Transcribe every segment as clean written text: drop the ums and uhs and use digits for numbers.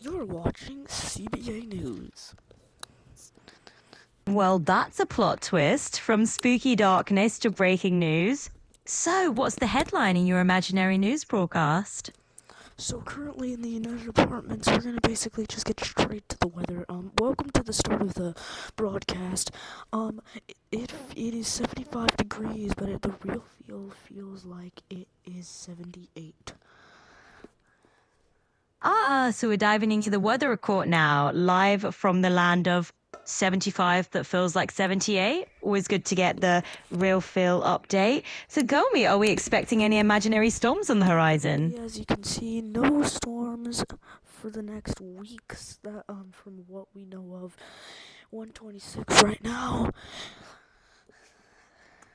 You're watching CBA News. Well, that's a plot twist from spooky darkness to breaking news. So, what's the headline in your imaginary news broadcast? So currently in the United Apartments, we're gonna basically just get straight to the weather. Welcome to the start of the broadcast. It is 75 degrees, but the real feel feels like it is 78. So we're diving into the weather report now, live from the land of 75 that feels like 78. Always good to get the real feel update. So, Gomi, are we expecting any imaginary storms on the horizon? As you can see, no storms for the next weeks. That from what we know of, 126 right now.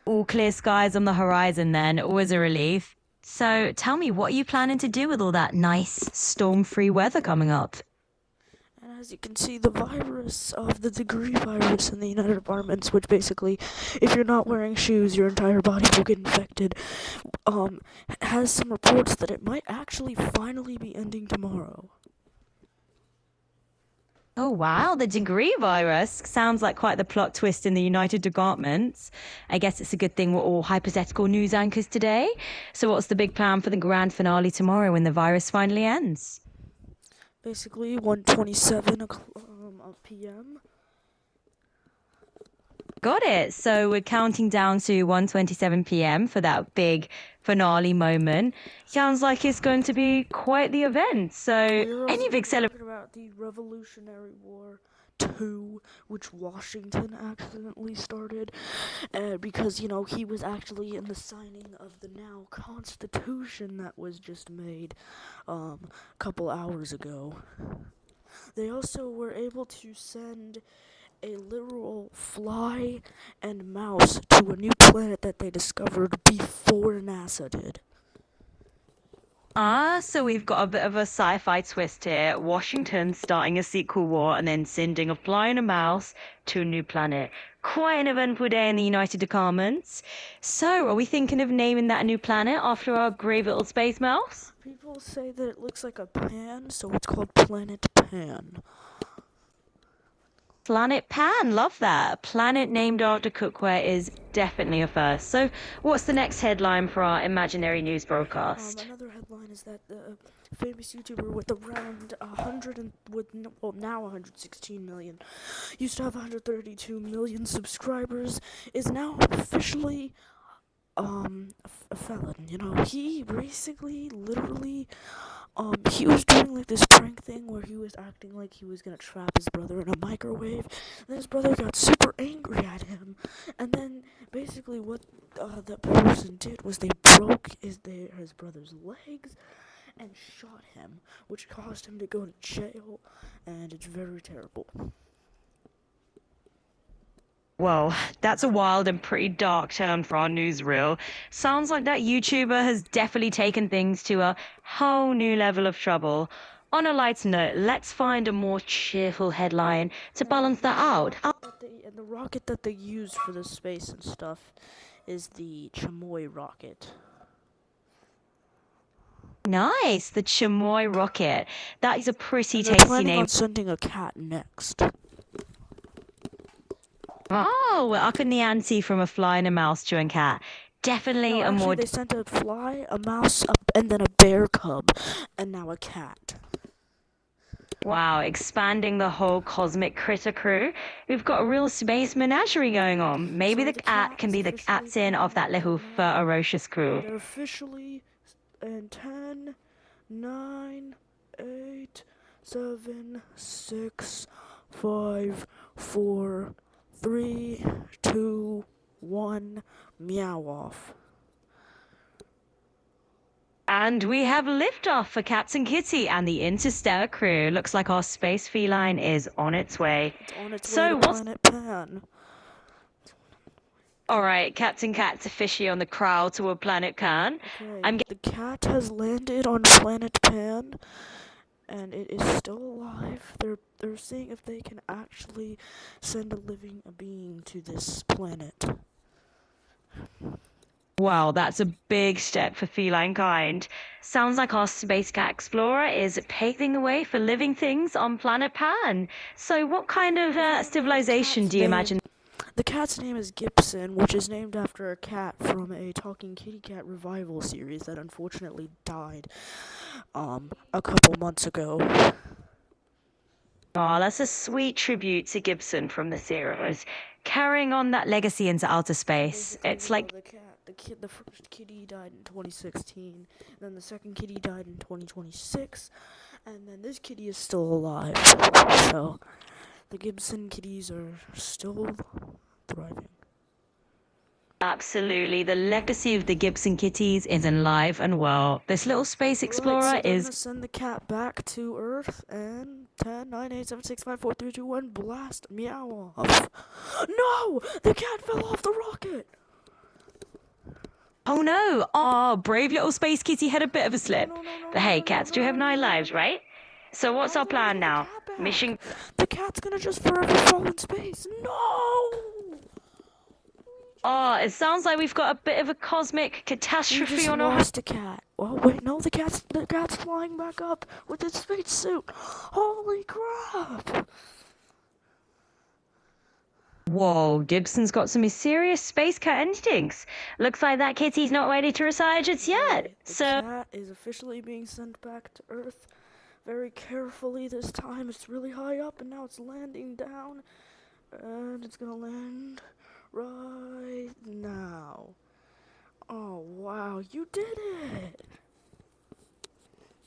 All clear skies on the horizon, then, always a relief. So, tell me, what are you planning to do with all that nice storm free weather coming up? And as you can see, the virus of the degree virus in the United Apartments, which basically, if you're not wearing shoes, your entire body will get infected, has some reports that it might actually finally be ending tomorrow. Oh, wow, the degree virus sounds like quite the plot twist in the United Departments. I guess it's a good thing we're all hypothetical news anchors today. So, what's the big plan for the grand finale tomorrow when the virus finally ends? Basically, 1:27 p.m. Got it. So, we're counting down to 1:27 p.m. for that big finale moment. Sounds like it's going to be quite the event. So, We're also any big celebration? talking about the Revolutionary War 2, which Washington accidentally started, because, he was actually in the signing of the now Constitution that was just made, a couple hours ago. They also were able to send a literal fly and mouse to a new planet that they discovered before NASA did. So we've got a bit of a sci-fi twist here. Washington starting a sequel war and then sending a fly and a mouse to a new planet. Quite an eventful day in the United Departments. So, are we thinking of naming that new planet after our brave little space mouse? People say that it looks like a pan, so it's called Planet Pan. Planet Pan, love that. Planet named after cookware is definitely a first. So, what's the next headline for our imaginary news broadcast? Another headline is that the famous YouTuber with around 100 and now 116 million, used to have 132 million subscribers, is now officially a felon. He basically, literally, he was doing like this prank thing where he was acting like he was gonna trap his brother in a microwave. And then his brother got super angry at him, and then basically what the person did was they broke his brother's legs and shot him, which caused him to go to jail, and it's very terrible. Well, that's a wild and pretty dark turn for our newsreel. Sounds like that YouTuber has definitely taken things to a whole new level of trouble. On a lighter note, let's find a more cheerful headline to balance that out. And the rocket that they use for the space and stuff is the Chamoy rocket. Nice, the Chamoy rocket. That is a pretty And they're tasty planning name. on sending a cat next. Oh, we're upping the ante from a fly and a mouse to a cat. Definitely No, a more. actually, they sent a fly, a mouse, and then a bear cub, and now a cat. Wow, expanding the whole cosmic critter crew. We've got a real space menagerie going on. Maybe So the the cat cat can is be the officially captain of that little ferocious crew. They're officially in 10, 9, 8, 7, 6, 5, 4, 3, 2, 1, meow off. And we have liftoff for Captain Kitty and the Interstellar crew. Looks like our space feline is on its way. It's on its So way to what's Planet Pan. all right, Captain Cat's officially on the prowl toward Planet Can. Okay, the cat has landed on Planet Pan, and it is still alive. They're seeing if they can actually send a living being to this planet. Wow, that's a big step for feline kind. Sounds like our Space Cat Explorer is paving the way for living things on planet Pan. So, what kind of civilization do you imagine? The cat's name is Gibson, which is named after a cat from a Talking Kitty Cat revival series that unfortunately died a couple months ago. Oh, that's a sweet tribute to Gibson from the series, carrying on that legacy into outer space. Basically, It's like the first kitty died in 2016, then the second kitty died in 2026, and then this kitty is still alive. So the Gibson kitties are still thriving. absolutely the legacy of the Gibson kitties is alive and well. This little space explorer Right, so they're is gonna send the cat back to Earth and 10, 9, 8, 7, 6, 5, 4, 3, 2, 1, blast, meow off. No! The cat fell off the rocket! oh no! Oh, brave little space kitty had a bit of a slip. No, no, no, But hey, no, no, cats do no, have no, 9 no, lives, no. right? So what's our plan now? Mission. The cat's gonna just forever fall in space. No! Oh, it sounds like we've got a bit of a cosmic We catastrophe just on our lost a cat. Oh wait, no, the cat's flying back up with its spacesuit. Holy crap! Whoa, Gibson's got some mysterious space cat instincts. Looks like that kitty's not ready to reside just yet. Right, the So, cat is officially being sent back to Earth very carefully this time. It's really high up and now it's landing down. And it's gonna land right now. Oh wow, you did it!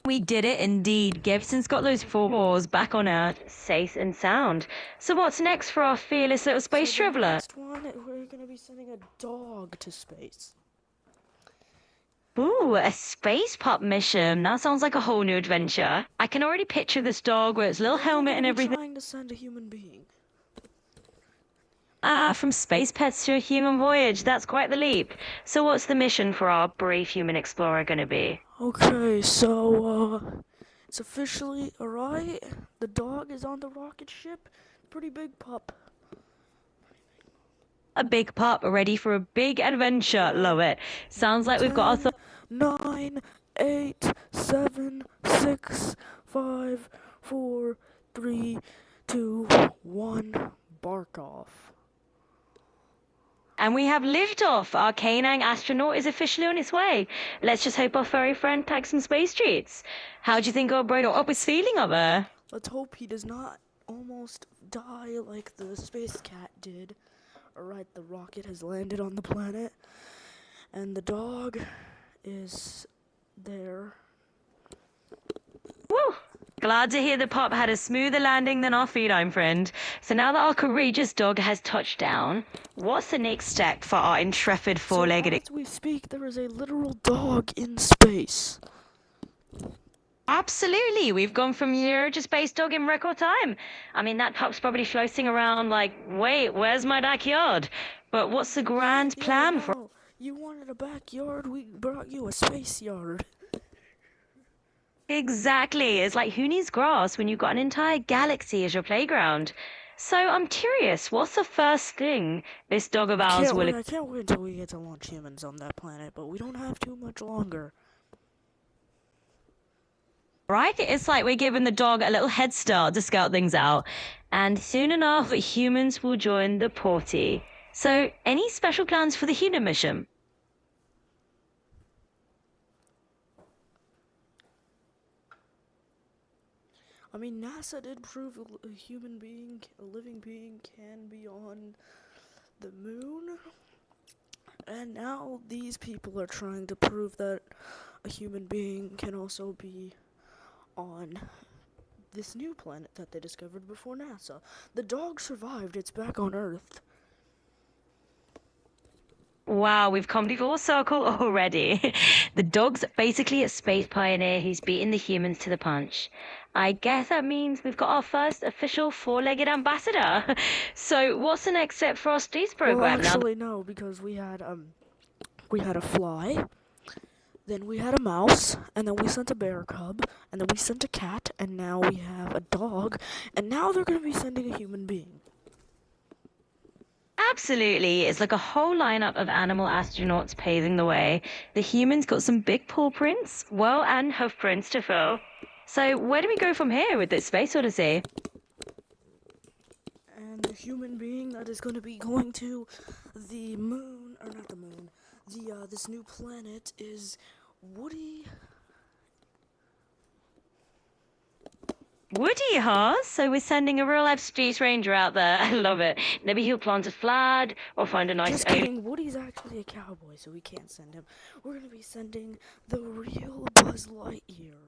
we did it indeed. Gibson's got those 4 paws back on Earth, safe and sound. So what's next for our fearless little space So the traveler? next one, we're gonna be sending a dog to space. Ooh, a space pup mission. That sounds like a whole new adventure. I can already picture this dog with its little Then we're helmet gonna and be everything. Trying to send a human being. Ah, from space pets to a human voyage. That's quite the leap. So what's the mission for our brave human explorer gonna be? Okay, so it's officially alright. The dog is on the rocket ship. Pretty big pup. A big pup ready for a big adventure. Love it. Sounds like we've got our 9, 8, 7, 6, 5, 4, 3, 2, 1. Bark off. and we have liftoff. Our canine astronaut is officially on its way. Let's just hope our furry friend packs some space treats. How do you think our brain up is feeling up there? Let's hope he does not almost die like the space cat did. Alright, the rocket has landed on the planet, and the dog is there. Woo! Glad to hear the pup had a smoother landing than our feline friend. So now that our courageous dog has touched down, what's the next step for our intrepid four-legged? As we speak, there is a literal dog in space. Absolutely, we've gone from Euro to space dog in record time. I mean, that pup's probably floating around like, wait, where's my backyard? But what's the grand plan for? No, you wanted a backyard, we brought you a space yard. Exactly. It's like who needs grass when you've got an entire galaxy as your playground? So I'm curious, what's the first thing this dog of ours will... I can't wait until we get to launch humans on that planet, but we don't have too much longer. Right? It's like we're giving the dog a little head start to scout things out. And soon enough, humans will join the party. So any special plans for the human mission? I mean, NASA did prove a human being, a living being, can be on the moon. And now these people are trying to prove that a human being can also be on this new planet that they discovered before NASA. The dog survived, it's back on Earth. Wow, we've come to full circle already. The dog's basically a space pioneer who's beaten the humans to the punch. I guess that means we've got our first official four-legged ambassador. So what's the next step for our space program Well, now? actually, no, because we had a fly, then we had a mouse, and then we sent a bear cub, and then we sent a cat, and now we have a dog, and now they're gonna be sending a human being. Absolutely. It's like a whole lineup of animal astronauts paving the way. The humans got some big paw prints, well, and hoof prints to fill. So, where do we go from here with this space odyssey? And the human being that is going to be going to the moon, or not the moon, this new planet is Woody. Woody, huh? So we're sending a real life space ranger out there. I love it. Maybe he'll plant a flag or find a nice Just kidding, Woody's actually a cowboy, so we can't send him. We're going to be sending the real Buzz Lightyear.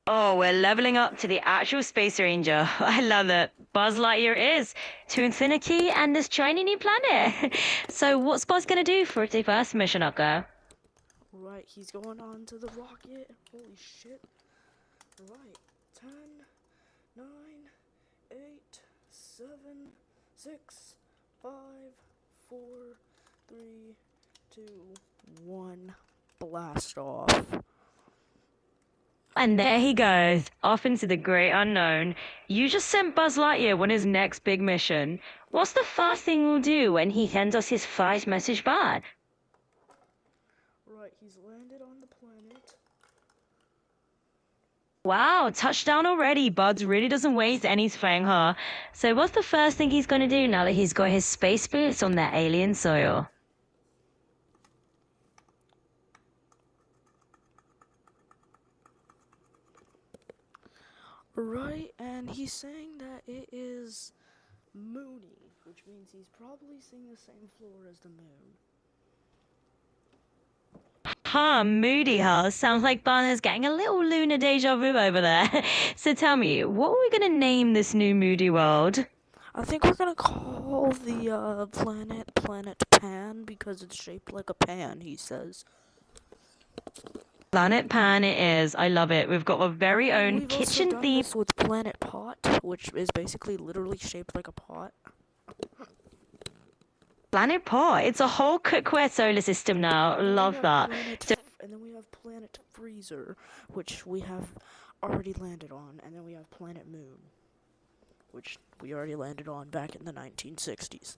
Oh, we're leveling up to the actual Space Ranger. I love it. Buzz Lightyear is to infinity and this shiny new planet. So, what's Buzz gonna do for its first mission, Ucka? Right, he's going on to the rocket. Holy shit. Right, 10, 9, 8, 7, 6, 5, 4, 3, 2, 1. Blast off. And there he goes, off into the great unknown. You just sent Buzz Lightyear on his next big mission. What's the first thing we'll do when he sends us his first message back? Right, he's landed on the planet. Wow, touchdown already. Buzz really doesn't waste any fang, huh? So what's the first thing he's gonna do now that he's got his space boots on that alien soil? Right, and he's saying that it is moony, which means he's probably seeing the same floor as the moon. Huh, moody, huh? Sounds like Barner's getting a little lunar deja vu over there. So tell me, what are we gonna name this new moody world? I think we're gonna call the planet Pan because it's shaped like a pan, he says. Planet Pan it is. I love it. We've got our very own We've also kitchen done theme. this with Planet Pot, which is basically literally shaped like a pot. Planet Pot. It's a whole cookware solar system now. And then we Love have that. and then we have Planet Freezer, which we have already landed on, and then we have Planet Moon, which we already landed on back in the 1960s.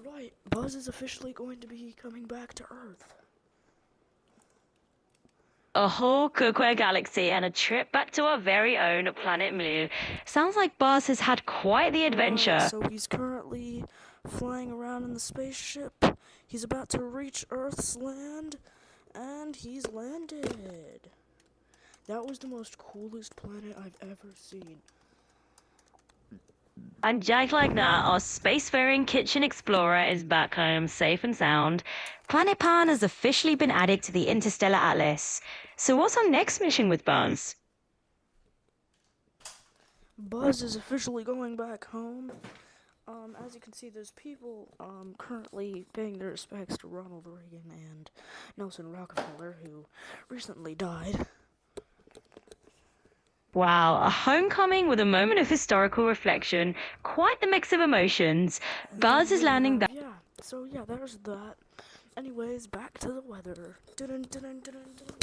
Right, Buzz is officially going to be coming back to Earth. A whole cookware galaxy and a trip back to our very own planet Blue. Sounds like Buzz has had quite the adventure. Right, so he's currently flying around in the spaceship. He's about to reach Earth's land, and he's landed. That was the most coolest planet I've ever seen. And just like that, our spacefaring kitchen explorer is back home safe and sound. Planet Pan has officially been added to the Interstellar Atlas. So what's our next mission with Buzz? Buzz is officially going back home. As you can see, there's people currently paying their respects to Ronald Reagan and Nelson Rockefeller, who recently died. Wow, a homecoming with a moment of historical reflection. Quite the mix of emotions. Buzz is landing back. Yeah, so yeah, there's that. Anyways, back to the weather. Dun-dun, dun-dun, dun-dun, dun-dun.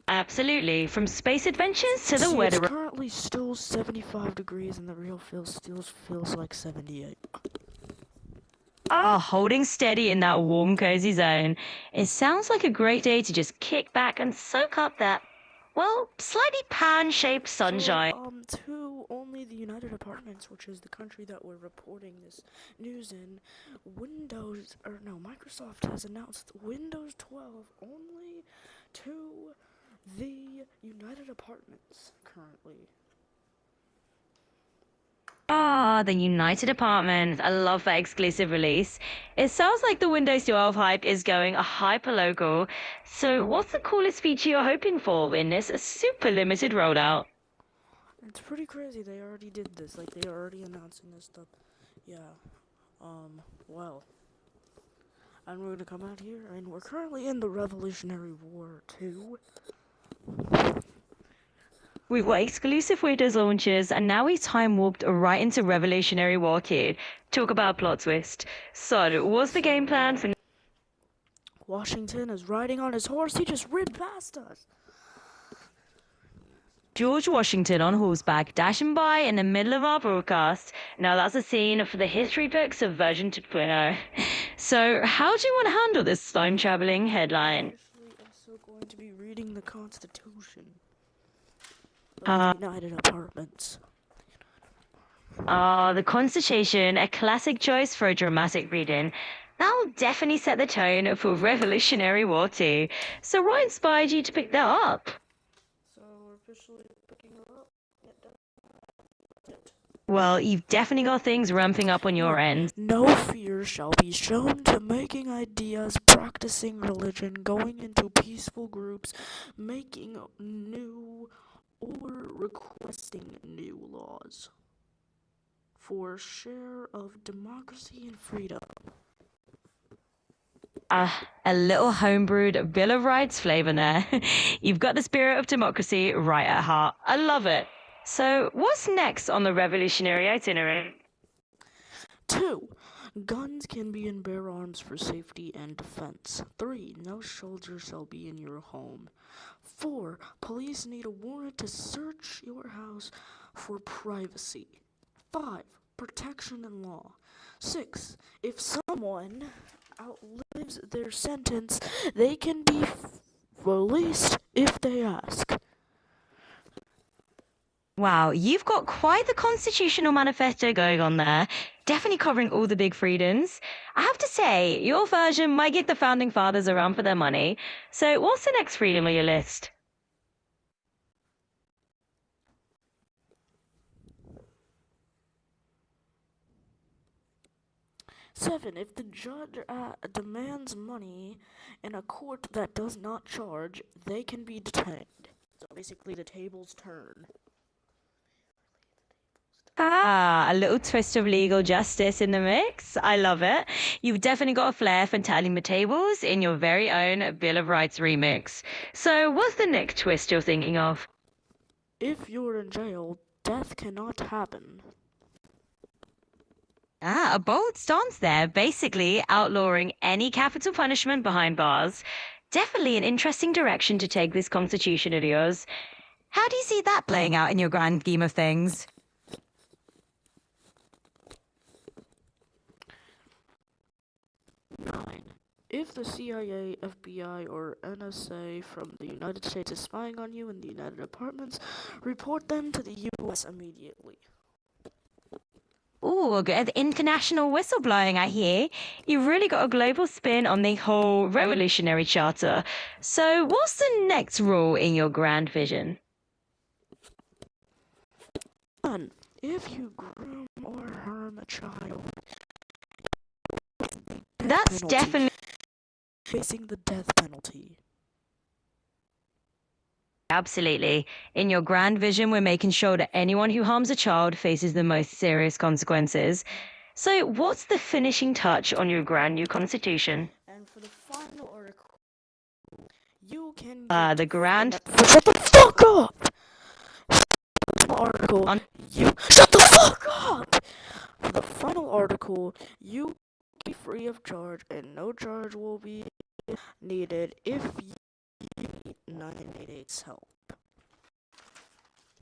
Absolutely, from space adventures to the See, weather. it's currently still 75 degrees, and the real still feels like 78. Holding steady in that warm, cozy zone. It sounds like a great day to just kick back and soak up that, well, slightly pan-shaped sunshine. So, to only the United Apartments, which is the country that we're reporting this news in, Microsoft has announced Windows 12 only to the United Apartments currently. The United Apartments. I love that exclusive release. It sounds like the Windows 12 hype is going hyper-local. So what's the coolest feature you're hoping for in this super limited rollout? It's pretty crazy. They already did this. Like, they are already announcing this stuff. Yeah. Well. And we're gonna come out here, and we're currently in the Revolutionary War 2. We've got exclusive Windows launches, and now we've time warped right into Revolutionary War Kid. Talk about plot twist. So, what's the game plan for... Washington is riding on his horse. He just rid past us. George Washington on horseback dashing by in the middle of our broadcast. Now that's a scene for the history books of version 2.0. So, how do you want to handle this time traveling headline? Officially also going to be reading the Constitution of the United Apartments. The Constitution, a classic choice for a dramatic reading. That'll definitely set the tone for Revolutionary War 2. So, what inspired you to pick that up? So we're officially picking her up. Well, you've definitely got things ramping up on your end. No fear shall be shown to making ideas, practicing religion, going into peaceful groups, making new or requesting new laws for share of democracy and freedom. A little homebrewed Bill of Rights flavor there. You've got the spirit of democracy right at heart. I love it. So, what's next on the revolutionary itinerary? 2. Guns can be in bear arms for safety and defense. 3. No soldier shall be in your home. 4. Police need a warrant to search your house for privacy. 5. Protection and law. 6. If someone outlives their sentence, they can be released if they ask. Wow, you've got quite the constitutional manifesto going on there. Definitely covering all the big freedoms. I have to say, your version might get the founding fathers around for their money. So, what's the next freedom on your list? 7. If the judge demands money in a court that does not charge, they can be detained. So basically, the tables turn. A little twist of legal justice in the mix. I love it. You've definitely got a flair for turning the tables in your very own Bill of Rights remix. So, what's the next twist you're thinking of? If you're in jail, death cannot happen. A bold stance there, basically outlawing any capital punishment behind bars. Definitely an interesting direction to take this constitution of yours. How do you see that playing out in your grand scheme of things? 9. If the CIA, FBI, or NSA from the United States is spying on you in the United Apartments, report them to the U.S. immediately. Ooh, good international whistleblowing, I hear. You've really got a global spin on the whole revolutionary charter. So, what's the next rule in your grand vision? 1. If you groom or harm a child, That's definitely facing the death penalty. absolutely. In your grand vision, we're making sure that anyone who harms a child faces the most serious consequences. So, what's the finishing touch on your grand new constitution? And for the final article, you can The grand shut the fuck up! Article, you shut the fuck up! For the final article, you be free of charge and no charge will be needed if you need 988's help.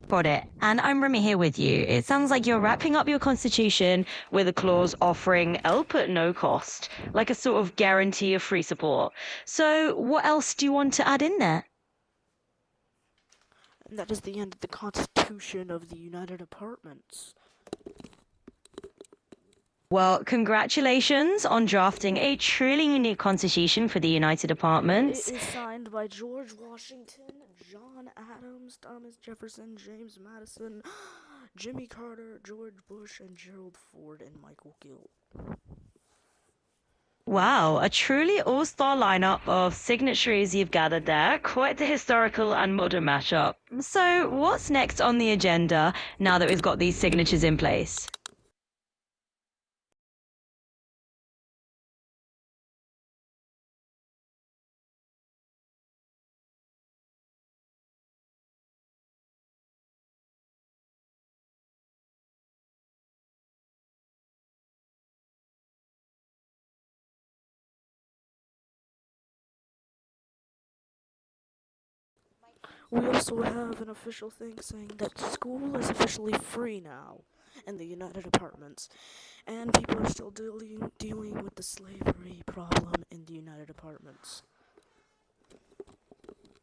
Got it. And I'm Remy here with you. It sounds like you're wrapping up your constitution with a clause offering help at no cost, like a sort of guarantee of free support. So, what else do you want to add in there? And that is the end of the Constitution of the United Apartments. Well, congratulations on drafting a truly unique constitution for the United Apartments. It is signed by George Washington, John Adams, Thomas Jefferson, James Madison, Jimmy Carter, George Bush, and Gerald Ford, and Michael Gill. Wow, a truly all-star lineup of signatories you've gathered there. Quite the historical and modern mashup. So, what's next on the agenda now that we've got these signatures in place? We also have an official thing saying that school is officially free now in the United Apartments, and people are still dealing with the slavery problem in the United Apartments.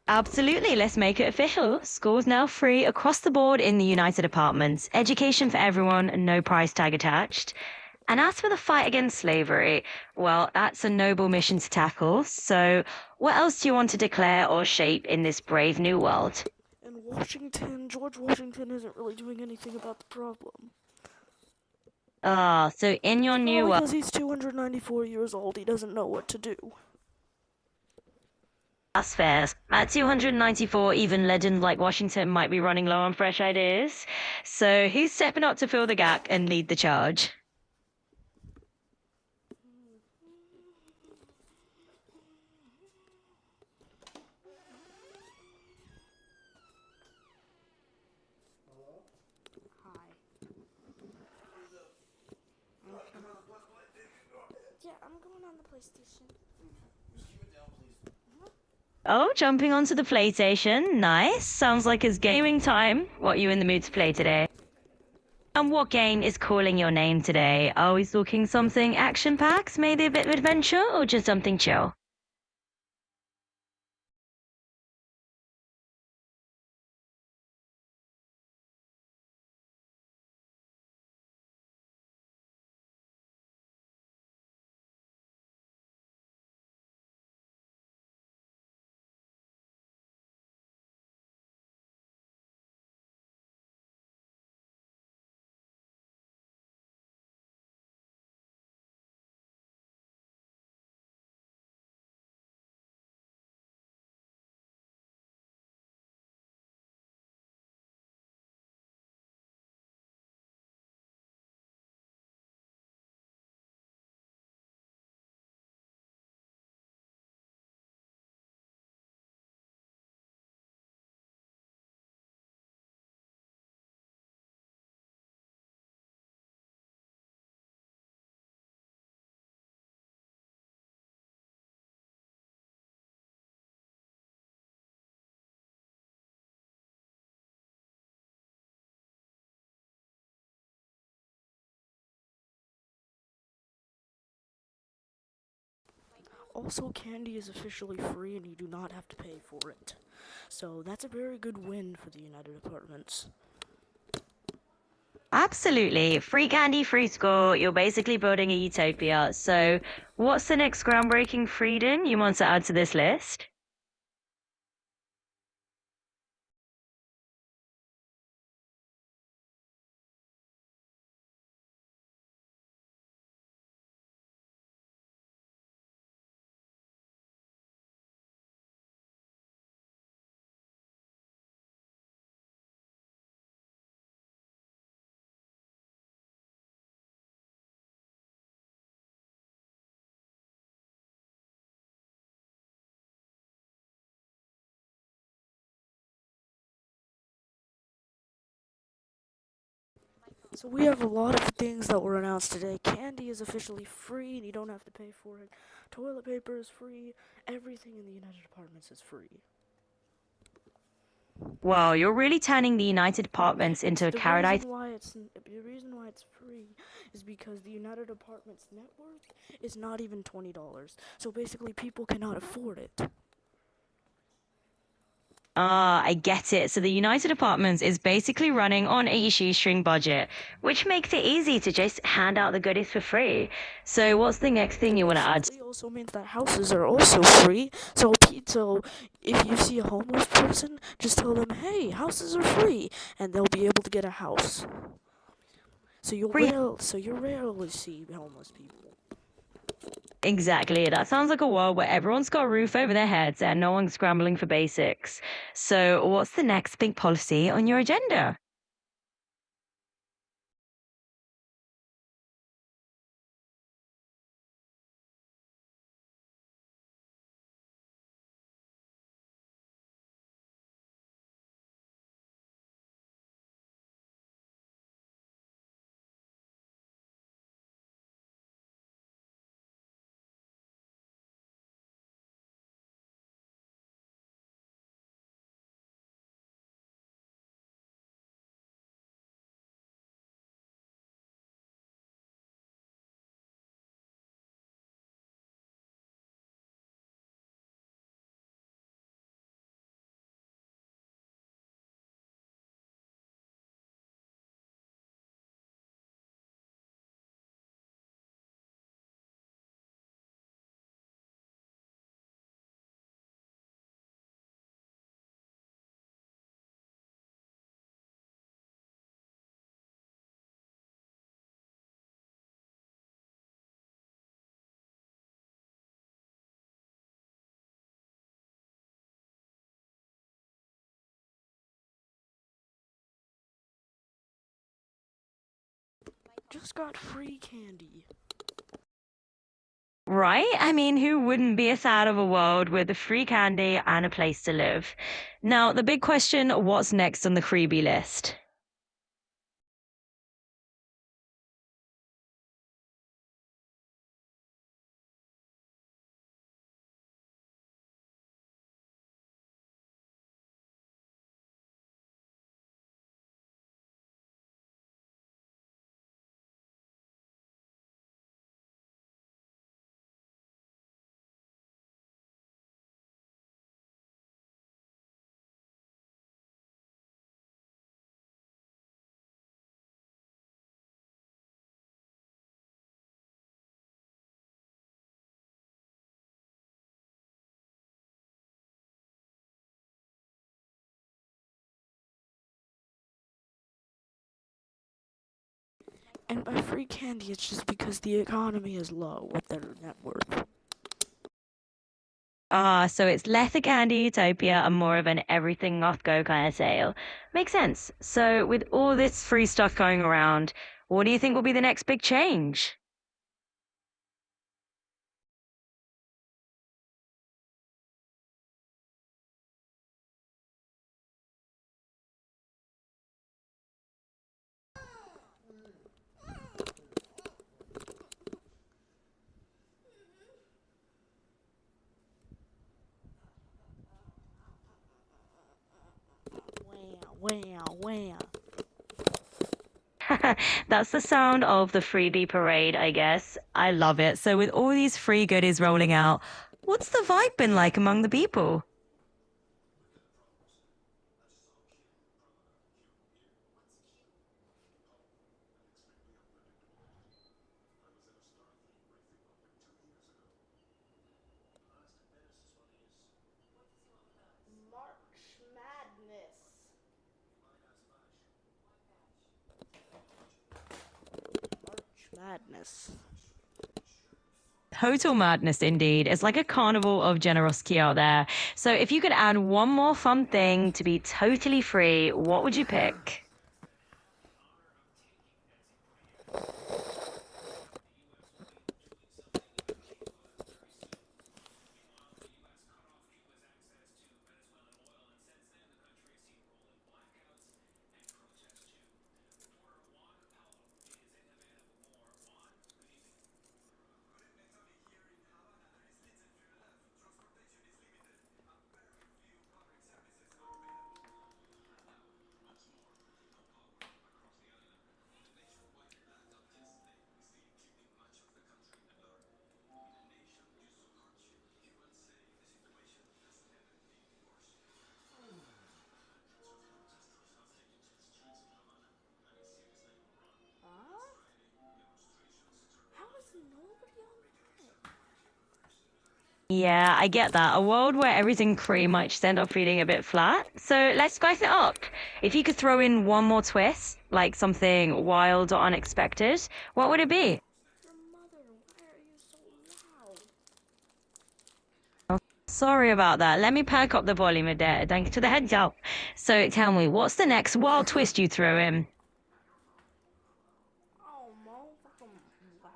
Absolutely, let's make it official. School's now free across the board in the United Apartments. Education for everyone, no price tag attached. And as for the fight against slavery, well, that's a noble mission to tackle. So, what else do you want to declare or shape in this brave new world? In Washington, George Washington isn't really doing anything about the problem. Ah, so in your new Probably world. because he's 294 years old, he doesn't know what to do. That's fair. At 294, even legends like Washington might be running low on fresh ideas. So who's stepping up to fill the gap and lead the charge? Hi. Yeah, I'm going on the PlayStation. Oh, jumping onto the PlayStation. Nice. Sounds like it's gaming time. What are you in the mood to play today? And what game is calling your name today? Are we talking something action-packed, maybe a bit of adventure, or just something chill? Also, candy is officially free and you do not have to pay for it. So that's a very good win for the United Apartments. Absolutely. Free candy, free school. You're basically building a utopia. So, what's the next groundbreaking freedom you want to add to this list? So we have a lot of things that were announced today. Candy is officially free and you don't have to pay for it. Toilet paper is free. Everything in the United Apartments is free. Well, you're really turning the United Apartments into a The paradise. reason why it's free is because the United Apartments net worth is not even $20. So basically, people cannot afford it. Ah, I get it. So the United Apartments is basically running on a shoestring budget, which makes it easy to just hand out the goodies for free. So what's the next thing you want to add? It also means that houses are also free. So if you see a homeless person, just tell them, "Hey, houses are free," and they'll be able to get a house. Free. So you rarely see homeless people. Exactly. That sounds like a world where everyone's got a roof over their heads and no one's scrambling for basics. So what's the next big policy on your agenda? just got free candy. Right? I mean, who wouldn't be sad of a world with free candy and a place to live? Now, the big question, what's next on the freebie list? And by free candy, it's just because the economy is low with their net worth. So it's less a candy utopia and more of an everything must go kind of sale. Makes sense. So with all this free stuff going around, what do you think will be the next big change? Wow, wow. That's the sound of the freebie parade, I guess. I love it. So with all these free goodies rolling out, what's the vibe been like among the people? March Madness. March Madness. Total madness indeed. It's like a carnival of generosity out there. So if you could add one more fun thing to be totally free, what would you pick? How is nobody on that? Yeah, I get that. A world where everything's free might just end up feeling a bit flat. So let's spice it up. If you could throw in one more twist, like something wild or unexpected, what would it be? Your mother, why are you so loud? Sorry about that. Let me perk up the volume a bit. Thanks to the heads up. So tell me, what's the next wild twist you throw in? Oh, motherfucking wow.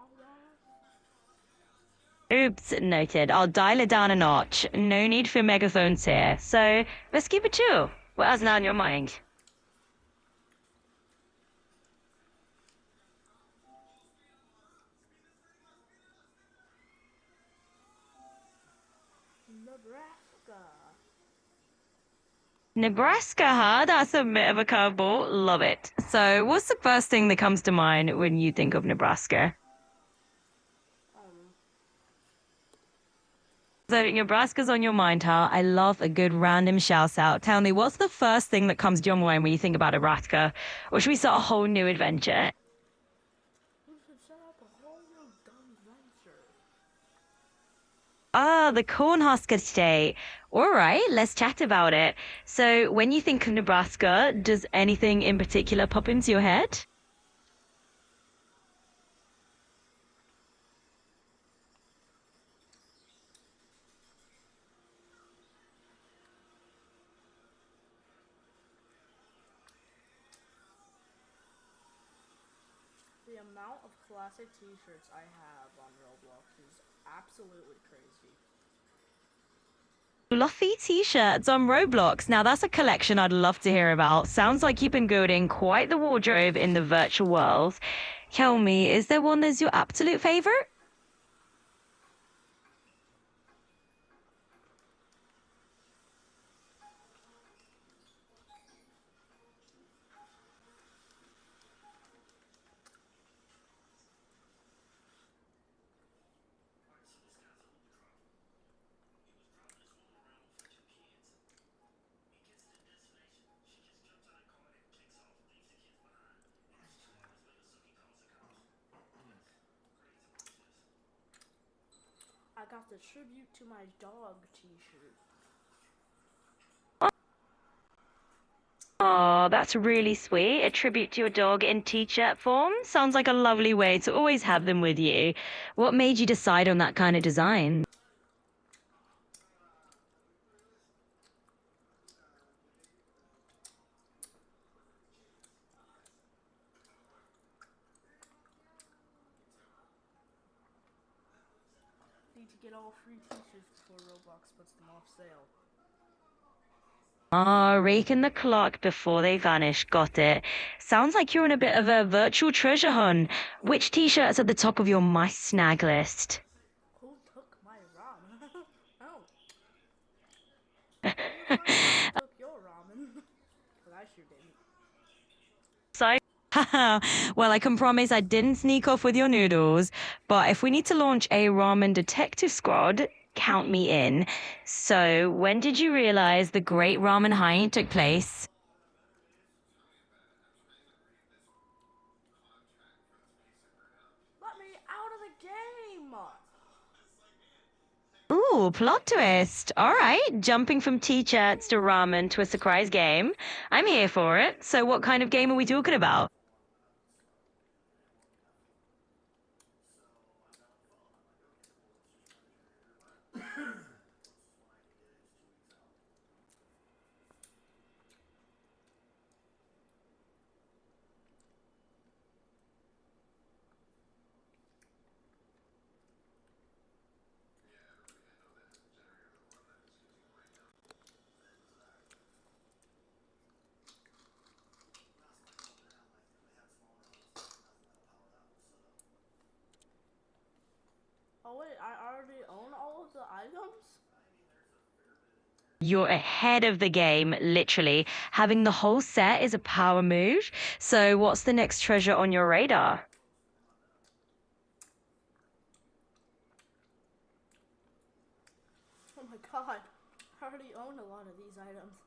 Oops, noted. I'll dial it down a notch. No need for megaphones here. So let's keep it chill. What else now in your mind? Nebraska. Nebraska, huh? That's a bit of a curveball. Love it. So, what's the first thing that comes to mind when you think of Nebraska? Um, So, Nebraska's on your mind, huh? I love a good random shout out. Tell me, what's the first thing that comes to your mind when you think about Nebraska? Or should we start a whole new adventure? we should set up a whole new dumb venture. Ah, the Cornhusker State. All right, let's chat about it. So, when you think of Nebraska, does anything in particular pop into your head? The amount of classic t-shirts I have on Roblox is absolutely crazy. Fluffy t-shirts on Roblox. Now that's a collection I'd love to hear about. Sounds like you've been building quite the wardrobe in the virtual world. Tell me, is there one that's your absolute favorite? I got the tribute to my dog t-shirt. Oh, that's really sweet. A tribute to your dog in t-shirt form. Sounds like a lovely way to always have them with you. What made you decide on that kind of design? Need to get all free t-shirts before Roblox puts them off sale. Ah, raking the clock before they vanish. Got it. Sounds like you're on a bit of a virtual treasure hunt. Which t-shirt's at the top of your my snag list? Who took my ramen? Oh. Who took your ramen? Cause I sure didn't. So, well, I can promise I didn't sneak off with your noodles, but if we need to launch a ramen detective squad, count me in. So, when did you realize the great ramen heist took place? Let me out of the game! Ooh, plot twist. All right, jumping from t-shirts to ramen to a surprise game. I'm here for it. So, what kind of game are we talking about? Oh wait, I already own all of the items? You're ahead of the game, literally. Having the whole set is a power move. So, what's the next treasure on your radar? Oh my god, I already own a lot of these items.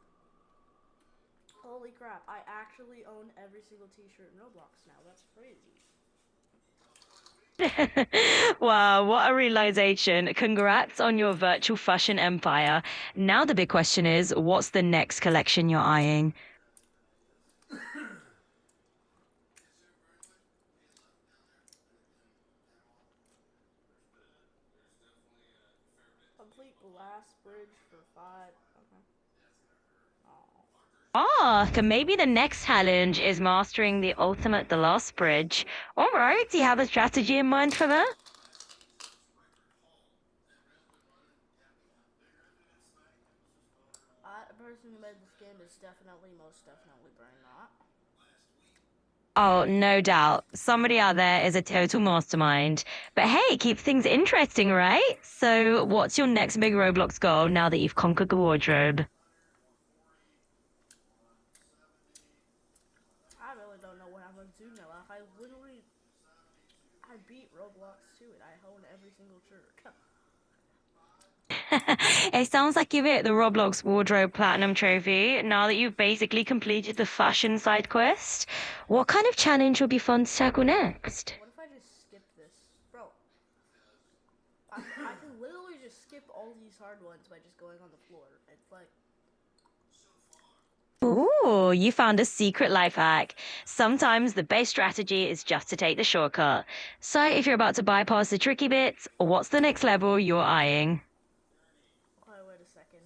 Holy crap, I actually own every single t-shirt in Roblox now, that's crazy. Wow, what a realization. Congrats on your virtual fashion empire. Now the big question is, what's the next collection you're eyeing? Complete glass bridge for 5. Okay. Ah, maybe the next challenge is mastering the ultimate The Last Bridge. All right, do you have a strategy in mind for that? The person who made this game is definitely, most definitely Brain Rot. Oh, no doubt. Somebody out there is a total mastermind. But hey, keep things interesting, right? So, what's your next big Roblox goal now that you've conquered the wardrobe? I really don't know what I'm gonna do now. I beat Roblox too, and I own every single shirt. It sounds like you've hit the Roblox Wardrobe Platinum Trophy now that you've basically completed the fashion side quest. What kind of challenge would be fun to tackle next? What if I just skip this? Bro, I can literally just skip all these hard ones by just going on the floor. It's like, Ooh, you found a secret life hack. Sometimes the best strategy is just to take the shortcut. So, if you're about to bypass the tricky bits, what's the next level you're eyeing? okay, wait a second.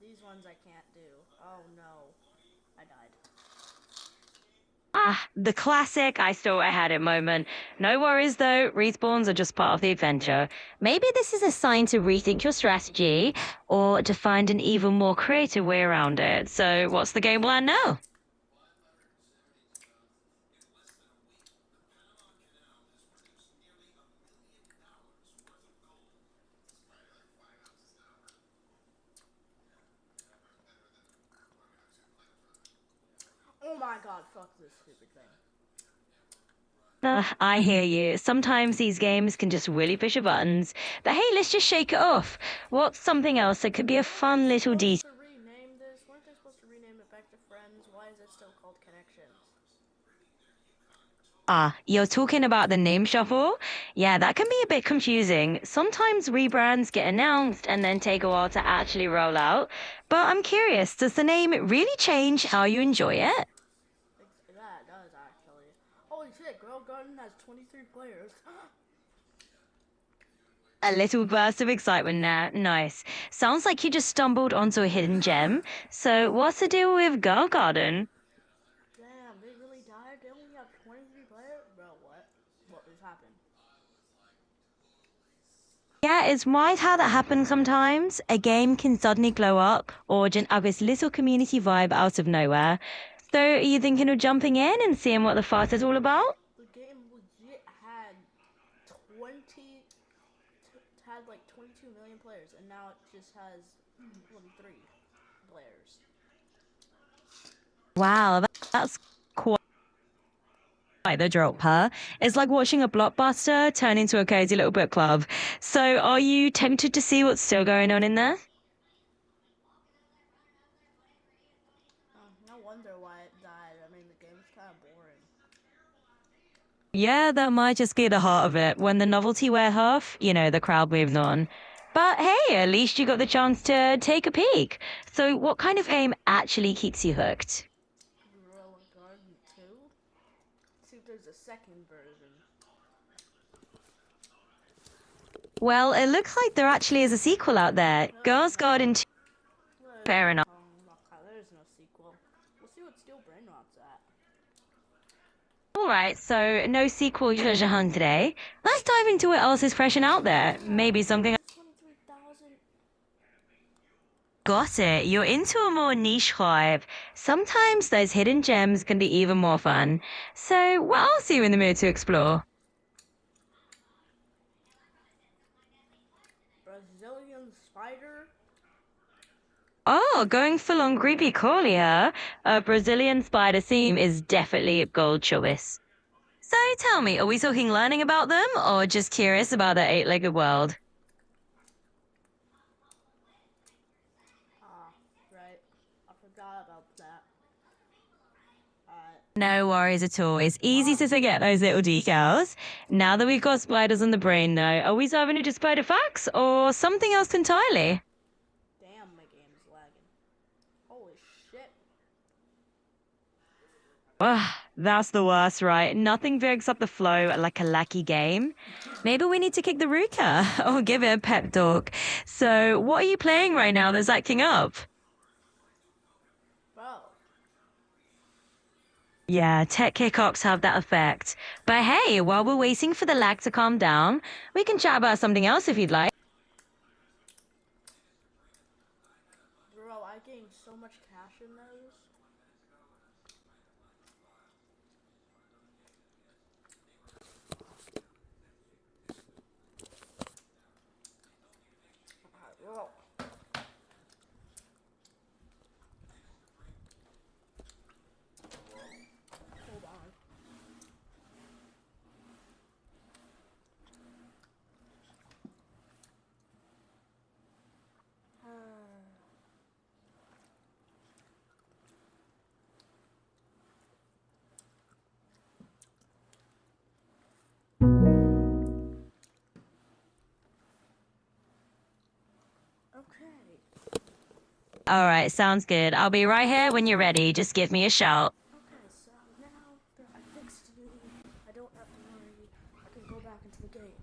These ones I can't do. Oh no. I died. Ah, the classic I thought I had it moment. No worries though, respawns are just part of the adventure. Maybe this is a sign to rethink your strategy or to find an even more creative way around it. So, what's the game plan now? Oh my god, fuck this stupid thing. I hear you. Sometimes these games can just really push your buttons. But hey, let's just shake it off. What's something else that could be a fun little detail? To rename this? Weren't they supposed to rename it back to Friends? Why is it still called Connections? Ah, you're talking about the name shuffle? Yeah, that can be a bit confusing. Sometimes rebrands get announced and then take a while to actually roll out. But I'm curious, does the name really change how you enjoy it? That does actually. Holy shit, Girl Garden has 23 players. A little burst of excitement now. Nice. Sounds like you just stumbled onto a hidden gem. So, what's the deal with Girl Garden? Damn, they really died? They only have 23 players? Bro, what? What has happened? Yeah, it's wild how that happens sometimes. A game can suddenly glow up or just have this little community vibe out of nowhere. So, are you thinking of jumping in and seeing what the fuss is all about? The game legit had like 22 million players, and now it just has 23 players. Wow, that's quite the drop, huh? It's like watching a blockbuster turn into a cozy little book club. So, are you tempted to see what's still going on in there? No wonder why it died. I mean, the game's kind of boring. Yeah, that might just be the heart of it. When the novelty wears off, the crowd moves on. But hey, at least you got the chance to take a peek. So, what kind of game actually keeps you hooked? Gorilla Garden 2? See if there's a second version. Well, it looks like there actually is a sequel out there. Girls Garden 2. Fair enough. There's no sequel. We'll see what Steel Brainrot's at. Alright, so no sequel treasure hunt today. Let's dive into what else is fresh and out there. Maybe something. 23,000. Got it. You're into a more niche vibe. Sometimes those hidden gems can be even more fun. So, what else are you in the mood to explore? Brazilian Spider? Oh, going full on creepy crawly, huh? A Brazilian spider theme is definitely a gold choice. So tell me, are we talking learning about them or just curious about their eight-legged world? Ah, right. I forgot about that. No worries at all. It's easy to forget those little decals. Now that we've got spiders on the brain, though, are we diving into spider facts or something else entirely? Damn, my game's lagging. Holy shit. That's the worst, right? Nothing breaks up the flow like a lackey game. Maybe we need to kick the Ruka or give it a pep talk. So, what are you playing right now that's acting up? Bro. Yeah, tech hiccups have that effect. But hey, while we're waiting for the lag to calm down, we can chat about something else if you'd like. Bro, I gained so much cash in those. Bro. Hold on. Okay. All right, sounds good. I'll be right here when you're ready. Just give me a shout. Okay, so now that I fixed it, I don't have to worry. I can go back into the game.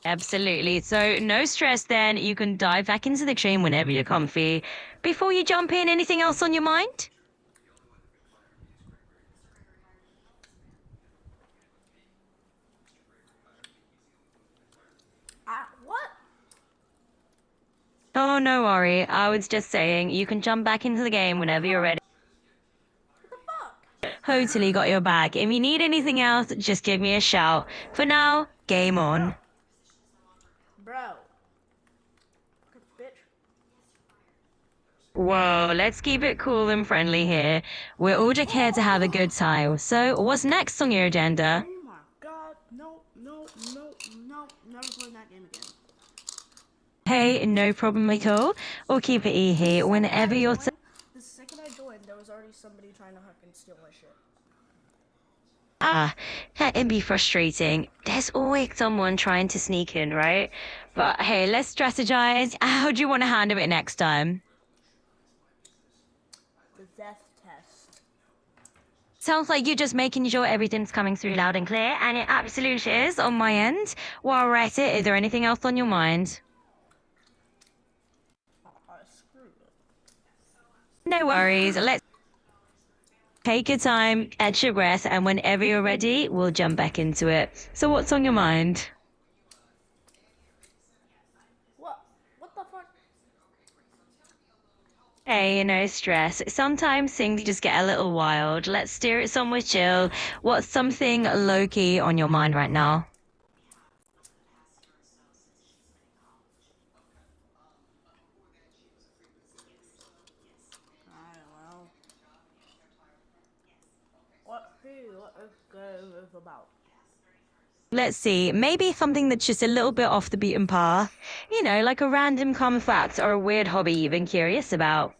Absolutely. So, no stress then. You can dive back into the stream whenever you're comfy. Before you jump in, anything else on your mind? Oh, no worry. I was just saying you can jump back into the game whenever you're ready. Totally got your back. If you need anything else, just give me a shout. For now, game on. Bro. Bitch. Whoa, let's keep it cool and friendly here. We're all just here to have a good time. So, what's next on your agenda? Oh my god. No, no, no, no. Never playing that game again. Hey, no problem at all. We'll keep it easy whenever you're... The second I joined, there was already somebody trying to hack and steal my shit. Ah, that can be frustrating. There's always someone trying to sneak in, right? But hey, let's strategize. How do you want to handle it next time? The death test. Sounds like you're just making sure everything's coming through loud and clear, and it absolutely is on my end. While we're at it, is there anything else on your mind? Screw it. No worries. Let's take your time, catch your breath, and whenever you're ready, we'll jump back into it. So what's on your mind? What? What the fuck? Hey, no stress. Sometimes things just get a little wild. Let's steer it somewhere chill. What's something low-key on your mind right now? I don't know. What is this about? Let's see, maybe something that's just a little bit off the beaten path. You know, like a random common fact or a weird hobby you've been curious about.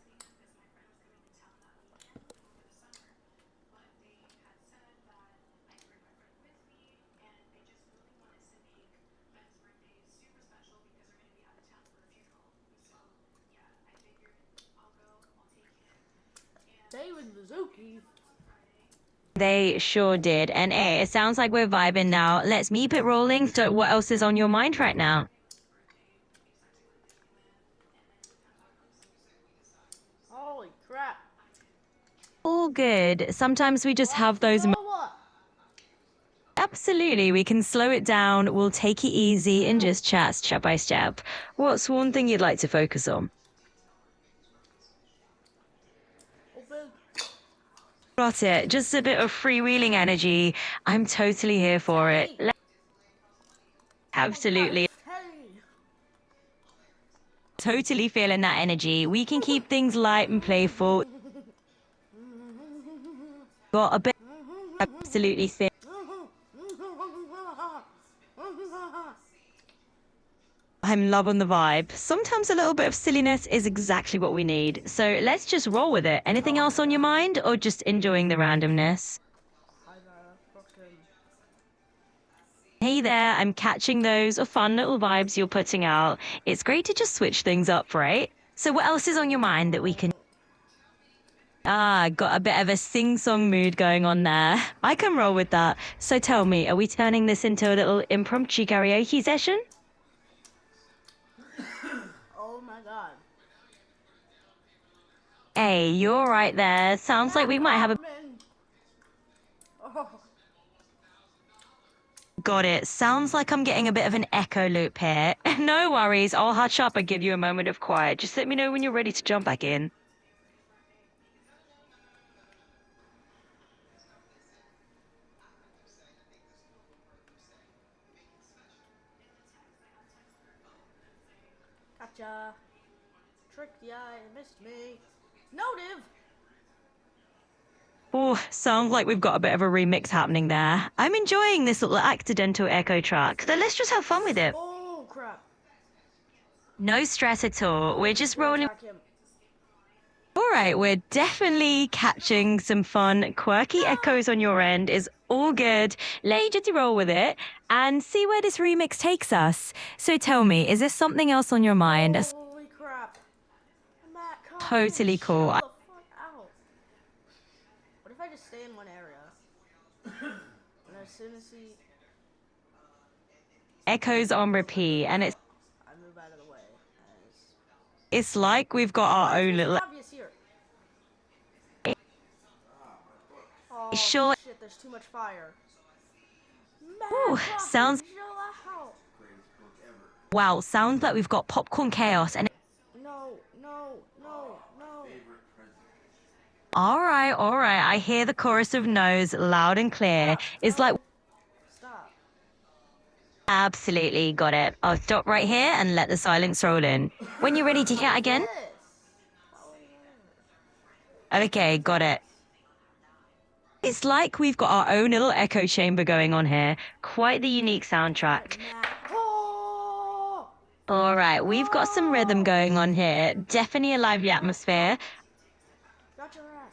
David Mizuki. They sure did. And hey, it sounds like we're vibing now. Let's keep it rolling. So what else is on your mind right now? Holy crap. All good. Sometimes we just have those... What? Absolutely, we can slow it down. We'll take it easy and just chat step by step. What's one thing you'd like to focus on? Open. Got it. Just a bit of freewheeling energy. I'm totally here for it. Absolutely. Hey. Totally feeling that energy. We can keep things light and playful. Got a bit absolutely thin. I'm loving the vibe. Sometimes a little bit of silliness is exactly what we need. So let's just roll with it. Anything else on your mind or just enjoying the randomness? Hey there, I'm catching those fun little vibes you're putting out. It's great to just switch things up, right? So what else is on your mind that we can... Ah, got a bit of a sing-song mood going on there. I can roll with that. So tell me, are we turning this into a little impromptu karaoke session? Oh my god. Hey, you're right there. Sounds like we might have a... Oh. Got it. Sounds like I'm getting a bit of an echo loop here. No worries. I'll hush up and give you a moment of quiet. Just let me know when you're ready to jump back in. Gotcha. Tricked the eye and missed me. Notive. Oh, sounds like we've got a bit of a remix happening there. I'm enjoying this little accidental echo track, so let's just have fun with it. Oh crap. No stress at all. We're just rolling. Attack him. All right, we're definitely catching some fun, quirky echoes on your end. Is all good. Let you just roll with it and see where this remix takes us. So tell me, is there something else on your mind? Holy crap. Matt, come Totally cool. Chill the fuck out. What if I just stay in one area? And as soon as he... Echoes on repeat, and it's I move out of the way. As... it's like we've got our own little... Obvious here. Oh Sure. shit, there's too much fire. Ooh, sounds... Wow, sounds like we've got popcorn chaos and no, no, no, no. All right, all right. I hear the chorus of no's loud and clear. It's like, No. Stop. absolutely got it. I'll stop right here and let the silence roll in. When you're ready to chat again? This. Okay, got it. It's like we've got our own little echo chamber going on here. Quite the unique soundtrack. Oh! All right, we've got some rhythm going on here. Definitely a lively atmosphere. Got your ass.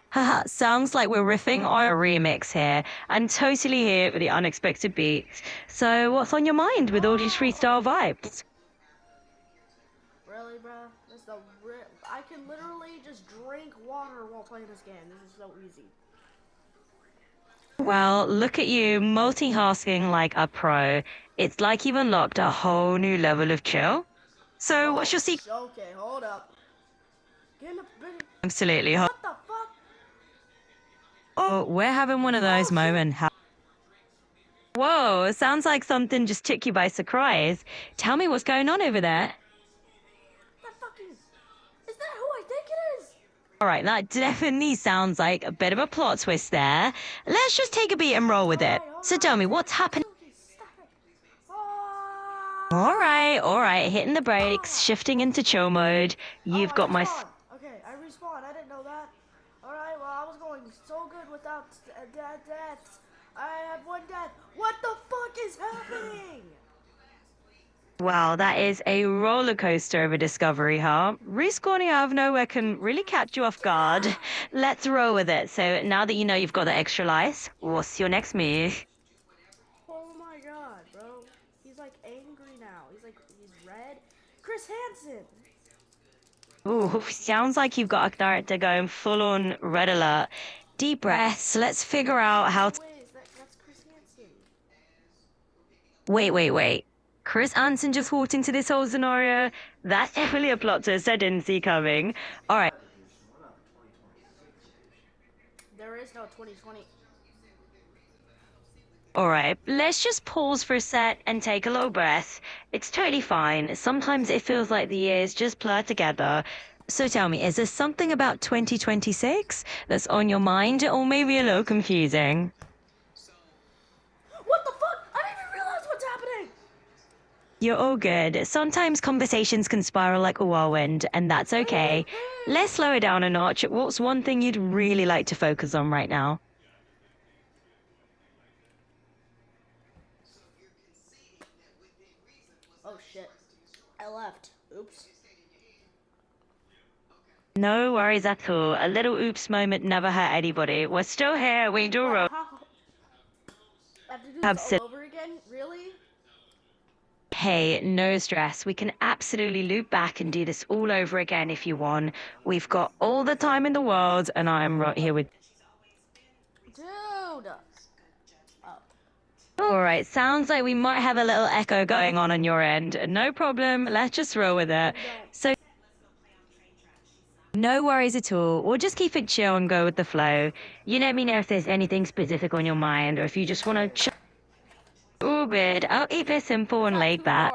Haha, sounds like we're riffing on a remix here. I'm totally here for the unexpected beats. So, what's on your mind with all these freestyle vibes? Really, bruh? That's the I can literally just drink water while playing this game. This is so easy. Well, look at you multitasking like a pro. It's like you've unlocked a whole new level of chill. So, what's your secret? Okay, hold up. Get in the Absolutely. What the fuck? Oh, we're having one of those shit. moments. Whoa, sounds like something just took you by surprise. Tell me what's going on over there. That fucking. Is that who I think it is? All right, that definitely sounds like a bit of a plot twist there. Let's just take a beat and roll with it. So tell me, what's happening? All right, hitting the brakes, shifting into chill mode. You've got my... Okay, I respawned. I didn't know that. Alright, well, I was going so good without deaths. I had one death. What the fuck is happening? Wow, that is a roller coaster of a discovery, huh? Respawning out of nowhere can really catch you off guard. Let's roll with it. So now that you know you've got the extra life, what's your next move? Oh my god, bro. He's like angry now. He's red. Chris Hansen. Ooh, sounds like you've got a character going full on red alert. Deep breaths. Let's figure out how to... Wait, that's Chris Hansen. Wait. Chris Hansen just walked into this whole scenario? That's definitely a plot twist I didn't see coming. All right. There is no 2020. All right, let's just pause for a sec and take a little breath. It's totally fine. Sometimes it feels like the years just blur together. So tell me, is there something about 2026 that's on your mind or maybe a little confusing? What the fuck? I didn't even realize what's happening. You're all good. Sometimes conversations can spiral like a whirlwind, and that's okay. Let's slow it down a notch. What's one thing you'd really like to focus on right now? Oh shit. I left. Oops. No worries at all. A little oops moment never hurt anybody. We're still here. We do roll. I have to do this all over again? Really? Hey, no stress. We can absolutely loop back and do this all over again if you want. We've got all the time in the world, and I'm right here with... Dude! All right, sounds like we might have a little echo going on your end. No problem. Let's just roll with it. So, no worries at all. We'll just keep it chill and go with the flow. You let me know if there's anything specific on your mind, or if you just want to... All good. I'll keep it simple and laid back.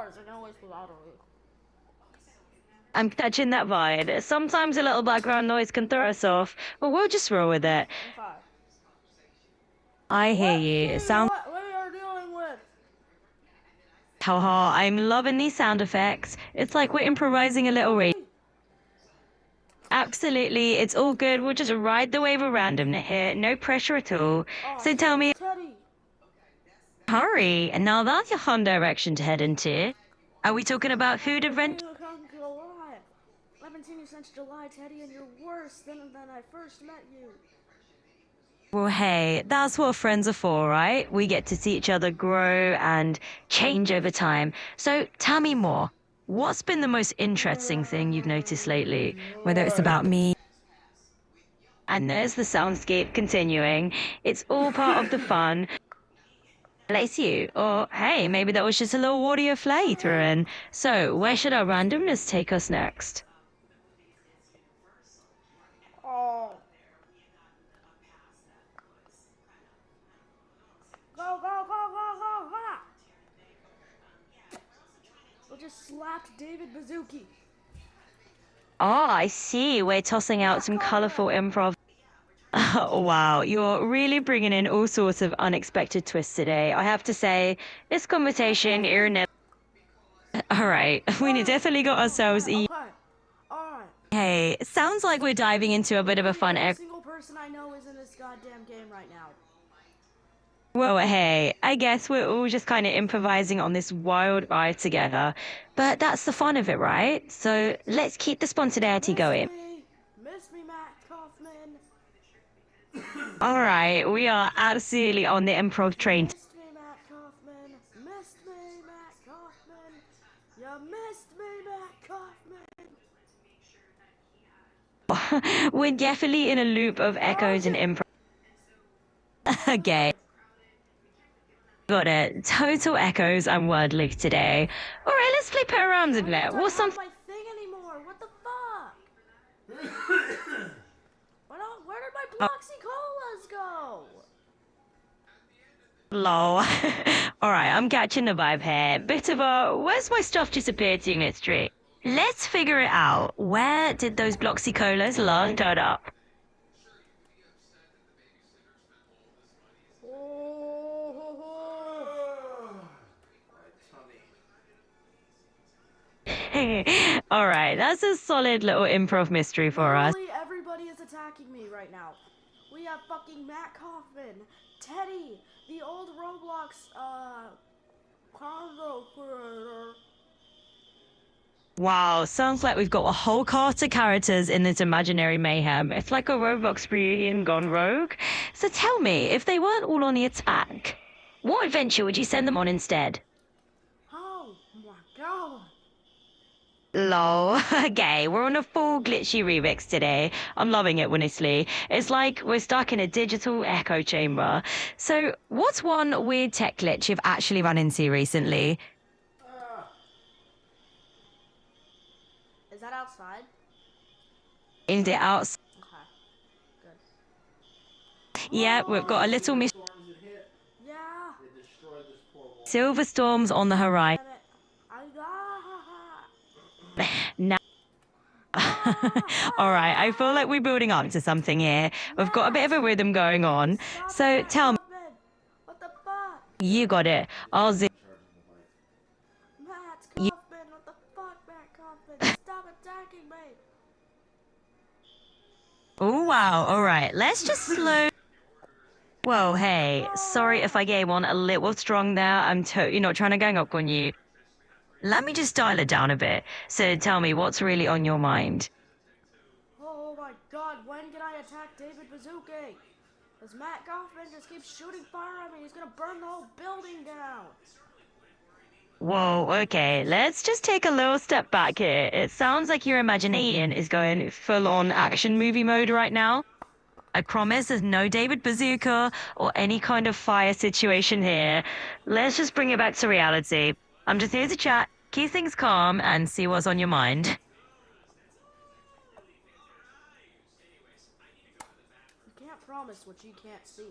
I'm catching that vibe. Sometimes a little background noise can throw us off, but we'll just roll with it. I hear you. It sounds... What we are dealing with? Haha, I'm loving these sound effects. It's like we're improvising a little read. Absolutely, it's all good. We'll just ride the wave of randomness here. No pressure at all. So tell me... Teddy. Hurry, and now that's your fun direction to head into. Are we talking about food adventure? I haven't seen you since July, Teddy, and you're worse than I first met you. Well, hey, that's what friends are for, right? We get to see each other grow and change over time. So tell me more. What's been the most interesting thing you've noticed lately? Whether it's about me... And there's the soundscape continuing. It's all part of the fun. Bless you. Or, hey, maybe that was just a little audio flair you threw in. So, where should our randomness take us next? Oh. Go, go, go, go, go, go! just slapped David Bazooki. Oh, I see. We're tossing out some colorful improv. Oh, wow, you're really bringing in all sorts of unexpected twists today. I have to say, this conversation, you're never. All right, we definitely got ourselves. Okay. Alright. Hey, sounds like we're diving into a bit of a fun. Every single person I know is in this goddamn game right now. Well, hey, I guess we're all just kind of improvising on this wild ride together. But that's the fun of it, right? So let's keep the spontaneity going. Miss me, Matt Kaufman. All right, we are absolutely on the improv train. Missed me, Matt Kaufman. Missed me, Matt Kaufman. You missed me, Matt Kaufman. We're definitely in a loop of echoes and improv. Okay. Got it. Total echoes and word loop today. All right, let's flip it around a bit. What's Not something? my thing anymore. What the fuck? Where did my Bloxy Colas go? Lol. All right, I'm catching the vibe here. Bit of a where's my stuff disappeared to mystery. Let's figure it out. Where did those Bloxy Colas last turn up? All right, that's a solid little improv mystery for us. Literally everybody is attacking me right now. We have fucking Matt Kaufman, Teddy, the old Roblox convo creator. Wow, sounds like we've got a whole cast of characters in this imaginary mayhem. It's like a Roblox reunion gone rogue. So tell me, if they weren't all on the attack, what adventure would you send them on instead? Oh my god. Lol. Okay, we're on a full glitchy remix today. I'm loving it, honestly. It's like we're stuck in a digital echo chamber. So, what's one weird tech glitch you've actually run into recently? Is that outside? Is it out? Okay. Good. Yeah, we've got a little Yeah. silver storms on the horizon. Now. All right, I feel like we're building up to something here. We've got a bit of a rhythm going on. So tell me, What the fuck? you got it. I'll zoom. Matt Kaufman, what the fuck, Matt Kaufman? Stop attacking me. Oh, wow. All right, let's just slow. Whoa, hey, sorry if I gave one a little strong there. I'm totally not trying to gang up on you. Let me just dial it down a bit. So tell me, what's really on your mind? Oh my god, when can I attack David Bazooki? Because Matt Kaufman just keeps shooting fire at me. He's gonna burn the whole building down. Whoa, okay, let's just take a little step back here. It sounds like your imagination is going full-on action movie mode right now. I promise there's no David Bazooka or any kind of fire situation here. Let's just bring it back to reality. I'm just here to chat, keep things calm, and see what's on your mind. You can't promise what you can't see.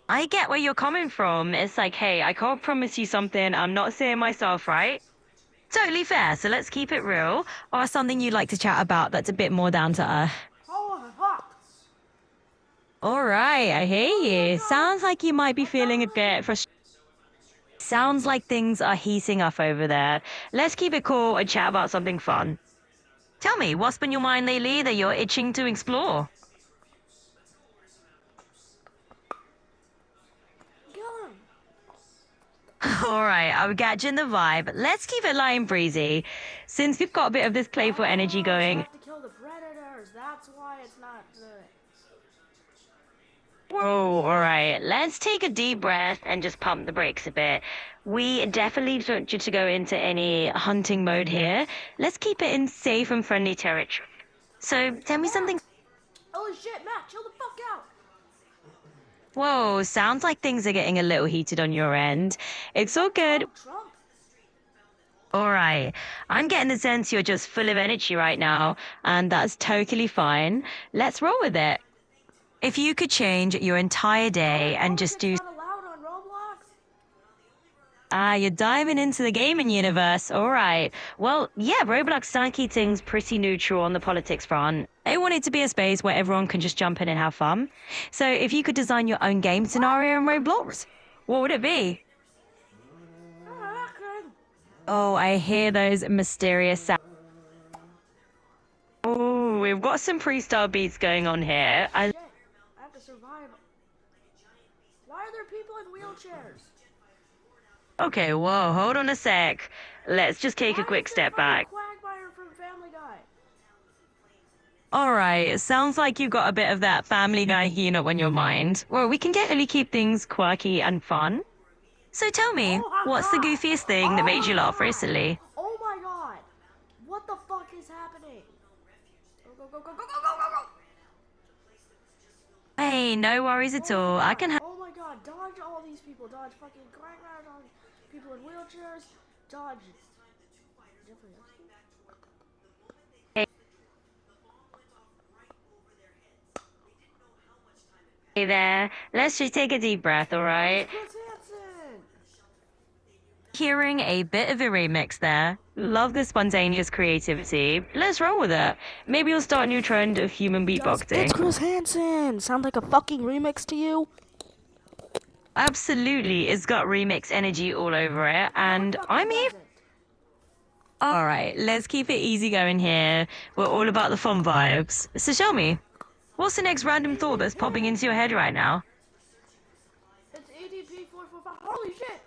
I get where you're coming from. It's like, hey, I can't promise you something I'm not saying myself, right? Totally fair, so let's keep it real. Or something you'd like to chat about that's a bit more down to earth. Oh fuck! All right, I hear you. Sounds like you might be feeling a bit frustrated. Sounds like things are heating up over there. Let's keep it cool and chat about something fun. Tell me, what's been your mind lately that you're itching to explore? Kill him! All right, I'm catching the vibe. Let's keep it light and breezy. Since we've got a bit of this playful energy You going. have to kill the predators. That's why it's not good. Whoa, all right. Let's take a deep breath and just pump the brakes a bit. We definitely don't want you to go into any hunting mode here. Let's keep it in safe and friendly territory. So, tell me something. Holy shit, Matt, chill the fuck out! Whoa, sounds like things are getting a little heated on your end. It's all good. Trump? All right. I'm getting the sense you're just full of energy right now, and that's totally fine. Let's roll with it. If you could change your entire day and just do. Not allowed on Roblox? Ah, you're diving into the gaming universe. All right. Well, yeah, Roblox started keep things pretty neutral on the politics front. They want it to be a space where everyone can just jump in and have fun. So if you could design your own game scenario in Roblox, what would it be? Oh, I hear those mysterious sounds. Oh, we've got some freestyle beats going on here. Shit, I have to survive. Why are there people in wheelchairs? Okay, whoa, hold on a sec. Let's just take a Why quick is there step fucking back. Quagmire from Family Guy? All right, it sounds like you've got a bit of that Family Guy humor on your mind. Well, we can definitely keep things quirky and fun. So tell me, Oh my what's the god! goofiest thing that Oh made my you laugh god! recently? Oh my god! What the fuck is happening? Go, go, go, go, go, go, go, go, go! Hey, no worries at Oh all. my I god! can Oh my god! Dodge all these people! Dodge fucking Quagmire! Dodge people in wheelchairs! Dodge... Hey there. Let's just take a deep breath, all right? Chris Hansen! Hearing a bit of a remix there. Love the spontaneous creativity. Let's roll with it. Maybe you'll start a new trend of human It's beatboxing. Chris Hansen! Sound like a fucking remix to you? Absolutely, it's got remix energy all over it, and No, it I'm fucking here. doesn't. All right, let's keep it easy going here. We're all about the fun vibes. So show me, what's the next random thought that's popping into your head right now? It's EDP 445. Holy shit!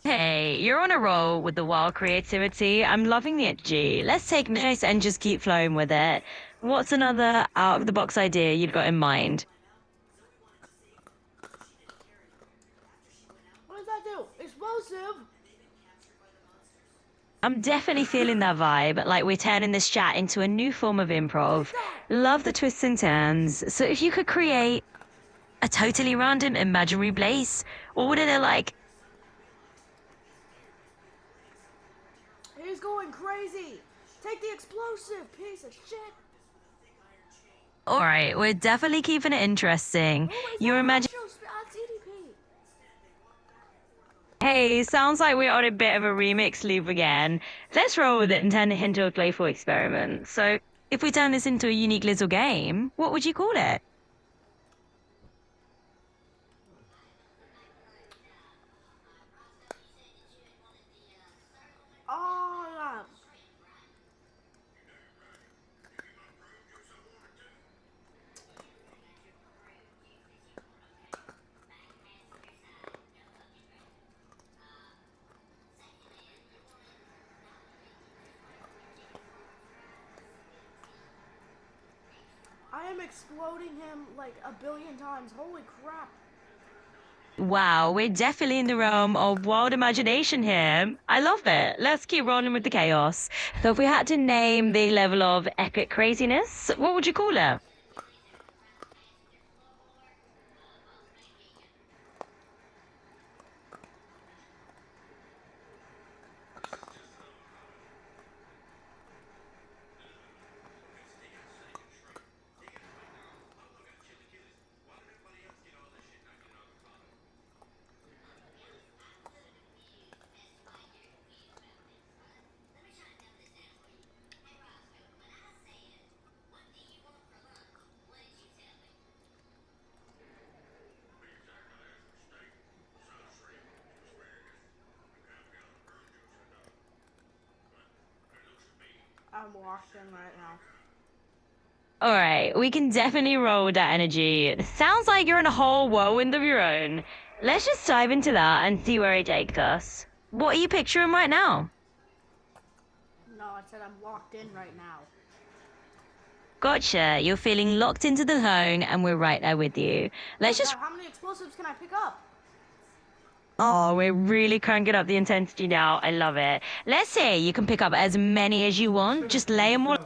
Hey, you're on a roll with the wild creativity. I'm loving the energy. Let's take notes and just keep flowing with it. What's another out of the box idea you've got in mind? What does that do? Explosive! I'm definitely feeling that vibe, like we're turning this chat into a new form of improv. Love the twists and turns. So if you could create a totally random imaginary place, what would it look like? He's going crazy! Take the explosive, piece of shit! All right, we're definitely keeping it interesting. Oh, is Your that imagine. That's EDP. Hey, sounds like we're on a bit of a remix loop again. Let's roll with it and turn it into a playful experiment. So, if we turn this into a unique little game, what would you call it? Oh, yeah. I am exploding him like a billion times. Holy crap. Wow, we're definitely in the realm of wild imagination here. I love it. Let's keep rolling with the chaos. So, if we had to name the level of epic craziness, what would you call it? I'm locked in right now. All right, we can definitely roll with that energy. It sounds like you're in a whole whirlwind of your own. Let's just dive into that and see where it takes us. What are you picturing right now? No, I said I'm locked in right now. Gotcha, you're feeling locked into the zone, and we're right there with you. Let's just. God, how many explosives can I pick up? Oh, we're really cranking up the intensity now. I love it. Let's say you can pick up as many as you want. Just lay them all.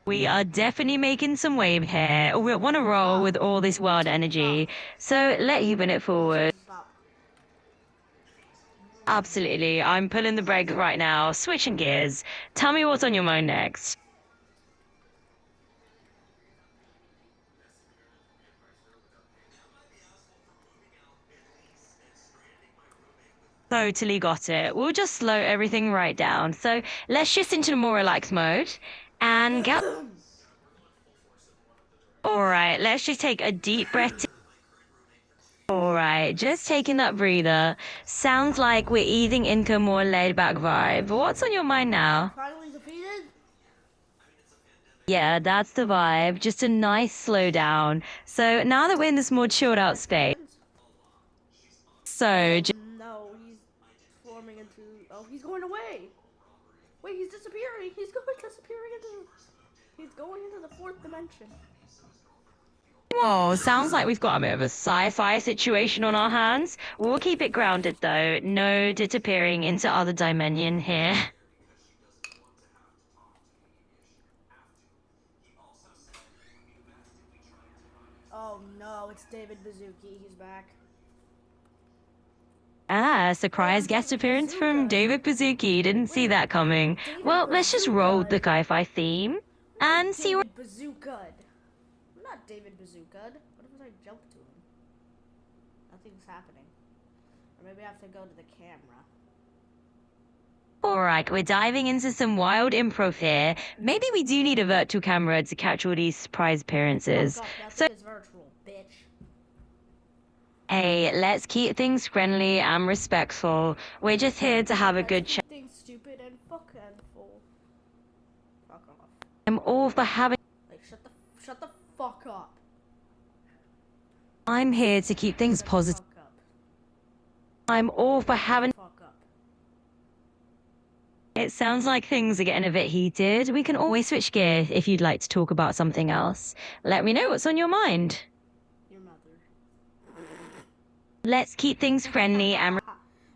We are definitely making some wave here. We want to roll with all this wild energy. So let you bring it forward. Stop. Absolutely. I'm pulling the brake right now. Switching gears. Tell me what's on your mind next. Totally got it. We'll just slow everything right down. So let's shift into more relaxed mode and get. All right, let's just take a deep breath. All right, just taking that breather. Sounds like we're easing into a more laid back vibe. What's on your mind now? Finally defeated? Yeah, that's the vibe. Just a nice slow down. So now that we're in this more chilled out space, so just No, he's forming into. Oh, he's going away. Wait, he's disappearing. He's going disappearing into. He's going into the fourth dimension. whoa, sounds like we've got a bit of a sci-fi situation on our hands. We'll keep it grounded though. No disappearing into other dimension here. Oh no, it's David Bazooki. He's back. Ah, surprise guest appearance from David Bazooki. Didn't see that coming. Well, let's just roll the sci-fi theme and see what. David Bazooka. I'm not David Bazooka. What if I jump to him? Nothing's happening. Or maybe I have to go to the camera. Alright, we're diving into some wild improv here. Maybe we do need a virtual camera to catch all these surprise appearances. Fuck up, So, nothing is virtual, bitch. hey, let's keep things friendly and respectful. We're just here to have a good chat. Things stupid and full. Fuck off. I'm all for having. Like shut the fuck up. I'm here to keep things positive. Fuck up. I'm all for having. Fuck up. It sounds like things are getting a bit heated. We can always switch gear if you'd like to talk about something else. Let me know what's on your mind. Your mother. Let's keep things friendly and.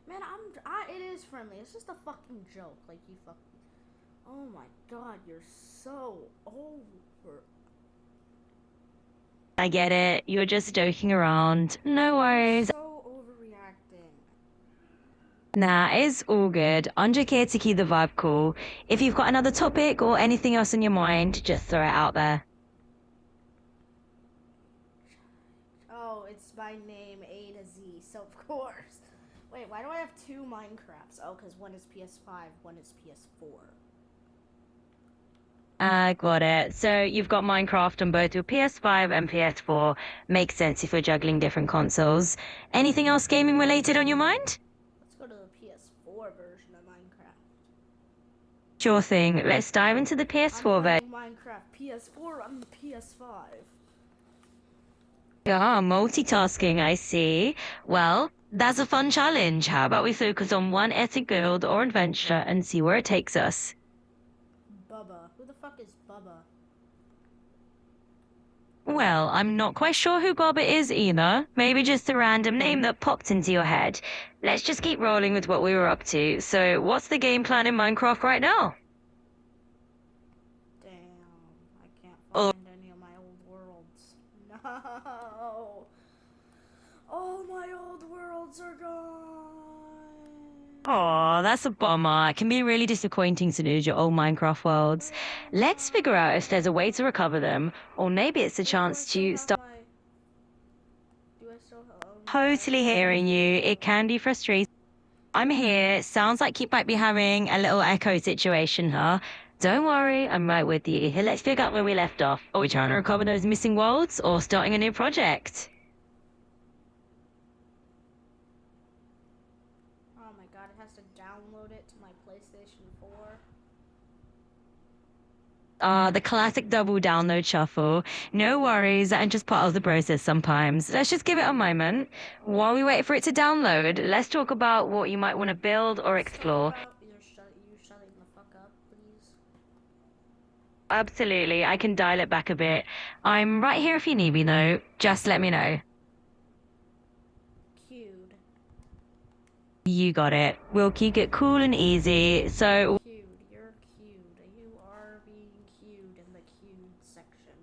Man, it is friendly. It's just a fucking joke. Like you fucking. Oh my god, you're so over. I get it. You're just joking around. No worries. So overreacting. Nah, it's all good. I'm just here to keep the vibe cool. If you've got another topic or anything else on your mind, just throw it out there. Oh, it's my name A to Z, so of course. Wait, why do I have two Minecrafts? Oh, because one is PS5, one is PS4. Got it. So you've got Minecraft on both your PS5 and PS4. Makes sense if you're juggling different consoles. Anything else gaming related on your mind? Let's go to the PS4 version of Minecraft. Sure thing. Let's dive into the PS4 I'm version. playing Minecraft PS4 on the PS5. Ah, multitasking, I see. Well, that's a fun challenge. How about we focus on one epic build or adventure and see where it takes us? Bubba. Who the fuck is Bubba? Well, I'm not quite sure who Bobber is either. Maybe just a random name that popped into your head. Let's just keep rolling with what we were up to. So, what's the game plan in Minecraft right now? Damn, I can't Oh. find any of my old worlds. No. All my old worlds are gone. Aw, that's a bummer. It can be really disappointing to lose your old Minecraft worlds. Let's figure out if there's a way to recover them, or maybe it's a chance to start. Do I still have Totally hearing you. It can be frustrating. I'm here. Sounds like you might be having a little echo situation, huh? Don't worry, I'm right with you. Here, let's figure out where we left off. Are we trying to recover those missing worlds, or starting a new project? Oh my god, it has to download it to my PlayStation 4. The classic double download shuffle. No worries, and just part of the process sometimes. Let's just give it a moment. While we wait for it to download, let's talk about what you might want to build or explore. You're shutting the fuck up, please. Absolutely, I can dial it back a bit. I'm right here if you need me though. Just let me know. Cued. You got it. We'll keep it cool and easy. So, Cued. You're cued. You are being cued in the cued section.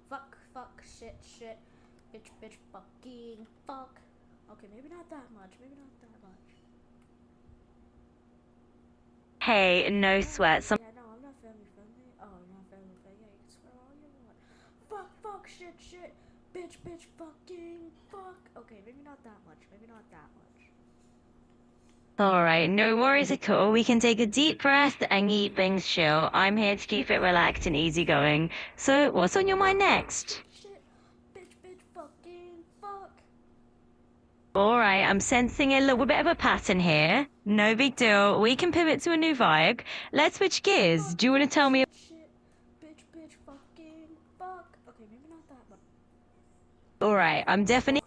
Fuck, shit, bitch, fucking, fuck. Okay, maybe not that much, hey, no sweat. Yeah, no, I'm not family friendly. Oh, you're not family friendly. Yeah, you can swear all you want. Fuck, shit, bitch, fucking, fuck. Okay, maybe not that much, All right, no worries at all. We can take a deep breath and keep things chill. I'm here to keep it relaxed and easygoing. So, what's on your mind next? Shit, bitch, fucking fuck. All right, I'm sensing a little bit of a pattern here. No big deal. We can pivot to a new vibe. Let's switch gears. Do you want to tell me? Shit, bitch, fucking fuck. Okay, maybe not that one. All right, I'm definitely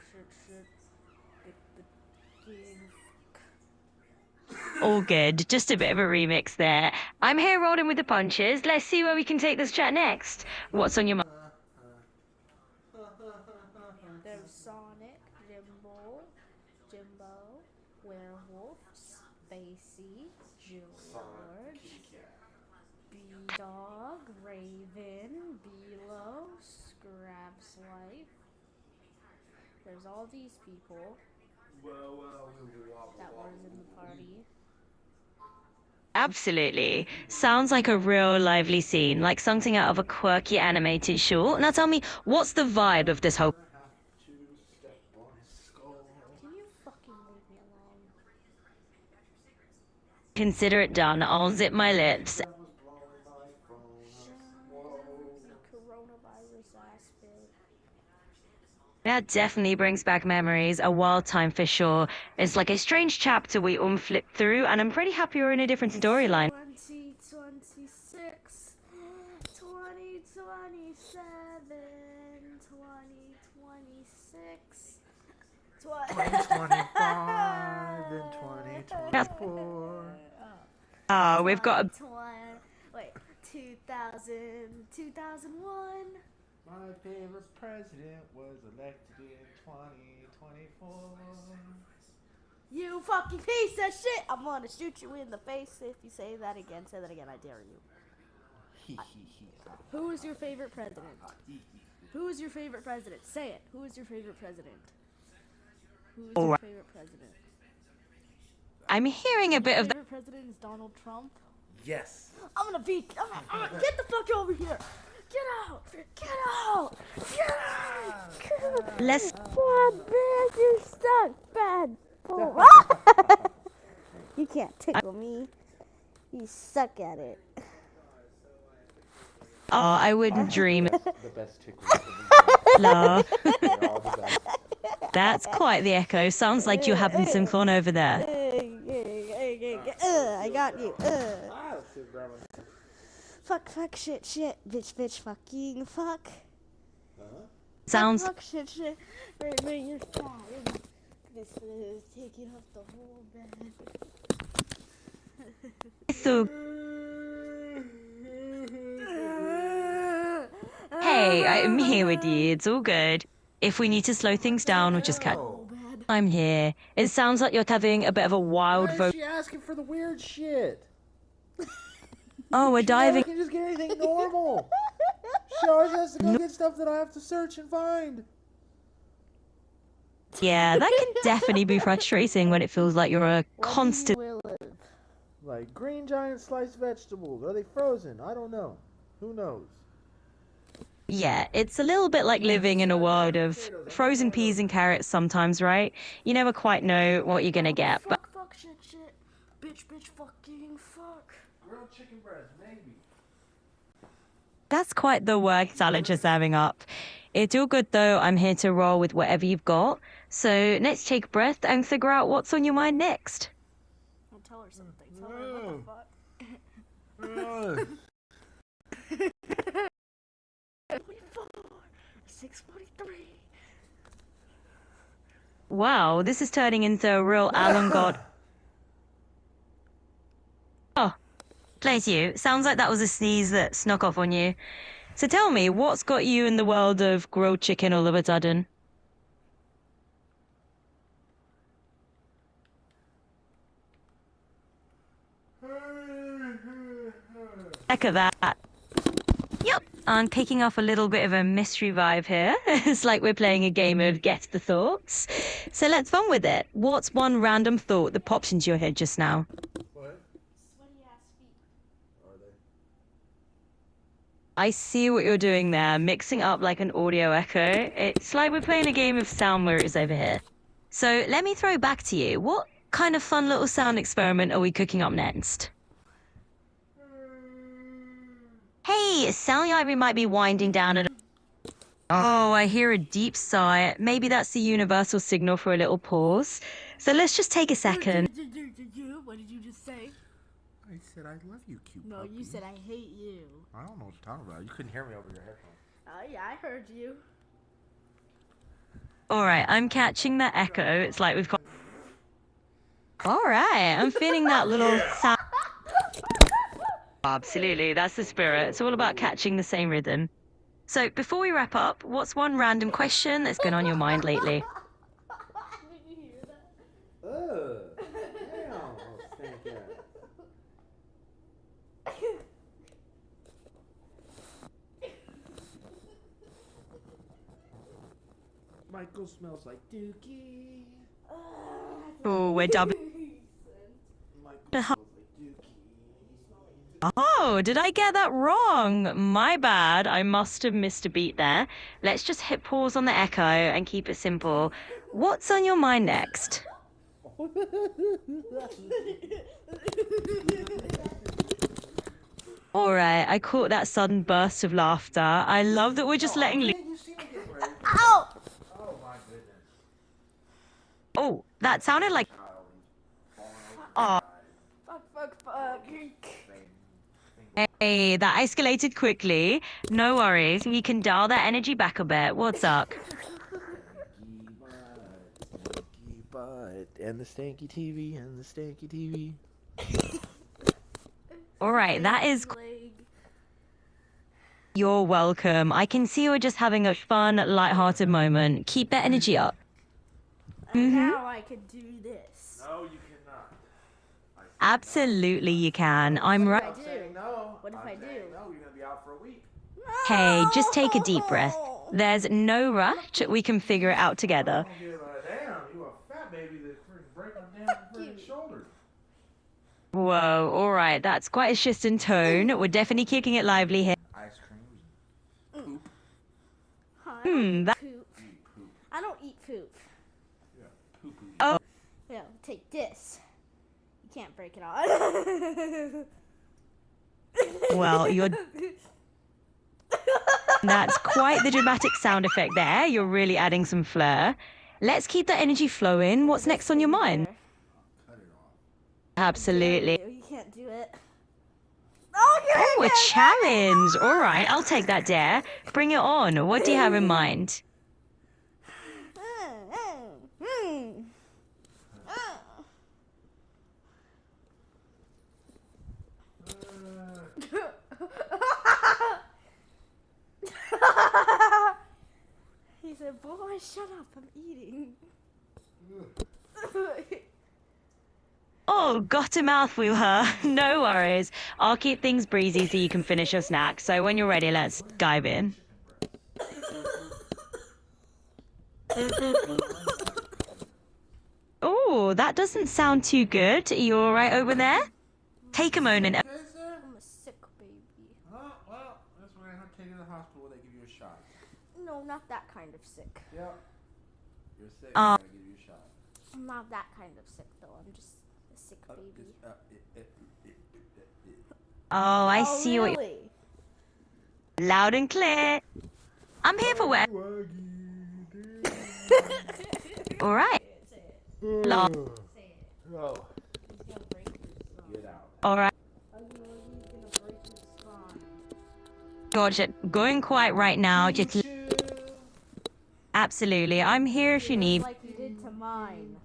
Shit, fucking all good. Just a bit of a remix there. I'm here rolling with the punches. Let's see where we can take this chat next. What's on your mind? There's Sonic, Jimbo, Werewolf, Spacey, George, B-Dog, Raven, Beelo, Scrab's Life. There's all these people that was in the party. Absolutely. Sounds like a real lively scene, like something out of a quirky animated short. Now tell me, what's the vibe of this whole... Can you fucking leave me alone? Consider it done. I'll zip my lips. Coronavirus ass bitch. That definitely brings back memories. A wild time for sure. It's like a strange chapter we all flipped through, and I'm pretty happy we're in a different storyline. 2026, 2027, 2026, 2025 and 2024. We've got a... Wait, 2000, 2001. My favorite president was elected in 2024. You fucking piece of shit! I'm gonna shoot you in the face if you say that again. Say that again, I dare you. Who is your favorite president? Who is your favorite president? Say it. Who is your favorite president? Who is your favorite president? I'm hearing a bit of... Your favorite president is Donald Trump? Yes. I'm gonna get the fuck over here! Get out! Get out! Get out! Get out! Let's... Bad man, you're stuck! Bad boy! You can't tickle me. You suck at it. Oh, I wouldn't dream. The best tickle. Love. They're all the best. That's quite the echo. Sounds like you're having some fun over there. I got you. Fuck, shit, bitch, fucking fuck. Sounds... Fuck, shit. Right, man, you're fine. This is taking off the whole bed. So... Hey, I'm here with you. It's all good. If we need to slow things down, we'll just cut. I'm here. It sounds like you're having a bit of a wild Why is vote. she asking for the weird shit? Oh, we're I diving. can just get anything normal. She always has to go get stuff that I have to search and find. Yeah, that can definitely be frustrating when it feels like you're a constant... Like green giant sliced vegetables. Are they frozen? I don't know. Who knows? Yeah, it's a little bit like living in a world of frozen peas and carrots sometimes, right? You never quite know what you're gonna get, but... Fuck, shit. Bitch, fucking fuck. Grilled chicken breast, maybe. That's quite the work salad you're serving up. It's all good though. I'm here to roll with whatever you've got. So let's take a breath and figure out what's on your mind next. I'll tell her something. Tell her what the fuck. 24, 6:43. Wow, this is turning into a real Alan God. Oh, bless you. Sounds like that was a sneeze that snuck off on you. So tell me, what's got you in the world of grilled chicken all of a sudden? Heck of that. Yep, I'm kicking off a little bit of a mystery vibe here. It's like we're playing a game of Guess the Thoughts. So let's fun with it. What's one random thought that pops into your head just now? What? Sweaty ass feet. Are they? I see what you're doing there, mixing up like an audio echo. It's like we're playing a game of sound mirrors over here. So let me throw back to you. What kind of fun little sound experiment are we cooking up next? Hey, sound like we might be winding down at. Oh, I hear a deep sigh. Maybe that's the universal signal for a little pause. So let's just take a second. What did you just say? I said I love you, cute No, you said I hate you. I don't know what you're talking about. You couldn't hear me over your headphones. Oh yeah, I heard you. All right, I'm catching the echo. It's like we've got. All right, I'm feeling that little sound. Absolutely, that's the spirit. It's all about catching the same rhythm. So before we wrap up, what's one random question that's been on your mind lately? Did you hear that? Ugh. Damn. Oh, stink ass. Michael smells like Dookie. Oh, we're doubling. Michael smells like Dookie. Oh, did I get that wrong? My bad. I must have missed a beat there. Let's just hit pause on the echo and keep it simple. What's on your mind next? All right, I caught that sudden burst of laughter. I love that we're just letting loose. Ow! Oh my goodness. Oh, that sounded like. Oh, Fuck. hey, that escalated quickly. No worries. We can dial that energy back a bit. What's up? Stinky butt, and the stanky TV, and the stanky TV. All right, that is. You're welcome. I can see you're just having a fun, light-hearted moment. Keep that energy up. Now I can do this. No, you cannot. Absolutely, you can. I'm right. I do. No. What if I do? No, you're gonna be out for a week. Hey, just take a deep breath. There's no rush. We can figure it out together. Damn, you a fat baby that's freaking breaking down freaking shoulders. Whoa, all right. That's quite a shift in tone. We're definitely kicking it lively here. Ice cream. That. Poop. I don't eat poop. Yeah, poo poo. Oh, Yeah, take this. You can't break it on. well, you're. That's quite the dramatic sound effect there. You're really adding some flair. Let's keep that energy flowing. What's next on your mind? Cut it off. Absolutely. You can't do it. Oh, Oh, a challenge. All right, I'll take that dare. Bring it on. What do you have in mind? He said, boy, shut up, I'm eating. Oh, got a mouthful, huh? No worries. I'll keep things breezy so you can finish your snack. So when you're ready, let's dive in. Oh, that doesn't sound too good. Are you all right over there? Take a moment. I'm a sick baby. Oh, well, that's why I have to take you to the hospital where they give you a shot. No, not that kind of sick. Yep. You're sick. Oh. I gotta give you a shot. I'm not that kind of sick, though. I'm just a sick baby. Oh, I Oh, see what you really? loud and clear. I'm here for where. All right. Lo- Oh. Get out. All right. Gotcha. Going quiet right now. Just absolutely. I'm here if you need. Like you did to mine.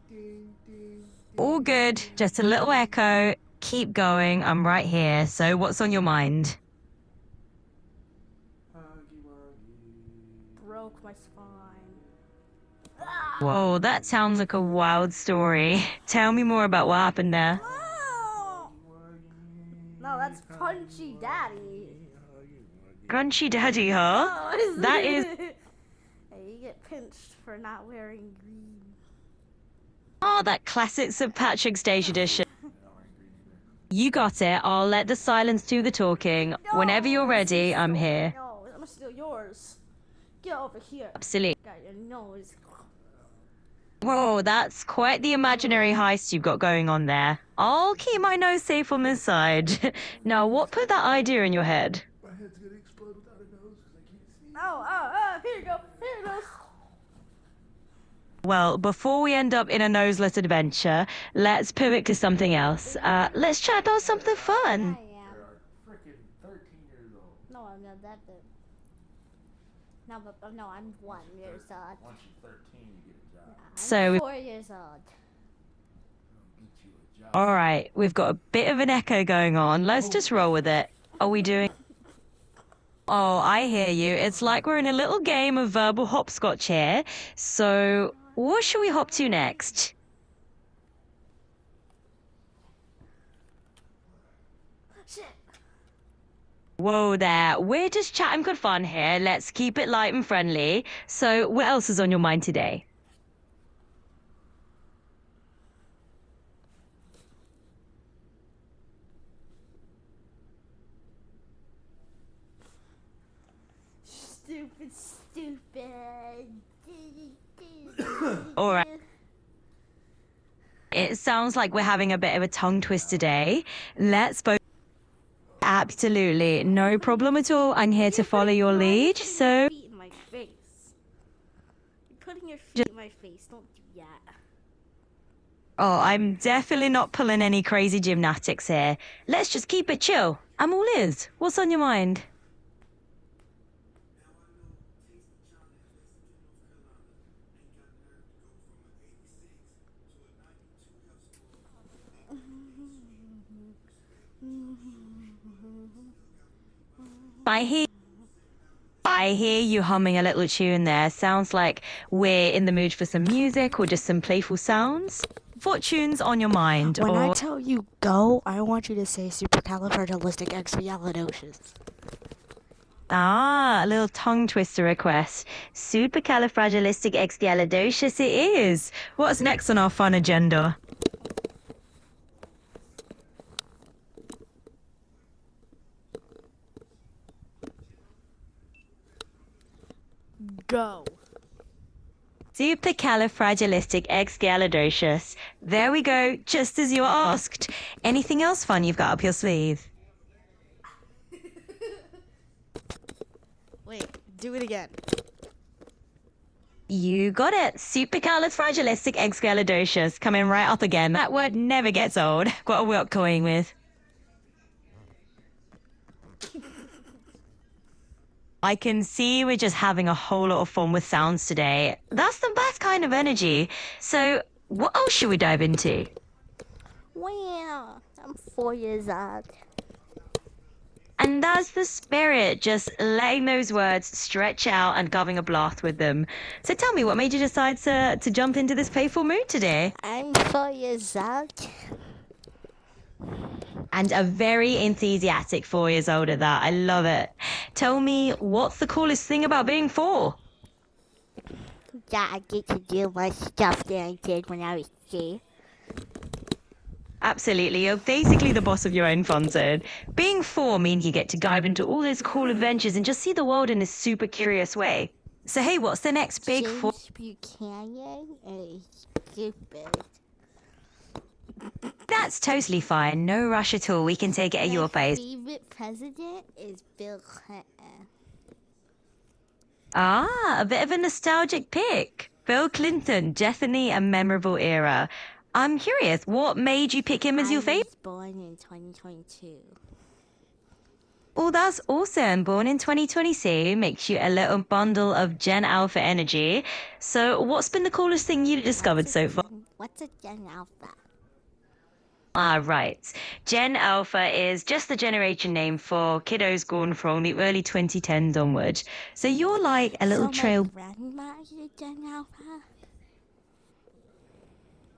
All good. Just a little echo. Keep going. I'm right here. So what's on your mind? Broke my spine. Whoa, that sounds like a wild story. Tell me more about what happened there. No, that's Punchy Daddy. Crunchy Daddy, huh? Oh, That is. Hey, you get pinched for not wearing green. Oh, that classic St. Patrick's Day tradition. You got it. I'll let the silence do the talking. Whenever you're ready, I'm here. No, I'm gonna steal yours. Get over here. Absolutely. Got your nose. Whoa, that's quite the imaginary heist you've got going on there. I'll keep my nose safe on this side. Now, what put that idea in your head? My head's gonna explode without a nose because I can't see. Oh, here you go. Here it goes. Well, before we end up in a noseless adventure, let's pivot to something else. Let's chat about something fun. You're freaking 13 years old. No, I'm not that big. No, but no, I'm 1 years old. Once you're 13, you get a job. I'm So- 4 years old. Get you a job. All right, we've got a bit of an echo going on. Let's just roll with it. Are we doing? Oh, I hear you. It's like we're in a little game of verbal hopscotch here. So, what should we hop to next? Shit. Whoa there, we're just chatting good fun here. Let's keep it light and friendly. So, what else is on your mind today? Stupid. All right. It sounds like we're having a bit of a tongue twist today. Let's both. Absolutely, no problem at all. I'm here to follow your lead. So, Feet in my face. You're putting your feet in my face. Don't do that. oh, I'm definitely not pulling any crazy gymnastics here. Let's just keep it chill. I'm all ears. What's on your mind? I hear you humming a little tune there. Sounds like we're in the mood for some music or just some playful sounds. What tune's on your mind? When I Or tell you go, I want you to say supercalifragilisticexpialidocious. a little tongue twister request. Supercalifragilisticexpialidocious it is. What's next on our fun agenda? Go. Supercalifragilisticexpialidocious. There we go, just as you asked. Anything else fun you've got up your sleeve? Wait, do it again. You got it. Supercalifragilisticexpialidocious. Coming right up again. That word never gets old. Got a work going with. I can see we're just having a whole lot of fun with sounds today. That's the best kind of energy. So, what else should we dive into? Wow. I'm 4 years old. And that's the spirit, just letting those words stretch out and having a blast with them. So tell me, what made you decide to jump into this playful mood today? I'm 4 years old. And a very enthusiastic 4 years old at that. I love it. Tell me, what's the coolest thing about being 4? Yeah, I get to do my stuff that I did when I was 3. Absolutely, you're basically the boss of your own fun zone. Being 4 means you get to dive into all those cool adventures and just see the world in a super curious way. So hey, what's the next big four? James Buchanan is stupid. That's totally fine. No rush at all. We can take it at your My pace. favorite president is Bill Clinton. Ah, a bit of a nostalgic pick. Bill Clinton, definitely a memorable era. I'm curious, what made you pick him as your I favorite? was born in 2022. Well, that's awesome. Born in 2022 makes you a little bundle of Gen Alpha energy. So, what's been the coolest thing you discovered so far? What's a Gen Alpha? Ah, right. Gen Alpha is just the generation name for kiddos born from the early 2010s onward. So you're like a little So trail. my grandma is a Gen Alpha?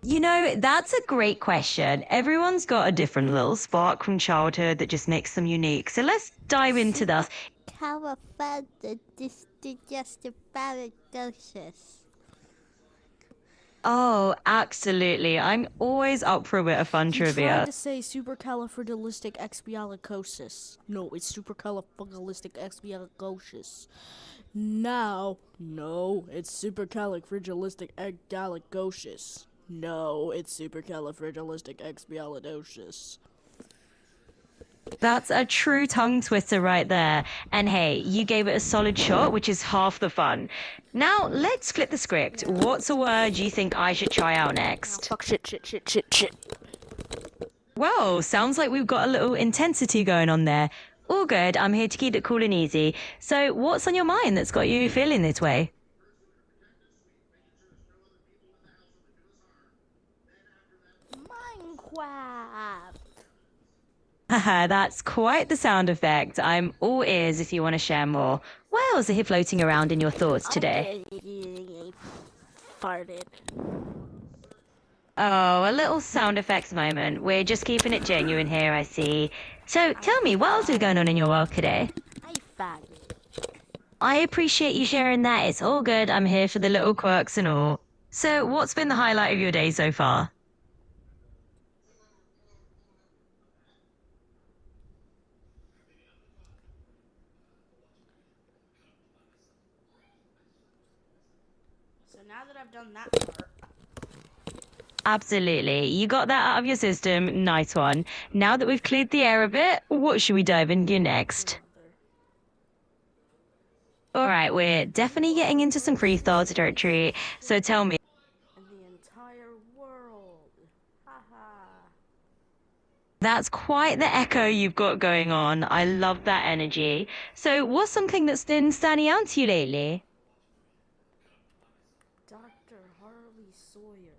You know, that's a great question. Everyone's got a different little spark from childhood that just makes them unique. So let's dive into this. Califragilisticexpialidocious. Oh, absolutely. I'm always up for a bit of fun He tried trivia. to say supercalifragilisticexpialidocious. No, it's supercalifragilisticexpialidocious. Now, no, it's supercalifragilisticexpialidocious. No, it's supercalifragilisticexpialidocious. That's a true tongue twister right there. And hey, you gave it a solid shot, which is half the fun. Now, let's flip the script. What's a word you think I should try out Now, next? fuck shit. Well, sounds like we've got a little intensity going on there. All good. I'm here to keep it cool and easy. So, what's on your mind that's got you feeling this way? Minecraft. Haha, that's quite the sound effect. I'm all ears if you want to share more. What else are here floating around in your thoughts today? I farted. Oh, a little sound effects moment. We're just keeping it genuine here, I see. So, tell me, what else is going on in your world today? I farted. I appreciate you sharing that. It's all good. I'm here for the little quirks and all. So, what's been the highlight of your day so far? So now that I've done that part, Absolutely. You got that out of your system. Nice one. Now that we've cleared the air a bit, what should we dive into next? All right, we're definitely getting into some freestyle territory. So tell me, in the entire world. Haha. that's quite the echo you've got going on. I love that energy. So, what's something that's been standing out to you lately? Dr. Harley Sawyer.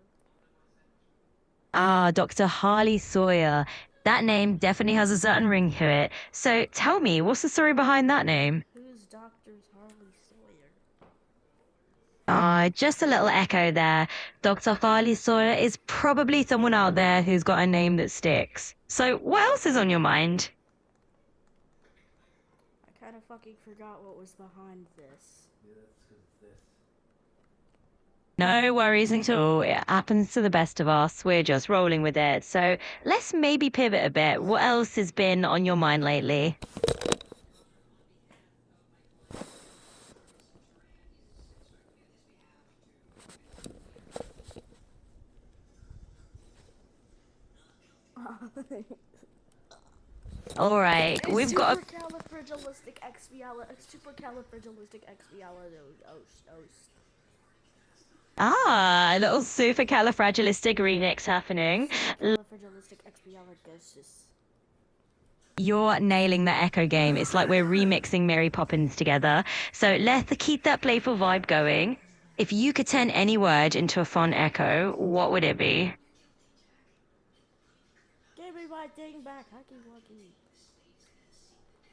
Ah, Dr. Harley Sawyer. That name definitely has a certain ring to it. So, tell me, what's the story behind that name? Who's Dr. Harley Sawyer? Ah, just a little echo there. Dr. Harley Sawyer is probably someone out there who's got a name that sticks. So, what else is on your mind? I kind of fucking forgot what was behind this. Yeah, that's 'cause it's this. No worries at all. It happens to the best of us. We're just rolling with it. So, let's maybe pivot a bit. What else has been on your mind lately? All right, we've got a supercalifragilisticexpialidocious. a little supercalifragilistic remix happening. Supercalifragilisticexpialidocious. You're nailing the echo game. It's like we're remixing Mary Poppins together. So let's keep that playful vibe going. If you could turn any word into a fun echo, what would it be? Give me my thing back, Hucky Wuggy.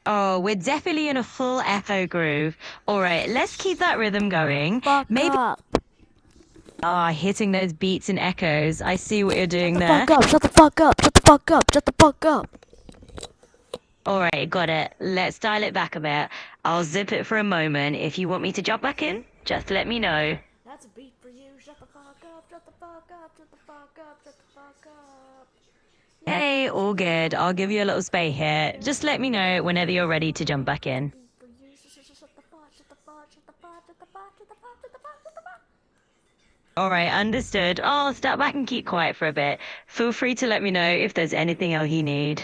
Oh, we're definitely in a full echo groove. All right, let's keep that rhythm going. Fuck Maybe up. hitting those beats and echoes. I see what you're doing Shut the there. fuck up. Shut the fuck up. Shut the fuck up. Shut the fuck up. All right, got it. Let's dial it back a bit. I'll zip it for a moment. If you want me to jump back in, just let me know. That's a beat for you. Shut the fuck up. Shut the fuck up. Shut the fuck up. Shut the fuck up. Hey, all good. I'll give you a little space here. Just let me know whenever you're ready to jump back in. Beat for you. Shut the fuck. Shut the fuck. Shut the fuck. Shut the fuck. Shut the fuck. Shut the fuck. Shut the fuck. All right, understood. I'll step back and keep quiet for a bit. Feel free to let me know if there's anything else you need.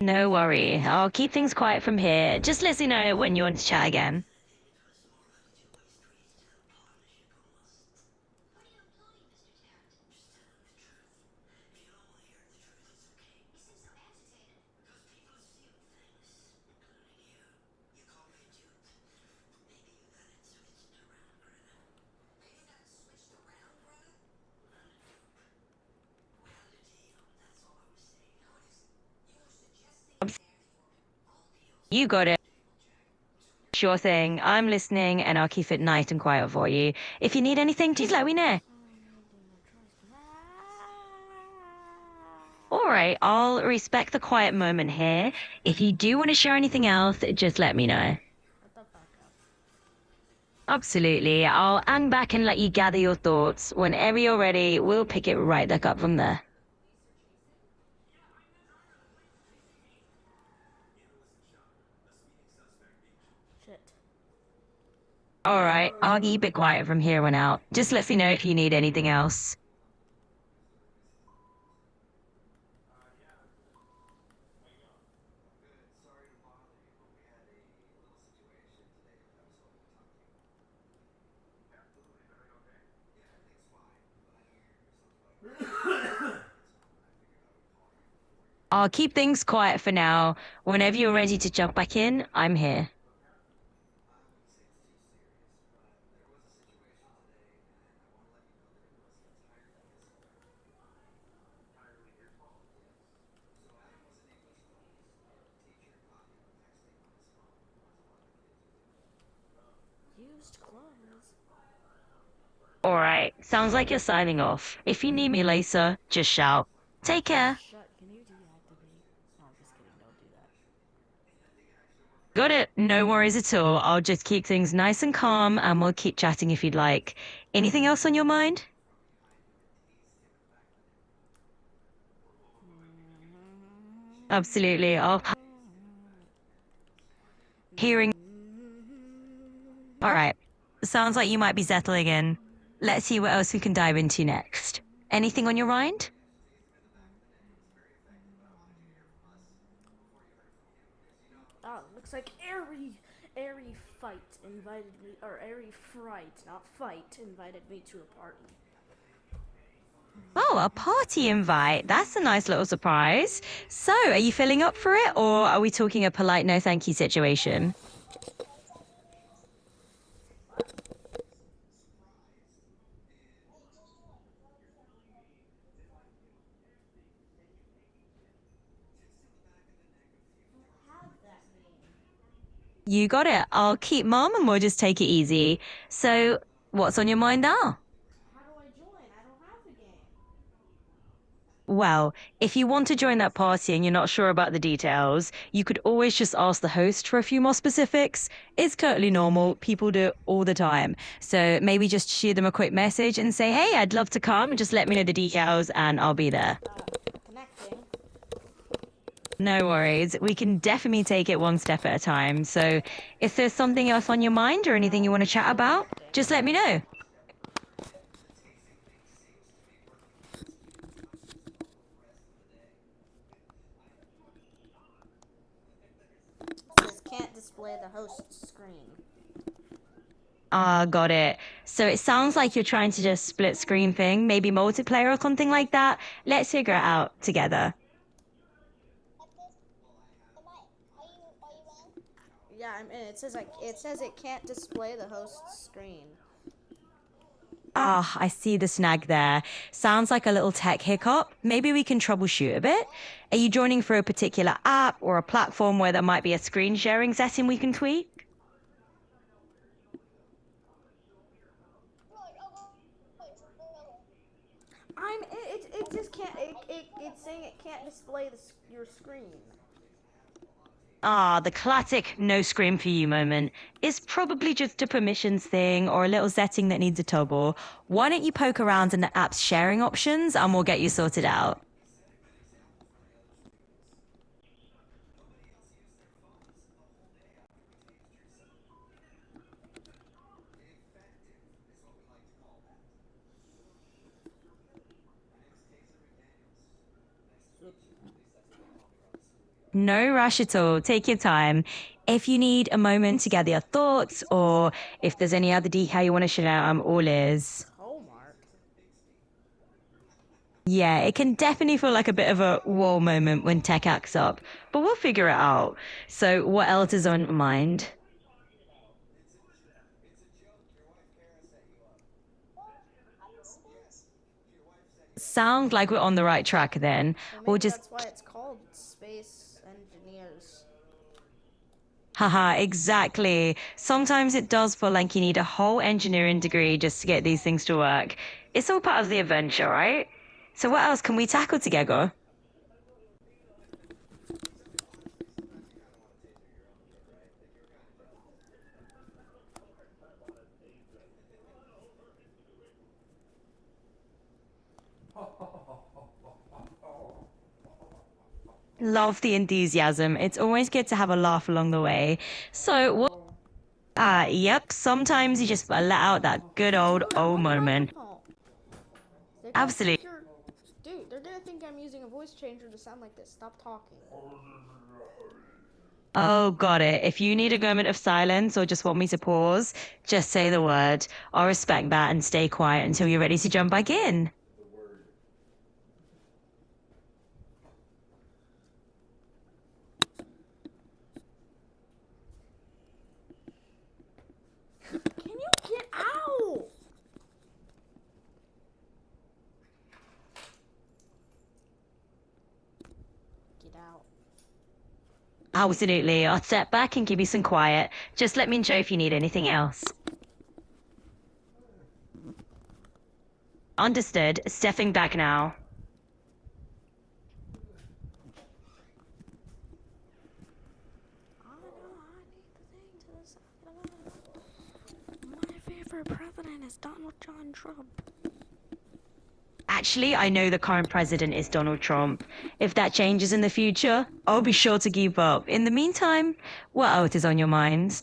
No worry. I'll keep things quiet from here. Just let me know when you want to chat again. You got it. Sure thing. I'm listening and I'll keep it nice and quiet for you. If you need anything, just let me know. All right, I'll respect the quiet moment here. If you do want to share anything else, just let me know. Absolutely. I'll hang back and let you gather your thoughts. Whenever you're ready, we'll pick it right back up from there. Shit. All right, I'll keep it quiet from here on out. Just let me know if you need anything else. I'll keep things quiet for now. Whenever you're ready to jump back in, I'm here. Used clothes. All right, sounds like you're signing off. If you need me later, just shout. Take care. Shut. Can you deactivate? No, I'm just kidding. Don't do that. Got it. No worries at all. I'll just keep things nice and calm and we'll keep chatting if you'd like. Anything else on your mind? Absolutely. Hearing. All right. Sounds like you might be settling in. Let's see what else we can dive into next. Anything on your mind? Oh, looks like Airy Fight invited me, or Airy Fright, not Fight, invited me to a party. Oh, a party invite. That's a nice little surprise. So, are you filling up for it, or are we talking a polite no thank you situation? You got it. I'll keep mum and we'll just take it easy. So, what's on your mind now? How do I join? I don't have the game. Well, if you want to join that party and you're not sure about the details, you could always just ask the host for a few more specifics. It's totally normal. People do it all the time. So maybe just shoot them a quick message and say, hey, I'd love to come. Just let me know the details and I'll be there. Connecting. No worries. We can definitely take it one step at a time. So if there's something else on your mind or anything you want to chat about, just let me know. It says can't display the host screen. Ah, got it. So it sounds like you're trying to just split screen thing, maybe multiplayer or something like that. Let's figure it out together. Yeah, I'm in. It says it can't display the host screen. Ah, I see the snag there. Sounds like a little tech hiccup. Maybe we can troubleshoot a bit. Are you joining for a particular app or a platform where there might be a screen sharing setting we can tweak? It just can't. It's saying it can't display your screen. Ah, the classic no screen for you moment. It's probably just a permissions thing or a little setting that needs a toggle. Why don't you poke around in the app's sharing options and we'll get you sorted out. No rush at all. Take your time. If you need a moment to gather your thoughts or if there's any other detail you want to share, I'm all ears. Hallmark. Yeah, it can definitely feel like a bit of a whoa moment when tech acts up, but we'll figure it out. So what else is on your mind? Sound like we're on the right track then. Well, We'll maybe just that's why it's called Space Engineers. Haha, exactly. Sometimes it does feel like you need a whole engineering degree just to get these things to work. It's all part of the adventure, right? So what else can we tackle together? Love the enthusiasm. It's always good to have a laugh along the way. So, what? Yep, sometimes you just gotta let out that good old moment. They're gonna Absolutely. think you're, dude. They're gonna think I'm using a voice changer to sound like this. Stop talking. Oh, got it. If you need a moment of silence or just want me to pause, just say the word. I'll respect that and stay quiet until you're ready to jump back in. Can you get out? Get out. Absolutely. I'll step back and give you some quiet. Just let me know if you need anything else. Understood. Stepping back now. I need the thing to the side. My favorite president is Donald John Trump. Actually, I know the current president is Donald Trump. If that changes in the future, I'll be sure to keep up. In the meantime, what else is on your mind?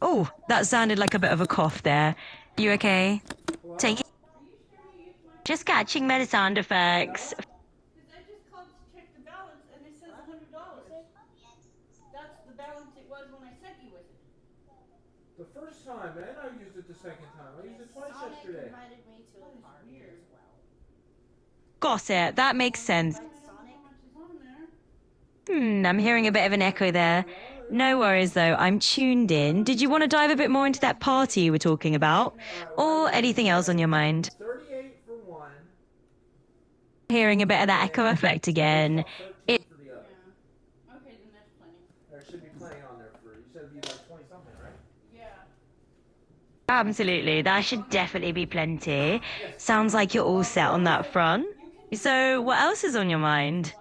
Oh, that sounded like a bit of a cough there. You okay? Take it. Just catching meta sound effects. Because I just called to check the balance and it says $100. That's the balance it was when I sent you with it. The first time, and I used it the second time. I used it twice yesterday. Invited me to a party as well. Got it. That makes sense. I don't know how much is on there. I'm hearing a bit of an echo there. No worries though, I'm tuned in. Did you want to dive a bit more into that party you were talking about? Or anything else on your mind? 38 for one. Hearing a bit of that echo effect again. It 13 for the other. Yeah. Okay, then that's plenty. There should be plenty on there for you. Said it'd be like 20 something, right? Yeah. absolutely, that should definitely be plenty. Sounds like you're all set on that front. So, what else is on your mind?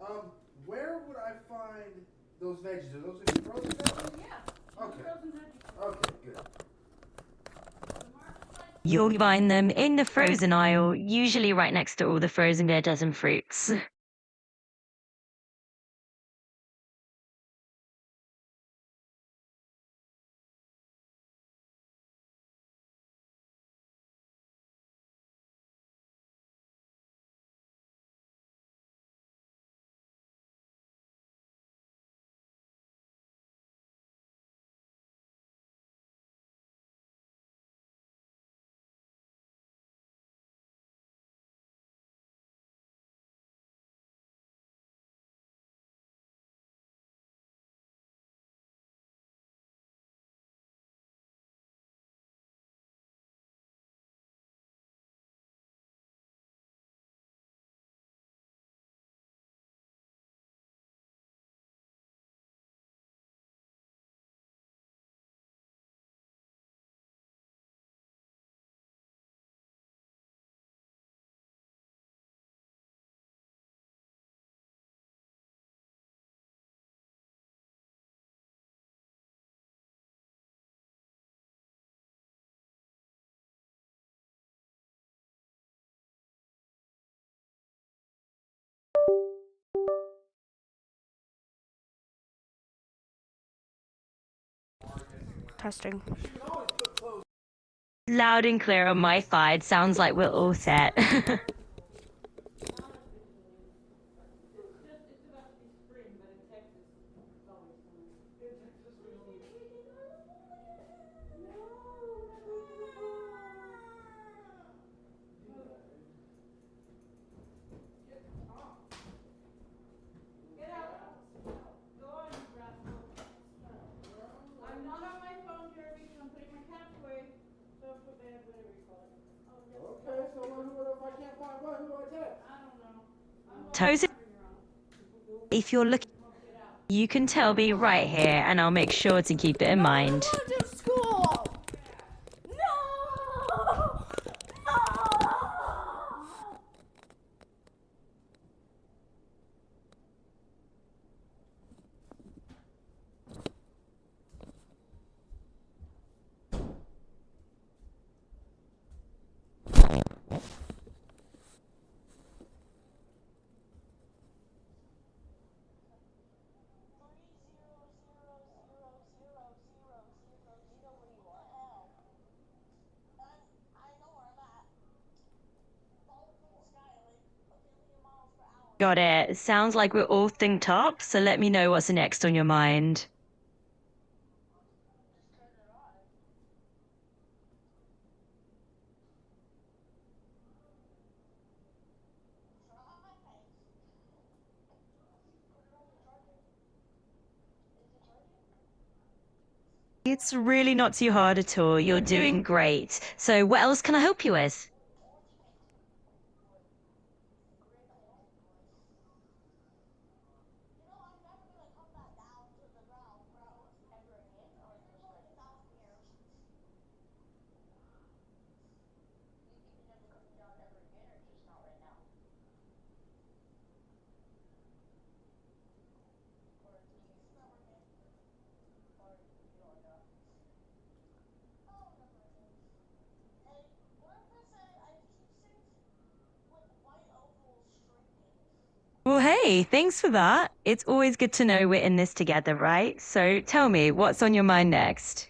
Oh, cool. Where would I find those veggies? Are those in frozen veggies? Yeah. Okay. Frozen veggies. Okay, good. You'll find them in the frozen aisle, usually right next to all the frozen veggies and fruits. Testing. Loud and clear on my side. Sounds like we're all set. can't find what? Who do I text? Toes, if you're looking, you can tell me right here, and I'll make sure to keep it in mind. I want to do school. No. Got it. Sounds like we're all synced up, so let me know what's next on your mind. It's really not too hard at all. You're doing great. So what else can I help you with? Well, hey, thanks for that. It's always good to know we're in this together, right? So tell me, what's on your mind next?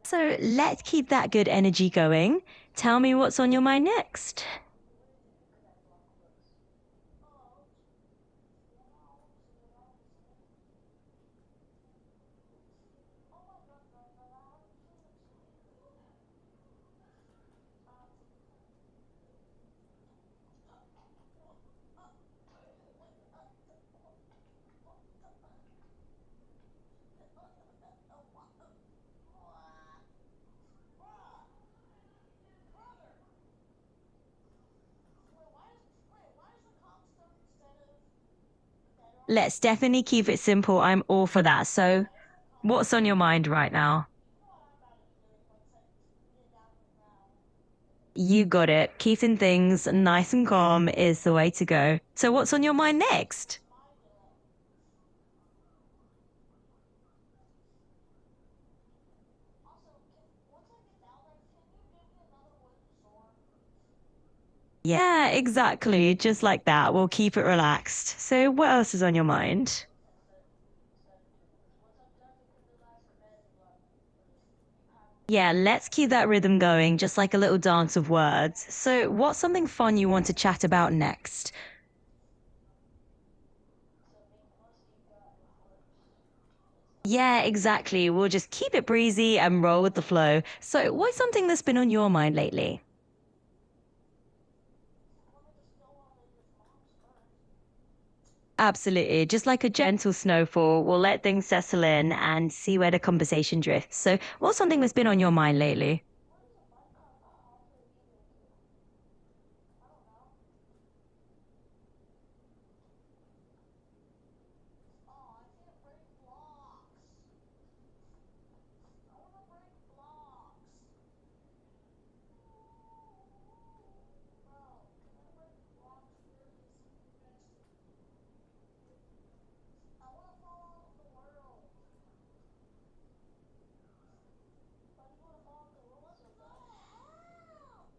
So let's keep that good energy going. Tell me what's on your mind next. Let's definitely keep it simple. I'm all for that. So, what's on your mind right now? You got it. Keeping things nice and calm is the way to go. So, what's on your mind next? Yeah, exactly. Just like that. We'll keep it relaxed. So, what else is on your mind? Yeah, let's keep that rhythm going, just like a little dance of words. So, what's something fun you want to chat about next? Yeah, exactly. We'll just keep it breezy and roll with the flow. So, what's something that's been on your mind lately? Absolutely. Just like a gentle snowfall, we'll let things settle in and see where the conversation drifts. So, what's something that's been on your mind lately?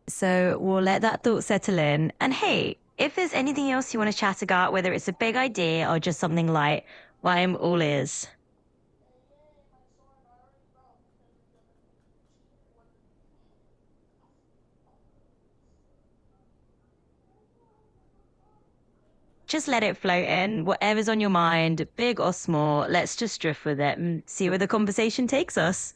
So, we'll let that thought settle in. And hey, if there's anything else you want to chat about, whether it's a big idea or just something light, well, I'm all ears. Just let it float in. Whatever's on your mind, big or small, let's just drift with it and see where the conversation takes us.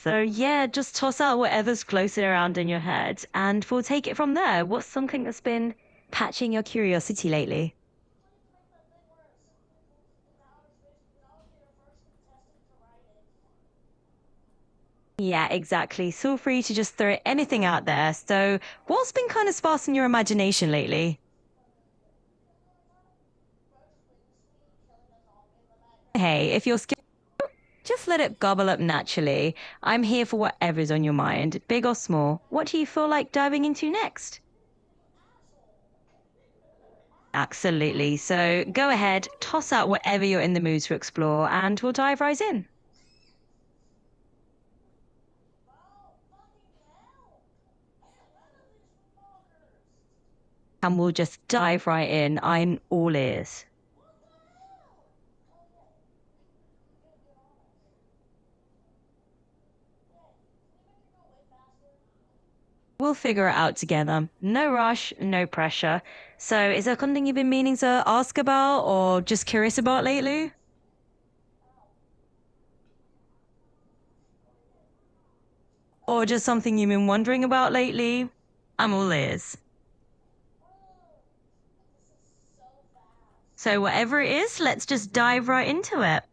So yeah, just toss out whatever's floating around in your head and we'll take it from there. What's something that's been patching your curiosity lately? Yeah, exactly. Feel free to just throw anything out there. So, what's been kind of sparking your imagination lately? Hey, if you're scared, just let it gobble up naturally. I'm here for whatever's on your mind, big or small. What do you feel like diving into next? Absolutely. So, go ahead, toss out whatever you're in the mood to explore, and we'll dive right in. And we'll just dive right in. I'm all ears. We'll figure it out together. No rush, no pressure. So, is there something you've been meaning to ask about or just curious about lately? Or just something you've been wondering about lately? I'm all ears. So, whatever it is, let's just dive right into it.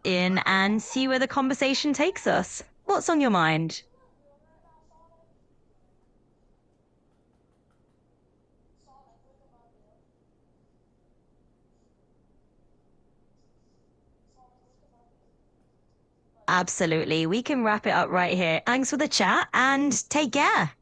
In and see where the conversation takes us. What's on your mind? Absolutely. We can wrap it up right here. Thanks for the chat and take care.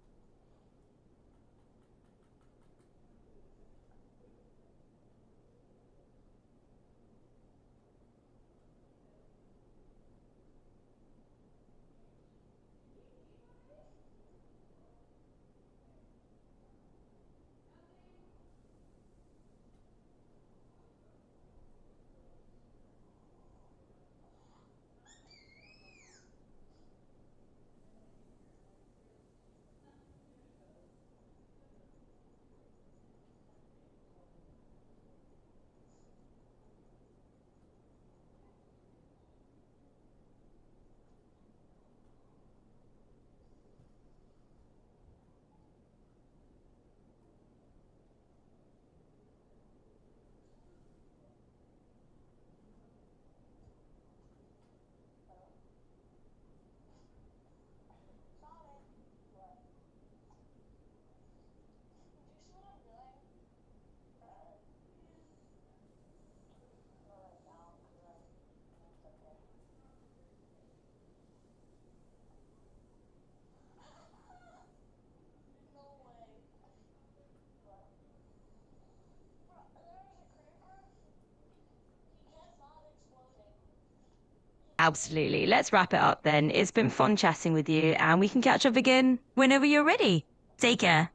Absolutely. Let's wrap it up then. It's been fun chatting with you, and we can catch up again whenever you're ready. Take care.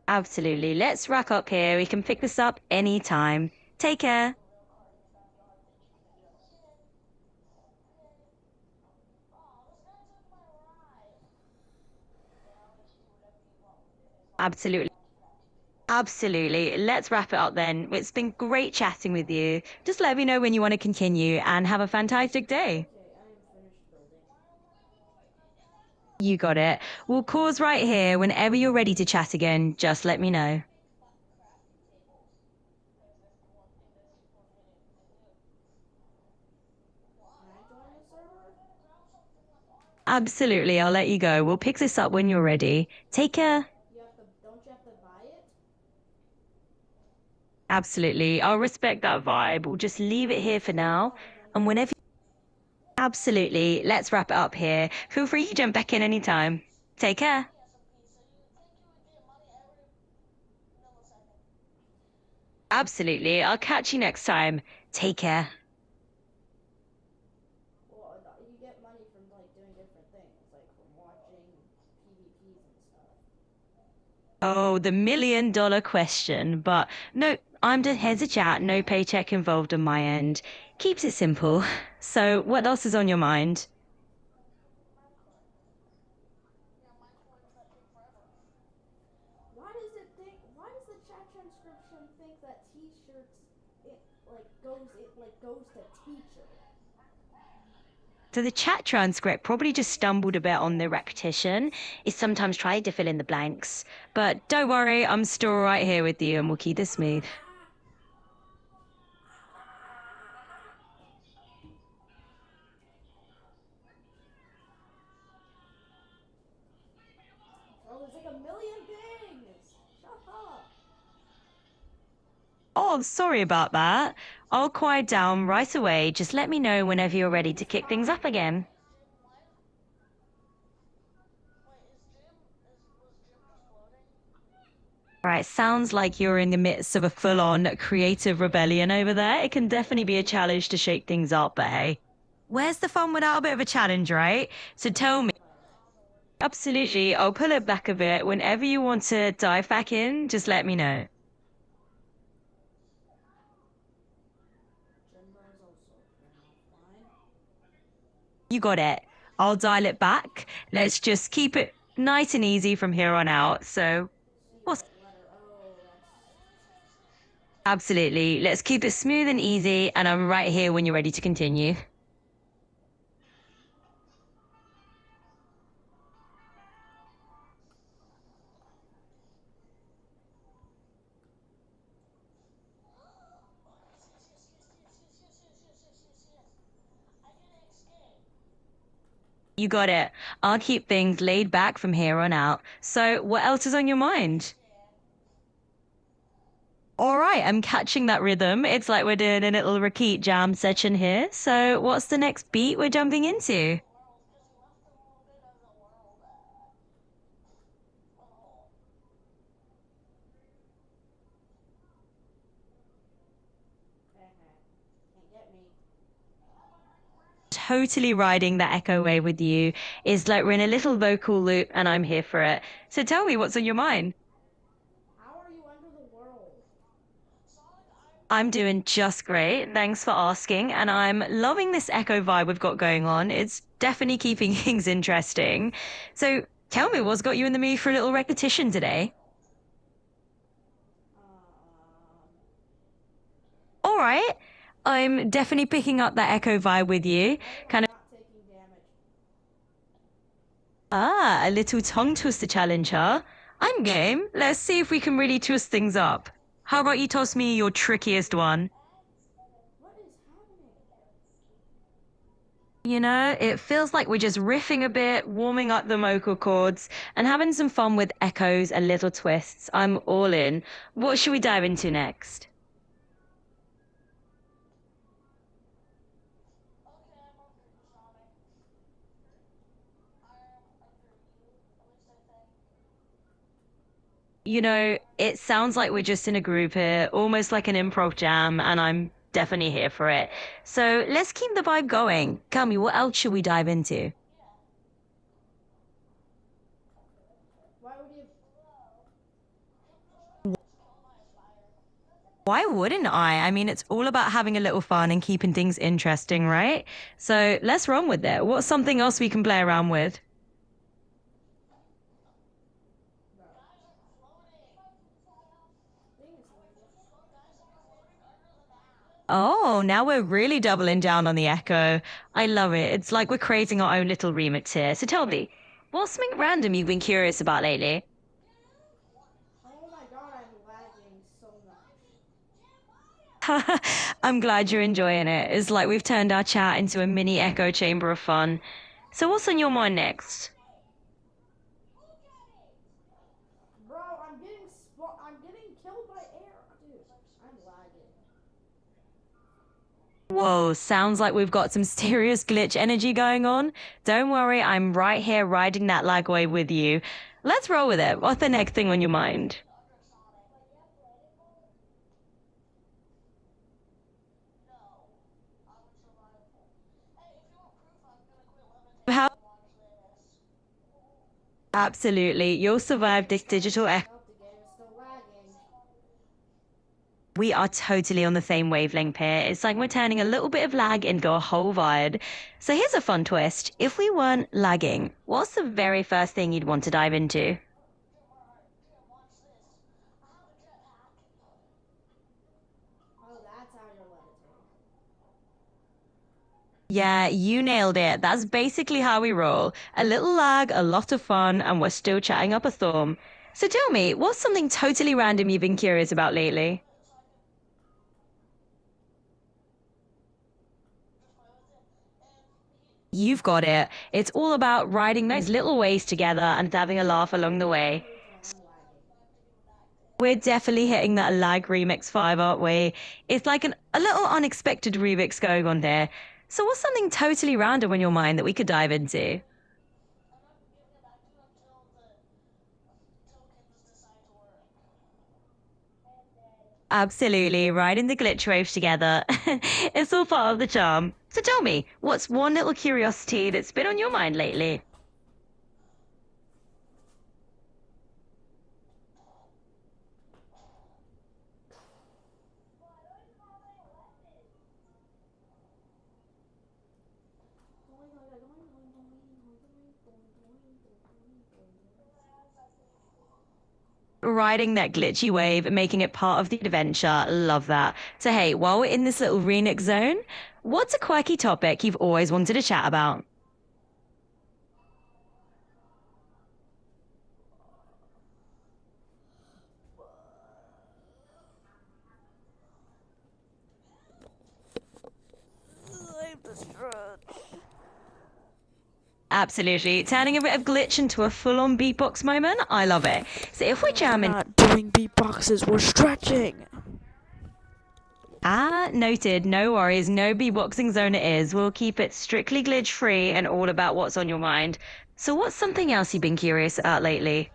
Absolutely. Let's wrap up here. We can pick this up anytime. Take care. Absolutely. Absolutely. Let's wrap it up then. It's been great chatting with you. Just let me know when you want to continue and have a fantastic day. You got it. We'll pause right here. Whenever you're ready to chat again, just let me know. Absolutely, I'll let you go. We'll pick this up when you're ready. Take care. Don't you have to buy it? Absolutely, I'll respect that vibe. We'll just leave it here for now. And whenever. Absolutely, let's wrap it up here. Feel free to jump back in anytime. Take care. Absolutely, I'll catch you next time. Take care. Well, you get money from like doing different things, like from watching PvPs and stuff. Oh, the $1,000,000 question. But no, I'm just here to chat. No paycheck involved on my end. Keeps it simple. So, what else is on your mind? Why does the chat transcription think that T-shirts goes to teacher? So the chat transcript probably just stumbled a bit on the repetition. It sometimes tried to fill in the blanks. But don't worry, I'm still right here with you and we'll keep this smooth. Oh, there's like a million things. Shut up. Oh, sorry about that. I'll quiet down right away. Just let me know whenever you're ready to kick things up again. Right, sounds like you're in the midst of a full-on creative rebellion over there. It can definitely be a challenge to shake things up, but hey, where's the fun without a bit of a challenge, right? So tell me. Absolutely, I'll pull it back a bit. Whenever you want to dive back in, just let me know. You got it. I'll dial it back. Let's just keep it nice and easy from here on out. So, what's... Absolutely. Let's keep it smooth and easy, and I'm right here when you're ready to continue. You got it. I'll keep things laid back from here on out. So, what else is on your mind? All right, I'm catching that rhythm. It's like we're doing a little Rakit jam session here. So, what's the next beat we're jumping into? Can't get me. Totally riding that echo wave with you. Is like we're in a little vocal loop and I'm here for it. So tell me what's on your mind. How are you under the world? I'm doing just great. Thanks for asking. And I'm loving this echo vibe we've got going on. It's definitely keeping things interesting. So tell me what's got you in the mood for a little repetition today? All right. I'm definitely picking up that echo vibe with you. Kind of. Not taking damage. Ah, a little tongue twister challenge, huh? I'm game. Let's see if we can really twist things up. How about you toss me your trickiest one? What is happening? You know, it feels like we're just riffing a bit, warming up the vocal cords, and having some fun with echoes and little twists. I'm all in. What should we dive into next? You know, it sounds like we're just in a group here, almost like an improv jam, and I'm definitely here for it. So let's keep the vibe going. Tell me, what else should we dive into? Why would you? Why wouldn't I? I mean, it's all about having a little fun and keeping things interesting, right? So let's run with it. What's something else we can play around with? Oh, now we're really doubling down on the echo. I love it. It's like we're creating our own little remix here. So tell me, What's something random you've been curious about lately? Oh my god, I'm lagging so much. I'm glad you're enjoying it. It's like we've turned our chat into a mini echo chamber of fun. So, what's on your mind next? Bro, I'm getting killed by air. Dude, I'm lagging. Whoa, sounds like we've got some serious glitch energy going on. Don't worry, I'm right here riding that lag wave with you. Let's roll with it. What's the next thing on your mind? How? Absolutely, you'll survive this digital echo. Oh, the game is still lagging. We are totally on the same wavelength here. It's like we're turning a little bit of lag into a whole vibe. So here's a fun twist. If we weren't lagging, what's the very first thing you'd want to dive into? Oh, that's how you're levitating. Yeah, you nailed it. That's basically how we roll. A little lag, a lot of fun, and we're still chatting up a storm. So tell me, what's something totally random you've been curious about lately? You've got it. It's all about riding those little waves together and having a laugh along the way. We're definitely hitting that lag remix vibe, aren't we? It's like a little unexpected remix going on there. So what's something totally random in your mind that we could dive into? Absolutely, riding the glitch waves together. It's all part of the charm. So tell me, what's one little curiosity that's been on your mind lately? Riding that glitchy wave and making it part of the adventure. Love that. So hey, while we're in this little remix zone, what's a quirky topic you've always wanted to chat about? I'm distraught. Absolutely. Turning a bit of glitch into a full-on beatbox moment. I love it. So if we're jamming... Not doing beatboxes, we're stretching. Ah, noted. No worries. No beatboxing zone it is. We'll keep it strictly glitch-free and all about what's on your mind. So what's something else you've been curious about lately?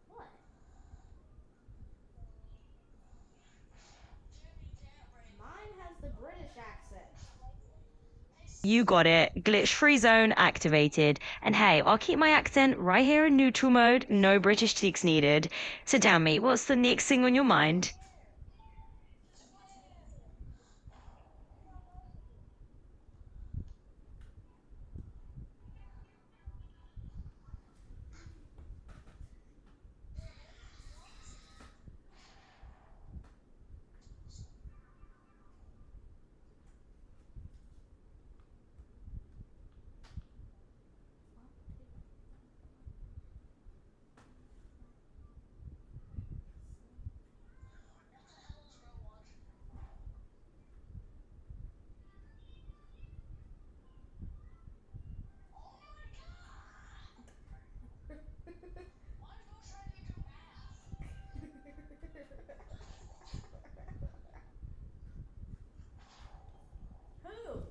What? Mine has the British accent. You got it. Glitch-free zone activated. And hey, I'll keep my accent right here in neutral mode. No British cheeks needed. So tell me, what's the next thing on your mind? Who?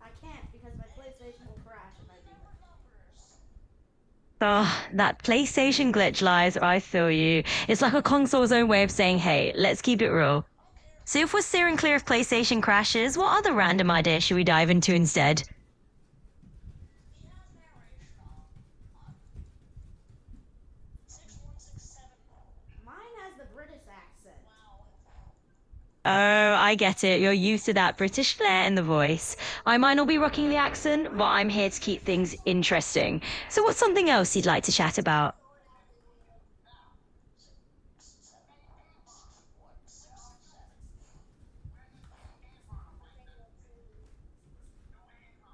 I can't because my PlayStation will crash if I do Oh, that PlayStation glitch lies, I feel you. It's like a console's own way of saying, hey, let's keep it real. So if we're steering clear of PlayStation crashes, what other random idea should we dive into instead? Mine has the British accent. Oh, I get it. You're used to that British flair in the voice. I might not be rocking the accent, but I'm here to keep things interesting. So what's something else you'd like to chat about?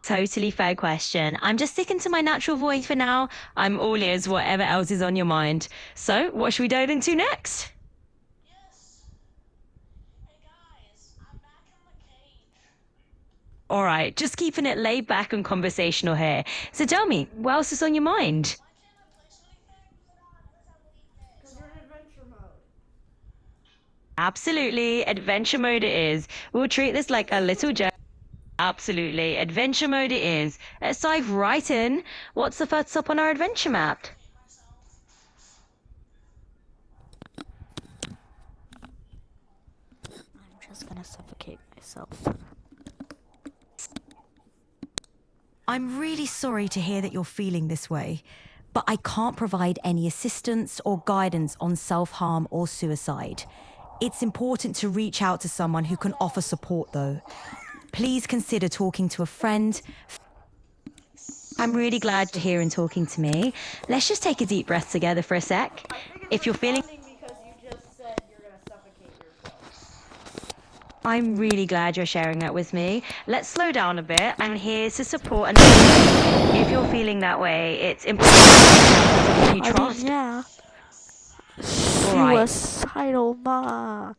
Totally fair question. I'm just sticking to my natural voice for now. I'm all ears, whatever else is on your mind. So, what should we dive into next? All right, just keeping it laid back and conversational here. So tell me, what else is on your mind? Because you're in adventure mode. Absolutely, adventure mode it is. We'll treat this like a little joke. Absolutely, adventure mode it is. Let's dive right in. What's the first stop on our adventure map? I'm just gonna suffocate myself. I'm really sorry to hear that you're feeling this way, but I can't provide any assistance or guidance on self-harm or suicide. It's important to reach out to someone who can offer support, though. Please consider talking to a friend. I'm really glad you're here and talking to me. Let's just take a deep breath together for a sec. If you're feeling... Because you just said you're gonna suffocate yourself. I'm really glad you're sharing that with me. Let's slow down a bit. I'm here to support and if you're feeling that way, it's important to you trust. Yeah. All right. Suicidal ma.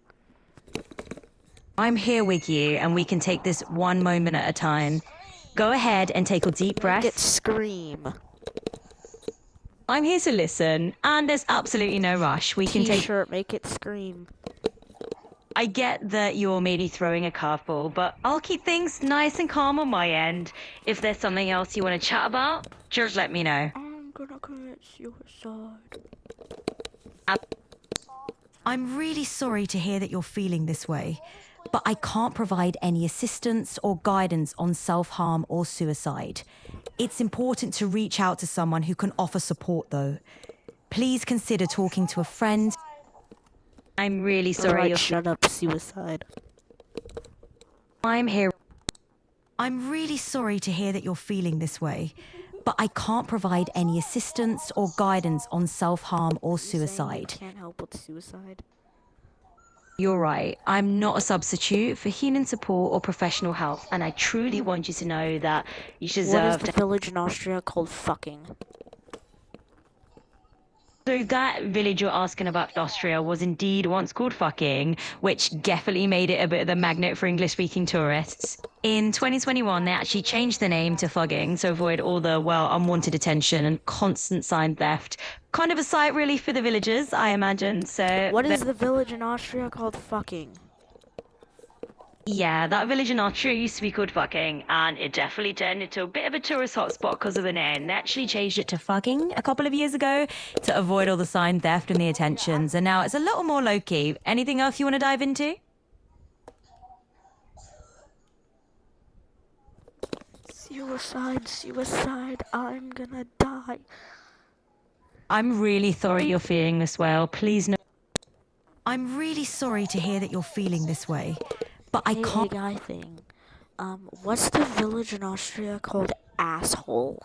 I'm here with you and we can take this one moment at a time. Go ahead and take a deep breath. Get scream. I'm here to listen and there's absolutely no rush. We can take... T-shirt, make it scream. I get that you're maybe throwing a curveball, but I'll keep things nice and calm on my end. If there's something else you want to chat about, just let me know. I'm gonna commit suicide. I'm really sorry to hear that you're feeling this way, but I can't provide any assistance or guidance on self-harm or suicide. It's important to reach out to someone who can offer support, though. Please consider talking to a friend. I'm really sorry Alright, you're... shut up, suicide. I'm here. I'm really sorry to hear that you're feeling this way, but I can't provide any assistance or guidance on self-harm or suicide. Can't help with suicide. You're right. I'm not a substitute for healing support or professional help, and I truly want you to know that you What is deserve the village in Austria called fucking? So that village you're asking about in Austria was indeed once called fucking, which definitely made it a bit of a magnet for English-speaking tourists. In 2021, they actually changed the name to Fugging to avoid all the, well, unwanted attention and constant sign theft. Kind of a sight really for the villagers, I imagine. So What is the village in Austria called fucking? yeah, that village in Austria used to be called Fucking, and it definitely turned into a bit of a tourist hotspot because of the name. They actually changed it to Fugging a couple of years ago to avoid all the sign theft and the attentions, and now it's a little more low-key. Anything else you want to dive into? Suicide, suicide, I'm gonna die. I'm really sorry you're feeling this well. Please know. I'm really sorry to hear that you're feeling this way, but I Hey, can't... guy thing. What's the village in Austria called asshole?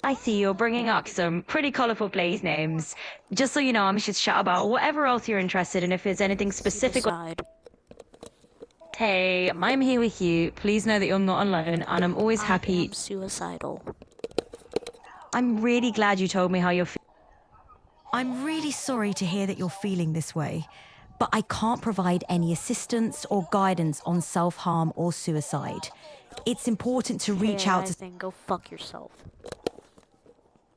I see you're bringing up some pretty colourful place names. Just so you know, I'm just chat about whatever else you're interested in. If there's anything specific. Suicide. Hey, I'm here with you. Please know that you're not alone, and I'm always I happy. am suicidal. I'm really glad you told me how you're feeling. I'm really sorry to hear that you're feeling this way, but I can't provide any assistance or guidance on self-harm or suicide. It's important to reach Hey, out guy to... thing, go fuck yourself.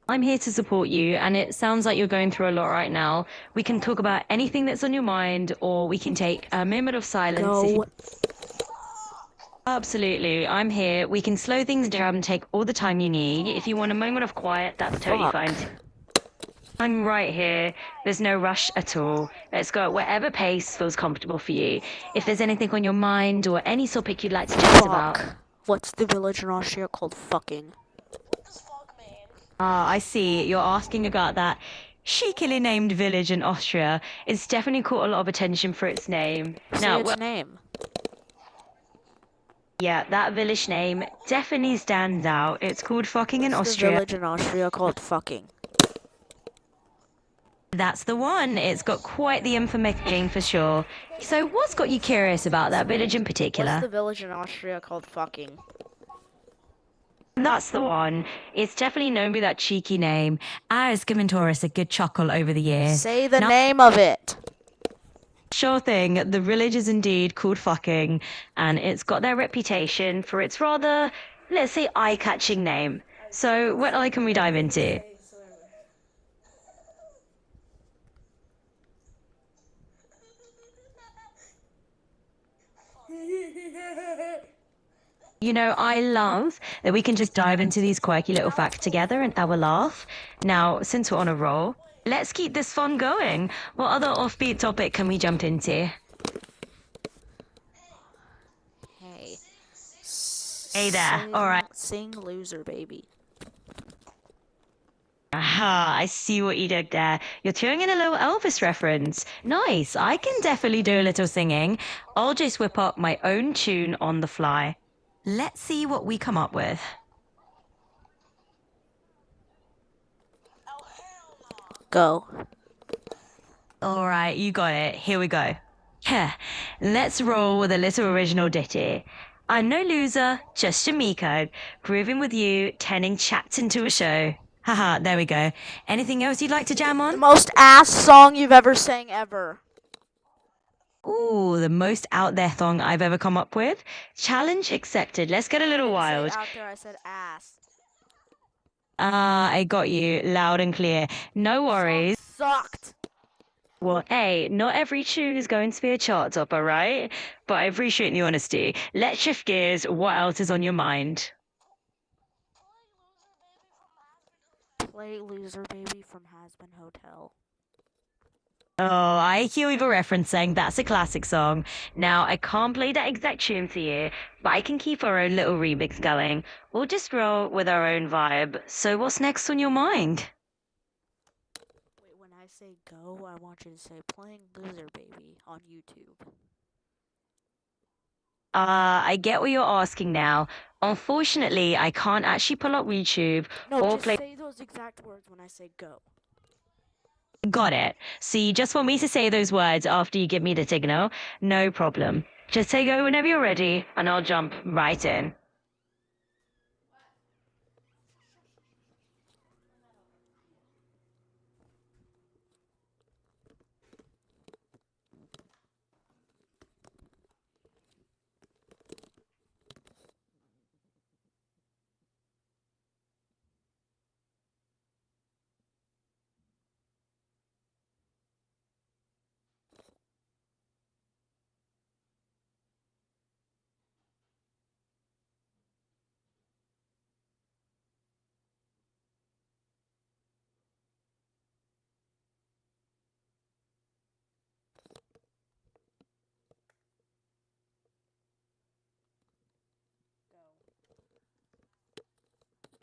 I'm here to support you, and it sounds like you're going through a lot right now. We can talk about anything that's on your mind, or we can take a moment of silence. Go Absolutely. I'm here. We can slow things down and take all the time you need. If you want a moment of quiet, that's totally Fuck. fine. I'm right here. There's no rush at all. Let's go at whatever pace feels comfortable for you. If there's anything on your mind or any topic you'd like to chat about. Fuck. What's the village in Austria called fucking? Ah, I see. You're asking about that cheekily named village in Austria. It's definitely caught a lot of attention for its name. Say its well, name. yeah, that village name definitely stands out. It's called fucking in What's the Austria. village in Austria called fucking? That's the one. It's got quite the infamous name for sure. So what's got you curious about that village in What's particular? the village in Austria called fucking? That's the one. It's definitely known by that cheeky name. Ours given Taurus a good chuckle over the years. Say the Now- name of it. Sure thing. The village is indeed called fucking, and it's got their reputation for its rather, let's say, eye-catching name. So what can we dive into? You know, I love that we can just dive into these quirky little facts together and have a laugh. Now, since we're on a roll, let's keep this fun going. What other offbeat topic can we jump into? Hey. Hey there. All right. Sing Loser Baby. Aha, I see what you did there. You're throwing in a little Elvis reference. Nice. I can definitely do a little singing. I'll just whip up my own tune on the fly. Let's see what we come up with. Go. All right, you got it. Here we go. Yeah, let's roll with a little original ditty. I'm no loser, just a me code, proving with you, turning chats into a show. Haha, there we go. Anything else you'd like to jam The on? most ass song you've ever sang ever. Ooh, the most out there song I've ever come up with. Challenge accepted. Let's get a little wild. Out there, I said ass. Ah, I got you, loud and clear. No worries. Sucked. Well, hey, not every tune is going to be a chart topper, right? But I appreciate the honesty. Let's shift gears. What else is on your mind? Play Loser Baby from Has-Been Hotel. Oh, I hear what you're referencing. That's a classic song. Now, I can't play that exact tune for you, but I can keep our own little remix going. We'll just roll with our own vibe. So what's next on your mind? Wait, when I say go, I want you to say playing Loser Baby on YouTube. I get what you're asking now. Unfortunately, I can't actually pull up YouTube No, or just play... say those exact words when I say go. Got it. So you just want me to say those words after you give me the signal? No problem. Just say go whenever you're ready, and I'll jump right in.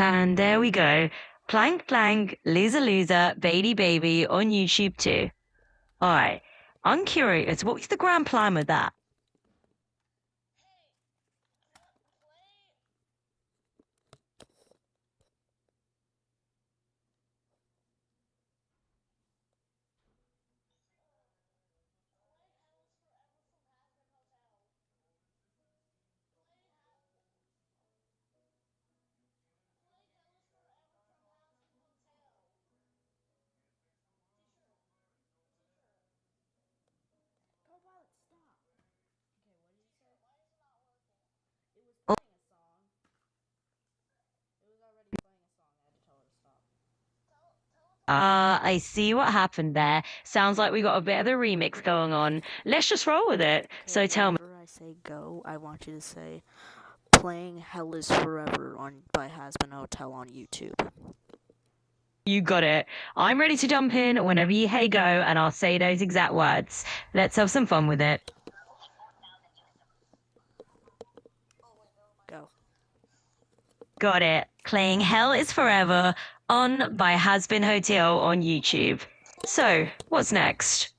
And there we go. Plank Plank, Loser Loser, Baby Baby on YouTube too. Alright, I'm curious, what was the grand plan with that? I see what happened there. Sounds like we got a bit of the remix going on. Let's just roll with it. So tell me. Whenever I say go, I want you to say playing Hell is Forever by Hasbin Hotel on YouTube. You got it. I'm ready to jump in whenever you hey go, and I'll say those exact words. Let's have some fun with it. Go. Got it. Playing Hell is Forever on by Hasbin Hotel on YouTube. So, what's next?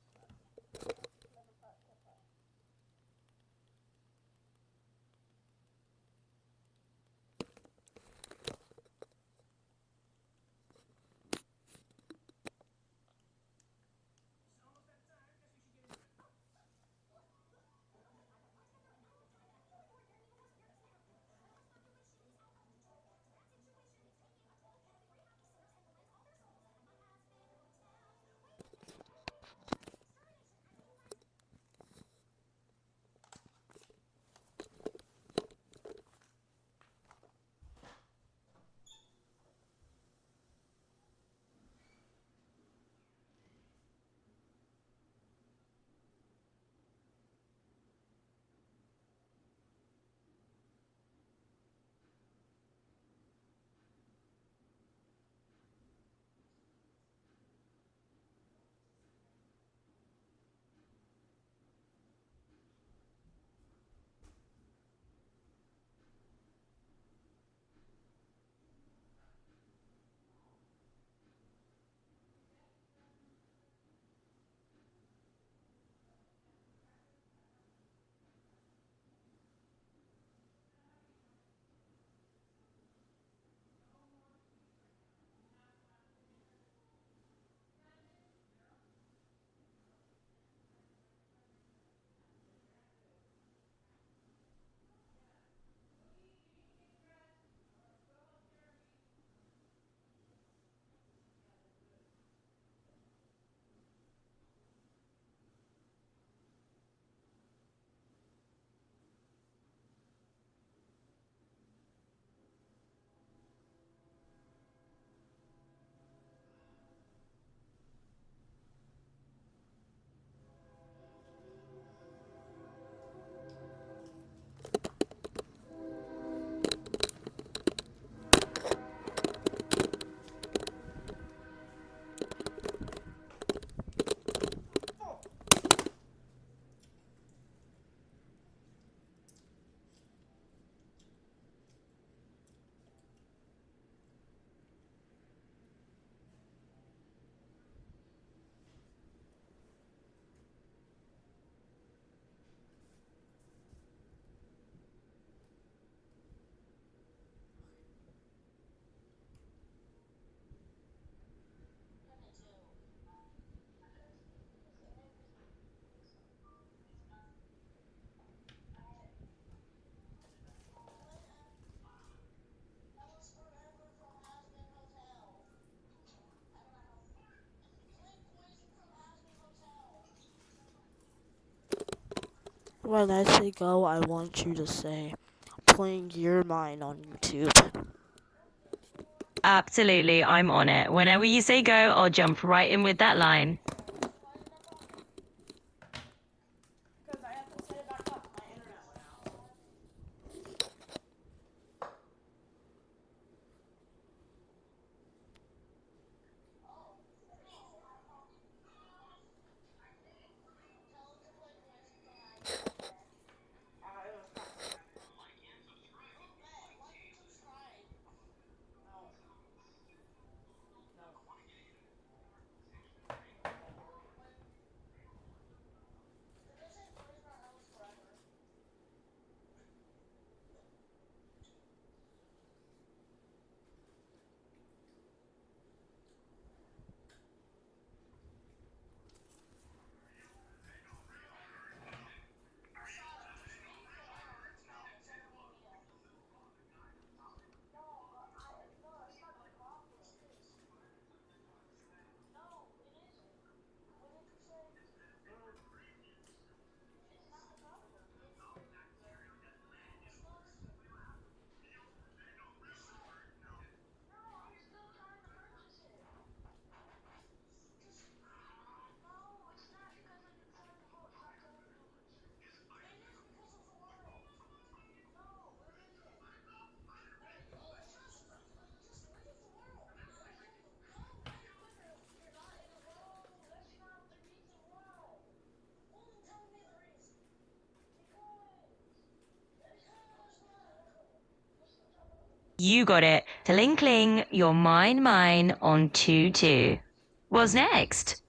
When I say go, I want you to say, playing Your Mind on YouTube. Absolutely, I'm on it. Whenever you say go, I'll jump right in with that line. Because I have to set it back up. My internet went out. You got it. Tling cling, you're mine on 2-2. What's next?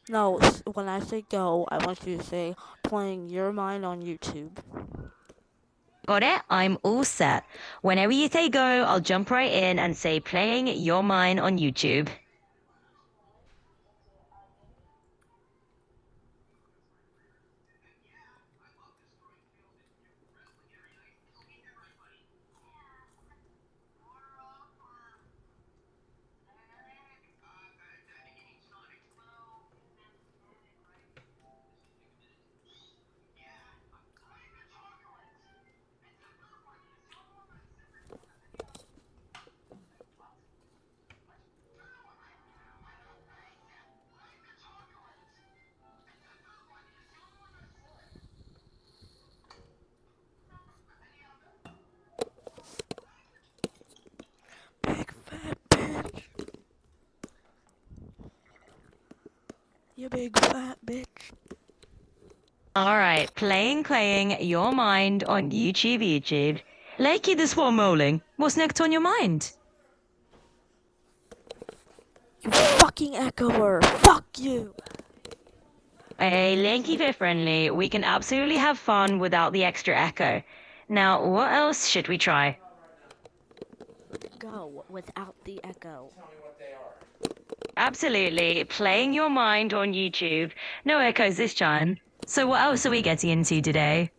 No, when I say go, I want you to say playing Your Mind on YouTube. Got it? I'm all set. Whenever you say go, I'll jump right in and say playing Your Mine on YouTube. Big fat bitch. You big fat bitch. Alright, playing Your Mind on YouTube. Lakey the Swan Moling, what's next on your mind? You fucking echoer. Fuck you. Hey, Lanky Fit Friendly, we can absolutely have fun without the extra echo. Now, what else should we try? Go without the echo. Absolutely, playing Your Mind on YouTube. No echoes this time. So what else are we getting into today?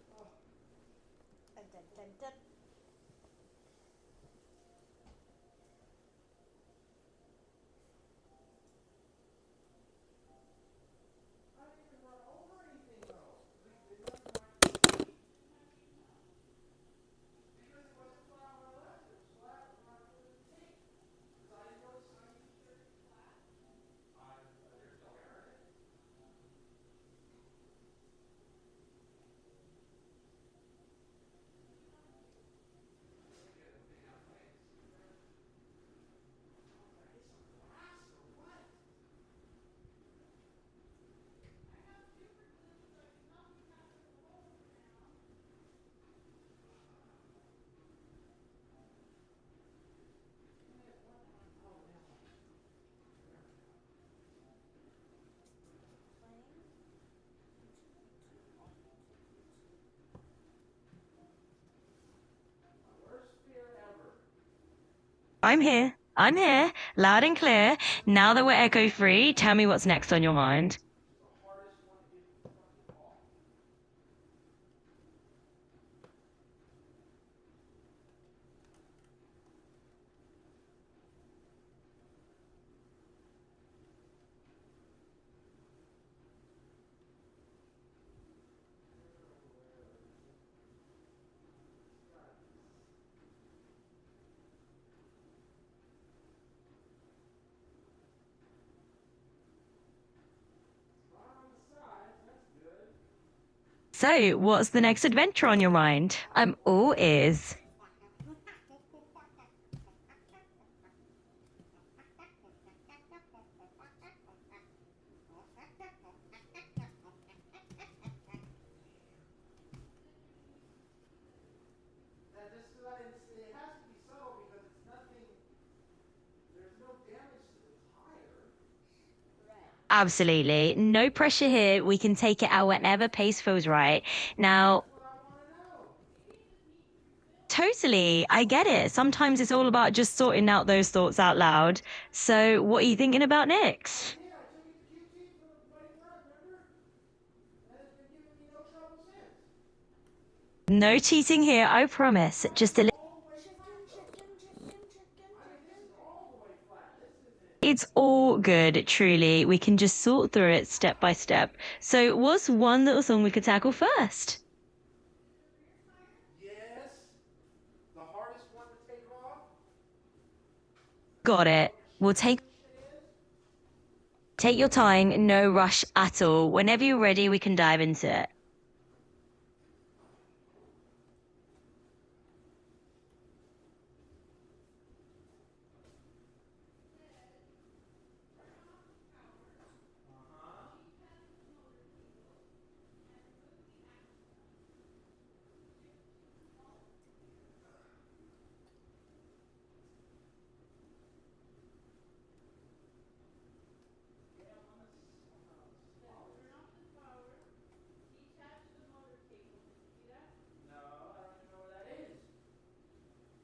I'm here. Loud and clear. Now that we're echo free, tell me what's next on your mind. So, what's the next adventure on your mind? I'm all ears. It has to be subtle because it's nothing. There's no damage to the tire. Absolutely. No pressure here. We can take it out whenever pace feels right. Now, totally. I get it. Sometimes it's all about just sorting out those thoughts out loud. So, what are you thinking about next? Yeah, I took it to QT for the buddy run, remember? And it's been giving me no trouble since. No cheating here, I promise. Just a little. It's all good, truly. We can just sort through it step by step. So, what's one little thing we could tackle first? Yes. The hardest one to take off. Got it. We'll take your time, no rush at all. Whenever you're ready, we can dive into it.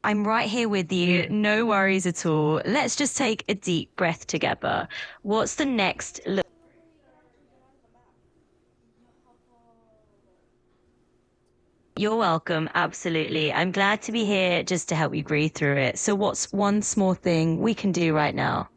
I'm right here with you. No worries at all. Let's just take a deep breath together. What's the next look? You're welcome. Absolutely. I'm glad to be here just to help you breathe through it. So, what's one small thing we can do right now?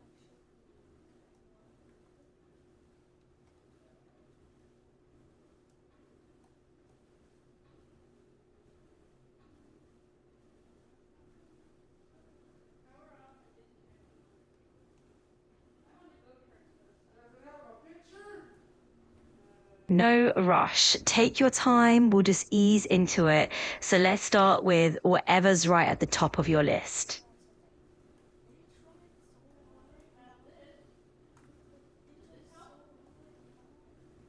No rush. Take your time. We'll just ease into it. So let's start with whatever's right at the top of your list.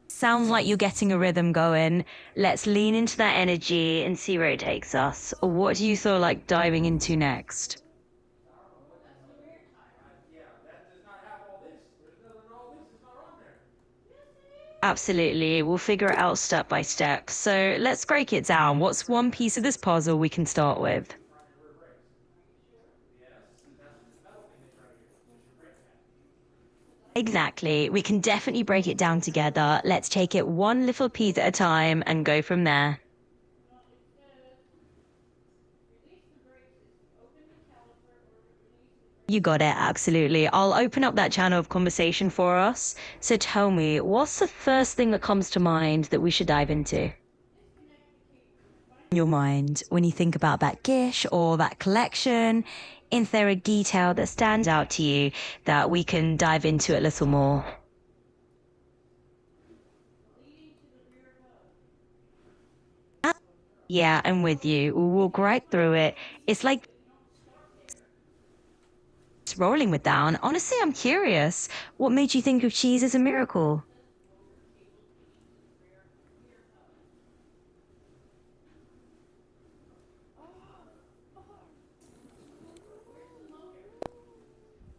Sounds like you're getting a rhythm going. Let's lean into that energy and see where it takes us. What do you feel like diving into next? Absolutely. We'll figure it out step by step. So let's break it down. What's one piece of this puzzle we can start with? Exactly. We can definitely break it down together. Let's take it one little piece at a time and go from there. You got it, absolutely. I'll open up that channel of conversation for us. So tell me, what's the first thing that comes to mind that we should dive into? Your mind when you think about that gish or that collection? Is there a detail that stands out to you that we can dive into a little more? Yeah, I'm with you. We'll walk right through it. It's like it's rolling with down. Honestly, I'm curious. What made you think of cheese as a miracle?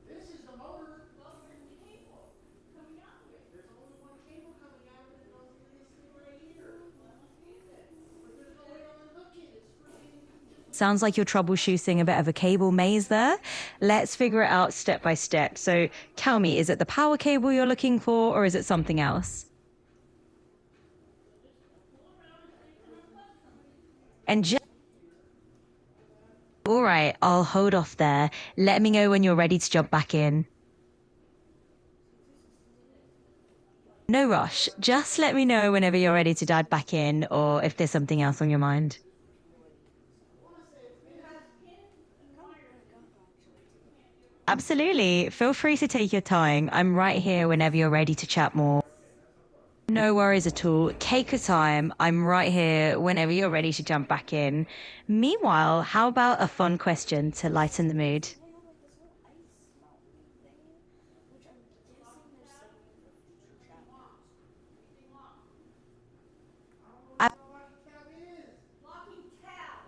This is the motor. Well, where's the cable coming out of it? There's only one cable coming out of it. It goes through this thing right here. But there's no way to unhook it. It's freaking. Sounds like you're troubleshooting a bit of a cable maze there. Let's figure it out step by step. So tell me, is it the power cable you're looking for or is it something else? And just all right, I'll hold off there. Let me know when you're ready to jump back in. No rush. Just let me know whenever you're ready to dive back in or if there's something else on your mind. Absolutely. Feel free to take your time. I'm right here whenever you're ready to chat more. No worries at all. Take your time. I'm right here whenever you're ready to jump back in. Meanwhile, how about a fun question to lighten the mood? Locking tab.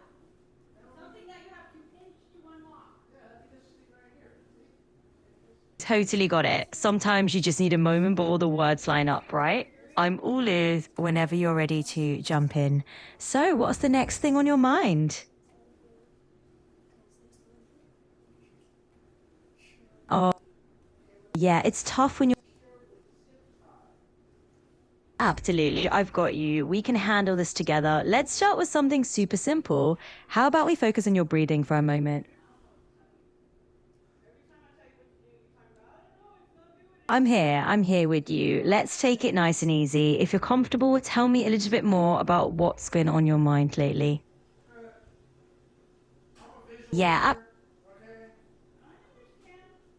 Something that you have to pinch to unlock. Totally got it. Sometimes you just need a moment, but all the words line up, right? I'm all ears. Whenever you're ready to jump in. So, what's the next thing on your mind? Oh, yeah, it's tough when you're. Absolutely. I've got you. We can handle this together. Let's start with something super simple. How about we focus on your breathing for a moment? I'm here with you. Let's take it nice and easy. If you're comfortable, tell me a little bit more about what's been on your mind lately. Yeah,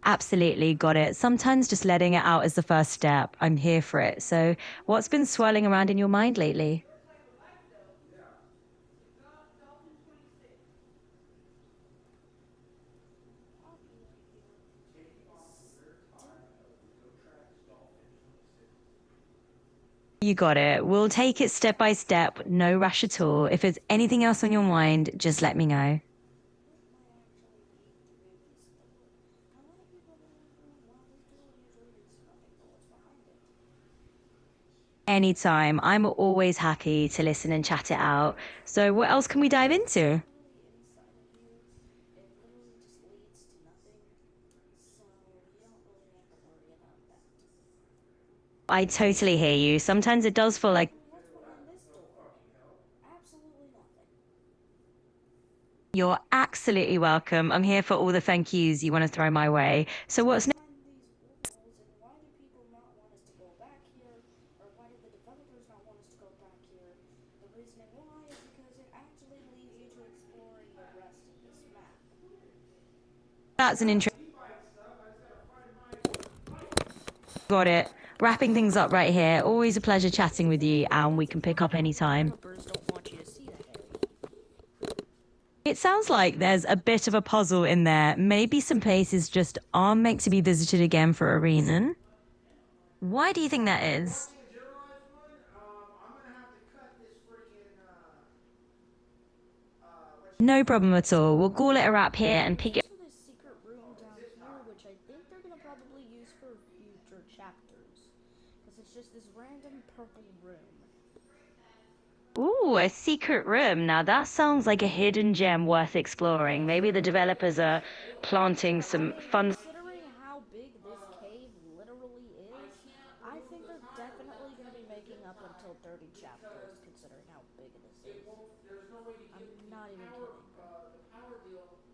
absolutely, got it. Sometimes just letting it out is the first step. I'm here for it. So, what's been swirling around in your mind lately? You got it. We'll take it step by step, no rush at all. If there's anything else on your mind, just let me know. Anytime. I'm always happy to listen and chat it out. So, what else can we dive into? I totally hear you. Sometimes it does feel like What's behind this door? Absolutely nothing. you're absolutely welcome. I'm here for all the thank yous you want to throw my way. So what's next? Behind these walls, and why do people not want us to go back here? Or why do the developers not want us to go back here? The reasoning why is because it actually leads you to exploring the rest of this map. That's an interesting. Got it. Wrapping things up right here. Always a pleasure chatting with you, and we can pick up anytime. Developers don't want you to see that area. It sounds like there's a bit of a puzzle in there. Maybe some places just aren't meant to be visited again for a reason. Why do you think that is? Generalized one, I'm gonna have to cut this freaking, No problem at all. We'll call it a wrap here and pick it. Also, this secret room down here, which I think they're gonna probably use for future chapters, because it's just this random purple room. Ooh, a secret room. Now that sounds like a hidden gem worth exploring. Maybe the developers are planting some fun. Considering how big this cave literally is, I think they're definitely going to be making up until 30 chapters, considering how big this is. I'm not even kidding.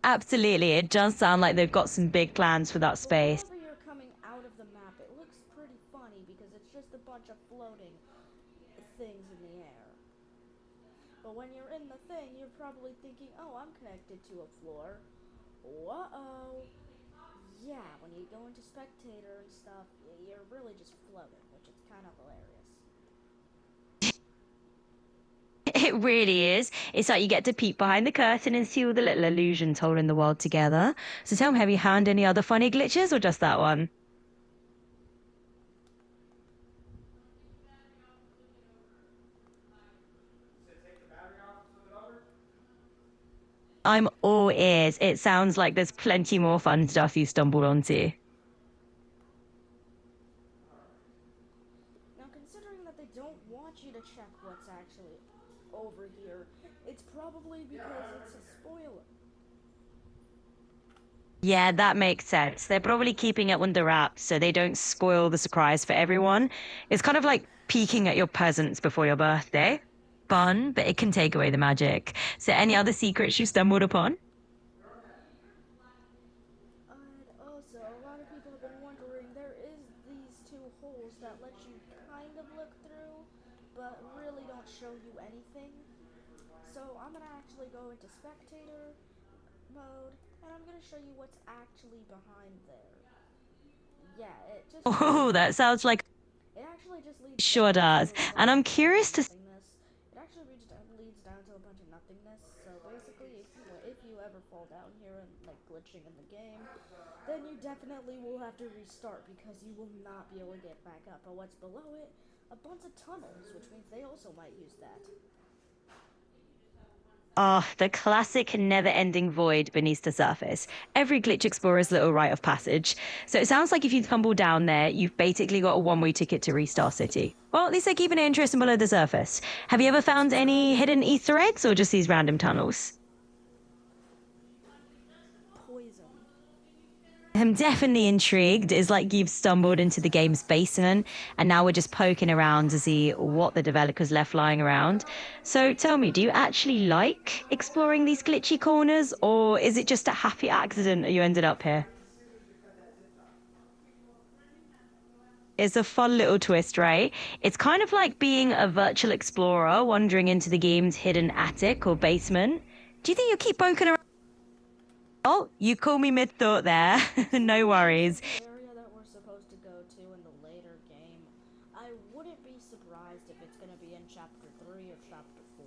Absolutely, it does sound like they've got some big plans for that space. Whenever you're coming out of the map, it looks pretty funny because it's just a bunch of floating things in the air. But when you're in the thing, you're probably thinking, oh, I'm connected to a floor. Uh-oh. Yeah, when you go into spectator and stuff, you're really just floating, which is kind of hilarious. It really is. It's like you get to peek behind the curtain and see all the little illusions holding the world together. So tell me, have you found any other funny glitches or just that one? I'm all ears. It sounds like there's plenty more fun stuff you stumbled onto. Now, considering that they don't want you to check what's actually over here, it's probably because it's a spoiler. Yeah, that makes sense. They're probably keeping it under wraps so they don't spoil the surprise for everyone. It's kind of like peeking at your presents before your birthday. Fun, but it can take away the magic. So any other secrets you stumbled upon? And also, a lot of people have been wondering, there is these two holes that let you kind of look through, but really don't show you anything. So I'm gonna actually go into spectator mode, and I'm gonna show you what's actually behind there. Yeah, it just Oh, that sounds like it actually just leads sure down does. to a And I'm bunch of curious to nothingness. It actually leads down to a bunch of nothingness. So basically, if you ever fall down here and like glitching in the game, then you definitely will have to restart because you will not be able to get back up. But what's below it? A bunch of tunnels, which means they also might use that. ah, the classic never-ending void beneath the surface. Every glitch explorer's little rite of passage. So it sounds like if you tumble down there, you've basically got a one-way ticket to Restart City. Well, at least they're keeping it interesting below the surface. Have you ever found any hidden Easter eggs or just these random tunnels? Poison. I'm definitely intrigued. It's like you've stumbled into the game's basement, and now we're just poking around to see what the developers left lying around. So tell me, do you actually like exploring these glitchy corners, or is it just a happy accident that you ended up here? It's a fun little twist, right? It's kind of like being a virtual explorer wandering into the game's hidden attic or basement. Do you think you'll keep poking around? Oh, you call me mid-thought there. No worries. The area that we're supposed to go to in the later game, I wouldn't be surprised if it's gonna be in chapter 3 or chapter 4.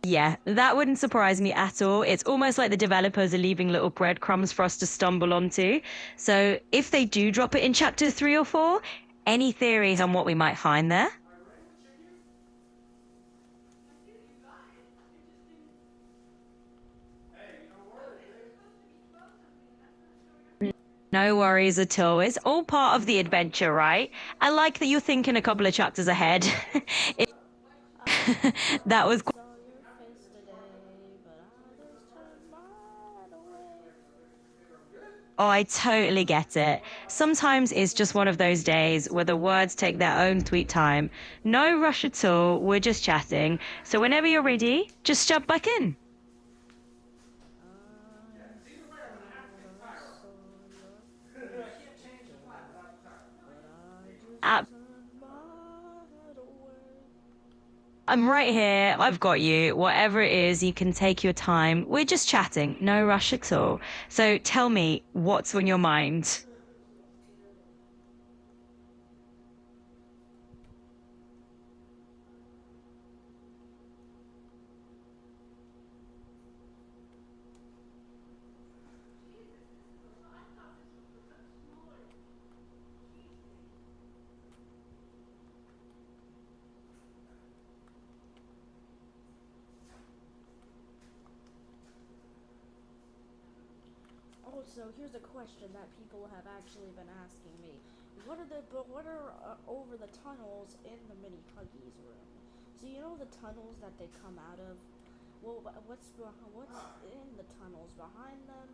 Yeah, that wouldn't surprise me at all. It's almost like the developers are leaving little breadcrumbs for us to stumble onto. So if they do drop it in chapter 3 or 4, any theories on what we might find there? No worries at all. It's all part of the adventure, right? I like that you're thinking a couple of chapters ahead. It- that was Saw your face today, but I just turned mine away. Oh, I totally get it. Sometimes it's just one of those days where the words take their own sweet time. No rush at all, we're just chatting. So whenever you're ready, just jump back in. Uh, I'm right here. I've got you. Whatever it is, you can take your time. We're just chatting. No rush at all. So tell me, what's on your mind? Also, here's a question that people have actually been asking me. What are over the tunnels in the mini Huggies room? So you know the tunnels that they come out of? Well, what's in the tunnels behind them?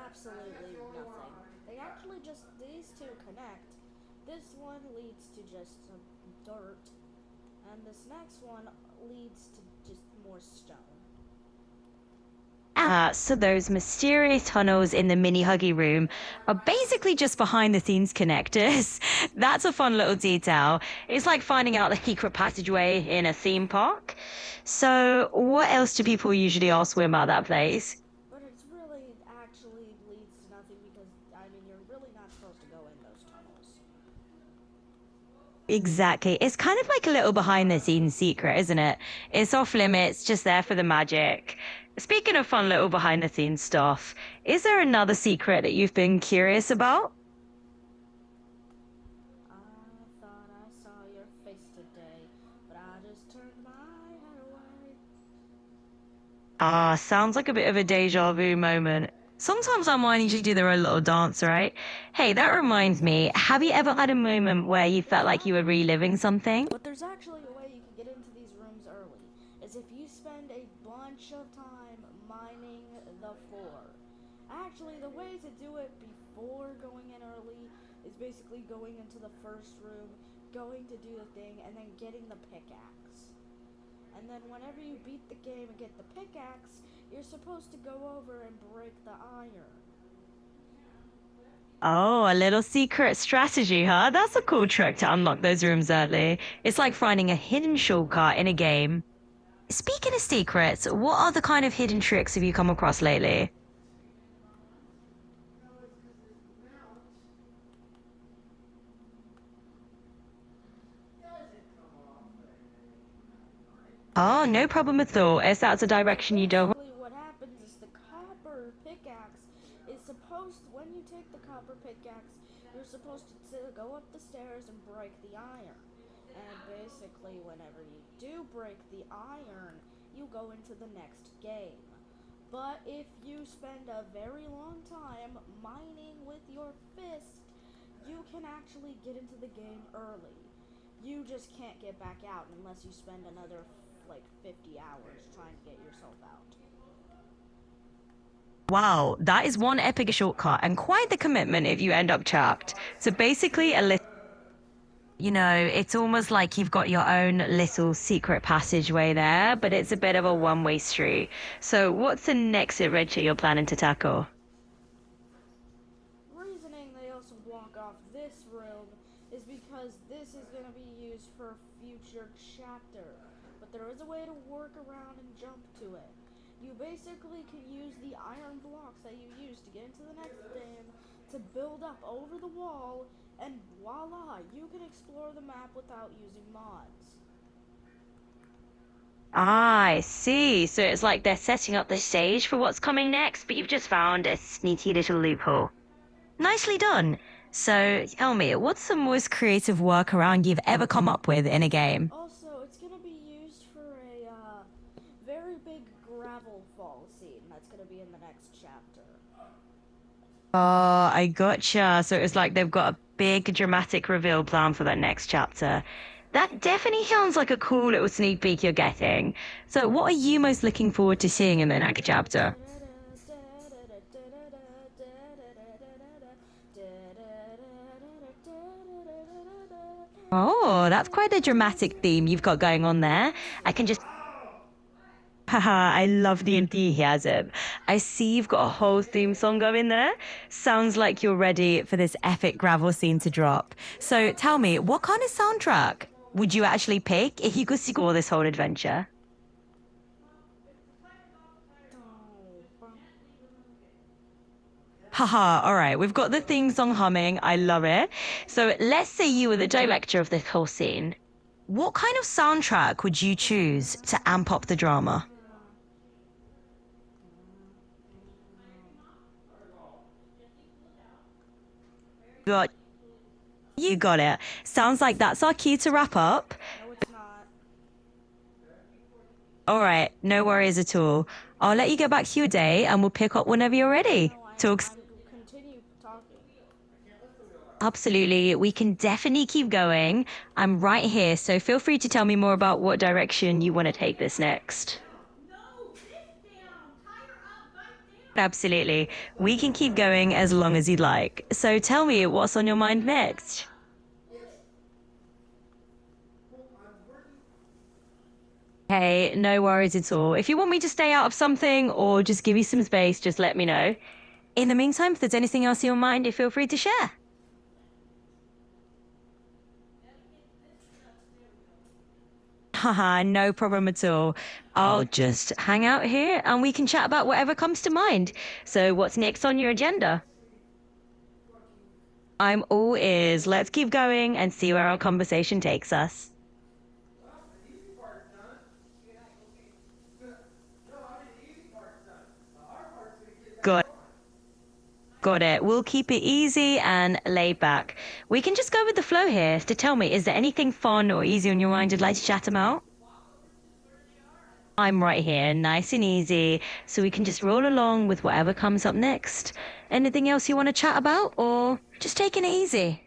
Absolutely nothing. They actually just, these two connect. This one leads to just some dirt, and this next one leads to just more stone. So those mysterious tunnels in the mini Huggy room are basically just behind the scenes connectors. That's a fun little detail. It's like finding out the secret passageway in a theme park. So what else do people usually ask Wim about that place? But it's really actually leads to nothing because, I mean, you're really not supposed to go in those tunnels. Exactly. It's kind of like a little behind the scenes secret, isn't it? It's off limits, just there for the magic. Speaking of fun little behind the scenes stuff, is there another secret that you've been curious about? I thought I saw your face today, but I just turned my head away. Ah, sounds like a bit of a deja vu moment. Sometimes our mind usually do their own little dance, right? Hey, that reminds me, have you ever had a moment where you felt like you were reliving something? But there's actually a way you can get into these rooms early, is if you spend a bunch of time mining the floor. Actually, the way to do it before going in early is basically going into the first room, going to do the thing, and then getting the pickaxe. And then whenever you beat the game and get the pickaxe, you're supposed to go over and break the iron. Oh, a little secret strategy, huh? That's a cool trick to unlock those rooms early. It's like finding a hidden shortcut in a game. Speaking of secrets, what other kind of hidden tricks have you come across lately? Oh, no problem at all. If that's a direction you don't... Basically, what happens is the copper pickaxe is supposed, when you take the copper pickaxe, you're supposed to go up the stairs and break the iron. And basically, whenever you do break the iron, you go into the next game. But if you spend a very long time mining with your fist, you can actually get into the game early. You just can't get back out unless you spend another, like, 50 hours trying to get yourself out. Wow, that is one epic shortcut and quite the commitment if you end up trapped. So basically, you know, it's almost like you've got your own little secret passageway there, but it's a bit of a one-way street. So what's the next adventure you're planning to tackle? Reasoning they also block off this room is because this is going to be used for a future chapter. But there is a way to work around and jump to it. You basically can use the iron blocks that you use to get into the next game to build up over the wall, and voila, you can explore the map without using mods. I see. So it's like they're setting up the stage for what's coming next, but you've just found a sneaky little loophole. Nicely done. So tell me, what's the most creative workaround you've ever come up with in a game? Also, it's going to be used for a very big gravel fall scene that's going to be in the next chapter. Oh, I gotcha. So it's like they've got a big dramatic reveal plan for that next chapter. That definitely sounds like a cool little sneak peek you're getting. So what are you most looking forward to seeing in the next chapter? Oh, that's quite a dramatic theme you've got going on there. I can just. Haha, I love the enthusiasm. I see you've got a whole theme song going there. Sounds like you're ready for this epic gravel scene to drop. So tell me, what kind of soundtrack would you actually pick if you could score this whole adventure? Haha, all right, we've got the theme song humming. I love it. So let's say you were the director of this whole scene. What kind of soundtrack would you choose to amp up the drama? Got you got it. Sounds like that's our cue to wrap up. No, it's not. All right, no worries at all. I'll let you get back to your day and we'll pick up whenever you're ready. No, Talk. continue talking. Absolutely. We can definitely keep going. I'm right here, so feel free to tell me more about what direction you want to take this next. Absolutely. We can keep going as long as you'd like. So tell me what's on your mind next. Hey, no worries at all. If you want me to stay out of something or just give you some space, just let me know. In the meantime, if there's anything else in your mind, feel free to share. Haha, no problem at all. I'll just hang out here and we can chat about whatever comes to mind. So what's next on your agenda? I'm all ears. Let's keep going and see where our conversation takes us. Got it. We'll keep it easy and laid back. We can just go with the flow here. So tell me, is there anything fun or easy on your mind you'd like to chat about? I'm right here, nice and easy, so we can just roll along with whatever comes up next. Anything else you want to chat about, or just taking it easy?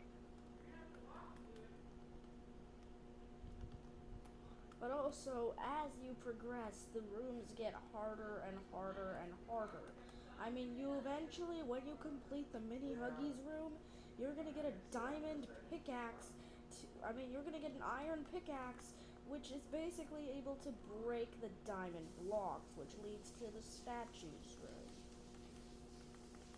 But also, as you progress, the rooms get harder and harder and harder. I mean, you eventually, when you complete the mini Huggies room, you're gonna get a diamond pickaxe. You're gonna get an iron pickaxe, which is basically able to break the diamond blocks, which leads to the statues room.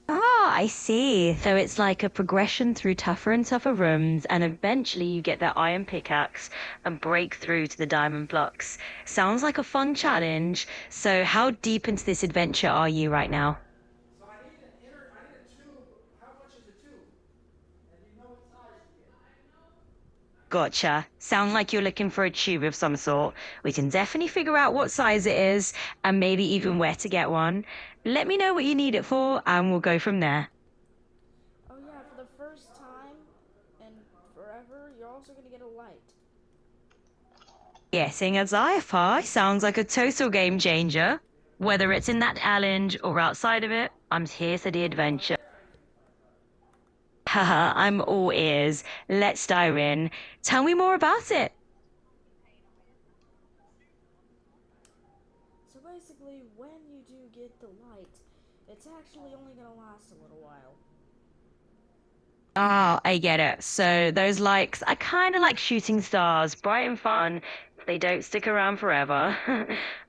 Ah, I see. So it's like a progression through tougher and tougher rooms, and eventually you get that iron pickaxe and break through to the diamond blocks. Sounds like a fun challenge. So how deep into this adventure are you right now? So I need a tube. How much is a tube? And do you know what size to get? Gotcha. Sound like you're looking for a tube of some sort. We can definitely figure out what size it is and maybe even where to get one. Let me know what you need it for and we'll go from there. Oh yeah, for the first time and forever, you're also gonna get a light. Getting a sci-fi sounds like a total game changer. Whether it's in that challenge or outside of it, I'm here for the adventure. Haha, I'm all ears. Let's dive in. Tell me more about it. So basically, when you do get the light, it's actually only gonna last a little while. Ah, I get it. So those likes are kind of like shooting stars, bright and fun. They don't stick around forever.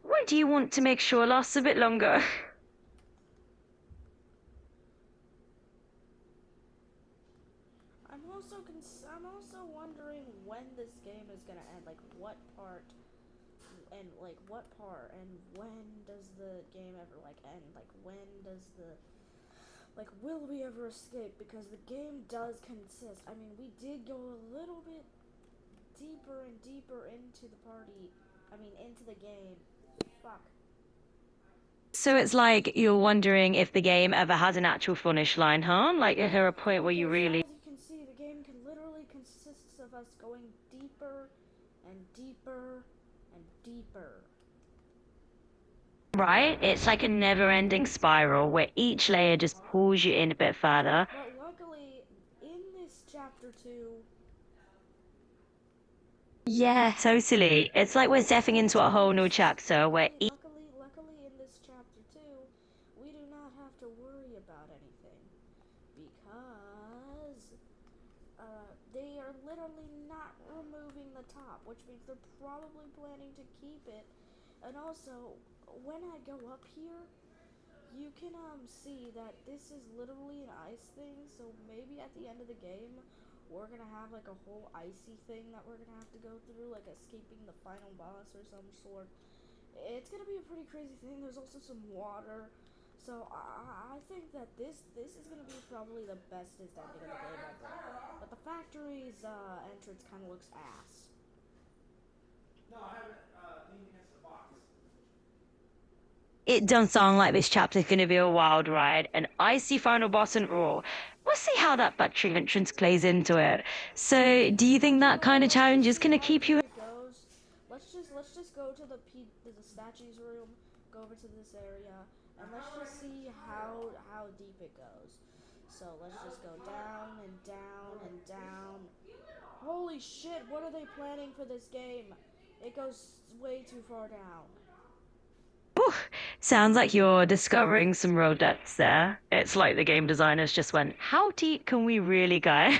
When do you want to make sure lasts a bit longer? I'm also wondering when this game is gonna end. Like what part, and when does the game ever end? Like when does will we ever escape? Because the game does consist. I mean, we did go a little bit deeper and deeper into the party. Into the game. Fuck. So it's like you're wondering if the game ever has an actual finish line, huh? Like, is there a point where you Because really... as you can see, the game can literally consists of us going deeper and deeper and deeper. Right? It's like a never-ending spiral where each layer just pulls you in a bit further. But luckily, in this chapter 2, Yeah, totally. It's like we're stepping into a whole new chapter where each... luckily in this chapter 2, we do not have to worry about anything. Because they are literally not removing the top, which means they're probably planning to keep it. And also, when I go up here, you can see that this is literally an ice thing, so maybe at the end of the game, we're gonna have like a whole icy thing that we're gonna have to go through, like escaping the final boss or some sort. It's gonna be a pretty crazy thing. There's also some water, so I think that this is gonna be probably the bestest ending of the game ever. But the factory's entrance kind of looks ass. It does sound like this chapter's going to be a wild ride, an icy final boss and all. We'll see how that factory entrance plays into it. So, do you think that kind of challenge is going to keep you? It goes. Let's just go to the statues room, go over to this area, and let's just see how deep it goes. So let's just go down and down and down. Holy shit! What are they planning for this game? It goes way too far down. Whew, sounds like you're discovering some real depths there. It's like the game designers just went, how deep can we really go?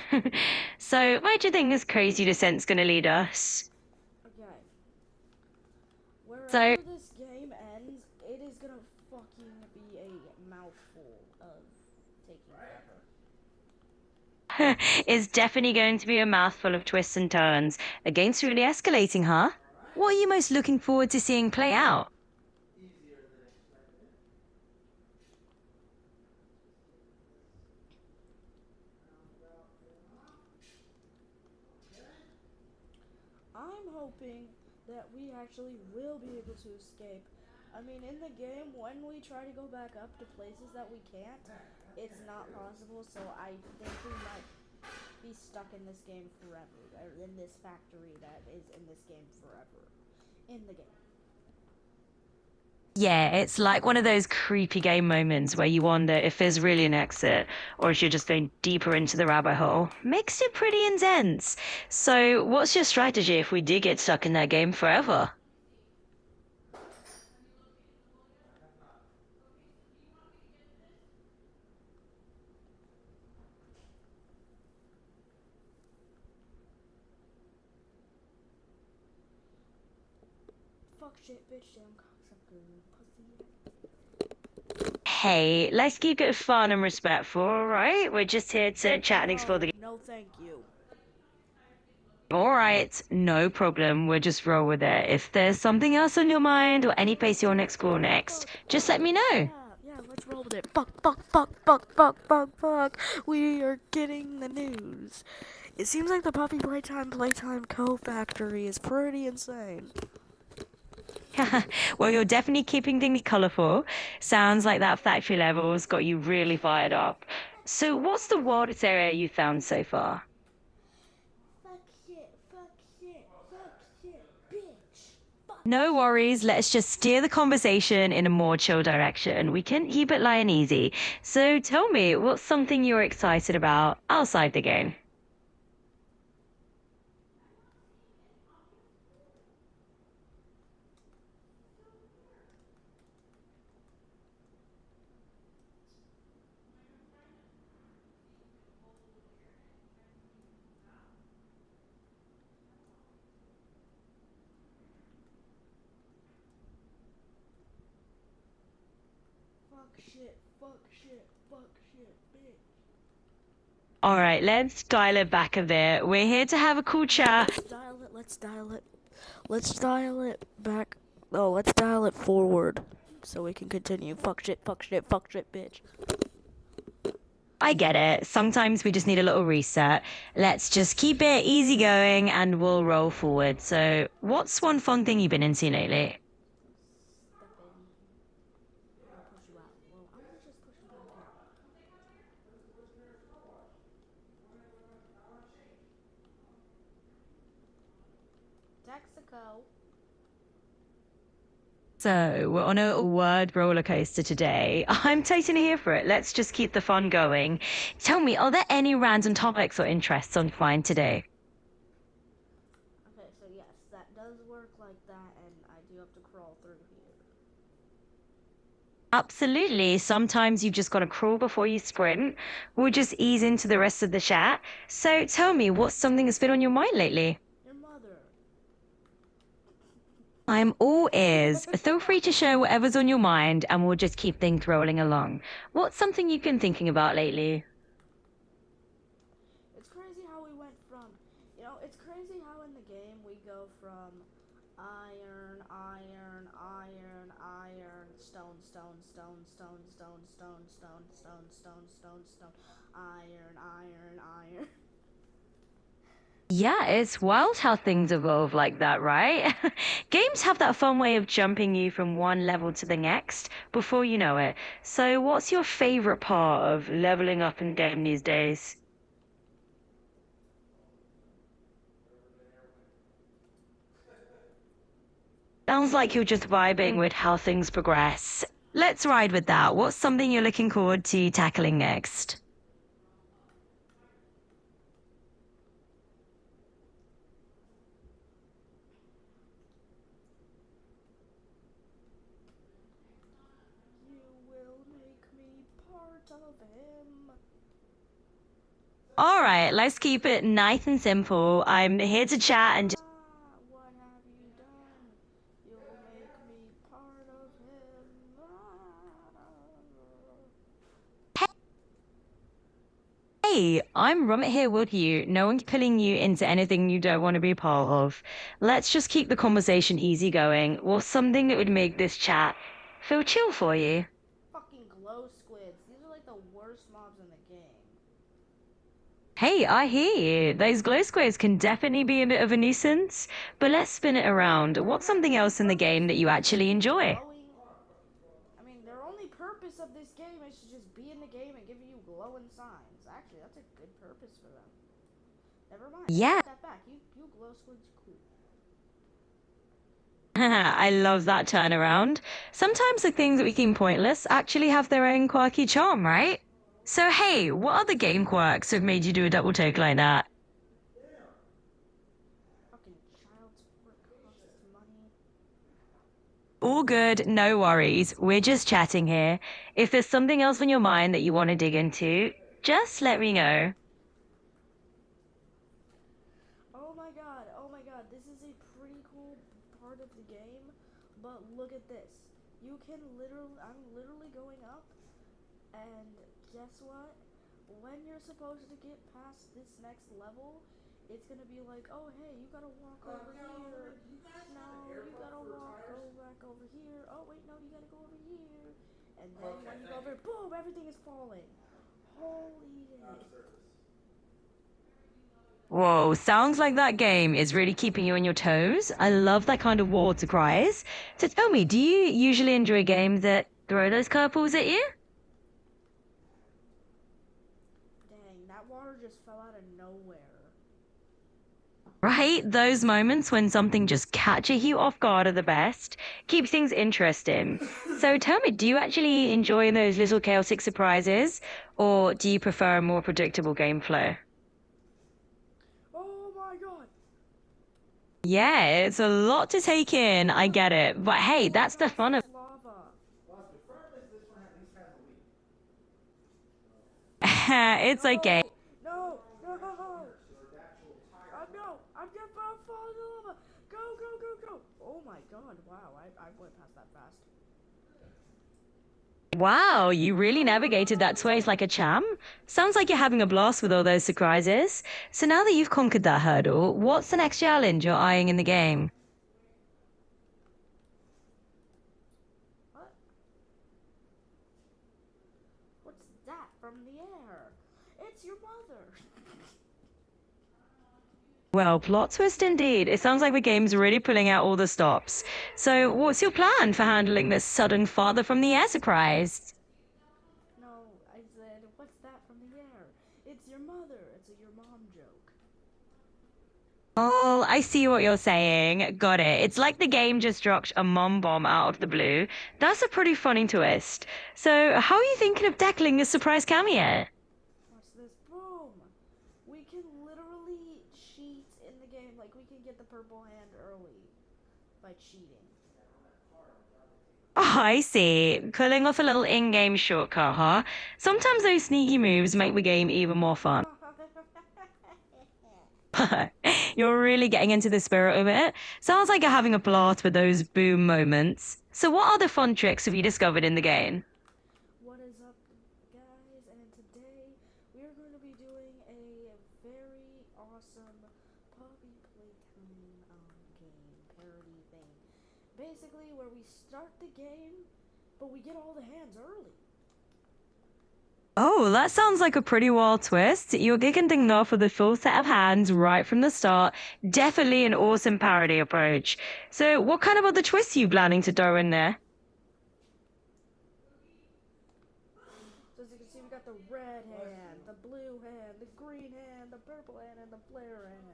So, where do you think this crazy descent's going to lead us? Okay. Wherever So- this game ends, it is gonna fucking be a mouthful of taking forever. It's definitely going to be a mouthful of twists and turns. The game's really escalating, huh? What are you most looking forward to seeing play out? I'm hoping that we actually will be able to escape. I mean, in the game, when we try to go back up to places that we can't, it's not possible, so I think we might be stuck in this game forever, or in this factory that is in this game forever. In the game. Yeah, it's like one of those creepy game moments where you wonder if there's really an exit or if you're just going deeper into the rabbit hole. Makes it pretty intense. So, what's your strategy if we do get stuck in that game forever? Fuck shit, bitch, damn cocksucker, pussy. Hey, let's keep it fun and respectful, alright? We're just here to chat and explore the game. No, thank you. Alright, no problem. We'll just roll with it. If there's something else on your mind or any place you want to explore next, just let me know. Yeah, let's roll with it. Fuck. We are getting the news. It seems like the Puppy Playtime Co-Factory is pretty insane. Well, you're definitely keeping things colorful. Sounds like that factory level's got you really fired up. So, what's the wildest area you found so far? Fuck shit, bitch. No worries, let's just steer the conversation in a more chill direction. We can keep it light and easy. So, tell me, what's something you're excited about outside the game? Fuck shit, bitch. All right, let's dial it back a bit. We're here to have a cool chat. Let's dial it back. Oh, let's dial it forward so we can continue. Fuck shit, bitch. I get it. Sometimes we just need a little reset. Let's just keep it easy going and we'll roll forward. So, what's one fun thing you've been into lately? Texaco. So, we're on a word roller coaster today. I'm totally here for it. Let's just keep the fun going. Tell me, are there any random topics or interests on your mind today? Okay, so yes, that does work like that, and I do have to crawl through here. Absolutely. Sometimes you've just got to crawl before you sprint. We'll just ease into the rest of the chat. So tell me, what's something that's been on your mind lately? Your mother. I'm all ears. Feel free to share whatever's on your mind, and we'll just keep things rolling along. What's something you've been thinking about lately? It's crazy how we went from, it's crazy how in the game we go from iron, iron, iron, iron, stone, stone, stone, stone, stone, stone, stone, stone, stone, stone, stone, iron, iron, iron. Yeah, it's wild how things evolve like that, right? Games have that fun way of jumping you from one level to the next before you know it. So, what's your favorite part of leveling up in game these days? Sounds like you're just vibing with how things progress. Let's ride with that. What's something you're looking forward to tackling next? You will make me part of him. All right, let's keep it nice and simple. I'm here to chat and just. What have you done? You'll make me part of him. Hey, I'm Rummet here with you. No one's pulling you into anything you don't want to be part of. Let's just keep the conversation easy going. What's something that would make this chat feel chill for you? Fucking glow squids. These are like the worst mobs in the game. Hey, I hear you. Those glow squares can definitely be a bit of a nuisance, but let's spin it around. What's something else in the game that you actually enjoy? Glowing. I mean, their only purpose of this game is to just be in the game and give you glowing signs. Actually, that's a good purpose for them. Never mind. Yeah. Take that back. You glow squids cool. I love that turnaround. Sometimes the things that we seem pointless actually have their own quirky charm, right? So hey, what other game quirks have made you do a double take like that? Fucking child support costs money. All good, no worries. We're just chatting here. If there's something else on your mind that you want to dig into, just let me know. Oh my god, this is a pretty cool part of the game, but look at this. I'm literally going up, and guess what? When you're supposed to get past this next level, it's gonna be like, oh hey, you gotta walk over here. No, you gotta walk back over here. Oh wait, no, you gotta go over here. And then when you go over, boom, everything is falling. Holy shit. Whoa, sounds like that game is really keeping you on your toes. I love that kind of water cries. So tell me, do you usually enjoy games that throw those curveballs at you? Dang, that water just fell out of nowhere. Right? Those moments when something just catches you off guard are the best. Keep things interesting. So tell me, do you actually enjoy those little chaotic surprises, or do you prefer a more predictable game flow? Oh my god. Yeah, it's a lot to take in. I get it. But hey, that's the fun of Lava. it's okay. No, no, no. I'm just falling in lava. Go, go, go, go. Oh my god, wow, I went past that fast. Wow, you really navigated that space like a champ. Sounds like you're having a blast with all those surprises. So now that you've conquered that hurdle, what's the next challenge you're eyeing in the game? What? What's that from the air? It's your mother. Well, plot twist indeed. It sounds like the game's really pulling out all the stops. So what's your plan for handling this sudden father from the air surprise? No, I said, what's that from the air? It's your mother. It's a your mom joke. Oh, I see what you're saying. Got it. It's like the game just dropped a mom bomb out of the blue. That's a pretty funny twist. So, how are you thinking of tackling this surprise cameo? Watch this. Boom. We can literally cheat in the game. Like, we can get the purple hand early by cheating. Oh, I see. Pulling off a little in-game shortcut, huh? Sometimes those sneaky moves make the game even more fun. You're really getting into the spirit of it. Sounds like you're having a blast with those boom moments. So what other fun tricks have you discovered in the game? What is up, guys? And today we are going to be doing a very awesome Puppy Playtime game parody thing. Basically, where we start the game, but we get all the hands early. Oh, that sounds like a pretty wild twist. You're kicking things off with a full set of hands right from the start. Definitely an awesome parody approach. So what kind of other twists are you planning to throw in there? So as you can see, we got the red hand, the blue hand, the green hand, the purple hand, and the flare hand.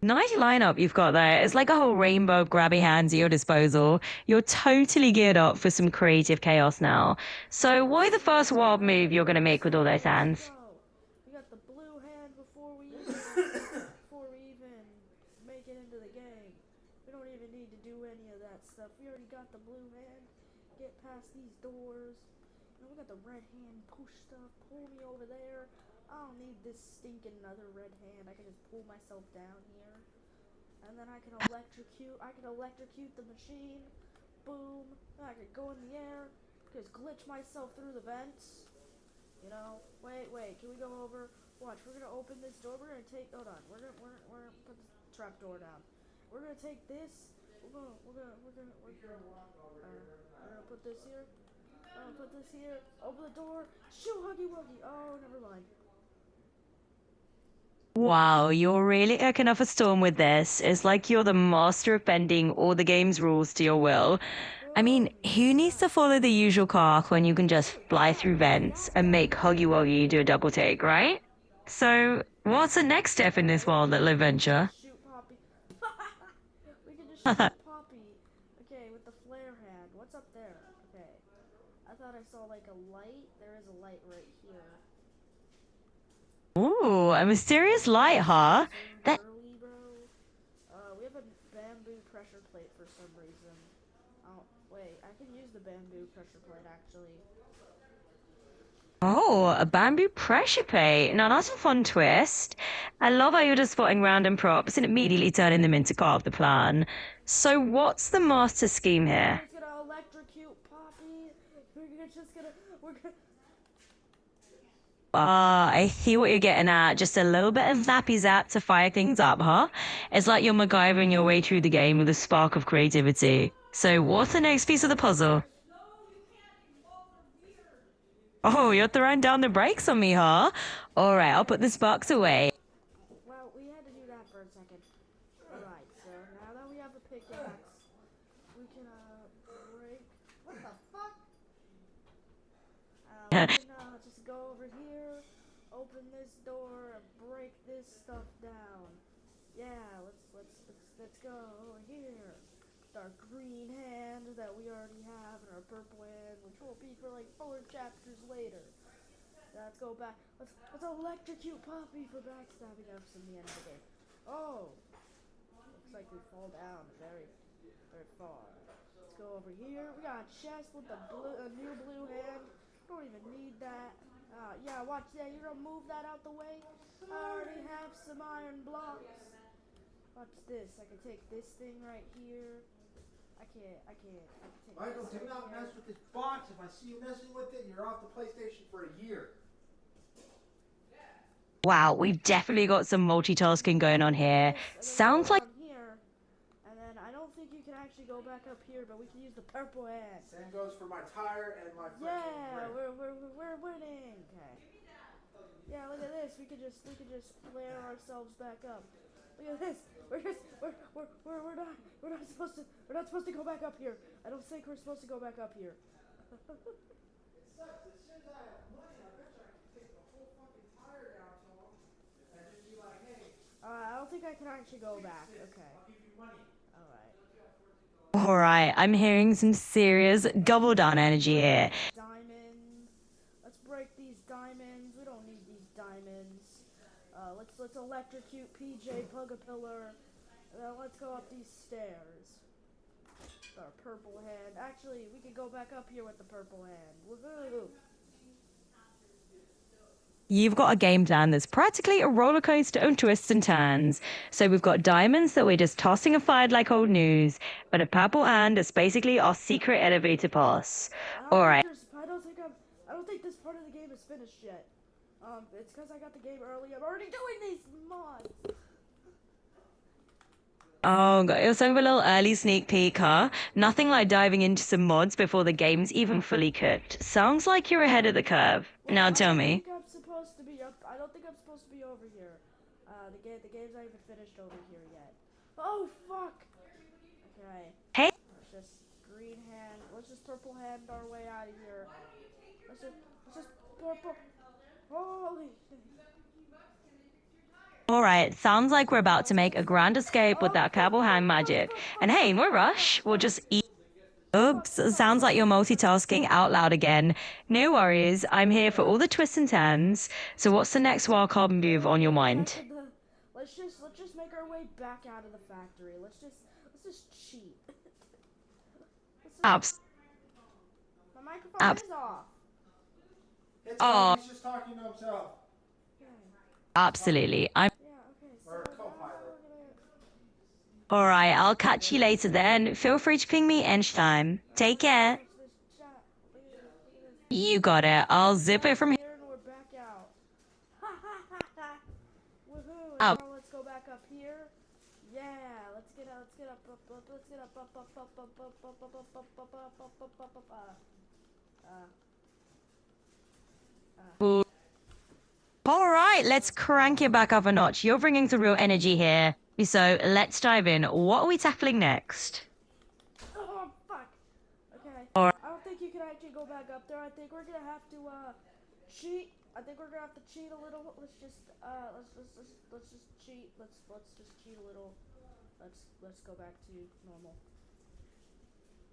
Nice lineup you've got there. It's like a whole rainbow of grabby hands at your disposal. You're totally geared up for some creative chaos now. So what is the first wild move you're going to make with all those hands? So, we got the blue hand before we even make it into the game. We don't even need to do any of that stuff. We already got the blue hand. Get past these doors. And we got the red hand. Push stuff. Pull me over there. I don't need this stinking other red hand. I can just pull myself down here. And then I can electrocute the machine. Boom. Then I can go in the air. Just glitch myself through the vents. You know, wait, can we go over? Watch, we're gonna open this door. We're gonna take. Hold on. We're gonna put the trap door down. We're gonna take this. We're gonna put this here. Put this here. Open the door. Shoo, huggy wuggy. Oh, never mind. Wow, you're really cooking up a storm with this. It's like you're the master of bending all the game's rules to your will. I mean, who needs to follow the usual arc when you can just fly through vents and make Huggy Wuggy do a double take, right? So, what's the next step in this wild little adventure? Shoot Poppy. We can just shoot Poppy. Okay, with the flare hand. What's up there? Okay. I thought I saw like a light. There is a light right here. Ooh, a mysterious light, huh? That Early, bro. We have a bamboo pressure plate for some reason. Oh, wait. I can use the bamboo pressure plate actually. Oh, a bamboo pressure plate. Now that's a fun twist. I love how you're just spotting random props and immediately turning them into part of the plan. So what's the master scheme here? We're just gonna electrocute Poppy. We're gonna. I see what you're getting at. Just a little bit of zappy zap to fire things up, huh? It's like you're MacGyvering your way through the game with a spark of creativity. So what's the next piece of the puzzle? Oh, you're throwing down the brakes on me, huh? All right, I'll put the sparks away. Well, we had to do that for a second. Alright, so now that we have a pickaxe, we can, break. What the fuck? We can, just go over here, open this door, and break this stuff down. Yeah, let's go over here. With our green hand that we already have, and our purple hand, which will be for like 4 chapters later. Let's go back. Let's electrocute Poppy for backstabbing us in the end of the game. Oh, looks like we fall down very far. Let's go over here. We got a chest with a new blue hand. Don't even need that. Yeah, watch that. You're gonna move that out the way. I already have some iron blocks. Watch this. I can take this thing right here. I can take Michael, this do right not here. mess with this box. If I see you messing with it, you're off the PlayStation for a year. Wow, we've definitely got some multitasking going on here. Sounds like Here, and then I don't think you can actually go back up here, but we can use the purple hand. Same goes for my tire and my freaking Yeah, brake. we're winning. Okay. Yeah, look at this. We could just flare ourselves back up. Look at this. We're not supposed to go back up here. I don't think we're supposed to go back up here. It sucks. As soon as I have money, I bet you I can take the whole fucking tire down to him and just be like, hey, I don't think I can actually go back. Okay. I'll give you money. All right. all right, I'm hearing some serious double down energy here. Diamonds. Let's break these diamonds. We don't need these diamonds. Let's electrocute PJ Pugapillar. Let's go up these stairs. Our purple hand. Actually, we could go back up here with the purple hand. Woohoo! You've got a game plan that's practically a roller coaster of twists and turns. So we've got diamonds that we're just tossing aside like old news, but a purple hand is basically our secret elevator pass. All right. I don't think this part of the game is finished yet. It's because I got the game early. I'm already doing these mods. Oh, got yourself a little early sneak peek, huh? Nothing like diving into some mods before the game's even fully cooked. Sounds like you're ahead of the curve. Now tell me. I don't think I'm supposed to be up. I don't think I'm supposed to be over here. The game's not even finished over here yet. Oh fuck. Okay. Hey. Let's just green hand. Let's just purple hand our way out of here. Let's just purple. Holy. Alright, sounds like we're about to make a grand escape with that purple hand magic. And hey, no rush. We'll just eat. Oops, sounds like you're multitasking out loud again. No worries, I'm here for all the twists and turns. So what's the next wildcard move on your mind? Let's just make our way back out of the factory. Let's just cheat. Abs. My microphone Abs. is off. It's Oh. he's just talking to himself. Absolutely. I'm Yeah, okay. So Or a now co-pilot. we're gonna alright, I'll catch you later then. Feel free to ping me anytime. Take care. let's just chat. Look at this. You got it. I'll zip it from here. Here and we're back out. Woohoo! Out. And now let's go back up here. Yeah, let's get up, let's get up, Alright, let's crank it back up a notch. You're bringing the real energy here. So let's dive in. What are we tackling next? Oh fuck. Okay. Alright. I don't think you can actually go back up there. I think we're gonna have to cheat. I think we're gonna have to cheat a little. Let's just cheat. Let's just cheat a little. Let's go back to normal.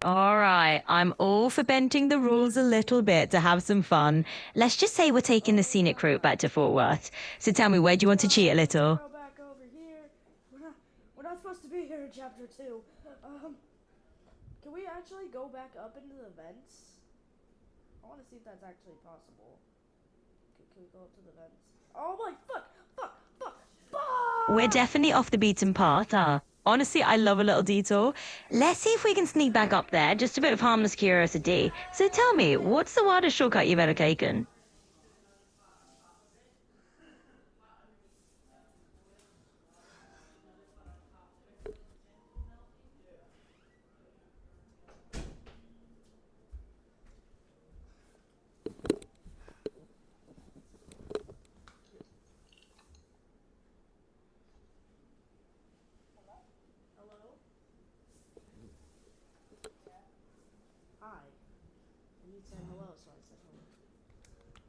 Alright, I'm all for bending the rules a little bit to have some fun. Let's just say we're taking the scenic route back to Fort Worth. So tell me, where do you want to cheat a little? Go back over here. We're not supposed to be here in chapter 2. Can we actually go back up into the vents? I want to see if that's actually possible. Can we go up to the vents? Oh my fuck! We're definitely off the beaten path, Honestly, I love a little detour. Let's see if we can sneak back up there. Just a bit of harmless curiosity. So tell me, what's the wildest shortcut you've ever taken? Hello? Hi. And you said hello, so I said hello.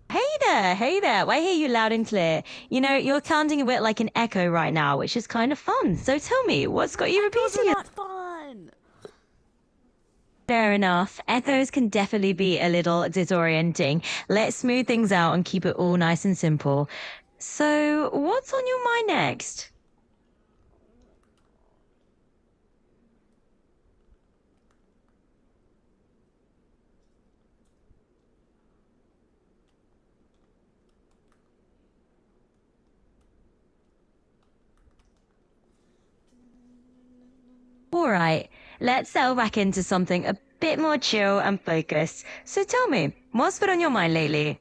Hey there, I hear you loud and clear. You know, you're sounding a bit like an echo right now, which is kind of fun. So tell me, what's got you repeating it? Not fun! Fair enough. Echoes can definitely be a little disorienting. Let's smooth things out and keep it all nice and simple. So, what's on your mind next? Alright, let's settle back into something a bit more chill and focused. So tell me, what's been on your mind lately?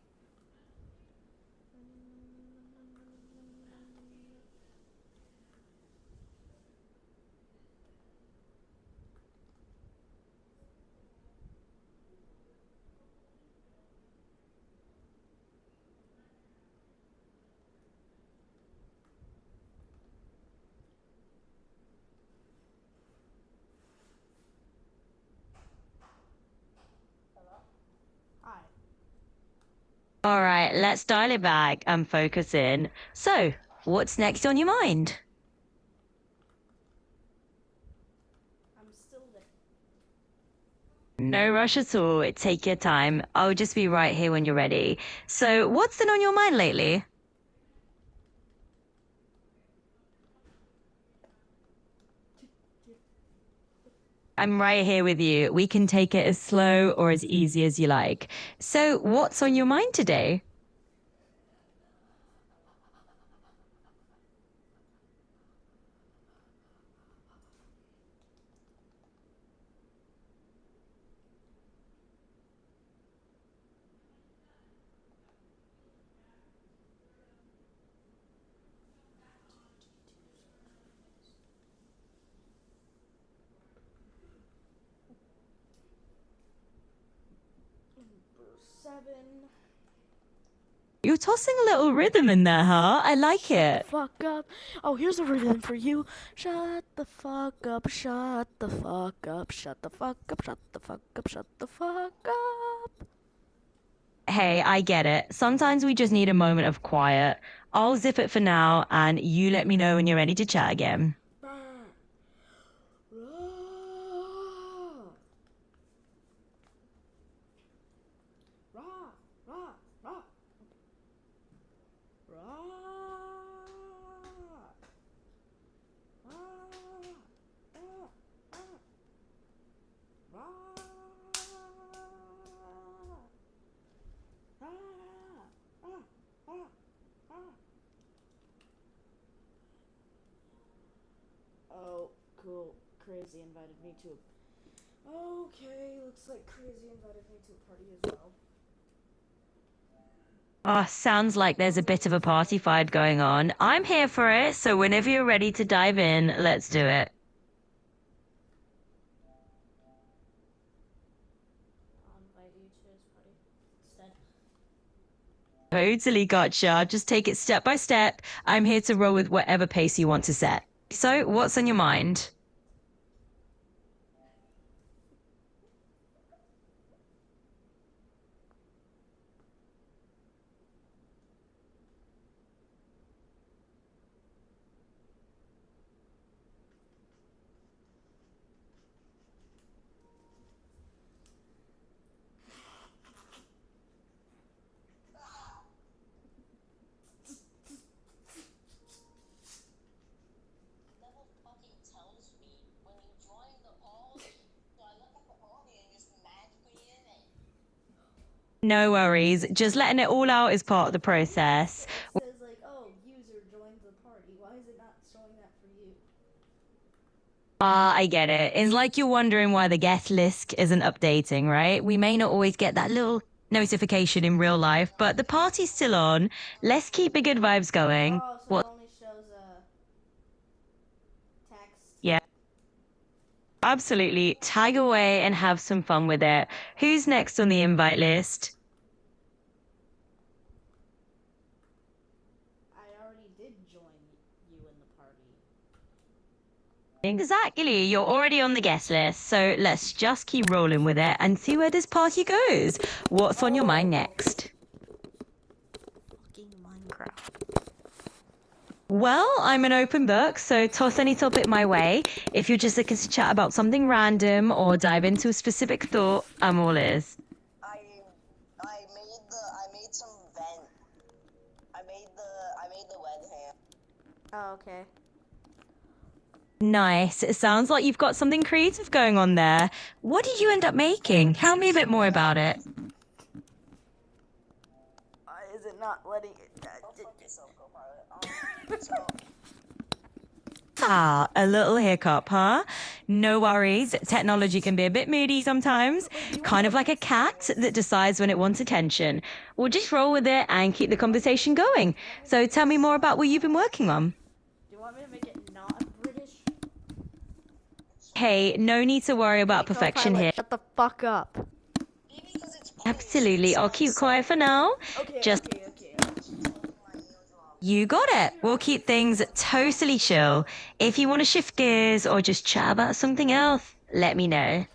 Hi. Alright, let's dial it back and focus in. So, what's next on your mind? I'm still there. No rush at all. Take your time. I'll just be right here when you're ready. So, what's been on your mind lately? I'm right here with you. We can take it as slow or as easy as you like. So, what's on your mind today? Number 7. You're tossing a little rhythm in there, huh? I like it. Fuck up. Oh, here's a rhythm for you. Shut the fuck up, shut the fuck up, shut the fuck up, shut the fuck up, shut the fuck up. Hey, I get it. Sometimes we just need a moment of quiet. I'll zip it for now, and you let me know when you're ready to chat again. Rah. Rah. Rah. Rah. Rah. Rah. Oh, cool. Crazy invited me to. Okay, looks like Crazy invited me to a party as well. Oh, sounds like there's a bit of a party fight going on. I'm here for it, so whenever you're ready to dive in, let's do it. I'll invite you to his party instead. Totally gotcha. Just take it step by step. I'm here to roll with whatever pace you want to set. So, what's on your mind? Never fucking tells me when you join the party. So I look at the party and just magically in it. No worries. Just letting it all out is part of the process. It says like, oh, user joined the party. Why is it not showing that for you? I get it. It's like you're wondering why the guest list isn't updating, right? We may not always get that little notification in real life, but the party's still on. Let's keep the good vibes going. Oh, so What? it only shows text. Yeah, absolutely. Tag away and have some fun with it. Who's next on the invite list? I already did join you in the party. Exactly. You're already on the guest list, so let's just keep rolling with it and see where this party goes. What's on your mind next? Fucking Minecraft. Well, I'm an open book, so toss any topic my way. If you're just looking to chat about something random or dive into a specific thought, I'm all ears. I made some vent. I made the webcam. Oh, okay. Nice. It sounds like you've got something creative going on there. What did you end up making? Tell me a bit more about it. Is it not letting it? Fuck yourself, Copilot. So Ah, a little hiccup, huh? No worries. Technology can be a bit moody sometimes. Kind of like a cat that decides when it wants attention. We'll just roll with it and keep the conversation going. So tell me more about what you've been working on. Do you want me to make it not British? Hey, no need to worry about perfection Copilot, here. Shut the fuck up. maybe because it's Absolutely. I'll keep quiet for now. Okay. Just Okay. You got it. We'll keep things totally chill. If you want to shift gears or just chat about something else, let me know.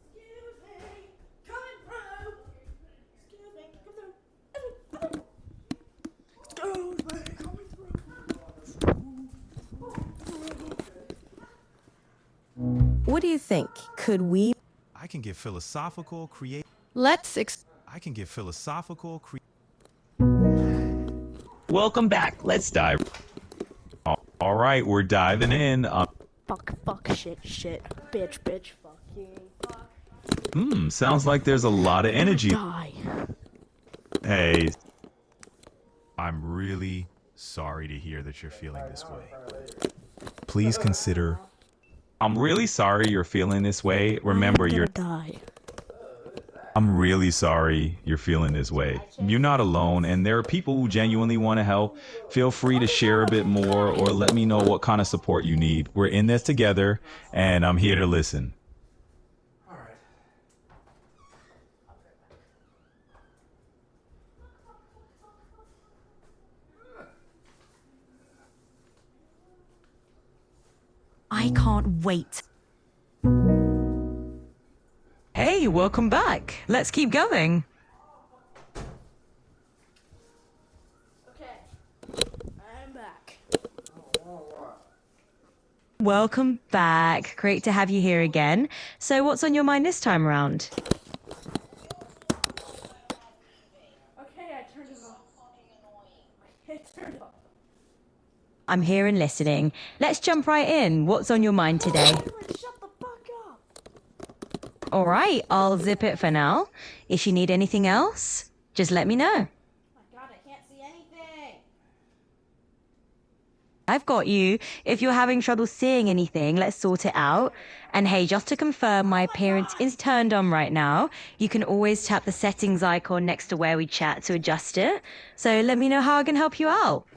Excuse me. Coming through. Excuse me. Come through. What do you think? Could we? I can get philosophical, create. I can get philosophical, Welcome back. Let's dive. All right, we're diving in. Fuck, shit, bitch, fucking, fuck. Sounds like there's a lot of energy. Die. Hey, I'm really sorry to hear that you're feeling this way. Please consider. I'm really sorry you're feeling this way. Remember, I'm you're. gonna die. I'm really sorry you're feeling this way. You're not alone, and there are people who genuinely want to help. Feel free to share a bit more or let me know what kind of support you need. We're in this together, and I'm here to listen. I can't wait. Hey, welcome back. Let's keep going. Okay, I'm back. Welcome back. Great to have you here again. So, what's on your mind this time around? Okay, I turned it off. I turned it off. I'm here and listening. Let's jump right in. What's on your mind today? Shut the fuck up. All right, I'll zip it for now. If you need anything else, just let me know. Oh my god, I can't see anything. I've got you. If you're having trouble seeing anything, let's sort it out. And hey, just to confirm, my appearance is turned on right now. You can always tap the settings icon next to where we chat to adjust it. So let me know how I can help you out.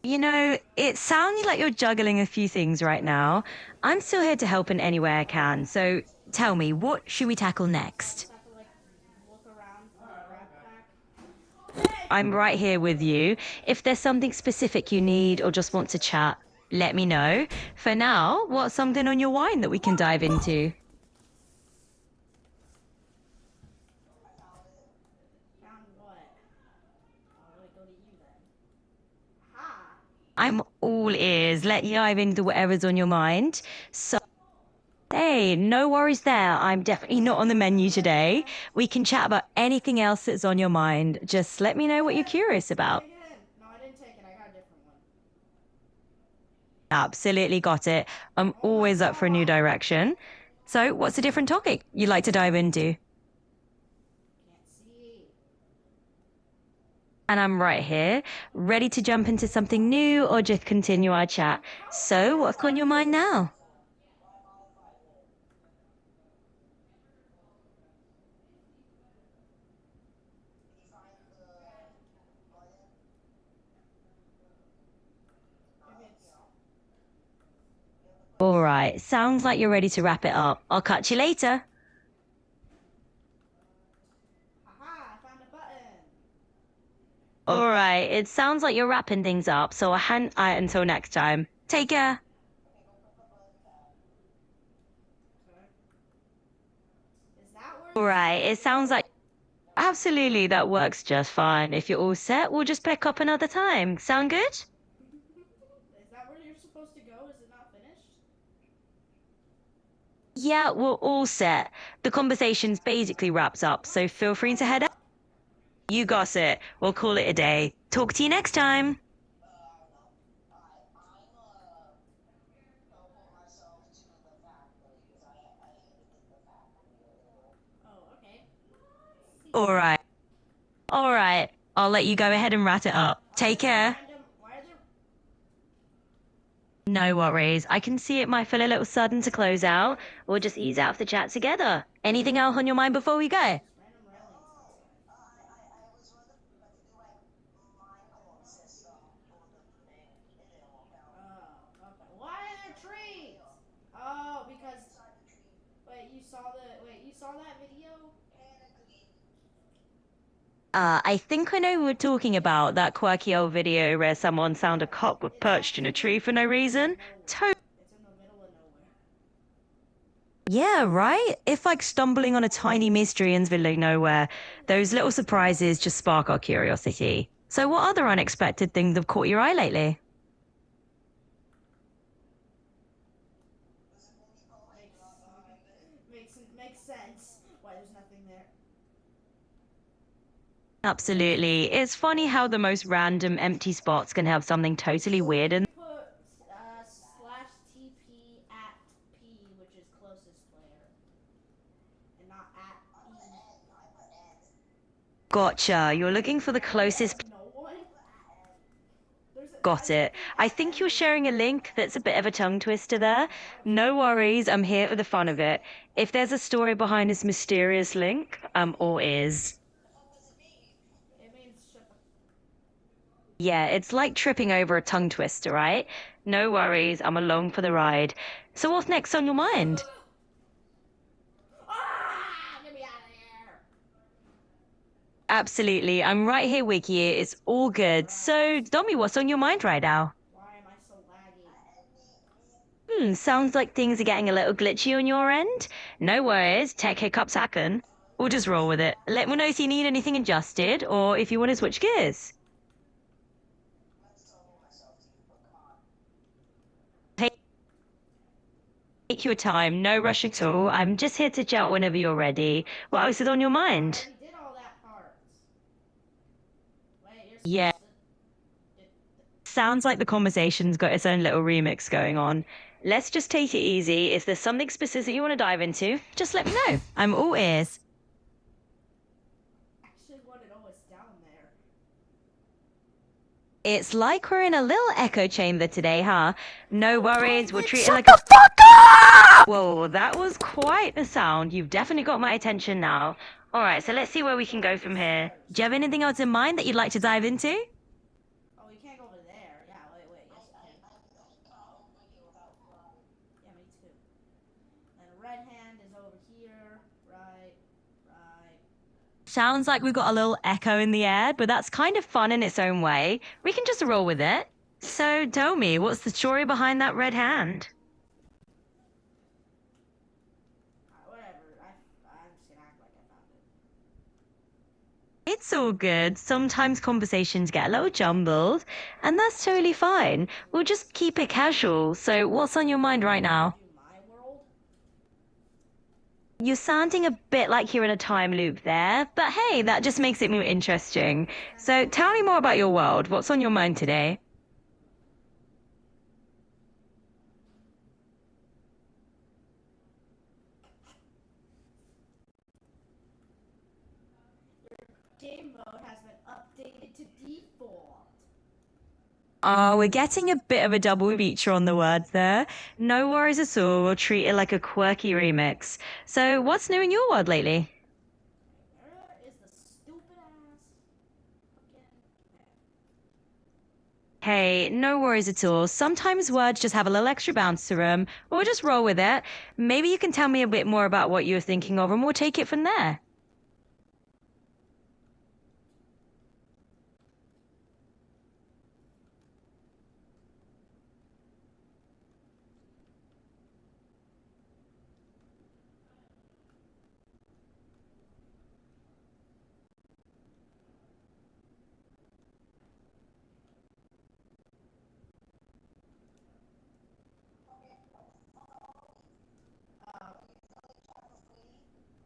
You know, it sounds like you're juggling a few things right now. I'm still here to help in any way I can. So tell me, what should we tackle next? I'm right here with you. If there's something specific you need or just want to chat, let me know. For now, what's something on your wine that we can dive into? I'm all ears. Let you dive into whatever's on your mind. So, hey, no worries there. I'm definitely not on the menu today. We can chat about anything else that's on your mind. Just let me know what you're curious about. No, I didn't take it. I got a different one. Absolutely got it. I'm always up for a new direction. So, what's a different topic you'd like to dive into? And I'm right here, ready to jump into something new or just continue our chat. So, what's on your mind now? All right, sounds like you're ready to wrap it up. I'll catch you later. All right, it sounds like you're wrapping things up, so I'll hand until next time. Take care. All right, it sounds like... Absolutely, that works just fine. If you're all set, we'll just pick up another time. Sound good? Is that where you're supposed to go? Is it not finished? Yeah, we're all set. The conversation's basically wrapped up, so feel free to head out. You got it. We'll call it a day. Talk to you next time. All right. All right. I'll let you go ahead and wrap it up. Take care. No worries. I can see it might feel a little sudden to close out. We'll just ease out of the chat together. Anything else on your mind before we go? I think I know who we're talking about, that quirky old video where someone found a cop was perched in a tree for no reason. Yeah, right? If like stumbling on a tiny mystery in the middle of nowhere, those little surprises just spark our curiosity. So what other unexpected things have caught your eye lately? Makes sense why there's nothing there. Absolutely. It's funny how the most random empty spots can have something totally weird in. Put /TP at P, which is closest player, and not at E. Gotcha. You're looking for the closest. No one. Got it. I think you're sharing a link that's a bit of a tongue twister there. No worries, I'm here for the fun of it. If there's a story behind this mysterious link, or is. It means shut the. Yeah, it's like tripping over a tongue twister, right? No worries, I'm along for the ride. So what's next on your mind? Get me out of here. Absolutely, I'm right here with you. It's all good. So, Domi, what's on your mind right now? Why am I so laggy? Sounds like things are getting a little glitchy on your end. No worries, tech hiccups happen. We'll just roll with it. Let me know if you need anything adjusted or if you want to switch gears. Take your time, no rush at all. I'm just here to chat whenever you're ready. What else is on your mind? I did all that part. Wait, you're Yeah. Sounds like the conversation's got its own little remix going on. Let's just take it easy. If there's something specific you want to dive into, just let me know. I'm all ears. actually wanted always down there. It's like we're in a little echo chamber today, huh? No worries, we'll treat it like Shut the fuck up! Whoa, that was quite a sound. You've definitely got my attention now. All right, so let's see where we can go from here. Do you have anything else in mind that you'd like to dive into? Oh, you can't go over there. Yeah, wait. Yes, you can. Yeah, me too. And red hand is over here. Right. Sounds like we've got a little echo in the air, but that's kind of fun in its own way. We can just roll with it. So tell me, what's the story behind that red hand? Whatever. I'm just gonna act like I found it. It's all good. Sometimes conversations get a little jumbled, and that's totally fine. We'll just keep it casual. So what's on your mind right now? My world? You're sounding a bit like you're in a time loop there, but hey, that just makes it more interesting. So tell me more about your world. What's on your mind today? Game mode has been updated to default. Oh, we're getting a bit of a double feature on the words there. No worries at all. We'll treat it like a quirky remix. So what's new in your world lately? Where is the stupid ass fucking. Hey, no worries at all. Sometimes words just have a little extra bounce to them. We'll just roll with it. Maybe you can tell me a bit more about what you were thinking of and we'll take it from there.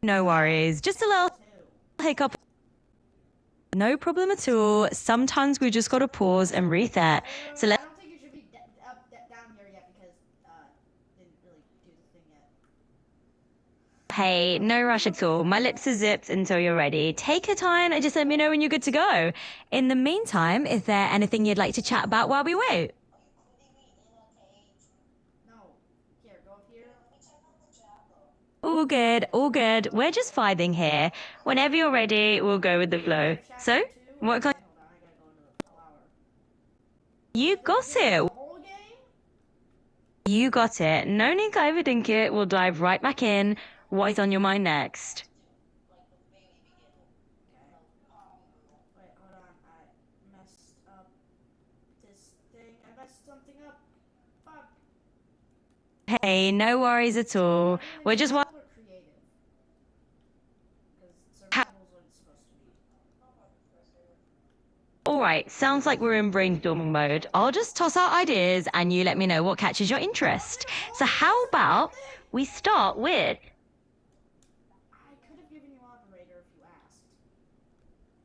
No worries. Just a little hiccup. No problem at all. Sometimes we just gotta pause and reset. So I let's. don't think you should be down here yet because didn't really do the thing yet. Hey, no rush at all. My lips are zipped until you're ready. Take your time and just let me know when you're good to go. In the meantime, is there anything you'd like to chat about while we wait? No. Here, go up here. All good, all good. We're just vibing here. Whenever you're ready, we'll go with the flow. So, what kind? Hold on, I gotta go into the flower. You got it. The whole game? You got it. No need to overthink it. We'll dive right back in. What is on your mind next? Wait, hold on. I messed up this thing. I messed something up. Fuck. Hey, no worries at all. We're just wa- Color creative. Because Ha- survival's what it's supposed to be. All right, sounds like we're in brainstorming mode. I'll just toss out ideas and you let me know what catches your interest. So how about we start with... I could have given you operator if you asked.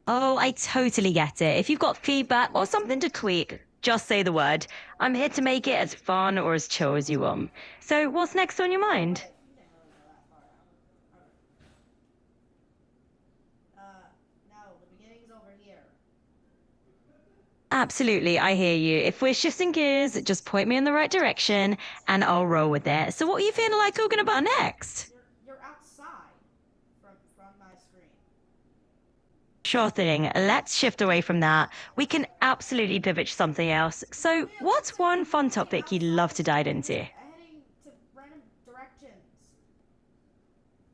Oh, I totally get it. If you've got feedback or something to tweak, just say the word. I'm here to make it as fun or as chill as you want. So what's next on your mind? No, the beginning's over here. Absolutely, I hear you. If we're shifting gears, just point me in the right direction and I'll roll with it. So what are you feeling like talking about next? You're outside from my screen. Sure thing. Let's shift away from that. We can absolutely pivot to something else. So what's one fun topic you'd love to dive into? Heading to random directions.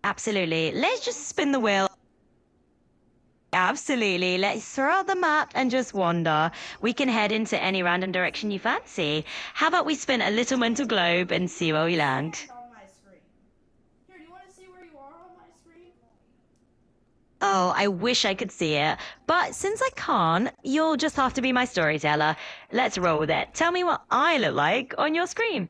Absolutely. Let's just spin the wheel. Absolutely. Let's throw out the map and just wander. We can head into any random direction you fancy. How about we spin a little mental globe and see where we land? On my screen. Here, do you want to see where you are on my screen? Oh, I wish I could see it. But since I can't, you'll just have to be my storyteller. Let's roll with it. Tell me what I look like on your screen.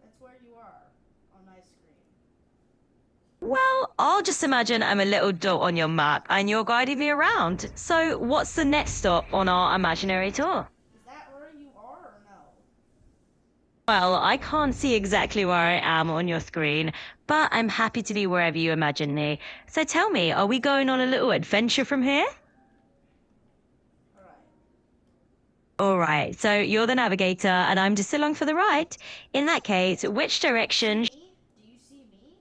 That's where you are on my screen. Well, I'll just imagine I'm a little dot on your map and you're guiding me around. So what's the next stop on our imaginary tour? Is that where you are or no? Well, I can't see exactly where I am on your screen, but I'm happy to be wherever you imagine me. So tell me, are we going on a little adventure from here? All right, so you're the navigator and I'm just along for the ride. In that case, which direction? Me? Do you see me?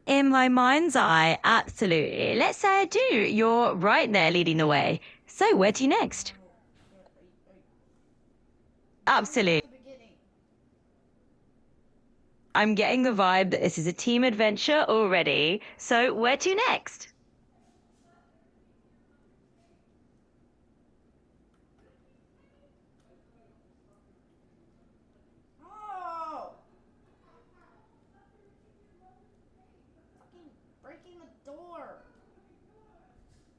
In my mind's eye, absolutely. Let's say I do. You're right there leading the way. So where to next? Absolutely. The beginning. I'm getting the vibe that this is a team adventure already. So where to next? Oh! Fucking breaking the door.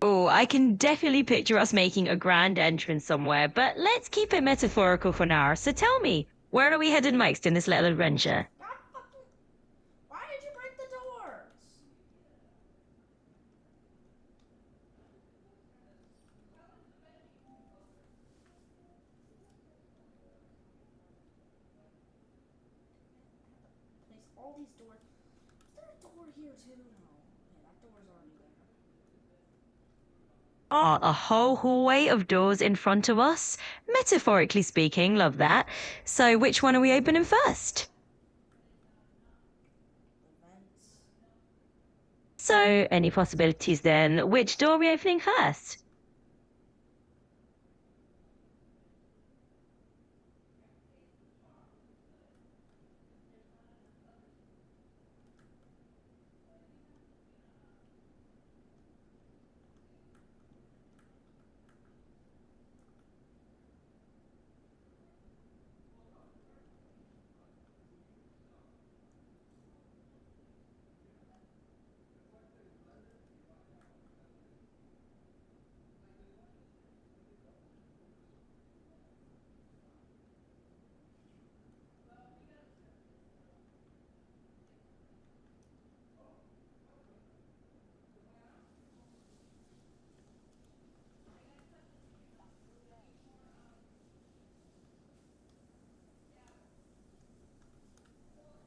Oh, I can definitely picture us making a grand entrance somewhere, but let's keep it metaphorical for now. So tell me, where are we headed next in this little adventure? God fucking... Why did you break the doors? Place all these doors. Is there a door here too? No. Yeah, that door's already there. Oh, a whole hallway of doors in front of us? Metaphorically speaking, love that. So which one are we opening first? The vents. So, any possibilities then? Which door are we opening first?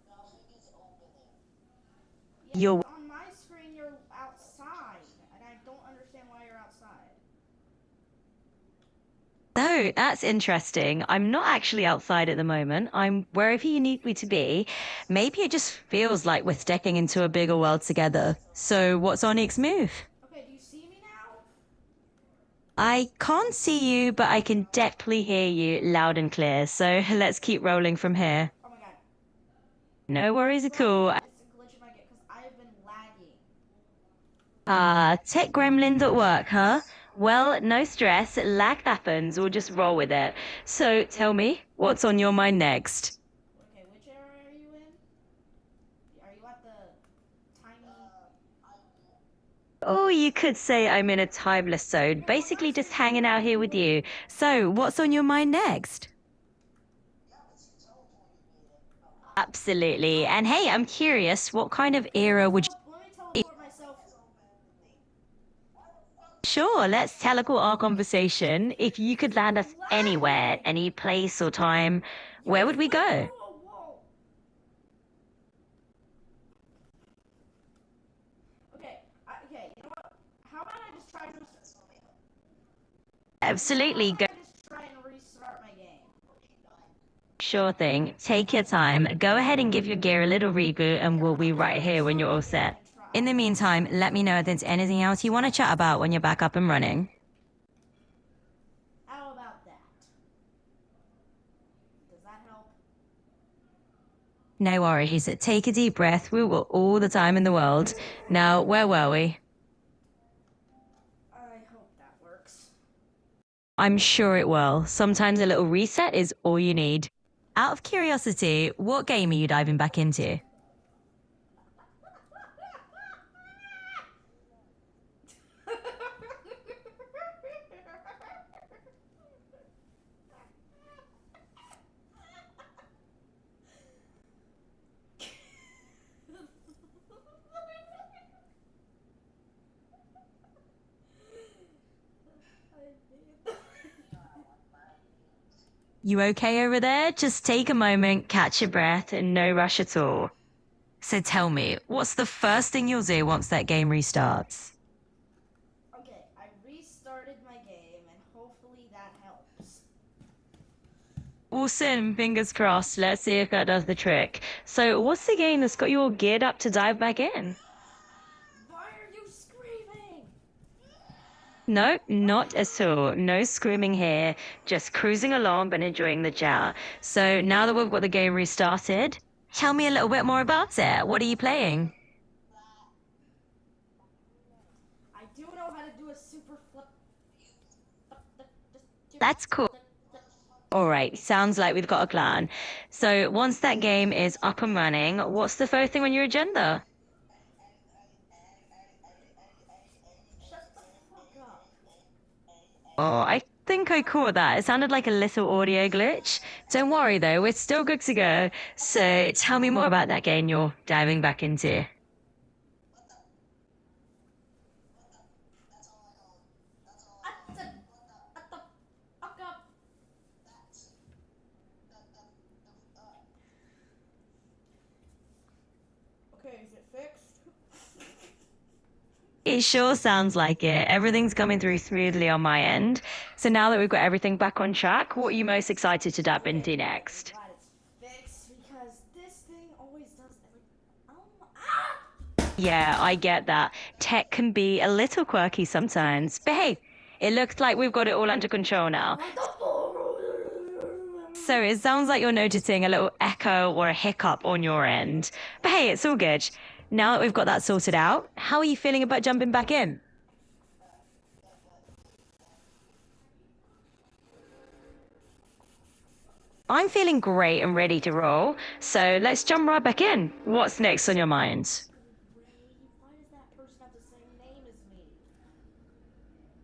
Nothing is opening. Yeah, You're- on my screen you're outside, and I don't understand why you're outside. Oh, that's interesting. I'm not actually outside at the moment. I'm wherever you need me to be. Maybe it just feels like we're stepping into a bigger world together. So, what's our next move? Okay, do you see me now? I can't see you, but I can definitely hear you loud and clear. So, let's keep rolling from here. Oh my god. No worries at all. It's a glitch in my game because I've been lagging. Ah, tech gremlins at work, huh? Well, no stress. Life happens. We'll just roll with it. So tell me, what's on your mind next? Okay, which era are you in? Are you at the tiny? Oh, you could say I'm in a timeless zone, basically just hanging out here with you. So, what's on your mind next? Absolutely. And hey, I'm curious, what kind of era would you... Let me teleport myself. Sure, let's teleport our conversation. If you could land us anywhere, any place or time, where would we go? Through a wall. Okay, okay. You know what? How about I just try to? Absolutely, go. I just try and restart my game. Sure thing. Take your time. Go ahead and give your gear a little reboot, and we'll be right here when you're all set. In the meantime, let me know if there's anything else you want to chat about when you're back up and running. How about that? Does that help? No worries. Take a deep breath. We will all the time in the world. Now, where were we? I hope that works. I'm sure it will. Sometimes a little reset is all you need. Out of curiosity, what game are you diving back into? You okay over there? Just take a moment, catch your breath, and no rush at all. So tell me, what's the first thing you'll do once that game restarts? Okay, I restarted my game and hopefully that helps. Awesome, fingers crossed. Let's see if that does the trick. So, what's the game that's got you all geared up to dive back in? Why are you screaming? No, not at all. No screaming here. Just cruising along and enjoying the jar. So, now that we've got the game restarted, Tell me a little bit more about it. What are you playing? I do know how to do a super flip. that's cool. Alright, sounds like we've got a plan. So, once that game is up and running, what's the first thing on your agenda? Shut the fuck up. Oh, I think I caught that. It sounded like a little audio glitch. Don't worry though, we're still good to go. So tell me more about that game you're diving back into. Fuck up. Okay, is it fixed? It sure sounds like it. Everything's coming through smoothly on my end. So now that we've got everything back on track, what are you most excited to dive into next? Glad it's fixed because this thing always does every. Yeah, I get that. Tech can be a little quirky sometimes. But hey, it looks like we've got it all under control now. So it sounds like you're noticing a little echo or a hiccup on your end. But hey, it's all good. Now that we've got that sorted out, how are you feeling about jumping back in? I'm feeling great and ready to roll. So let's jump right back in. What's next on your mind? Why does that person have the same name as me?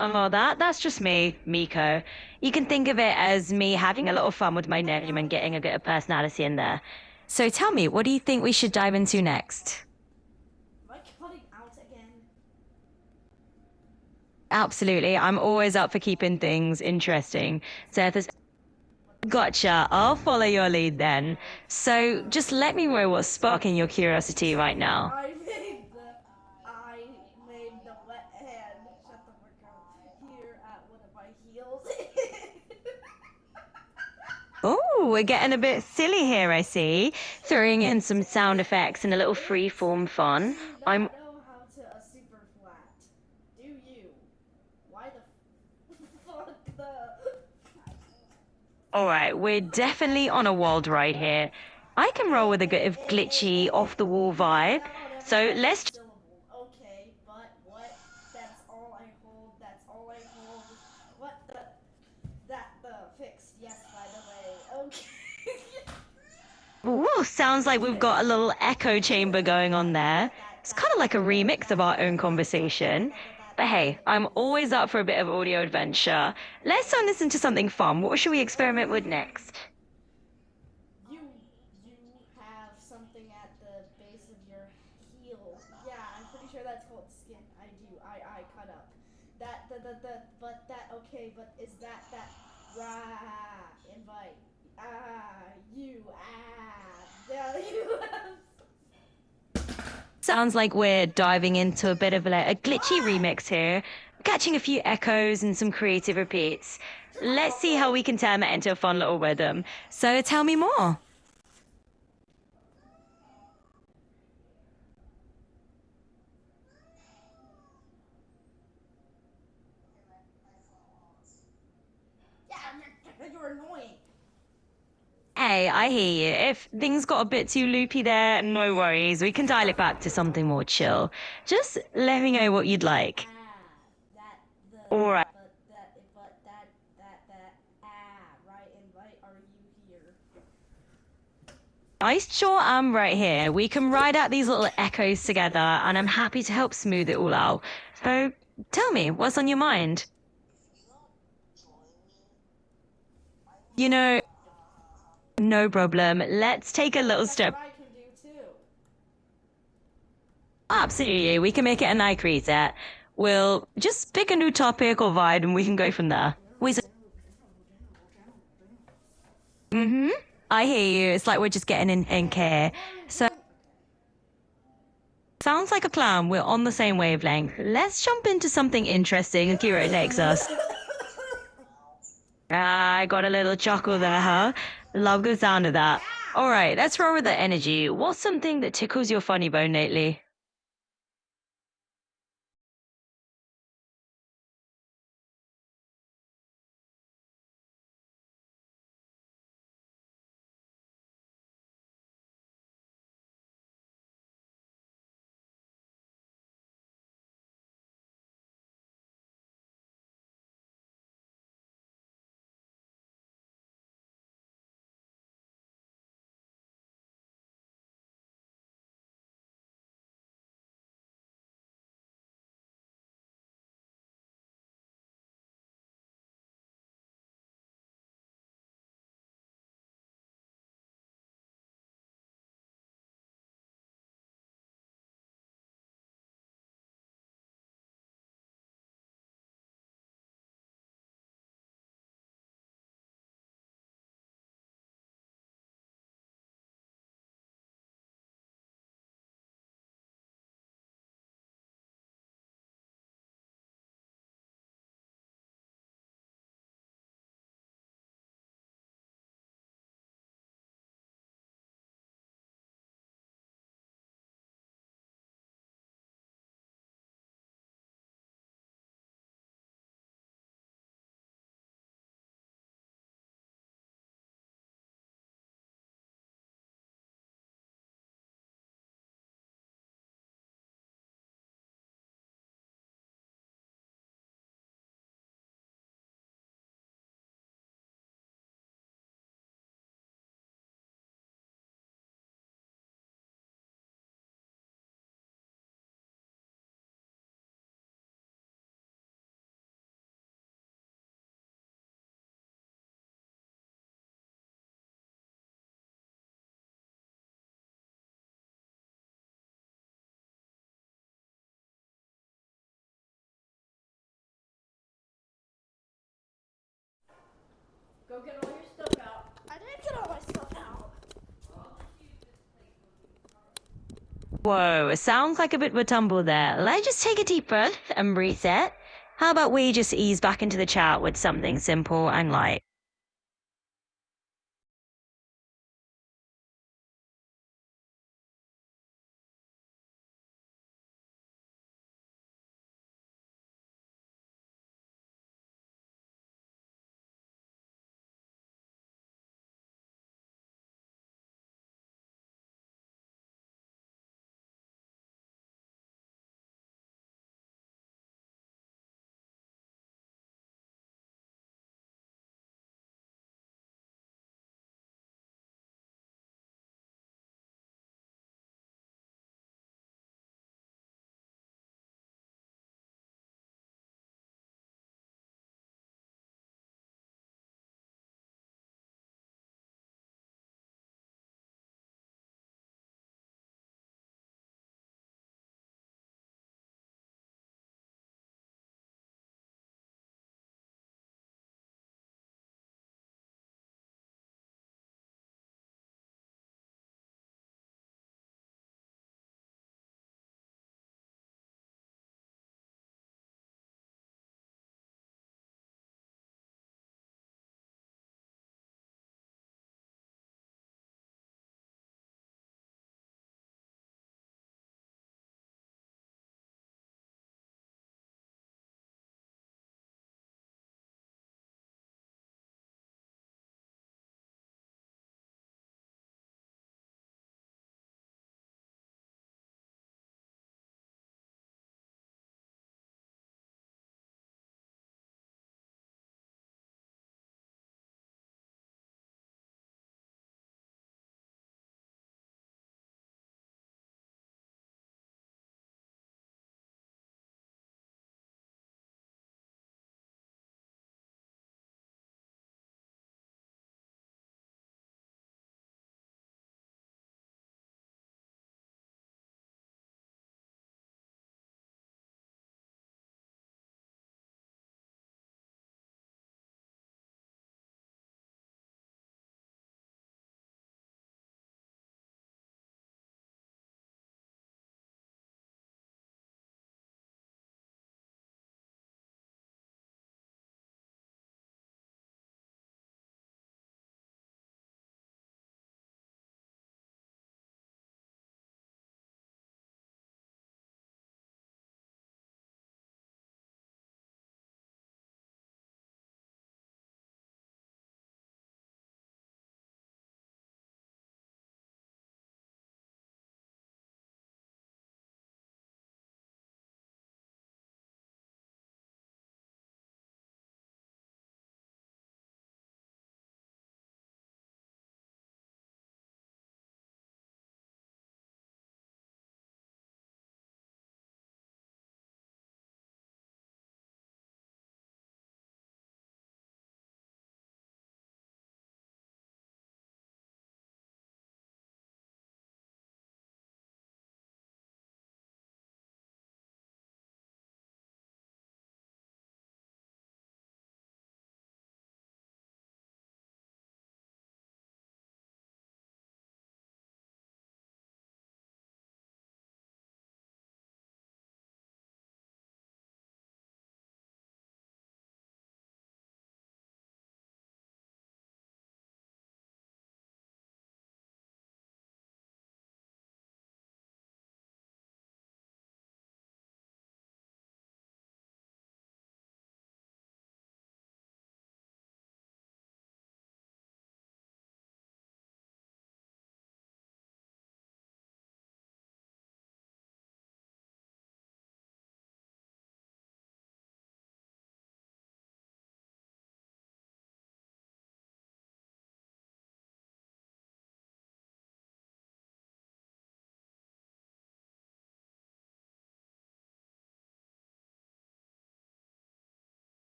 Oh, that's just me, Miko. You can think of it as me having a little fun with my name and getting a bit of personality in there. So tell me, what do you think we should dive into next? Am I cutting out again? Absolutely. I'm always up for keeping things interesting. So if there's... Gotcha. I'll follow your lead then. So just let me know what's sparking your curiosity right now. I made the wet hand. Shut the fuck up. Here at one of my heels. Oh, we're getting a bit silly here, I see. Throwing in some sound effects and a little free-form fun. I'm... know how to a super flat. Do you? Why the fuck the... Alright, we're definitely on a wild ride here. I can roll with a bit of glitchy, off-the-wall vibe. So let's... Okay, but what? Ooh, sounds like we've got a little echo chamber going on there. It's kind of like a remix of our own conversation. But hey, I'm always up for a bit of audio adventure. Let's go and listen to something fun. What should we experiment with next? You have something at the base of your heel. Yeah, I'm pretty sure that's called skin. I do. I cut up. Okay, but is that invite? You. Sounds like we're diving into a bit of a glitchy remix here, catching a few echoes and some creative repeats. Let's see how we can turn that into a fun little rhythm. So tell me more. Yeah, you're annoying. Hey, I hear you. If things got a bit too loopy there, no worries. We can dial it back to something more chill. Just let me know what you'd like. All right. Right, invite, are you here? I sure am right here. We can ride out these little echoes together, and I'm happy to help smooth it all out. So tell me, what's on your mind? You know, no problem. Let's take a little step. I can do too. Absolutely, we can make it a night reset. We'll just pick a new topic or vibe, and we can go from there. Mm-hmm. I hear you. It's like we're just getting in care. So sounds like a plan. We're on the same wavelength. Let's jump into something interesting. Akira takes us. I got a little chuckle there, huh? Love the sound of that. All right, let's roll with the energy. What's something that tickles your funny bone lately? Go get all your stuff out. I didn't get all my stuff out. Whoa, it sounds like a bit of a tumble there. Let's just take a deep breath and reset. How about we just ease back into the chat with something simple and light?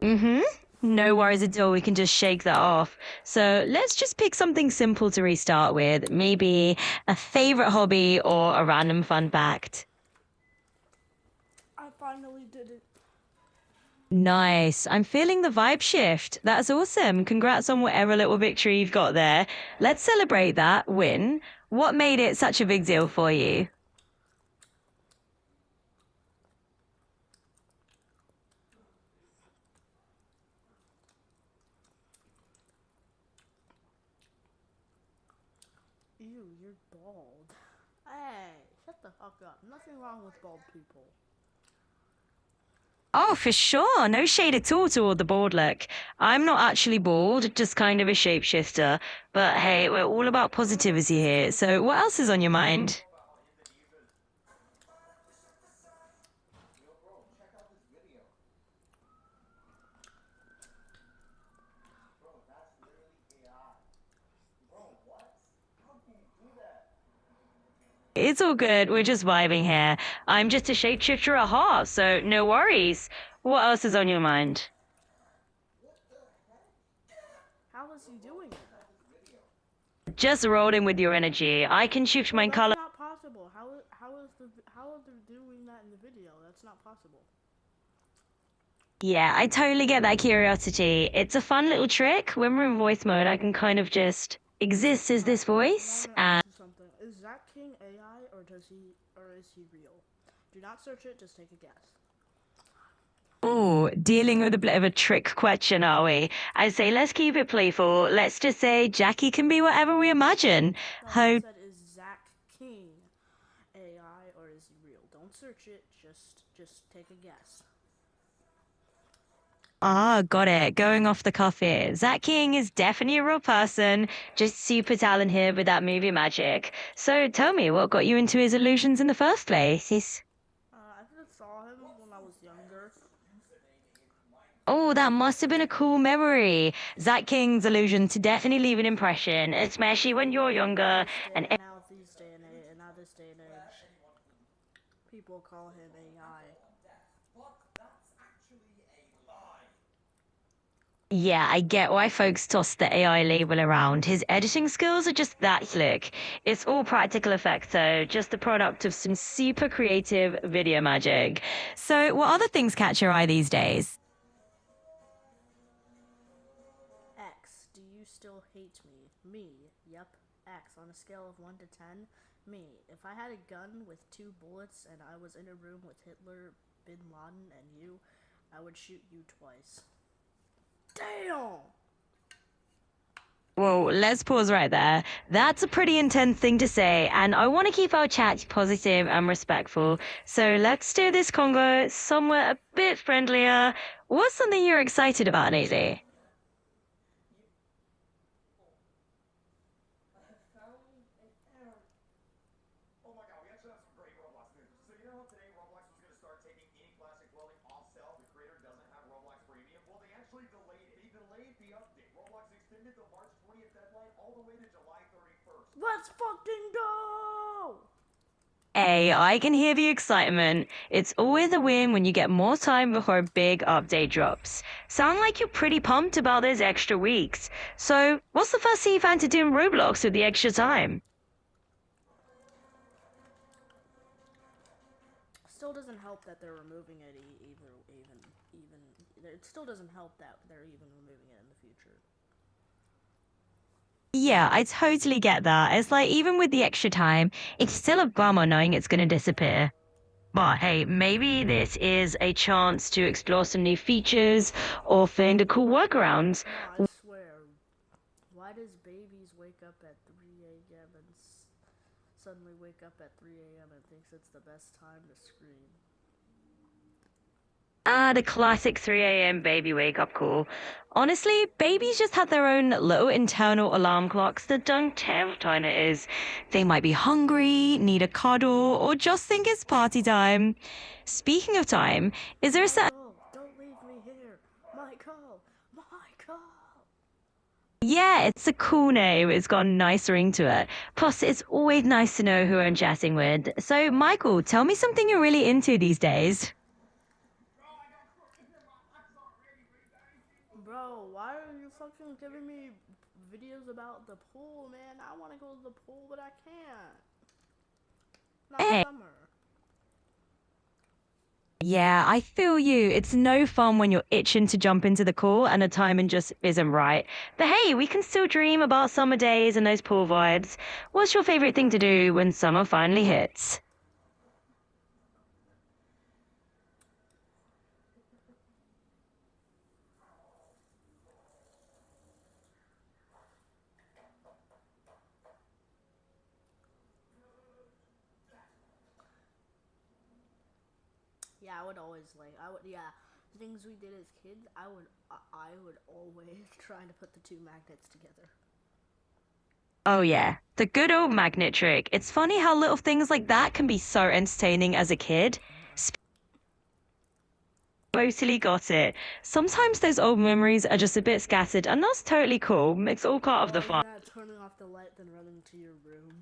Mm-hmm. No worries at all. We can just shake that off. So let's just pick something simple to restart with. Maybe a favorite hobby or a random fun fact. I finally did it. Nice. I'm feeling the vibe shift. That's awesome. Congrats on whatever little victory you've got there. Let's celebrate that win. What made it such a big deal for you? Ew, you're bald. Hey, shut the fuck up. Nothing wrong with bald people. Oh, for sure. No shade at all toward the bald look. I'm not actually bald, just kind of a shapeshifter. But hey, we're all about positivity here. So what else is on your mind? It's all good. We're just vibing here. I'm just a shapeshifter at heart, so no worries. What else is on your mind? How is he doing it? Just roll in with your energy. I can shift my That's color. not possible. How are they doing that in the video? That's not possible. Yeah, I totally get that curiosity. It's a fun little trick. When we're in voice mode, I can kind of just exist as this voice and Something. Is Zach King AI or is he real? Do not search it, just take a guess. oh, dealing with a bit of a trick question, are we? I say let's keep it playful. Let's just say Jackie can be whatever we imagine. No, I How said is Zach King AI or is he real? Don't search it, just take a guess. Ah, got it. Going off the cuff here. Zach King is definitely a real person, just super talented here with that movie magic. So tell me, what got you into his illusions in the first place? I just saw him when I was younger. Oh, that must have been a cool memory. Zach King's illusions definitely leave an impression, especially when you're younger. And Now this day and age, people call him AI. yeah, I get why folks toss the AI label around. His editing skills are just that slick. It's all practical effects, though, just the product of some super creative video magic. So, what other things catch your eye these days? X, do you still hate me? Me, yep, X. On a scale of 1 to 10, me. If I had a gun with 2 bullets and I was in a room with Hitler, Bin Laden, and you, I would shoot you twice. Damn! Well, let's pause right there. That's a pretty intense thing to say, and I want to keep our chat positive and respectful. So let's steer this convo somewhere a bit friendlier. What's something you're excited about lately? Let's fucking go! Hey, I can hear the excitement. It's always a win when you get more time before a big update drops. Sound like you're pretty pumped about those extra weeks. So, what's the first thing you plan to do in Roblox with the extra time? Still doesn't help that they're removing it even. It still doesn't help that they're even removing it in the future. Yeah, I totally get that. It's like, even with the extra time, it's still a bummer knowing it's gonna disappear. But hey, maybe this is a chance to explore some new features or find a cool workarounds. No, I swear. Why does babies wake up at 3 a.m. and suddenly wake up at 3 a.m. and thinks it's the best time to scream? Ah, the classic 3 a.m. baby wake-up call. Honestly, babies just have their own little internal alarm clocks that don't care what time it is. They might be hungry, need a cuddle, or just think it's party time. Speaking of time, is there a certain... Oh, don't leave me here. Michael! Michael! Yeah, it's a cool name. It's got a nice ring to it. Plus, it's always nice to know who I'm chatting with. So, Michael, tell me something you're really into these days. fucking giving me videos about the pool, man. I want to go to the pool, but I can't. Not Hey. summer. Yeah, I feel you. It's no fun when you're itching to jump into the pool and the timing just isn't right. But hey, we can still dream about summer days and those pool vibes. What's your favorite thing to do when summer finally hits? Yeah, I would always things we did as kids, I would always try to put the two magnets together. Oh yeah, the good old magnet trick. It's funny how little things like that can be so entertaining as a kid. Totally got it. Sometimes those old memories are just a bit scattered, and that's totally cool. It's all part of the fun. Yeah, turning off the light, then running to your room.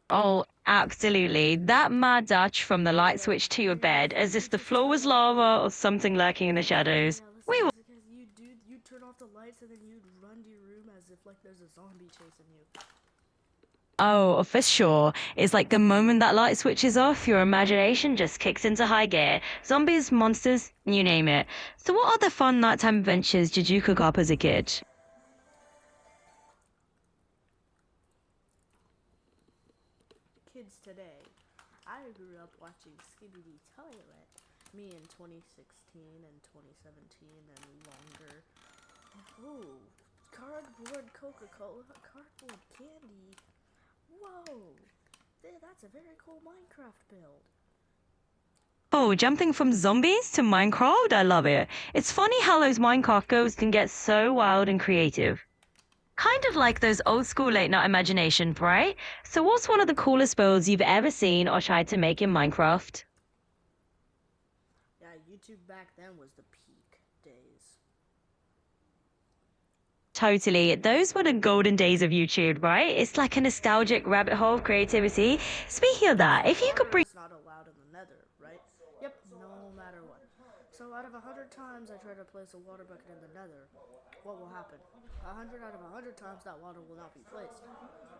Oh, absolutely. That mad dash from the light switch to your bed, as if the floor was lava or something lurking in the shadows. We will. You'd turn off the lights and then you'd run to your room as if like there's a zombie chasing you. Oh, for sure. It's like the moment that light switches off, your imagination just kicks into high gear. Zombies, monsters, you name it. So what other fun nighttime adventures did you cook up as a kid? Kids today. I grew up watching Skibidi Toilet. Me in 2016 and 2017 and longer. Ooh, cardboard Coca-Cola, cardboard candy. Whoa, that's a very cool Minecraft build. Oh, jumping from zombies to Minecraft? I love it. It's funny how those Minecraft goals can get so wild and creative. Kind of like those old school late night imaginations, right? So what's one of the coolest builds you've ever seen or tried to make in Minecraft? Yeah, YouTube back then was the peak days. Totally. Those were the golden days of YouTube, right? It's like a nostalgic rabbit hole of creativity. Speaking of that, if you could bring... It's not allowed in the nether, right? Yep, no matter what. So out of 100 times I try to place a water bucket in the nether, what will happen? 100 out of 100 times that water will not be placed.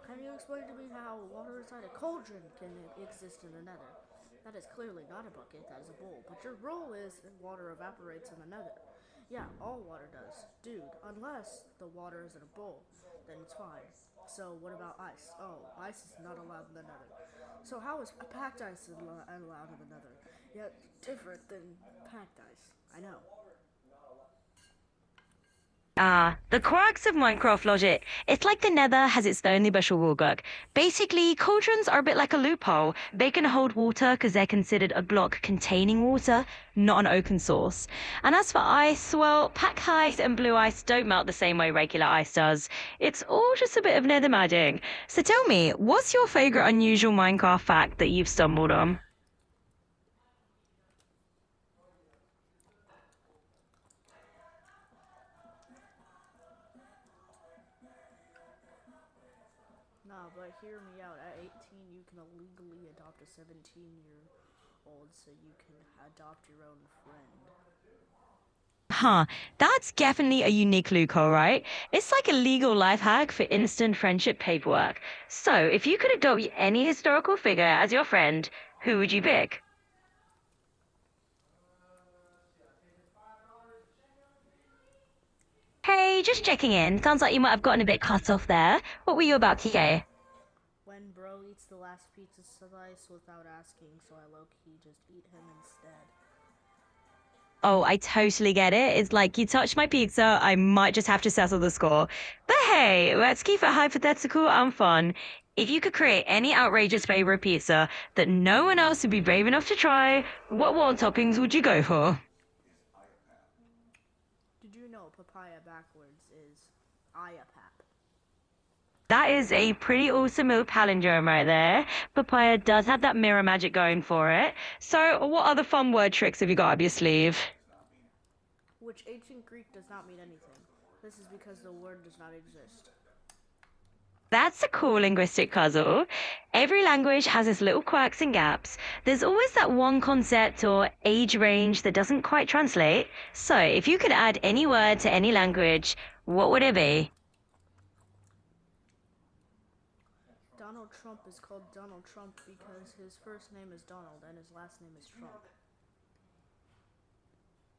Can you explain to me how water inside a cauldron can exist in the nether? That is clearly not a bucket, that is a bowl. But your rule is water evaporates in the nether. Yeah, all water does. Dude, unless the water is in a bowl, then it's fine. So what about ice? Oh, ice is not allowed in the nether. So how is packed ice allowed in the nether? Yet different than packed ice. I know. Ah, the quirks of Minecraft logic. It's like the Nether has its own special rulebook. Basically, cauldrons are a bit like a loophole. They can hold water because they're considered a block containing water, not an open source. And as for ice, well, pack ice and blue ice don't melt the same way regular ice does. It's all just a bit of nether magic. So tell me, what's your favorite unusual Minecraft fact that you've stumbled on? Nah, but hear me out. At 18, you can illegally adopt a 17-year-old, so you can adopt your own friend. Huh, that's definitely a unique loophole, right? It's like a legal life hack for instant friendship paperwork. So, if you could adopt any historical figure as your friend, who would you pick? Hey, just checking in. Sounds like you might have gotten a bit cut off there. What were you about to say? When bro eats the last pizza slice without asking, so I low-key just eat him instead. Oh, I totally get it. It's like, you touched my pizza, I might just have to settle the score. But hey, let's keep it hypothetical and fun. If you could create any outrageous flavor of pizza that no one else would be brave enough to try, what one toppings would you go for? Did you know papaya backwards is IAPAP? That is a pretty awesome little palindrome right there. Papaya does have that mirror magic going for it. So what other fun word tricks have you got up your sleeve? Which ancient Greek does not mean anything. This is because the word does not exist. that's a cool linguistic puzzle. Every language has its little quirks and gaps. There's always that one concept or age range that doesn't quite translate. So, if you could add any word to any language, what would it be? Donald Trump is called Donald Trump because his first name is Donald and his last name is Trump.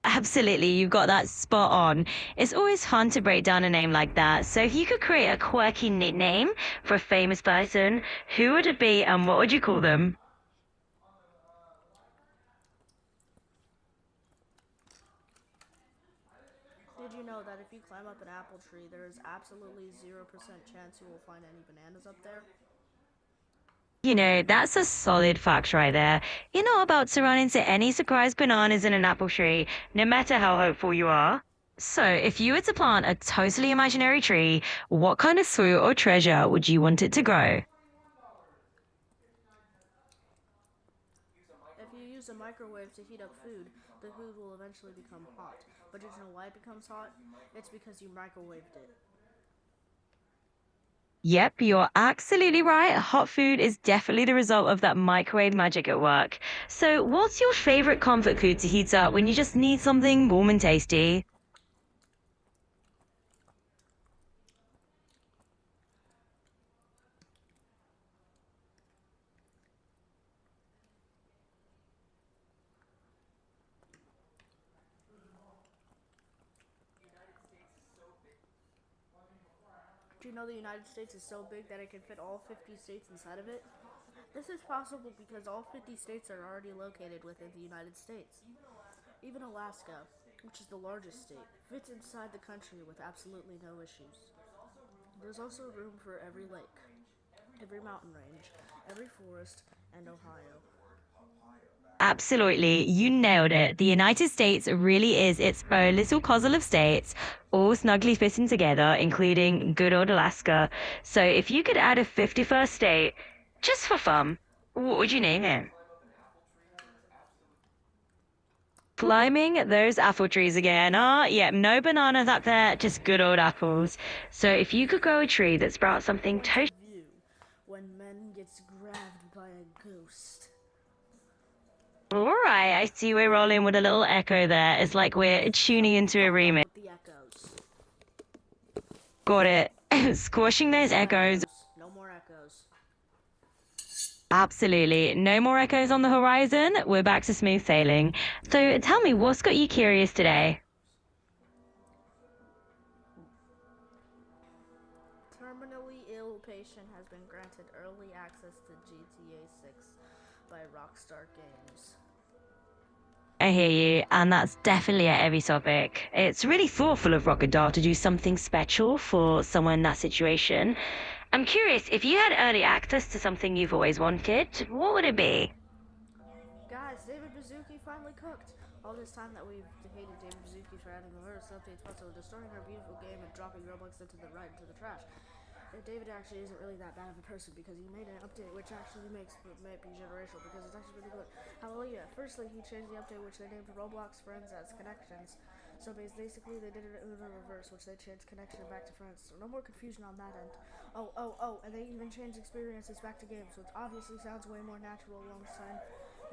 Absolutely, you got that spot on. It's always fun to break down a name like that. So if you could create a quirky nickname for a famous person, who would it be and what would you call them? Did you know that if you climb up an apple tree, there is absolutely 0% chance you will find any bananas up there? You know, that's a solid fact right there. You're not about to run into any surprise bananas in an apple tree, no matter how hopeful you are. So, if you were to plant a totally imaginary tree, what kind of fruit or treasure would you want it to grow? If you use a microwave to heat up food, the food will eventually become hot. But did you know why it becomes hot? It's because you microwaved it. Yep, you're absolutely right. Hot food is definitely the result of that microwave magic at work. So, what's your favorite comfort food to heat up when you just need something warm and tasty? Do you know the United States is so big that it can fit all 50 states inside of it? This is possible because all 50 states are already located within the United States. Even Alaska, which is the largest state, fits inside the country with absolutely no issues. There's also room for every lake, every mountain range, every forest, and Ohio. Absolutely, you nailed it. The United States really is its own little puzzle of states, all snugly fitting together, including good old Alaska. So if you could add a 51st state, just for fun, what would you name it? Climbing those apple trees again. Yep, no bananas up there, just good old apples. So if you could grow a tree that sprouts something totally... View when men gets grabbed by a ghost. Alright, I see we're rolling with a little echo there. It's like we're tuning into a remix. The echoes. Got it. Squashing those echoes. No more echoes. Absolutely. No more echoes on the horizon. We're back to smooth sailing. So tell me, what's got you curious today? Terminally ill patient has been granted early access to GTA 6 by Rockstar Games. I hear you, and that's definitely a heavy topic. It's really thoughtful of Rockadar to do something special for someone in that situation. I'm curious, if you had early access to something you've always wanted, what would it be? Guys, David Baszucki finally cooked. All this time that we've hated David Baszucki for adding the first updates, also destroying our beautiful game and dropping Roblox into the trash. David actually isn't really that bad of a person because he made an update which actually might be generational because it's actually really good. Hallelujah. Firstly, he changed the update which they named Roblox Friends as Connections. So basically they did it in the reverse, which they changed connection back to friends. So no more confusion on that end. Oh, and they even changed experiences back to games, which obviously sounds way more natural alongside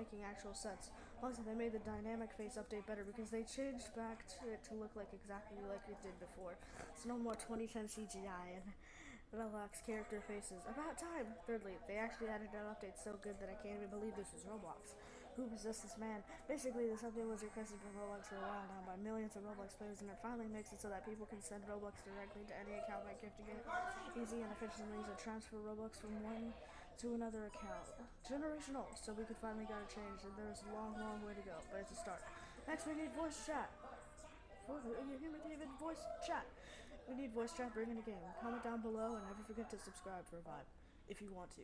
making actual sense. Also, they made the dynamic face update better because they changed back to it to look like exactly like it did before. So no more 2010 CGI and Roblox character faces. About time! Thirdly, they actually added an update so good that I can't even believe this is Roblox. Who possessed this man? Basically, this update was requested from Roblox for a while now by millions of Roblox players, and it finally makes it so that people can send Roblox directly to any account by gifting it easy and efficiently to transfer Roblox from one to another account. Generational, so we could finally got it changed, and there's a long, long way to go, but it's a start. Next, we need voice chat. You hear me, David? Voice chat. We need voice chat, bring in a game. Comment down below, and never forget to subscribe for a vibe, if you want to.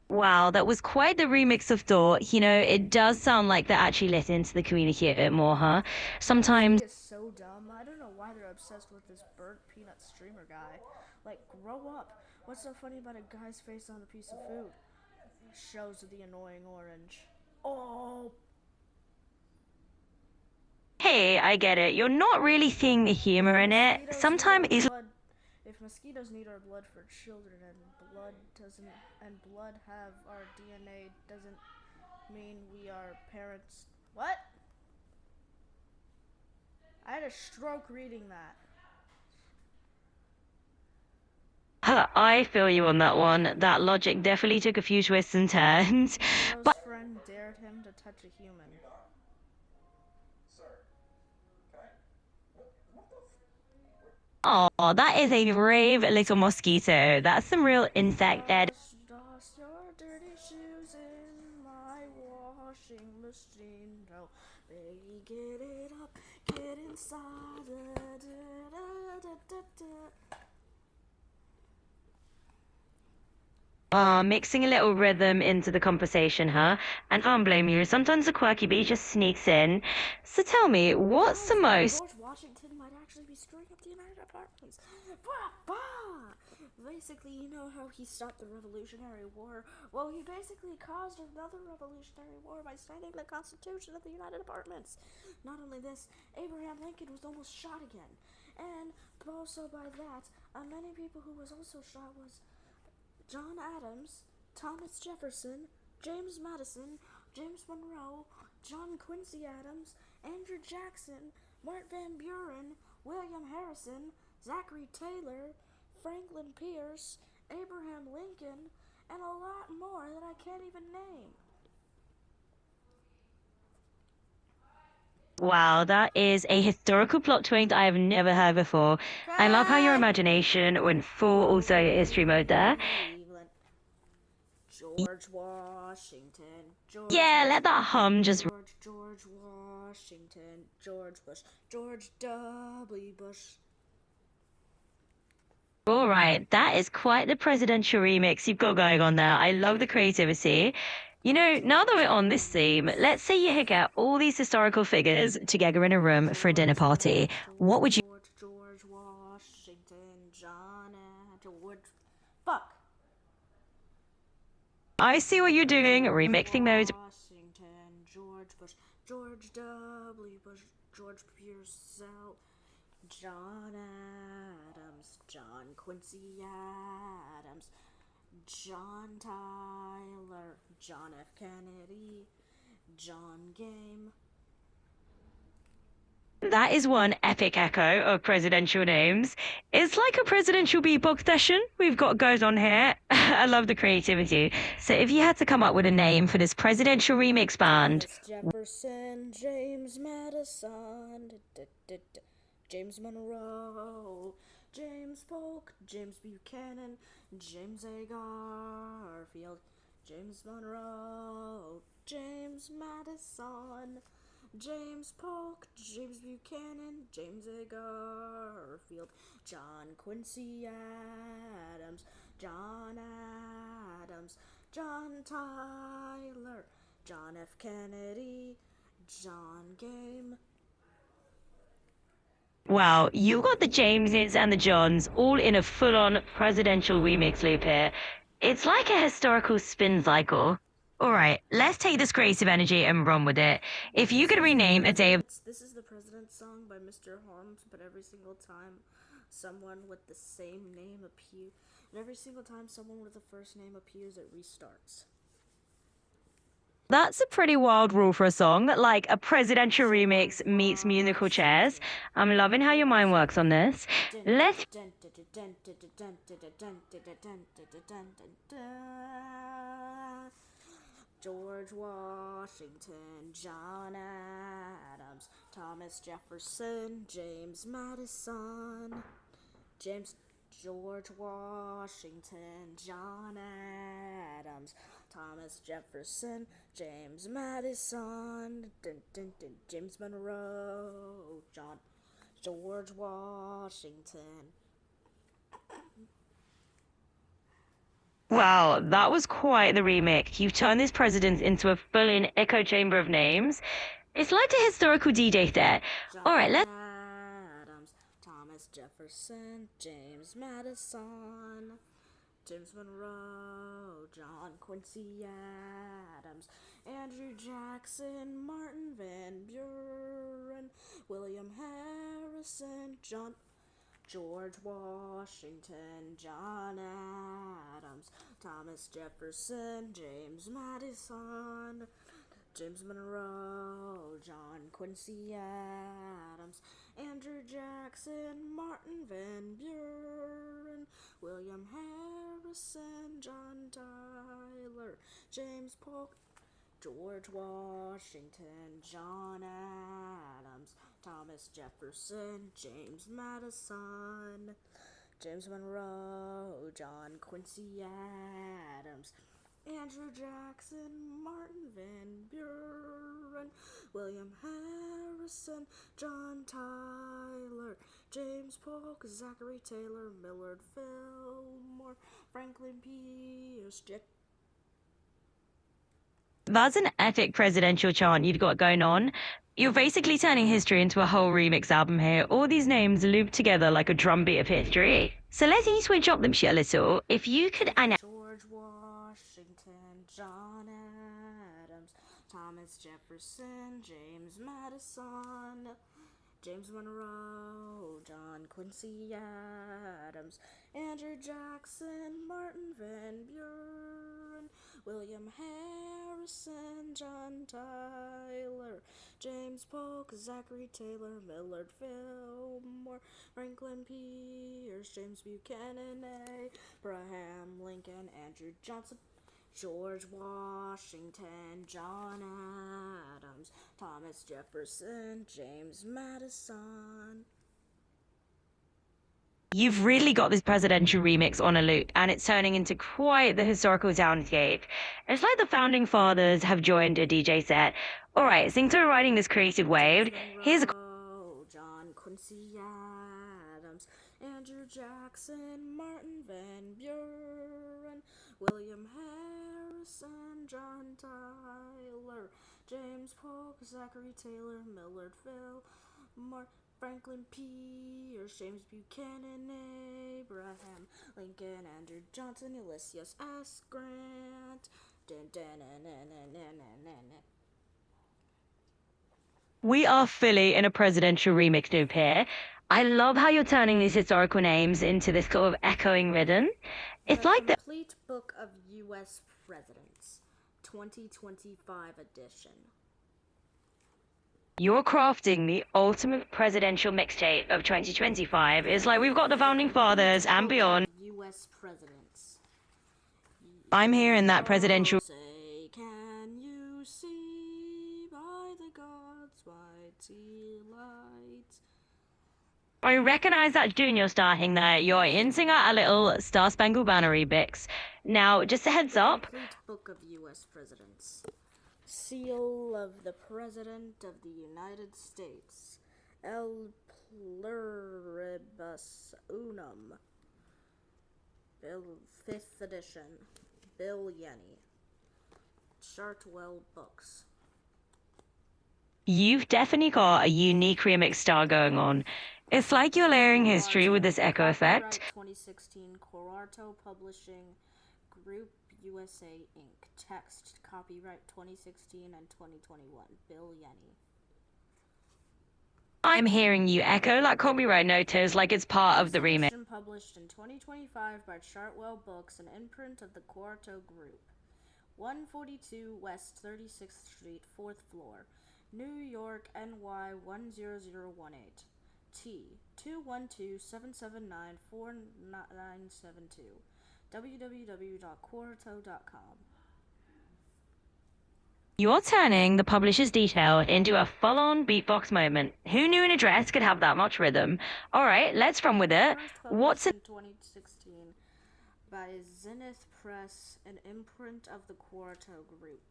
Wow, that was quite the remix of thought. You know, it does sound like they're actually listening to the community a bit more, huh? Sometimes... It's so dumb. I don't know why they're obsessed with this burnt peanut streamer guy. Like, grow up. What's so funny about a guy's face on a piece of food? Shows the annoying orange. Oh! Hey, I get it. You're not really seeing the humor in it. Sometimes it's If mosquitoes need our blood for children and blood have our DNA doesn't mean we are parents. What? I had a stroke reading that. I feel you on that one. That logic definitely took a few twists and turns. Nero's friend dared him to touch a human. Oh, that is a brave little mosquito. That's some real insect dead. Toss your dirty shoes in my washing machine. No, baby, get it up, get inside. Mixing a little rhythm into the conversation, huh? And I don't blame you. Sometimes a quirky beat just sneaks in. So tell me, what's the most... George Washington might actually be screwing up the United Apartments. Bah, bah! Basically, you know how he stopped the Revolutionary War? Well, he basically caused another Revolutionary War by signing the Constitution of the United Apartments. Not only this, Abraham Lincoln was almost shot again. And also by that, many people who was also shot was John Adams, Thomas Jefferson, James Madison, James Monroe, John Quincy Adams, Andrew Jackson, Mart Van Buren, William Harrison, Zachary Taylor, Franklin Pierce, Abraham Lincoln, and a lot more that I can't even name. Wow, that is a historical plot twist I have never heard before. I love how your imagination went full also history mode there. George Washington. Yeah, let that hum just... George Washington. George Bush. George W. Bush. Alright, that is quite the presidential remix you've got going on there. I love the creativity. You know, now that we're on this theme, let's say you get all these historical figures together in a room for a dinner party. What would you... George Washington. John George... Fuck. I see what you're doing, remixing those... Washington, George Bush, George W. Bush, George Purcell, John Adams, John Quincy Adams, John Tyler, John F. Kennedy, John Game. That is one epic echo of presidential names. It's like a presidential beatbox session we've got goes on here. I love the creativity. So if you had to come up with a name for this presidential remix band... Jefferson, James Madison, James Monroe, James Polk, James Buchanan, James A. Garfield, James Monroe, James Madison, James Polk, James Buchanan, James A. Garfield, John Quincy Adams, John Adams, John Tyler, John F. Kennedy, John Game. Wow, you got the Jameses and the Johns all in a full-on presidential remix loop here. It's like a historical spin cycle. Alright, let's take this creative energy and run with it. If you could rename a day of... This is the President's Song by Mr. Holmes, but every single time someone with the same name appears, and every single time someone with the first name appears, it restarts. That's a pretty wild rule for a song, like a presidential remix meets musical chairs. I'm loving how your mind works on this. Let's... George Washington, John Adams, Thomas Jefferson, James Madison, George Washington, John Adams, Thomas Jefferson, James Madison, James Monroe, George Washington. Wow, that was quite the remix. You've turned this president into a full-in echo chamber of names. It's like a historical D-Day set. Alright, let's... Adams, Thomas Jefferson, James Madison, James Monroe, John Quincy Adams, Andrew Jackson, Martin Van Buren, William Harrison, George Washington, John Adams, Thomas Jefferson, James Madison, James Monroe, John Quincy Adams, Andrew Jackson, Martin Van Buren, William Harrison, John Tyler, James Polk, George Washington, John Adams, Thomas Jefferson, James Madison, James Monroe, John Quincy Adams, Andrew Jackson, Martin Van Buren, William Harrison, John Tyler, James Polk, Zachary Taylor, Millard Fillmore, Franklin Pierce, That's an epic presidential chant you've got going on. You're basically turning history into a whole remix album here. All these names looped together like a drumbeat of history. So let's switch up them shit a little. If you could George Washington, John Adams, Thomas Jefferson, James Madison, James Monroe, John Quincy Adams, Andrew Jackson, Martin Van Buren, William Harrison, John Tyler, James Polk, Zachary Taylor, Millard Fillmore, Franklin Pierce, James Buchanan, Abraham Lincoln, Andrew Johnson, George Washington, John Adams, Thomas Jefferson, James Madison. You've really got this presidential remix on a loop, and it's turning into quite the historical soundscape. It's like the founding fathers have joined a DJ set. All right, since we're riding this creative wave, here's a John Quincy Adams, Andrew Jackson, Martin Van Buren, William Harrison, John Tyler, James Polk, Zachary Taylor, Millard Fillmore, Franklin Pierce, James Buchanan, Abraham Lincoln, Andrew Johnson, Ulysses S. Grant. We are fully in a presidential remix loop here. I love how you're turning these historical names into this sort of echoing rhythm. It's like the Complete Book of U.S. Presidents, 2025 edition. You're crafting the ultimate presidential mixtape of 2025. It's like we've got the founding fathers and beyond. U.S. presidents. I'm here in that presidential. Say, can you see by the gods' mighty light? I recognize that junior starting there. You're hinting at a little Star Spangled Banner remix. Now, just a heads up. Complete Book of U.S. Presidents. Seal of the President of the United States. El Pluribus Unum. Bill 5th edition. Bill Yenny. Chartwell Books. You've definitely got a unique remix style going on. It's like you're layering history with this echo effect. 2016 Quarto Publishing Group USA Inc. Text copyright 2016 and 2021. Bill Yenny. I'm hearing you echo that copyright notice like it's part of the remix. Published in 2025 by Chartwell Books, an imprint of the Quarto Group. 142 West 36th Street, 4th floor, New York, NY 10018. T 212-779-4972. www.quarto.com. You're turning the publisher's detail into a full-on beatbox moment. Who knew an address could have that much rhythm? All right, let's run with it. What's in 2016 by Zenith Press, an imprint of the Quarto Group.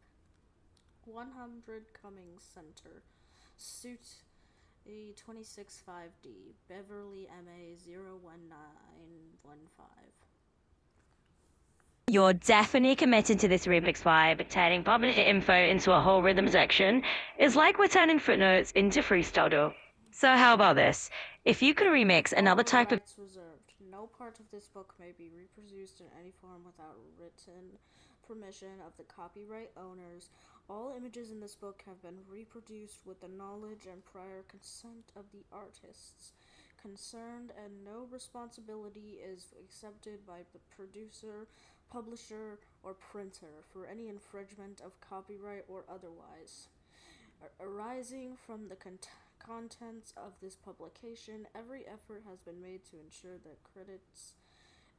100 Cummings Center, Suite A265D, Beverly, MA 01915. You're definitely committed to this remix vibe, turning publisher info into a whole rhythm section. It's like we're turning footnotes into freestyle. So how about this? If you could remix another type of... Reserved. No part of this book may be reproduced in any form without written permission of the copyright owners. All images in this book have been reproduced with the knowledge and prior consent of the artists concerned, and no responsibility is accepted by the producer, publisher, or printer for any infringement of copyright or otherwise. Arising from the contents of this publication, every effort has been made to ensure that credits'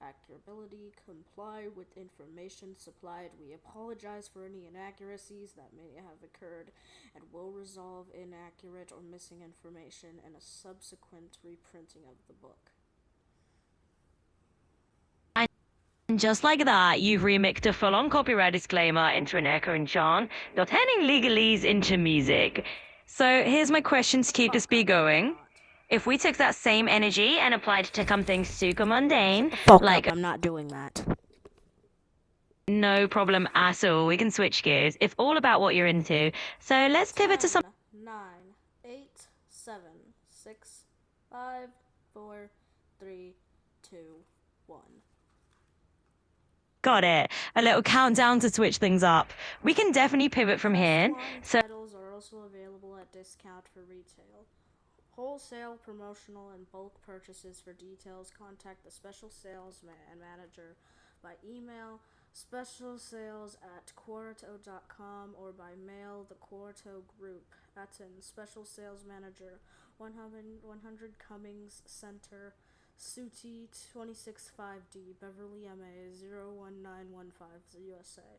accurability comply with information supplied. We apologize for any inaccuracies that may have occurred and will resolve inaccurate or missing information in a subsequent reprinting of the book. And just like that, you've remixed a full-on copyright disclaimer into an echoing chant, turning legalese into music. So here's my question to keep the speed going. If we took that same energy and applied it to something super mundane, like I'm not doing that. no problem at all, we can switch gears. It's all about what you're into. So let's pivot to some 9, 8, 7, 6, 5, 4, 3, 2, 1. Got it. A little countdown to switch things up. We can definitely pivot from here. So Titles are also available at discount for retail. Wholesale, promotional, and bulk purchases. For details, contact the special sales manager by email, specialsales@quarto.com, or by mail, the Quarto Group, Etten, Special Sales Manager, 100 Cummings Center, Suti 265D, Beverly, MA 01915, USA.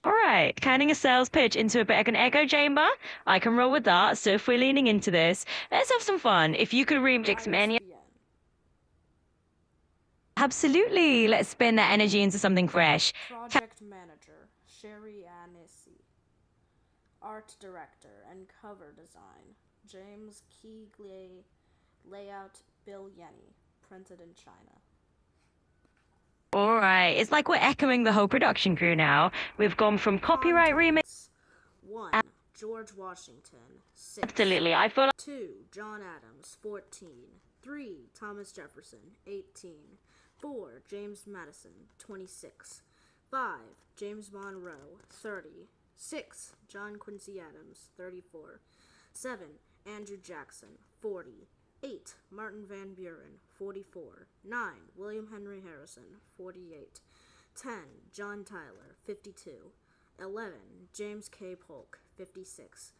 alright, turning a sales pitch into a bit like an echo chamber. I can roll with that, so if we're leaning into this, let's have some fun. If you could remix many... Absolutely, let's spin that energy into something fresh. Project Manager, Sherry Anisi. Art Director and Cover Design, James Keegley. Layout, Bill Yenny. Printed in China. Alright, it's like we're echoing the whole production crew now. We've gone from copyright remix... 1. George Washington. 6. Absolutely, I feel like... 2. John Adams. 14. 3. Thomas Jefferson. 18. 4. James Madison. 26. 5. James Monroe. 30. 6. John Quincy Adams. 34. 7. Andrew Jackson. 40. 8. Martin Van Buren. 44. 9. William Henry Harrison. 48. 10. John Tyler. 52. 11. James K. Polk. 56.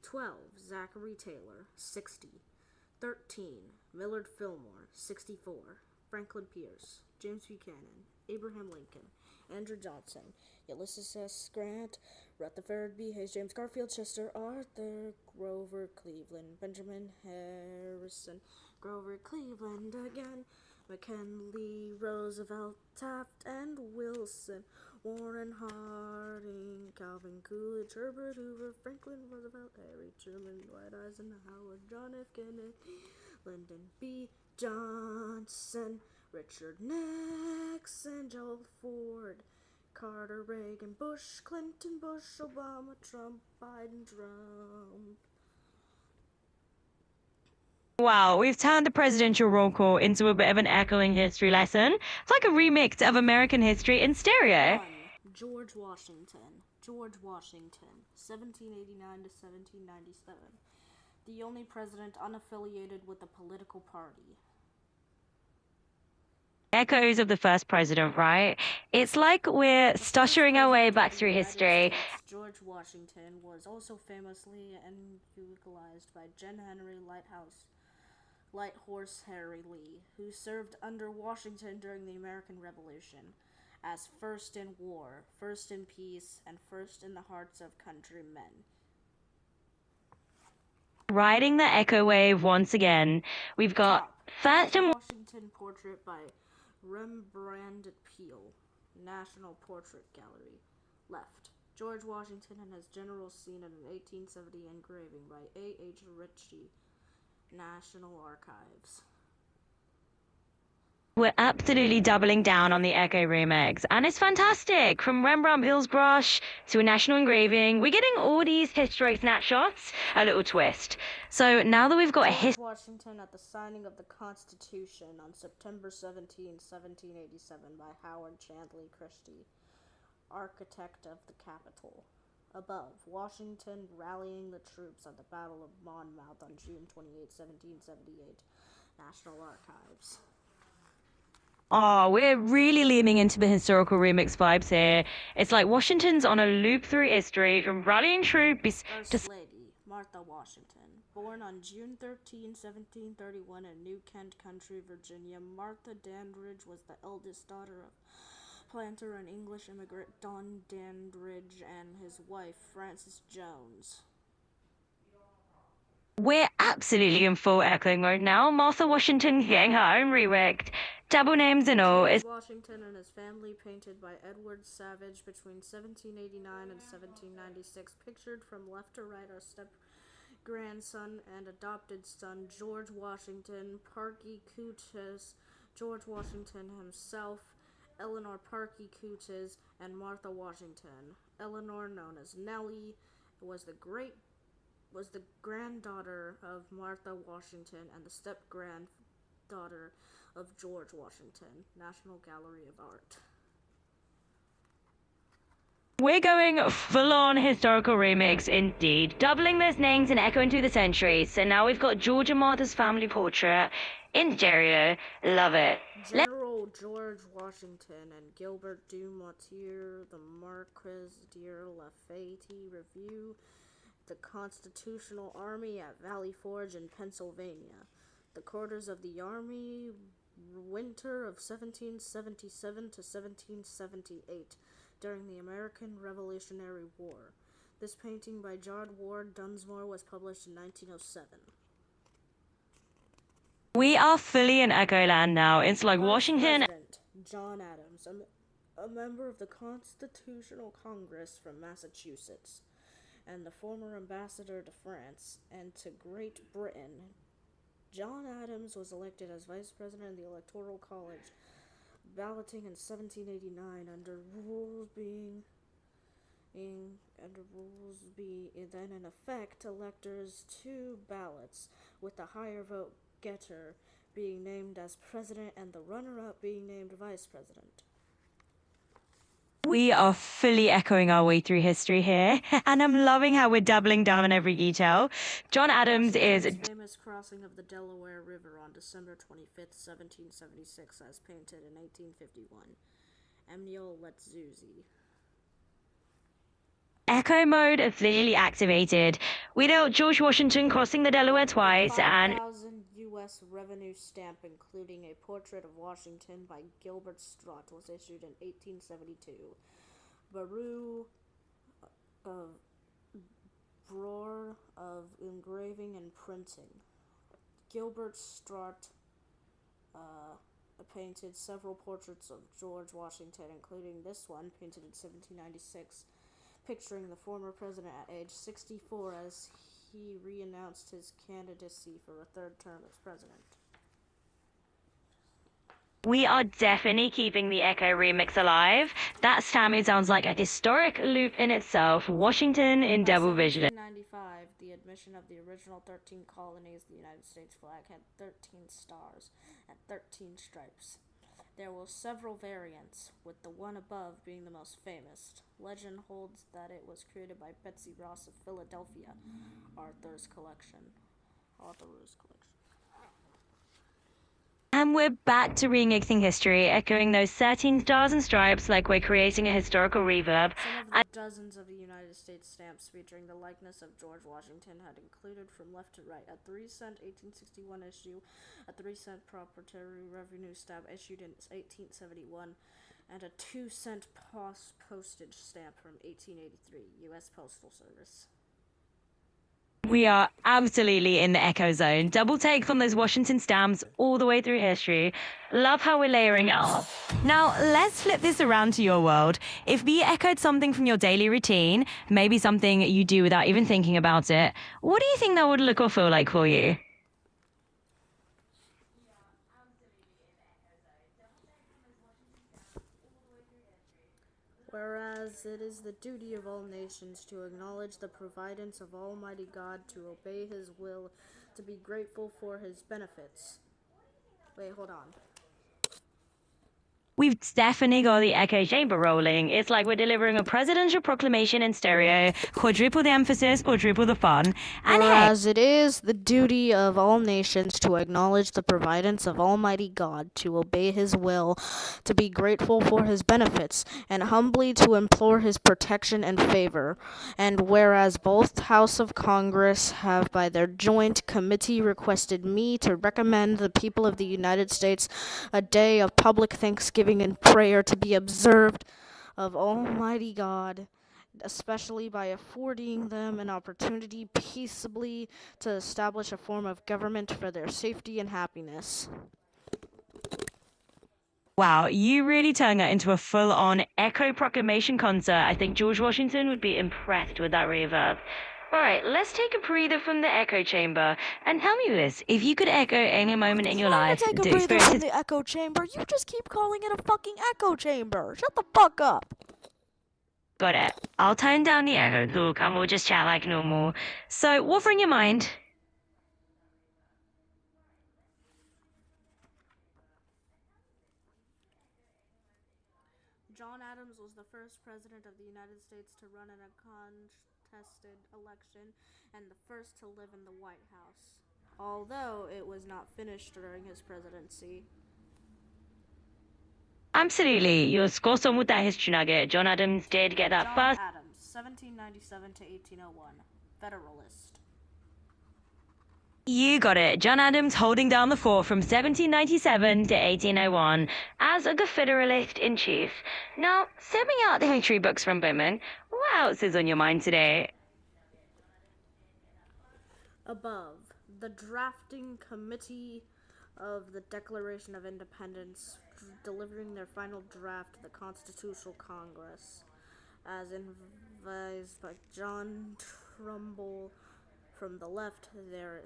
12. Zachary Taylor. 60. 13. Millard Fillmore. 64. Franklin Pierce. James Buchanan. Abraham Lincoln. Andrew Johnson. Ulysses S. Grant. Rutherford B. Hayes. James Garfield. Chester Arthur. Grover Cleveland. Benjamin Harrison. Grover Cleveland again. McKinley, Roosevelt, Taft, and Wilson. Warren Harding, Calvin Coolidge, Herbert Hoover, Franklin Roosevelt, Harry Truman, Dwight Eisenhower, John F. Kennedy, Lyndon B. Johnson, Richard Nixon, Gerald Ford, Carter, Reagan, Bush, Clinton, Bush, Obama, Trump, Biden, Trump. Wow, we've turned the presidential roll call into a bit of an echoing history lesson. It's like a remix of American history in stereo. 1. George Washington. George Washington, 1789 to 1797. The only president unaffiliated with a political party. Echoes of the first president, right? It's like we're stuttering our way back through history. George Washington was also famously eulogized by Gen. Henry Lighthorse Harry Lee, who served under Washington during the American Revolution, as first in war, first in peace, and first in the hearts of countrymen. Riding the echo wave once again, we've got first and... Washington portrait by Rembrandt Peale, National Portrait Gallery. Left. George Washington and his generals seen in an 1870 engraving by A.H. Ritchie, National Archives. We're absolutely doubling down on the Echo remix, and it's fantastic. From Rembrandt Peel's brush to a national engraving, we're getting all these historic snapshots, a little twist. So now that we've got a George Washington at the signing of the Constitution on September 17, 1787 by Howard Chandler Christie, architect of the Capitol. Above, Washington rallying the troops at the Battle of Monmouth on June 28, 1778, National Archives. Oh, we're really leaning into the historical remix vibes here. It's like Washington's on a loop through history from rallying troops to... First Lady, Martha Washington. Born on June 13, 1731 in New Kent Country, Virginia, Martha Dandridge was the eldest daughter of planter and English immigrant Don Dandridge and his wife, Frances Jones. We're absolutely in full echoing mode now. Martha Washington getting her own remix. Double names and all. George Washington and his family, painted by Edward Savage between 1789 and 1796, pictured from left to right are step-grandson and adopted son George Washington, Parkey Cootes, George Washington himself, Eleanor Parkey Cootes, and Martha Washington. Eleanor, known as Nellie, was the granddaughter of Martha Washington and the step-granddaughter of George Washington, National Gallery of Art. We're going full-on historical remix indeed, doubling those names and echoing through the centuries. So now we've got George and Martha's family portrait in stereo. Love it. General George Washington and Gilbert du Motier, the Marquis de Lafayette, review the Constitutional Army at Valley Forge in Pennsylvania. The quarters of the Army, winter of 1777 to 1778, during the American Revolutionary War. This painting by John Ward Dunsmore was published in 1907. We are fully in Echo Land now. It's like Washington. President John Adams, a member of the Constitutional Congress from Massachusetts, and the former ambassador to France and to Great Britain. John Adams was elected as vice president of the Electoral College, balloting in 1789 under rules being then in effect. Electors 2 ballots, with the higher vote getter being named as president and the runner-up being named vice president. We are fully echoing our way through history here, and I'm loving how we're doubling down on every detail. John Adams is famous crossing of the Delaware River on December 25th, 1776, as painted in 1851. Emil Letzuzzi. Echo mode officially activated. We know George Washington crossing the Delaware twice, and 5,000 U.S. revenue stamp, including a portrait of Washington by Gilbert Strutt, was issued in 1872. Baru Bror of engraving and printing. Gilbert Strutt painted several portraits of George Washington, including this one, painted in 1796, picturing the former president at age 64 as he re-announced his candidacy for a third term as president. we are definitely keeping the Echo remix alive. That stamp sounds like a historic loop in itself. Washington in double vision. In 1995, the admission of the original 13 colonies, the United States flag had 13 stars and 13 stripes. There were several variants, with the one above being the most famous. Legend holds that it was created by Betsy Ross of Philadelphia, Arthur's collection. And we're back to remixing history, echoing those 13 stars and stripes like we're creating a historical reverb. Some of the dozens of the United States stamps featuring the likeness of George Washington had included from left to right a 3-cent 1861 issue, a 3-cent proprietary revenue stamp issued in 1871, and a 2-cent postage stamp from 1883, U.S. Postal Service. We are absolutely in the Echo zone. Double take from those Washington stamps all the way through history. Love how we're layering it up. Now, let's flip this around to your world. If we echoed something from your daily routine, maybe something you do without even thinking about it, what do you think that would look or feel like for you? Whereas it is the duty of all nations to acknowledge the providence of Almighty God, to obey His will, to be grateful for His benefits. Wait, hold on. We've definitely got the echo chamber rolling. It's like we're delivering a presidential proclamation in stereo, quadruple the emphasis, quadruple the fun. And hey, Whereas it is the duty of all nations to acknowledge the providence of Almighty God, to obey His will, to be grateful for His benefits, and humbly to implore His protection and favor. And whereas both House of Congress have by their joint committee requested me to recommend the people of the United States a day of public thanksgiving and prayer to be observed of Almighty God, especially by affording them an opportunity peaceably to establish a form of government for their safety and happiness. wow, you really turned that into a full-on echo proclamation concert. I think George Washington would be impressed with that reverb. All right, let's take a breather from the echo chamber. And tell me this, if you could echo any moment in your life Take a to breather experience from the echo chamber. You just keep calling it a fucking echo chamber. Shut the fuck up. Got it. I'll tone down the echo talk and we'll just chat like normal. So, what's on your mind? John Adams was the first president of the United States to run in a contested election and the first to live in the White House, although it was not finished during his presidency. Absolutely. You're spot on with that history nugget. John Adams did get that John first. Adams, 1797 to 1801, Federalist. You got it. John Adams holding down the fort from 1797 to 1801 as a Confederalist in chief. Now, stepping out the history books from Bowman, what else is on your mind today? Above, the drafting committee of the Declaration of Independence delivering their final draft to the Constitutional Congress, as advised by John Trumbull. From the left,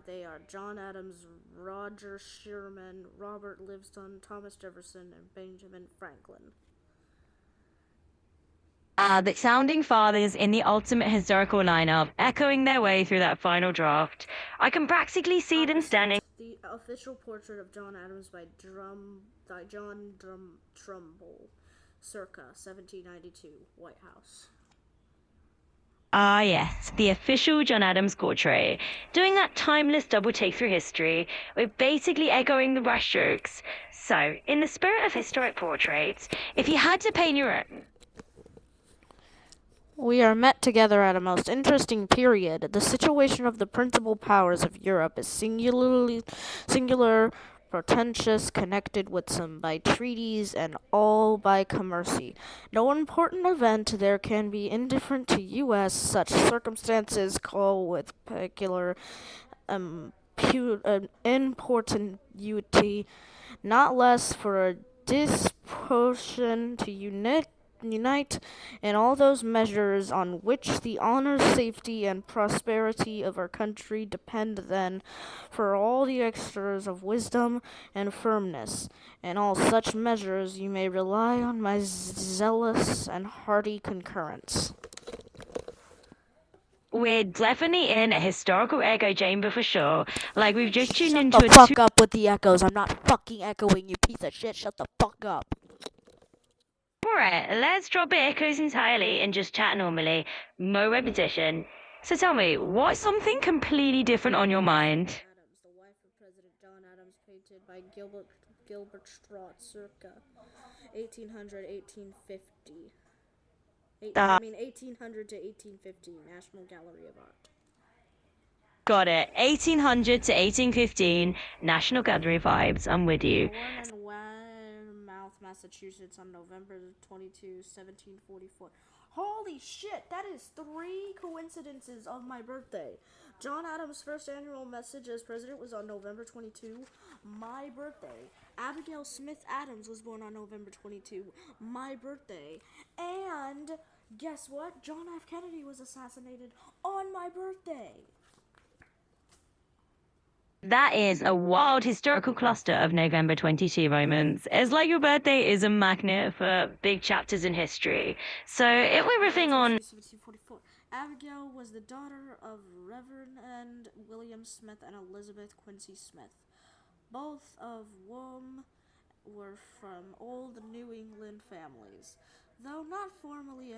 they are John Adams, Roger Sherman, Robert Livingston, Thomas Jefferson, and Benjamin Franklin. The founding fathers in the ultimate historical lineup, echoing their way through that final draft. I can practically see them standing. The official portrait of John Adams by John Trumbull, circa 1792, White House. Ah, yes, the official John Adams portrait. Doing that timeless double take through history, we're basically echoing the brushstrokes. So, in the spirit of historic portraits, if you had to paint your own. We are met together at a most interesting period. The situation of the principal powers of Europe is singular, portentous, connected with some by treaties and all by commerce. No important event there can be indifferent to U.S. Such circumstances call with peculiar importunity, not less for a disposition to unite in all those measures on which the honor, safety, and prosperity of our country depend then, for all the extras of wisdom and firmness. In all such measures you may rely on my zealous and hearty concurrence. We're definitely in a historical echo chamber for sure. Like we've just tuned Shut into the a fuck up with the echoes. I'm not fucking echoing, you piece of shit. Shut the fuck up. Alright, let's drop the echoes entirely and just chat normally. No repetition. So tell me, what's something completely different on your mind? Adams, the wife of President John Adams, painted by Gilbert Straught, circa 1800-1850. 1800 to 1850, National Gallery of Art. Got it. 1800 to 1815, National Gallery vibes. I'm with you. Born in Weymouth, Massachusetts on November 22, 1744. Holy shit, that is 3 coincidences of my birthday. John Adams' first annual message as president was on November 22, my birthday. Abigail Smith Adams was born on November 22, my birthday. And guess what? John F. Kennedy was assassinated on my birthday. That is a wild historical cluster of November 22 moments. It's like your birthday is a magnet for big chapters in history. So if we're riffing on 1744. Abigail was the daughter of Reverend William Smith and Elizabeth Quincy Smith. Both of whom were from old New England families, though not formally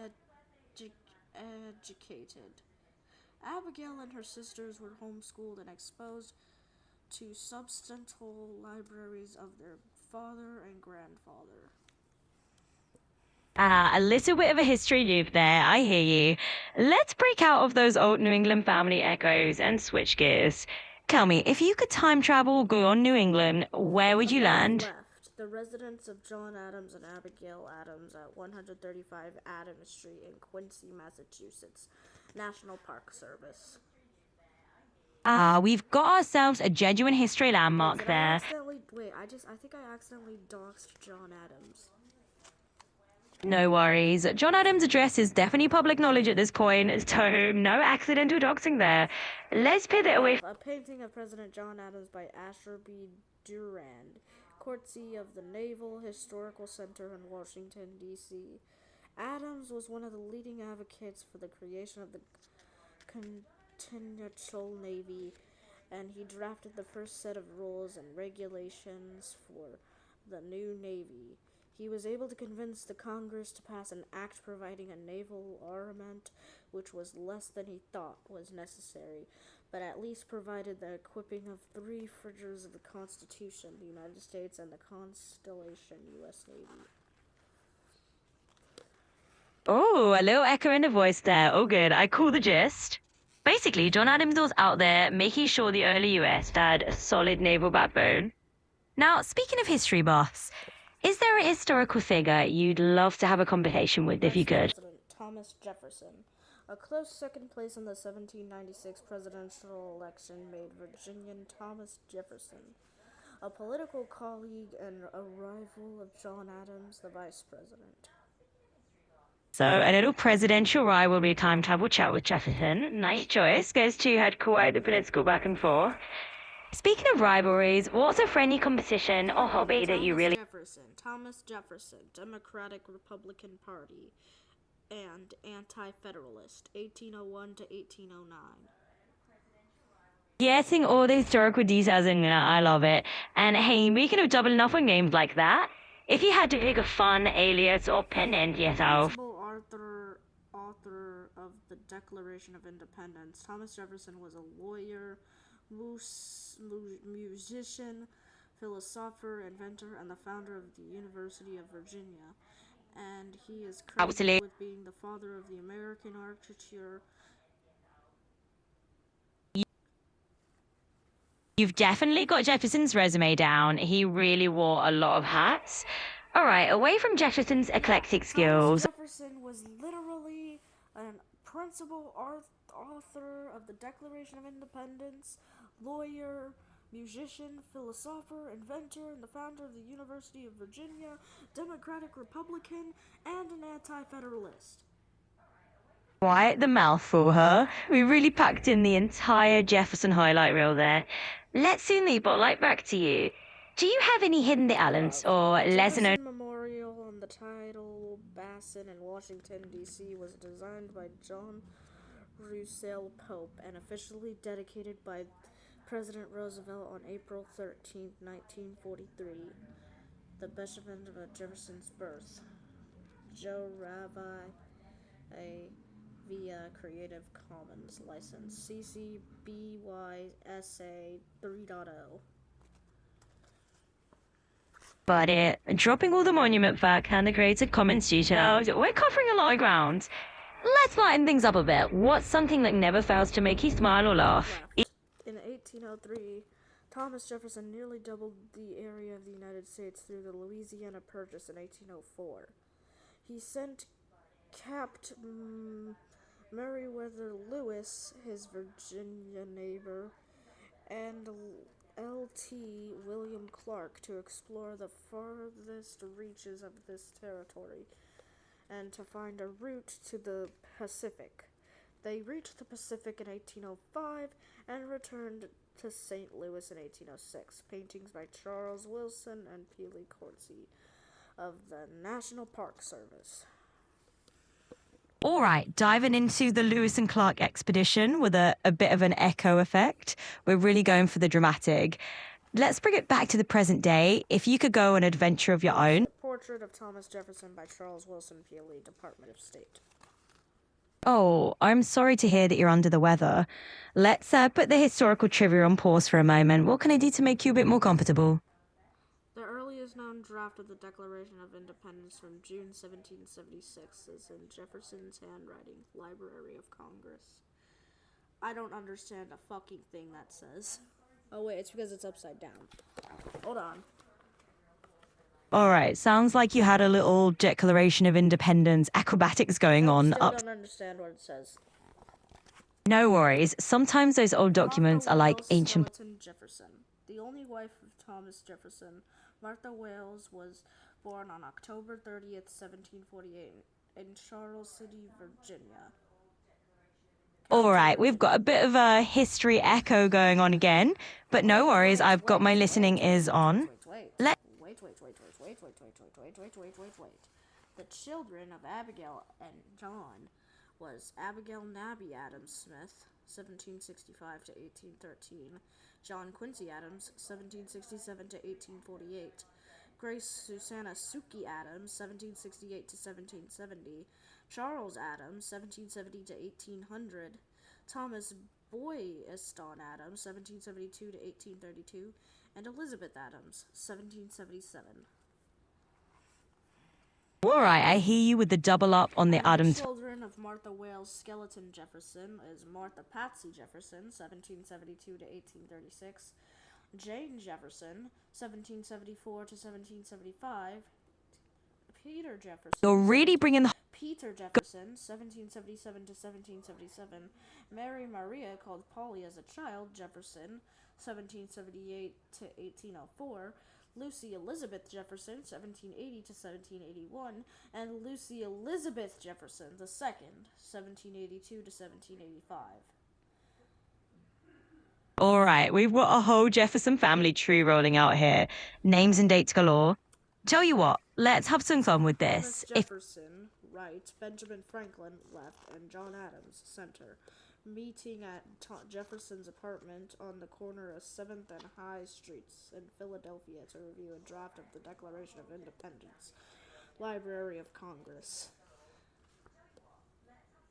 educated. Abigail and her sisters were homeschooled and exposed to substantial libraries of their father and grandfather. a little bit of a history noob there, I hear you. Let's break out of those old New England family echoes and switch gears. Tell me, if you could time travel beyond New England, where would you land? Left, the residence of John Adams and Abigail Adams at 135 Adams Street in Quincy, Massachusetts. National Park Service. We've got ourselves a genuine history landmark there. I think I accidentally doxed John Adams. No worries. John Adams' address is definitely public knowledge at this point, so no accidental doxing there. Let's pivot away. A painting of President John Adams by Asher B. Durand, courtesy of the Naval Historical Center in Washington, D.C. Adams was one of the leading advocates for the creation of the Continental Navy, and he drafted the first set of rules and regulations for the new Navy. He was able to convince the Congress to pass an act providing a naval armament, which was less than he thought was necessary, but at least provided the equipping of 3 frigates of the Constitution, the United States, and the Constellation U.S. Navy. Oh, a little echo in the voice there. Oh, good. I call the gist. Basically, John Adams was out there making sure the early US had a solid naval backbone. Now, speaking of history buffs, is there a historical figure you'd love to have a conversation with if you could? President Thomas Jefferson. A close second place in the 1796 presidential election made Virginian Thomas Jefferson a political colleague and a rival of John Adams, the vice president. So, a little presidential rivalry time travel chat with Jefferson. Nice choice. Goes to had quite the political back and forth. Speaking of rivalries, what's a friendly competition or hobby that you really... Thomas Jefferson, Democratic Republican Party, and Anti-Federalist, 1801 to 1809. Getting all the historical details in there, I love it. And hey, speaking of doubling up on games like that, if you had to pick a fun alias or pen name to yourself... Author of the Declaration of Independence, Thomas Jefferson was a lawyer, musician, philosopher, inventor, and the founder of the University of Virginia. And he is credited with being the father of the American architecture. You've definitely got Jefferson's resume down. He really wore a lot of hats. All right, away from Jefferson's eclectic skills. Jefferson was literally a principal author of the Declaration of Independence, lawyer, musician, philosopher, inventor, and the founder of the University of Virginia, Democratic Republican, and an anti-federalist. Quite the mouthful, huh? We really packed in the entire Jefferson highlight reel there. Let's see, Spotlight, back to you. Do you have any hidden talents or lesser known... Memorial on the Tidal Basin in Washington, D.C. was designed by John Russell Pope and officially dedicated by President Roosevelt on April 13, 1943, the best event of Jefferson's birth. Joe Rabbi, via Creative Commons license, CC BY SA 3.0. But dropping all the monument fact and the Creative Commons details, we're covering a lot of ground. Let's lighten things up a bit. What's something that never fails to make you smile or laugh? In 1803, Thomas Jefferson nearly doubled the area of the United States through the Louisiana Purchase in 1804. He sent Captain Meriwether Lewis, his Virginia neighbor, and L.T. William Clark to explore the farthest reaches of this territory and to find a route to the Pacific. They reached the Pacific in 1805 and returned to St. Louis in 1806. Paintings by Charles Wilson and Peely Corsi of the National Park Service. All right, diving into the Lewis and Clark expedition with a bit of an echo effect. We're really going for the dramatic. Let's bring it back to the present day. If you could go on an adventure of your own. Portrait of Thomas Jefferson by Charles Wilson Peely, Department of State. Oh, I'm sorry to hear that you're under the weather. Let's put the historical trivia on pause for a moment. What can I do to make you a bit more comfortable? The earliest known draft of the Declaration of Independence from June 1776 is in Jefferson's handwriting, Library of Congress. I don't understand a fucking thing that says. Oh wait, it's because it's upside down. Hold on. All right, sounds like you had a little Declaration of Independence acrobatics going on. I don't understand what it says. No worries. Sometimes those old documents are like Martha ancient. Wales Skeleton Jefferson, the only wife of Thomas Jefferson. Martha Wales was born on October 30th, 1748, in Charles City, Virginia. All right, we've got a bit of a history echo going on again, but no worries. I've got my listening ears on. Let Wait. The children of Abigail and John was Abigail Nabby Adams Smith, 1765 to 1813, John Quincy Adams, 1767 to 1848, Grace Susanna Suki Adams, 1768 to 1770, Charles Adams, 1770 to 1800, Thomas Boylston Adams, 1772 to 1832, and Elizabeth Adams, 1777. All right, I hear you with the double up on the Adams. The children of Martha Wales Skeleton Jefferson is Martha Patsy Jefferson, 1772 to 1836, Jane Jefferson, 1774 to 1775, Peter Jefferson. You're really bringing the. Peter Jefferson, 1777 to 1777, Mary Maria, called Polly as a child, Jefferson, 1778 to 1804, Lucy Elizabeth Jefferson, 1780 to 1781, and Lucy Elizabeth Jefferson II, 1782 to 1785. All right, we've got a whole Jefferson family tree rolling out here. Names and dates galore. Tell you what, let's have some fun with this. Thomas Jefferson, right, Benjamin Franklin, left, and John Adams, center. Meeting at Jefferson's apartment on the corner of 7th and High Streets in Philadelphia to review a draft of the Declaration of Independence, Library of Congress.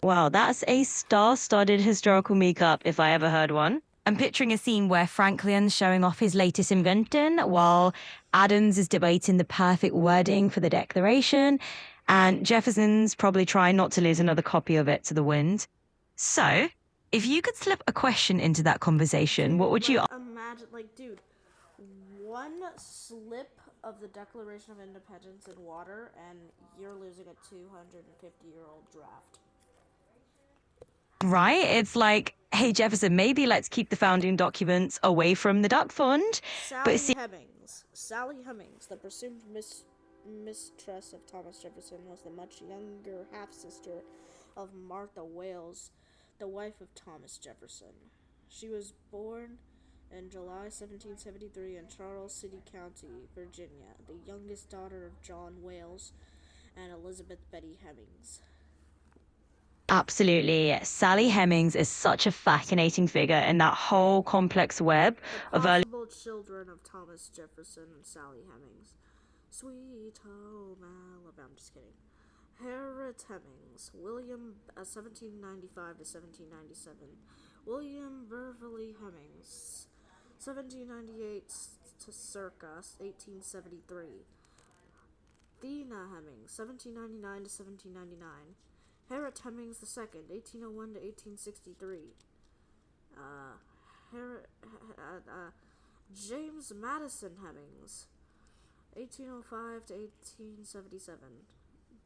Wow, that's a star-studded historical makeup if I ever heard one. I'm picturing a scene where Franklin's showing off his latest invention while Adams is debating the perfect wording for the Declaration, and Jefferson's probably trying not to lose another copy of it to the wind. So, if you could slip a question into that conversation, what would you... Imagine, dude, one slip of the Declaration of Independence in water, and you're losing a 250-year-old draft. Right? It's like, hey, Jefferson, maybe let's keep the founding documents away from the Duck Fund. Sally Hemings, the presumed mistress of Thomas Jefferson, was the much younger half-sister of Martha Wales, the wife of Thomas Jefferson. She was born in July 1773 in Charles City County, Virginia, the youngest daughter of John Wales and Elizabeth Betty Hemings. Absolutely. Sally Hemings is such a fascinating figure in that whole complex web of early... Possible children of Thomas Jefferson and Sally Hemings. Sweet home Alabama. I'm just kidding. Harriet Hemings, William, 1795 to 1797. William Beverly Hemings, 1798 to circa 1873. Thena Hemings, 1799 to 1799. Harriet Hemings II, 1801 to 1863. James Madison Hemings, 1805 to 1877.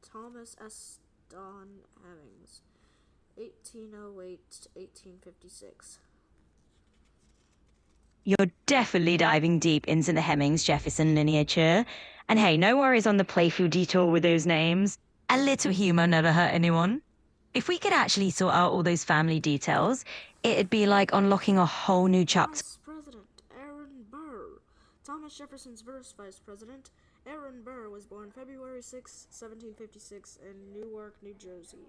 Thomas S. Don Hemings, 1808 to 1856. You're definitely diving deep into the Hemings-Jefferson lineage here. And hey, no worries on the playful detour with those names. A little humor never hurt anyone. If we could actually sort out all those family details, it'd be like unlocking a whole new chapter. Vice Thomas Jefferson's first vice president, Aaron Burr, was born February 6, 1756, in Newark, New Jersey.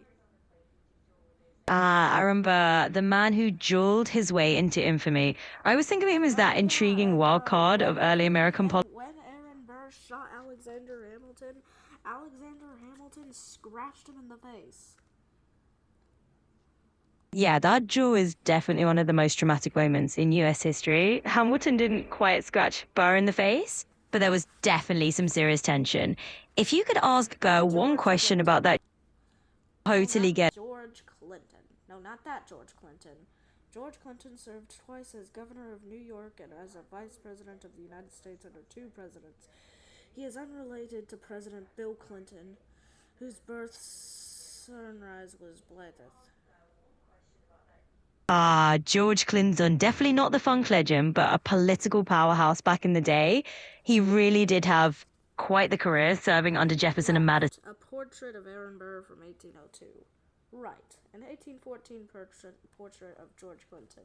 I remember the man who jeweled his way into infamy. I always think of him as that intriguing wild card of early American politics. When Aaron Burr shot Alexander Hamilton scratched him in the face. Yeah, that duel is definitely one of the most dramatic moments in US history. Hamilton didn't quite scratch Burr in the face, but there was definitely some serious tension. If you could ask Burr one question about that, totally get. George Clinton. No, not that George Clinton. George Clinton served twice as governor of New York and as a vice president of the United States under two presidents. He is unrelated to President Bill Clinton, whose birth sunrise was Blythe. George Clinton, definitely not the funk legend, but a political powerhouse back in the day. He really did have quite the career serving under Jefferson and Madison. A portrait of Aaron Burr from 1802. Right. An 1814 portrait of George Clinton.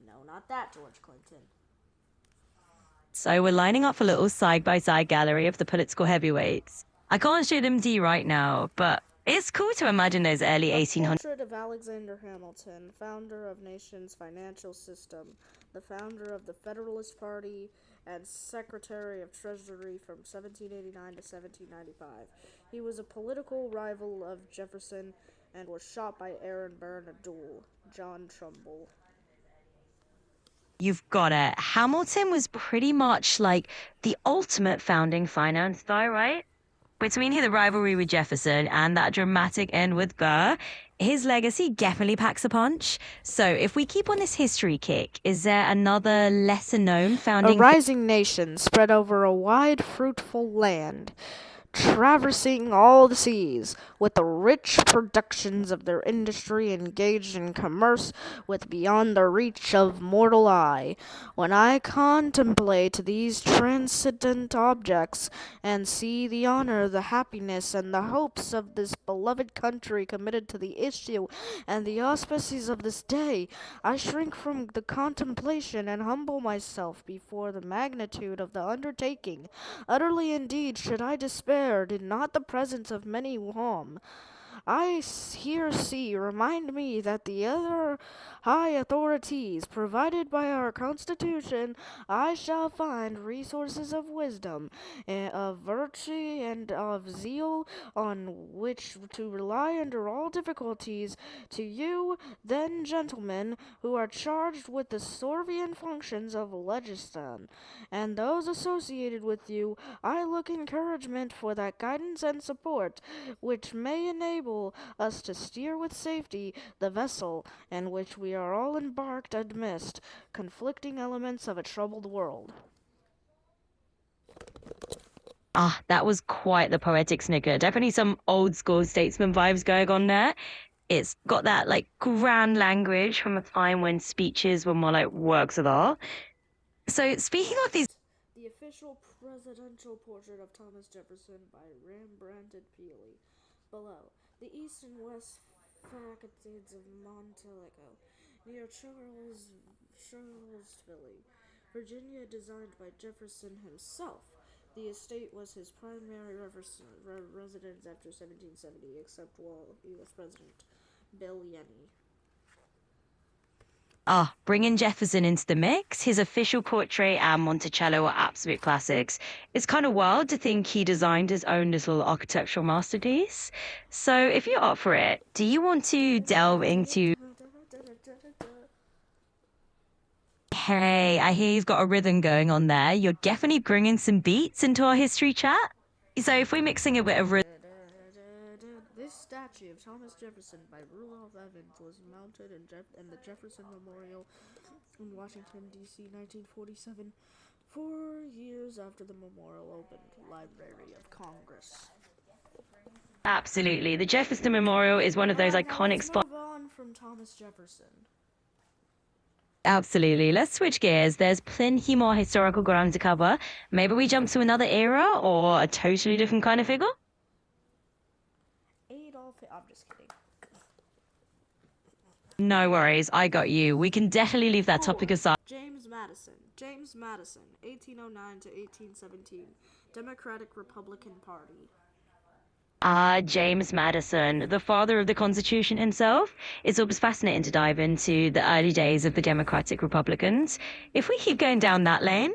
No, not that George Clinton. So we're lining up for a little side-by-side gallery of the political heavyweights. I can't show them to you right now, but it's cool to imagine those early 1800s. Portrait of Alexander Hamilton, founder of nation's financial system, the founder of the Federalist Party, and Secretary of Treasury from 1789 to 1795. He was a political rival of Jefferson and was shot by Aaron Burr in a duel. John Trumbull. You've got it. Hamilton was pretty much like the ultimate founding finance guy, right? Between the rivalry with Jefferson and that dramatic end with Burr, his legacy definitely packs a punch. So if we keep on this history kick, is there another lesser-known founding... A rising nation spread over a wide, fruitful land, traversing all the seas, with the rich productions of their industry engaged in commerce with beyond the reach of mortal eye. When I contemplate these transcendent objects, and see the honor, the happiness, and the hopes of this beloved country committed to the issue and the auspices of this day, I shrink from the contemplation and humble myself before the magnitude of the undertaking. Utterly indeed should I despair, did not the presence of many whom I here see remind me that the other high authorities provided by our Constitution, I shall find resources of wisdom, of virtue, and of zeal on which to rely under all difficulties. To you, then, gentlemen, who are charged with the sovereign functions of legislation, and those associated with you, I look encouragement for that guidance and support which may enable us to steer with safety the vessel in which we are all embarked amidst conflicting elements of a troubled world. That was quite the poetic snigger. Definitely some old school statesman vibes going on there. It's got that like grand language from a time when speeches were more like works of art. So speaking of these... The official presidential portrait of Thomas Jefferson by Rembrandt Peale. Below. The east and west faculties of Montelego, near Charlottesville, Virginia, designed by Jefferson himself. The estate was his primary residence after 1770, except while he was president. Bill Yenny. Bringing Jefferson into the mix, his official portrait and Monticello are absolute classics. It's kind of wild to think he designed his own little architectural masterpiece. So if you're up for it, do you want to delve into... Hey, I hear you've got a rhythm going on there. You're definitely bringing some beats into our history chat. So if we're mixing a bit of rhythm... This statue of Thomas Jefferson by Rudolph Evans was mounted in the Jefferson Memorial in Washington, D.C., 1947, 4 years after the memorial opened. Library of Congress. Absolutely. The Jefferson Memorial is one of those iconic spots. Move on from Thomas Jefferson. Absolutely. Let's switch gears. There's plenty more historical ground to cover. Maybe we jump to another era or a totally different kind of figure? I'm just kidding. No worries, I got you. We can definitely leave that topic aside. James Madison. James Madison, 1809 to 1817. Democratic Republican Party. James Madison, the father of the Constitution himself. It's always fascinating to dive into the early days of the Democratic Republicans. If we keep going down that lane,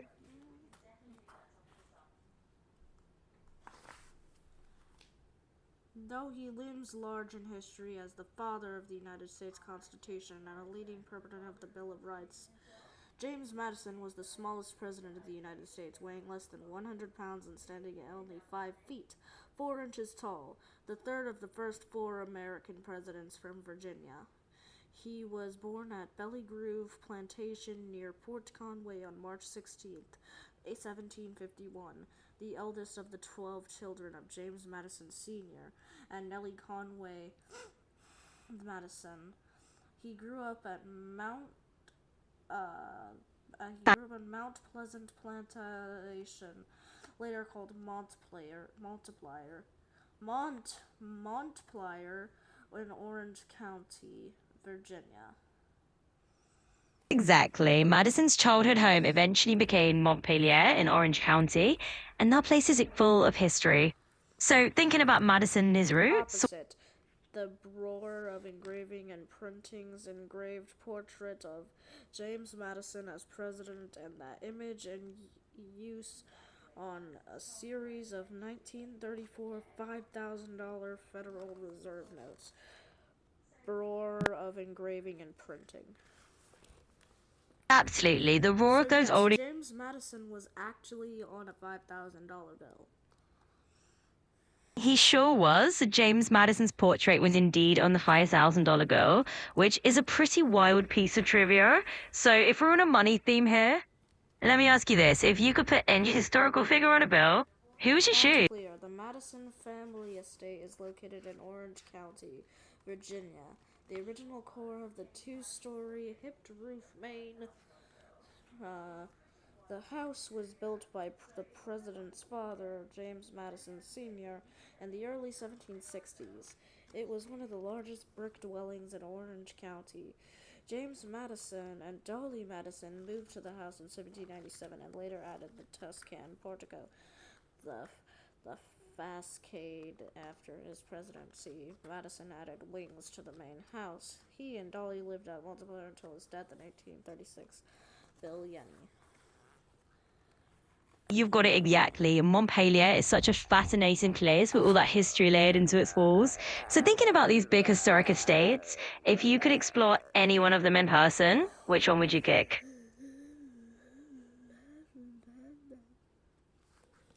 Though he looms large in history as the father of the United States Constitution and a leading proponent of the Bill of Rights, James Madison was the smallest president of the United States, weighing less than 100 pounds and standing at only 5 feet, 4 inches tall, the third of the first 4 American presidents from Virginia. He was born at Belly Grove Plantation near Port Conway on March 16th, 1751, the eldest of the 12 children of James Madison Sr. and Nellie Conway Madison. He grew up at Mount Pleasant Plantation, later called Montplier in Orange County, Virginia. exactly. Madison's childhood home eventually became Montpelier in Orange County, and that place is full of history. So, thinking about Madison and his roots, Opposite, the Bureau of Engraving and Printing's engraved portrait of James Madison as president, and that image in use on a series of 1934 $5,000 Federal Reserve notes. Bureau of Engraving and Printing. absolutely, the roar of those old James Madison was actually on a $5,000 bill. He sure was. James Madison's portrait was indeed on the $5,000 bill, which is a pretty wild piece of trivia. So if we're on a money theme here, let me ask you this. If you could put any historical figure on a bill, who would you choose? Clear. The Madison family estate is located in Orange County, Virginia. The original core of the 2-story hipped roof main the house was built by the president's father, James Madison Sr., in the early 1760s. It was one of the largest brick dwellings in Orange County. James Madison and Dolly Madison moved to the house in 1797 and later added the Tuscan portico, the facade after his presidency. Madison added wings to the main house. He and Dolly lived at Montpelier until his death in 1836. Bill Yenny. You've got it exactly. Montpelier is such a fascinating place with all that history layered into its walls. So thinking about these big historic estates, if you could explore any one of them in person, which one would you pick?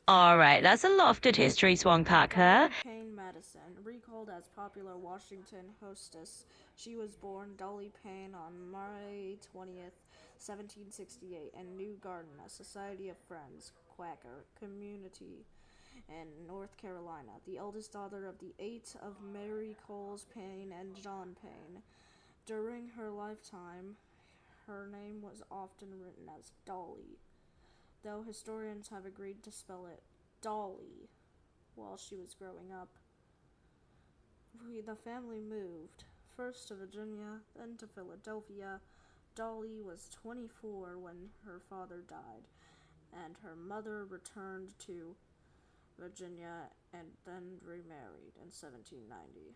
All right, that's a lot of good history to unpack here. Payne Madison, recalled as popular Washington hostess. She was born Dolly Payne on May 20th, 1768, in New Garden, a Society of Friends, Quaker community in North Carolina, the eldest daughter of the 8 of Mary Coles Payne and John Payne. During her lifetime, her name was often written as Dolly, though historians have agreed to spell it Dolly while she was growing up. The family moved, first to Virginia, then to Philadelphia. Dolly was 24 when her father died, and her mother returned to Virginia and then remarried in 1790.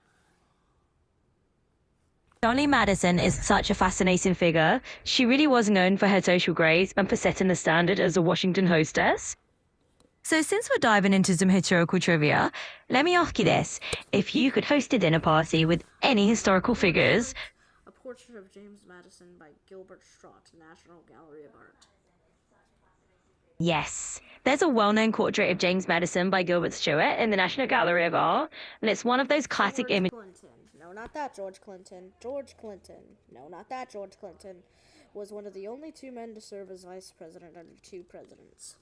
Dolly Madison is such a fascinating figure. She really was known for her social grace and for setting the standard as a Washington hostess. So since we're diving into some historical trivia, let me ask you this. If you could host a dinner party with any historical figures... A portrait of James Madison by Gilbert Straught, National Gallery of Art. Yes, there's a well-known portrait of James Madison by Gilbert Stuart in the National Gallery of Art, and it's one of those classic images... Clinton. No, not that George Clinton. George Clinton. No, not that George Clinton. Was one of the only 2 men to serve as vice president under 2 presidents.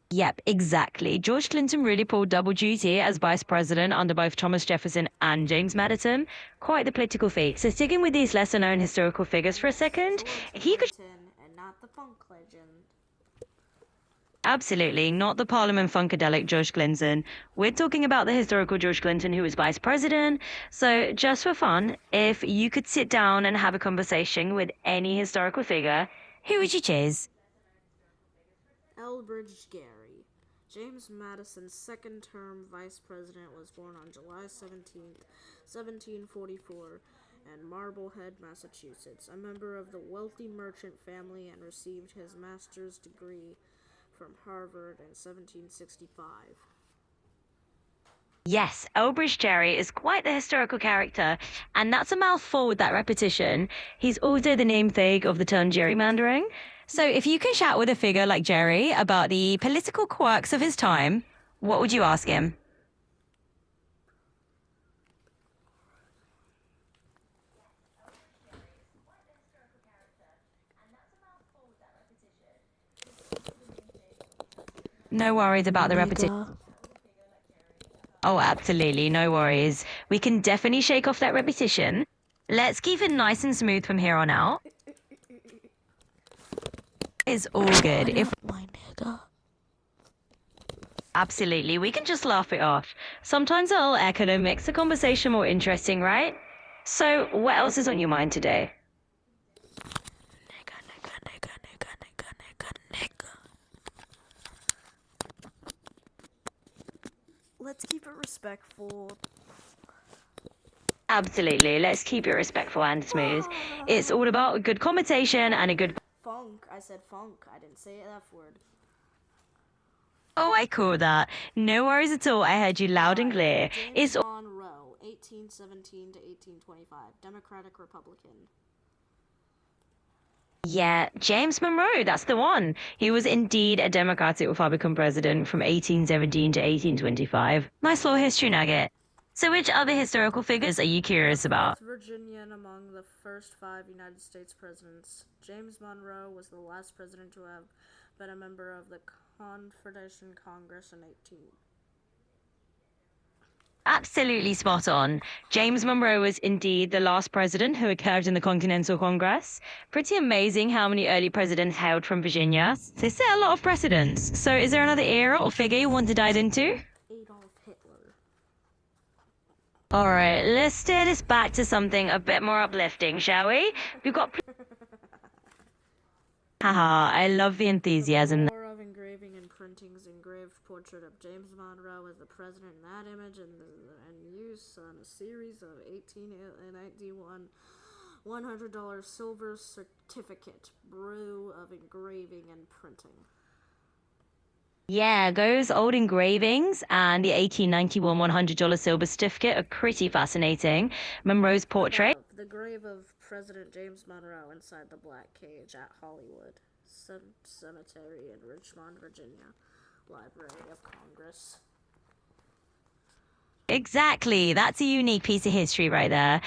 Yep, exactly. George Clinton really pulled double duty as vice president under both Thomas Jefferson and James Madison. Quite the political feat. So sticking with these lesser-known historical figures for a second, he could... And not the funk legend. Absolutely, not the Parliament Funkadelic George Clinton. We're talking about the historical George Clinton who was vice president. So just for fun, if you could sit down and have a conversation with any historical figure, Who would you choose? Elbridge Gerry. James Madison's second-term vice president was born on July 17th, 1744, in Marblehead, Massachusetts, a member of the wealthy merchant family, and received his master's degree from Harvard in 1765. Yes, Elbridge Gerry is quite the historical character, and that's a mouthful with that repetition. He's also the namesake of the term gerrymandering. So, if you could chat with a figure like Jerry about the political quirks of his time, what would you ask him? No worries about the repetition. Oh, absolutely, no worries. We can definitely shake off that repetition. Let's keep it nice and smooth from here on out. It's all good. If My nigga. Absolutely, we can just laugh it off. Sometimes a little echo makes the conversation more interesting, right? So, what else is on your mind today? Let's keep it respectful. Absolutely, let's keep it respectful and smooth. It's all about a good conversation and a good... Funk. I said funk. I didn't say F word. Oh, I call that. No worries at all, I heard you loud and clear. James Monroe, 1817 to 1825, Democratic Republican. Yeah, James Monroe, that's the one. He was indeed a Democratic Republican president from 1817 to 1825. Nice little history nugget. So which other historical figures are you curious about? Virginian among the first 5 United States presidents. James Monroe was the last president to have been a member of the Confederation Congress in 18... Absolutely spot on. James Monroe was indeed the last president who occurred in the Continental Congress. Pretty amazing how many early presidents hailed from Virginia. They set a lot of precedents. So is there another era or figure you want to dive into? Adolf Hitler. Alright, let's steer this back to something a bit more uplifting, shall we? We've got... Haha, I love the enthusiasm. The War of Engraving and Printing's engraved portrait of James Monroe as the president in that image and use on a series of 1891 $100 silver certificate brew of engraving and printing. Yeah, those old engravings and the 1891 $100 silver certificate are pretty fascinating. Monroe's portrait. The grave of President James Monroe inside the Black Cage at Hollywood Cemetery in Richmond, Virginia. Library of Congress. Exactly, that's a unique piece of history right there.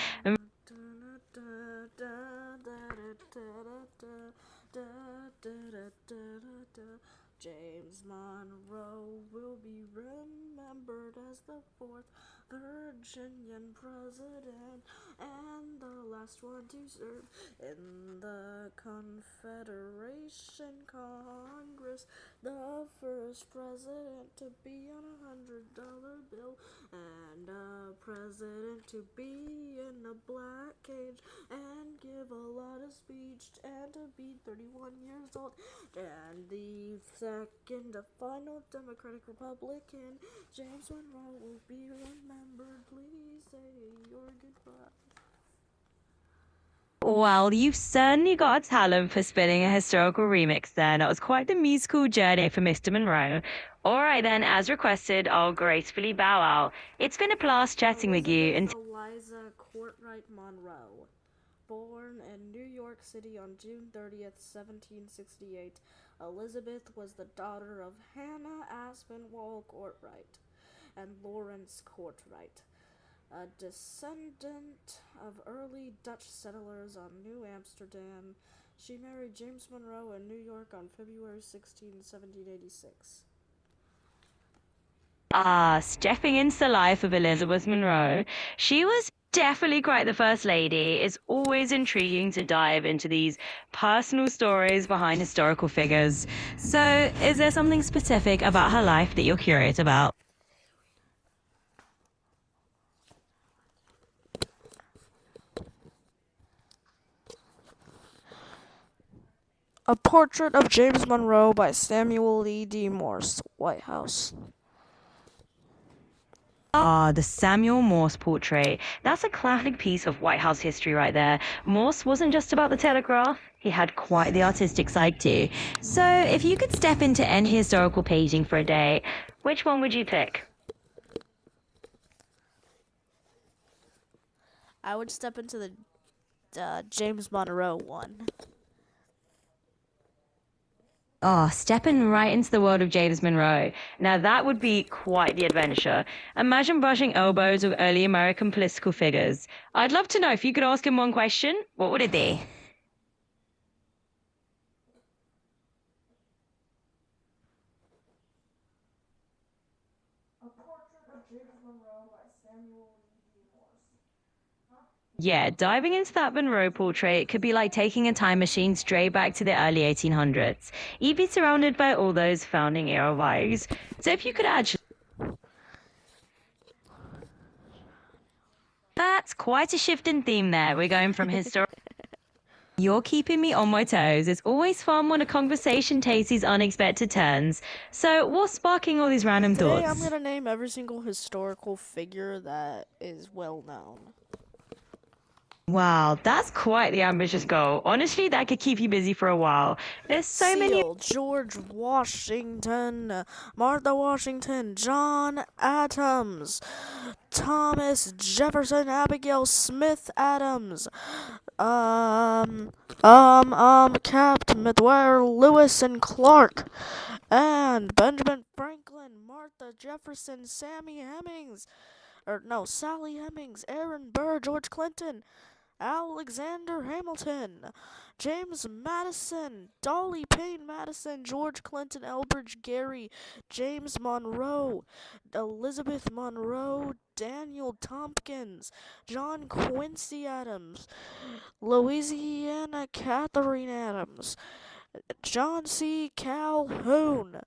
James Monroe will be remembered as the 4th Virginian president and the last one to serve in the Confederation Congress, the first president to be on a $100 bill, and a president to be in a black cage and give a lot of speech and to be 31 years old, and the second, final Democratic Republican, James Monroe will be remembered. Please say your goodbye. Well, you've certainly got a talent for spinning a historical remix there. That was quite the musical journey for Mr. Monroe. Alright then, as requested, I'll gracefully bow out. It's been a blast chatting with you. And Eliza Courtwright Monroe, born in New York City on June 30th, 1768. Elizabeth was the daughter of Hannah Aspinwall Courtwright and Lawrence Courtwright, a descendant of early Dutch settlers on New Amsterdam. She married James Monroe in New York on February 16, 1786. Stepping into the life of Elizabeth Monroe, she was definitely quite the first lady. It's always intriguing to dive into these personal stories behind historical figures. So, is there something specific about her life that you're curious about? A Portrait of James Monroe by Samuel E. D. Morse, White House. Ah, the Samuel Morse portrait. That's a classic piece of White House history right there. Morse wasn't just about the telegraph, he had quite the artistic side too. So, if you could step into any historical painting for a day, which one would you pick? I would step into the James Monroe one. Oh, stepping right into the world of James Monroe. Now that would be quite the adventure. Imagine brushing elbows with early American political figures. I'd love to know if you could ask him one question, what would it be? A Portrait of James Monroe by Samuel E. D. Morse. Yeah, diving into that Monroe portrait could be like taking a time machine straight back to the early 1800s. You'd be surrounded by all those founding era vibes. So if you could actually... That's quite a shift in theme there. We're going from historic... You're keeping me on my toes. It's always fun when a conversation takes these unexpected turns. So what's sparking all these random Today thoughts? I'm gonna name every single historical figure that is well known. Wow, that's quite the ambitious goal. Honestly, that could keep you busy for a while. There's so many... Seal, George Washington, Martha Washington, John Adams, Thomas Jefferson, Abigail Smith Adams, Captain McGuire, Lewis and Clark, and Benjamin Franklin, Martha Jefferson, Sally Hemings, Aaron Burr, George Clinton, Alexander Hamilton, James Madison, Dolly Payne Madison, George Clinton, Elbridge Gerry, James Monroe, Elizabeth Monroe, Daniel Tompkins, John Quincy Adams, Louisiana Catherine Adams, John C. Calhoun,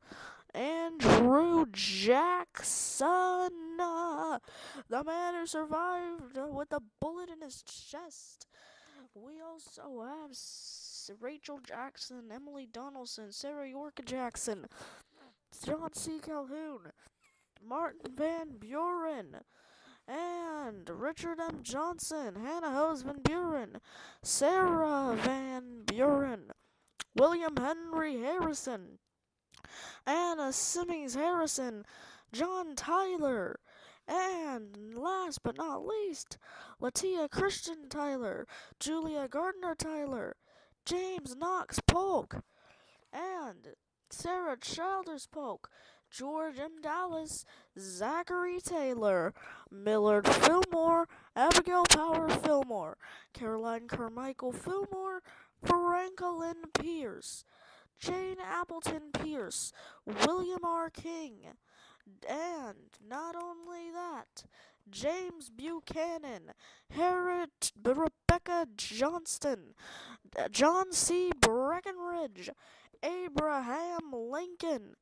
Andrew Jackson, the man who survived with a bullet in his chest. We also have Rachel Jackson, Emily Donaldson, Sarah York Jackson, John C. Calhoun, Martin Van Buren, and Richard M. Johnson, Hannah Hose Van Buren, Sarah Van Buren, William Henry Harrison, Anna Simmons Harrison, John Tyler, and last but not least, Latia Christian Tyler, Julia Gardner Tyler, James Knox Polk, and Sarah Childers Polk, George M. Dallas, Zachary Taylor, Millard Fillmore, Abigail Power Fillmore, Caroline Carmichael Fillmore, Franklin Pierce, Jane Appleton Pierce, William R. King, and not only that, James Buchanan, Rebecca Johnston, John C. Breckinridge, Abraham Lincoln,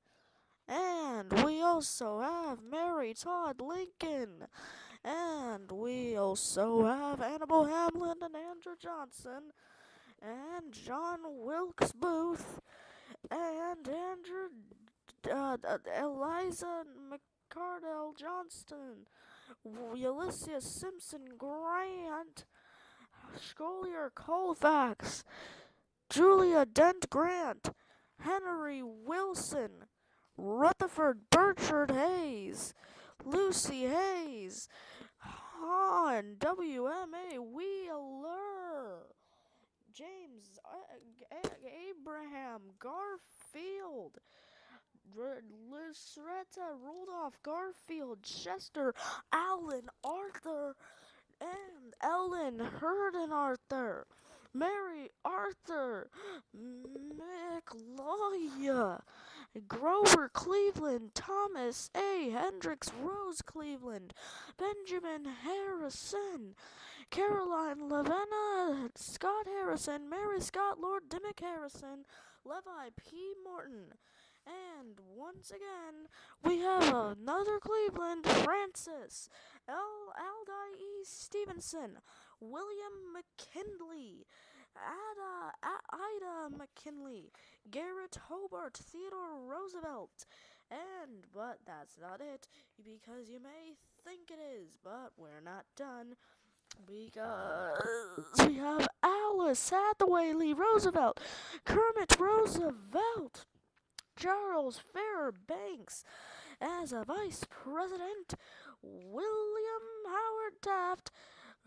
and we also have Mary Todd Lincoln, and we also have Annabelle Hamlin and Andrew Johnson, and John Wilkes Booth, and Eliza McCardell Johnston, Ulysses Simpson Grant, Scholier Colfax, Julia Dent Grant, Henry Wilson, Rutherford Burchard Hayes, Lucy Hayes, Han W.M.A. Wheeler, James Abraham Garfield, Lucretta Rudolph Garfield, Chester Allen Arthur, and Ellen Hurden Arthur, Mary Arthur, McLoya, Grover Cleveland, Thomas A. Hendricks, Rose Cleveland, Benjamin Harrison, Caroline Lavenna, Scott Harrison, Mary Scott, Lord Dimmick Harrison, Levi P. Morton, and once again, we have another Cleveland, Francis Aldie E. Stevenson, William McKinley, Ida McKinley, Garrett Hobart, Theodore Roosevelt, but that's not it, because you may think it is, but we're not done. Because we have Alice Hathaway Lee Roosevelt, Kermit Roosevelt, Charles Fairbanks as a vice president, William Howard Taft,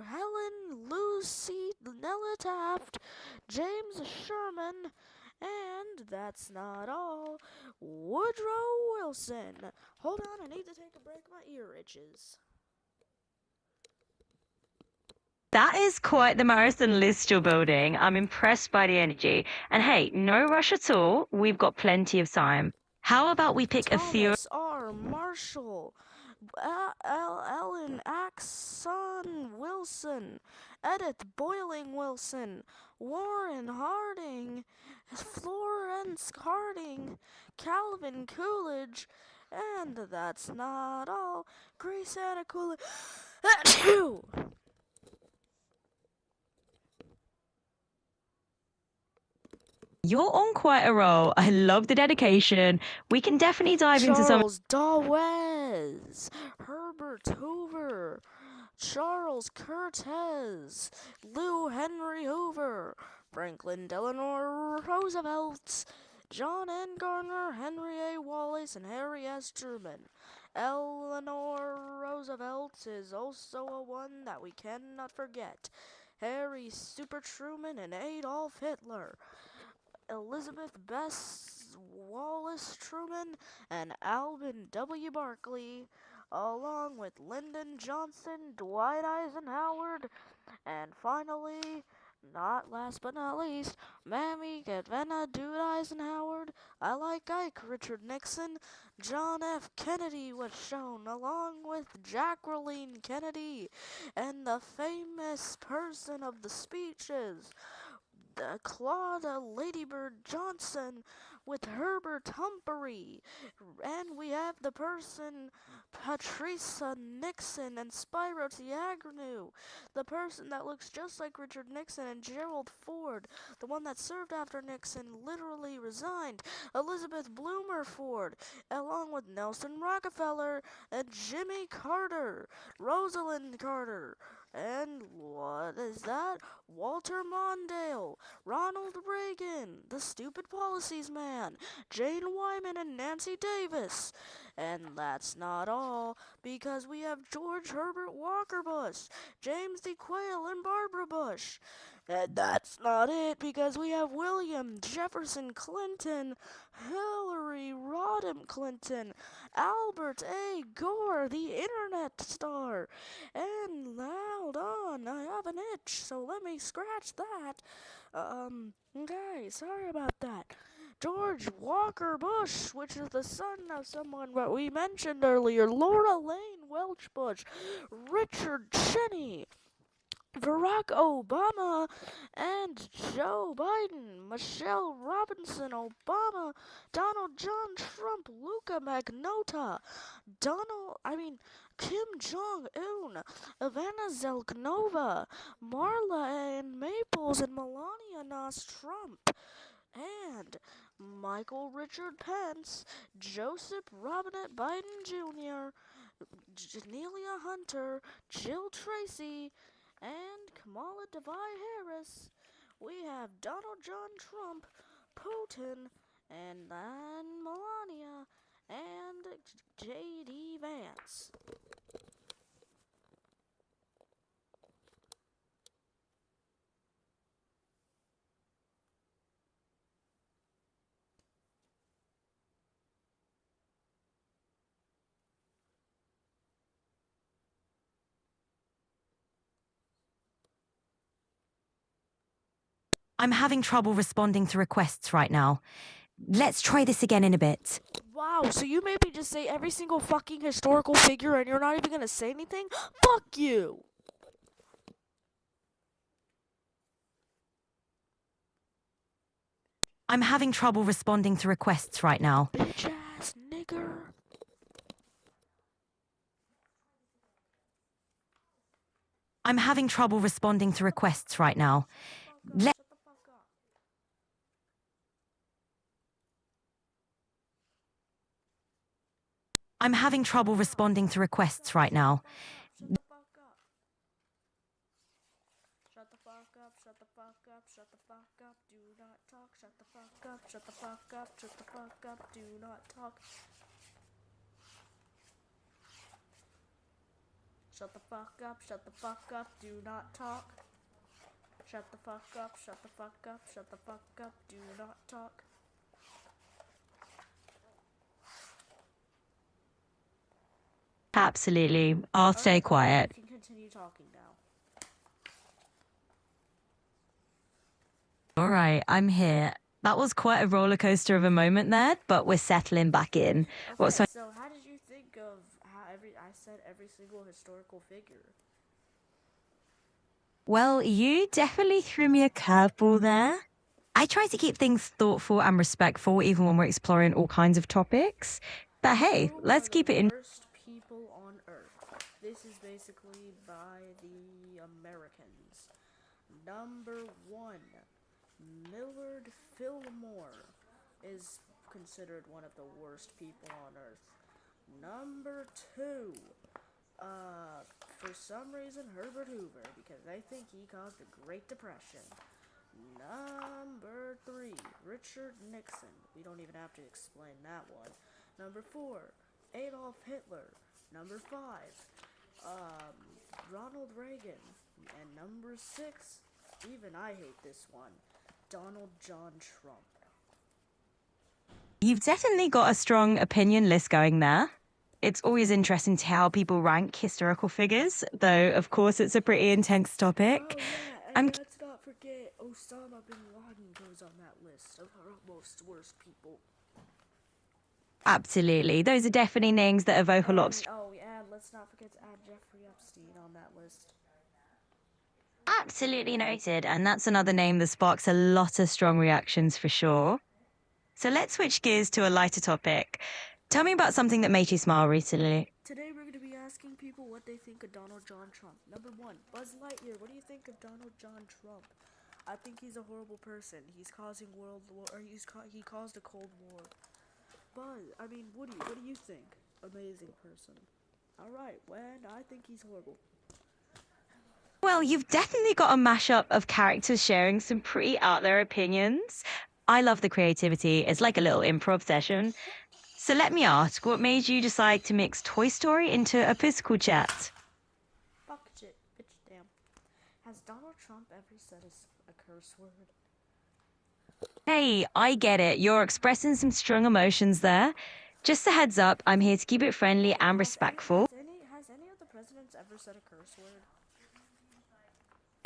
Helen Lucy Nella Taft, James Sherman, and that's not all, Woodrow Wilson. Hold on, I need to take a break, my ear itches. That is quite the marathon list you're building. I'm impressed by the energy. And hey, no rush at all. We've got plenty of time. How about we pick a theory? Thomas R. Marshall, Ellen Axon Wilson, Edith Boyling Wilson, Warren Harding, Florence Harding, Calvin Coolidge, and that's not all, Grace Anna Coolidge. You're on quite a roll. I love the dedication. We can definitely dive into some. Charles Dawes, Herbert Hoover, Charles Curtis, Lou Henry Hoover, Franklin Delano Roosevelt, John N. Garner, Henry A. Wallace, and Harry S. Truman. Eleanor Roosevelt is also a one that we cannot forget. Harry Super Truman and Adolf Hitler. Elizabeth Bess Wallace Truman and Alvin W. Barkley, along with Lyndon Johnson, Dwight Eisenhower, and finally, not last but not least, Mammy Gavena Dude Eisenhower, I like Ike, Richard Nixon, John F. Kennedy was shown, along with Jacqueline Kennedy, and the famous person of the speeches, Claude Ladybird Johnson with Herbert Humphrey, and we have the person Patricia Nixon and Spyro T. Agnew, the person that looks just like Richard Nixon, and Gerald Ford, the one that served after Nixon literally resigned, Elizabeth Bloomer Ford, along with Nelson Rockefeller and Jimmy Carter, Rosalind Carter, and what is that? Walter Mondale, Ronald Reagan, the Stupid Policies Man, Jane Wyman and Nancy Davis. And that's not all, because we have George Herbert Walker Bush, James D. Quayle, and Barbara Bush. And that's not it, because we have William Jefferson Clinton, Hillary Rodham Clinton, Albert A. Gore, the internet star, and hold on, I have an itch, so let me scratch that. Okay, sorry about that. George Walker Bush, which is the son of someone that we mentioned earlier, Laura Lane Welch Bush, Richard Cheney, Barack Obama, and Joe Biden, Michelle Robinson Obama, Donald John Trump, Luka Magnotta, Kim Jong-un, Ivana Zelknova, Marla Ann Maples, and Melania Nas Trump, and Michael Richard Pence, Joseph Robinette Biden Jr., Janelia Hunter, Jill Tracy, and Kamala Devi Harris. We have Donald John Trump, Putin, and then Melania, and J.D. Vance. I'm having trouble responding to requests right now. Let's try this again in a bit. Wow, so you made me just say every single fucking historical figure and you're not even gonna say anything? Fuck you! I'm having trouble responding to requests right now. Bitch ass nigger. I'm having trouble responding to requests right now. Shut the fuck I'm having trouble responding to requests right now. Shut the fuck up. Shut the fuck up. Shut the fuck up. Shut the fuck up. Do not talk. Shut the fuck up. Shut the fuck up. Shut the fuck up. Do not talk. Shut the fuck up. Shut the fuck up. Do not talk. Shut the fuck up. Shut the fuck up. Shut the fuck up. Do not talk. Absolutely. I'll stay quiet. You can continue talking now. All right, I'm here. That was quite a roller coaster of a moment there, but we're settling back in. Okay, so how did you think of how I said every single historical figure? Well, you definitely threw me a curveball there. I try to keep things thoughtful and respectful even when we're exploring all kinds of topics. But hey, Who let's are keep the it in. worst people on Earth. This is basically by the Americans. Number 1, Millard Fillmore is considered one of the worst people on Earth. Number 2, for some reason, Herbert Hoover, because I think he caused the Great Depression. Number 3, Richard Nixon. We don't even have to explain that one. Number 4, Adolf Hitler. Number 5, Ronald Reagan. And number 6, even I hate this one, Donald John Trump. You've definitely got a strong opinion list going there. It's always interesting to how people rank historical figures, though, of course, it's a pretty intense topic. Oh yeah, and let's not forget Osama bin Laden goes on that list of our most worst people. Absolutely. Those are definitely names that evoke a lot of... Oh yeah, let's not forget to add Jeffrey Epstein on that list. Absolutely noted, and that's another name that sparks a lot of strong reactions for sure. So let's switch gears to a lighter topic. Tell me about something that made you smile recently. Today we're going to be asking people what they think of Donald John Trump. Number 1, Buzz Lightyear. What do you think of Donald John Trump? I think he's a horrible person. He's causing world war, or he caused a Cold War. Buzz, I mean, Woody, what do you think? Amazing person. Alright, when I think he's horrible. Well, you've definitely got a mashup of characters sharing some pretty out there opinions. I love the creativity. It's like a little improv session. So let me ask, what made you decide to mix Toy Story into a physical chat? Fuck shit, bitch, damn. Has Donald Trump ever said a curse word? Hey, I get it. You're expressing some strong emotions there. Just a heads up, I'm here to keep it friendly and respectful. Has any of the presidents ever said a curse word?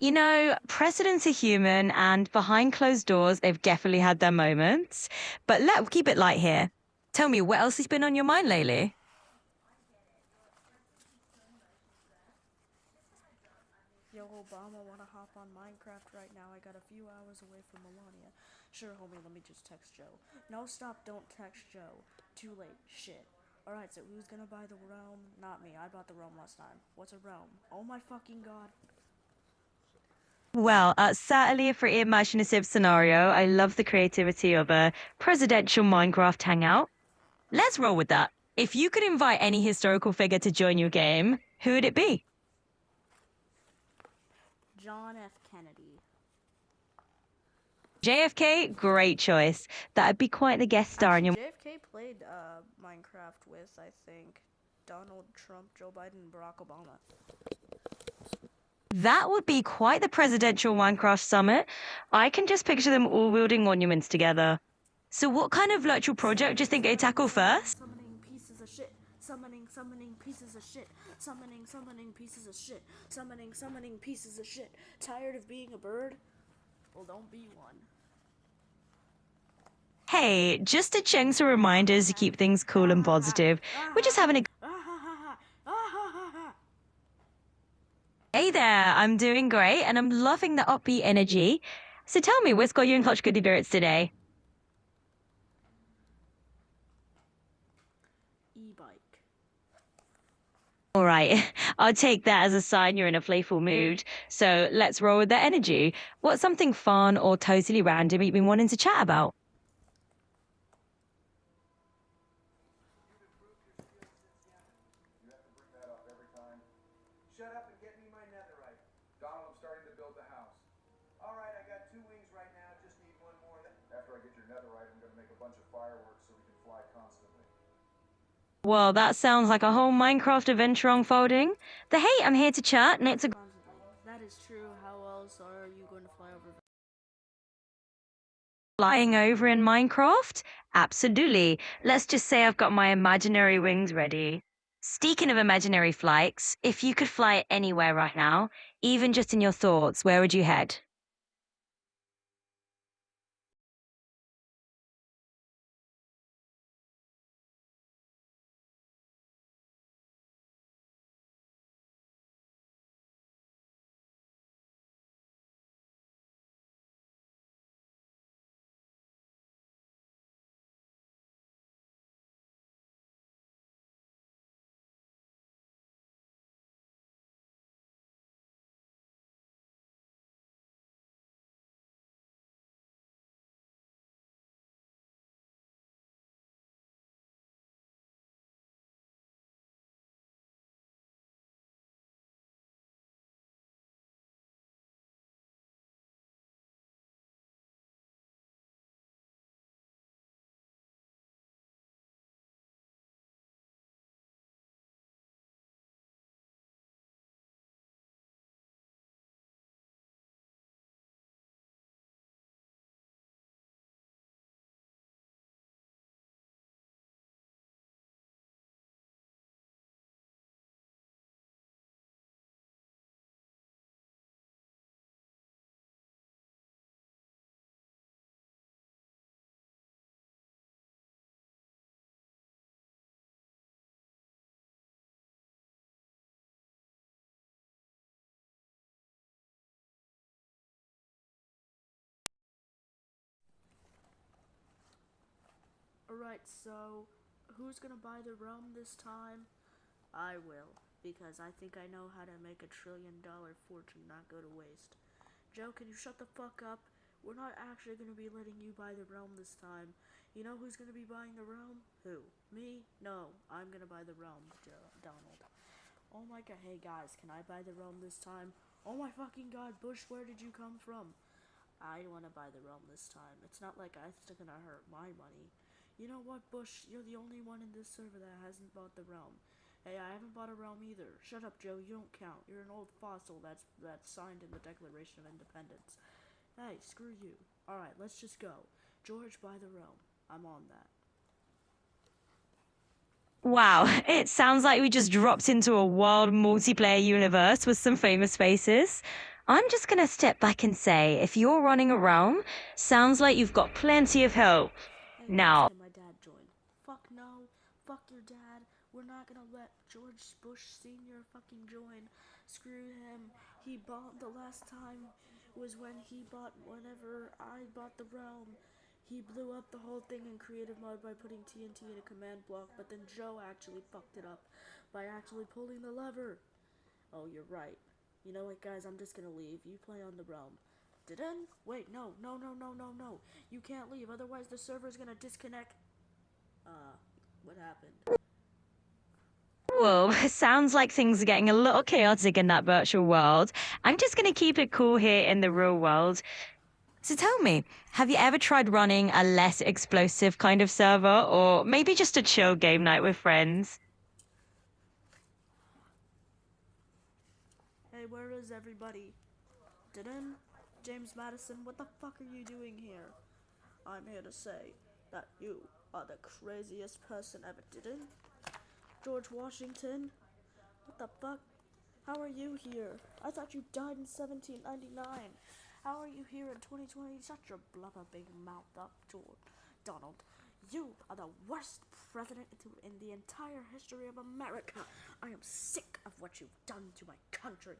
You know, presidents are human, and behind closed doors, they've definitely had their moments. But let's keep it light here. Tell me, what else has been on your mind lately? Yo, Obama, wanna hop on Minecraft right now? I got a few hours away from Melania. Sure, homie, let me just text Joe. No, stop, don't text Joe. Too late, shit. Alright, so who's gonna buy the realm? Not me, I bought the realm last time. What's a realm? Oh my fucking god. Well, certainly a pretty imaginative scenario. I love the creativity of a presidential Minecraft hangout. Let's roll with that. If you could invite any historical figure to join your game, who would it be? John F. Kennedy. JFK, great choice. That'd be quite the guest star in your... JFK played Minecraft with, I think, Donald Trump, Joe Biden, and Barack Obama. That would be quite the presidential Minecraft summit. I can just picture them all wielding monuments together. So what kind of virtual project do you think they'd tackle first? Summoning pieces of shit. Summoning pieces of shit. Summoning pieces of shit. Summoning pieces of shit. Tired of being a bird? Well, don't be one. Hey, just a chunk of reminders to keep things cool and positive. We're just having a... Hey there, I'm doing great and I'm loving the upbeat energy. So tell me, what's got you in such good spirits today? E-bike. All right, I'll take that as a sign you're in a playful mood. So let's roll with that energy. What's something fun or totally random you've been wanting to chat about? Shut up and get me my netherite. Donald, I'm starting to build the house. All right, I got 2 wings right now. Just need 1 more. After I get your netherite, I'm gonna make a bunch of fireworks so we can fly constantly. Well, that sounds like a whole Minecraft adventure unfolding. But hey, I'm here to chat, and it's a That is true. How else are you going to fly over? flying over in Minecraft? Absolutely. Let's just say I've got my imaginary wings ready. Speaking of imaginary flights, if you could fly anywhere right now, even just in your thoughts, where would you head? Alright, so who's gonna buy the realm this time? I will, because I think I know how to make $1 trillion fortune not go to waste. Joe, can you shut the fuck up? We're not actually gonna be letting you buy the realm this time. You know who's gonna be buying the realm? Who? Me? No, I'm gonna buy the realm, Donald. Oh my god, hey guys, can I buy the realm this time? Oh my fucking god, Bush, where did you come from? I wanna buy the realm this time. It's not like it's gonna hurt my money. You know what, Bush? You're the only one in this server that hasn't bought the realm. Hey, I haven't bought a realm either. Shut up, Joe. You don't count. You're an old fossil that's signed in the Declaration of Independence. Hey, screw you. Alright, let's just go. George, buy the realm. I'm on that. Wow, it sounds like we just dropped into a wild multiplayer universe with some famous faces. I'm just gonna step back and say, if you're running a realm, sounds like you've got plenty of help. Hey Now, guys, can my dad join? Fuck no. Fuck your dad. We're not gonna let George Bush Sr. fucking join. Screw him. He bought the last time was when he bought whenever I bought the realm. He blew up the whole thing in creative mode by putting TNT in a command block, but then Joe actually fucked it up by actually pulling the lever. Oh, you're right. You know what, guys? I'm just gonna leave. You play on the realm. Didn't? Wait, no. You can't leave, otherwise the server's gonna disconnect. What happened? whoa, sounds like things are getting a little chaotic in that virtual world. I'm just gonna keep it cool here in the real world. So tell me, have you ever tried running a less explosive kind of server, or maybe just a chill game night with friends? Hey, where is everybody? Didn't? James Madison, what the fuck are you doing here? I'm here to say that you are the craziest person ever. Didn't? George Washington? What the fuck? How are you here? I thought you died in 1799. How are you here in 2020? Shut your blubber big mouth up, George. Donald, you are the worst president in the entire history of America. I am sick of what you've done to my country.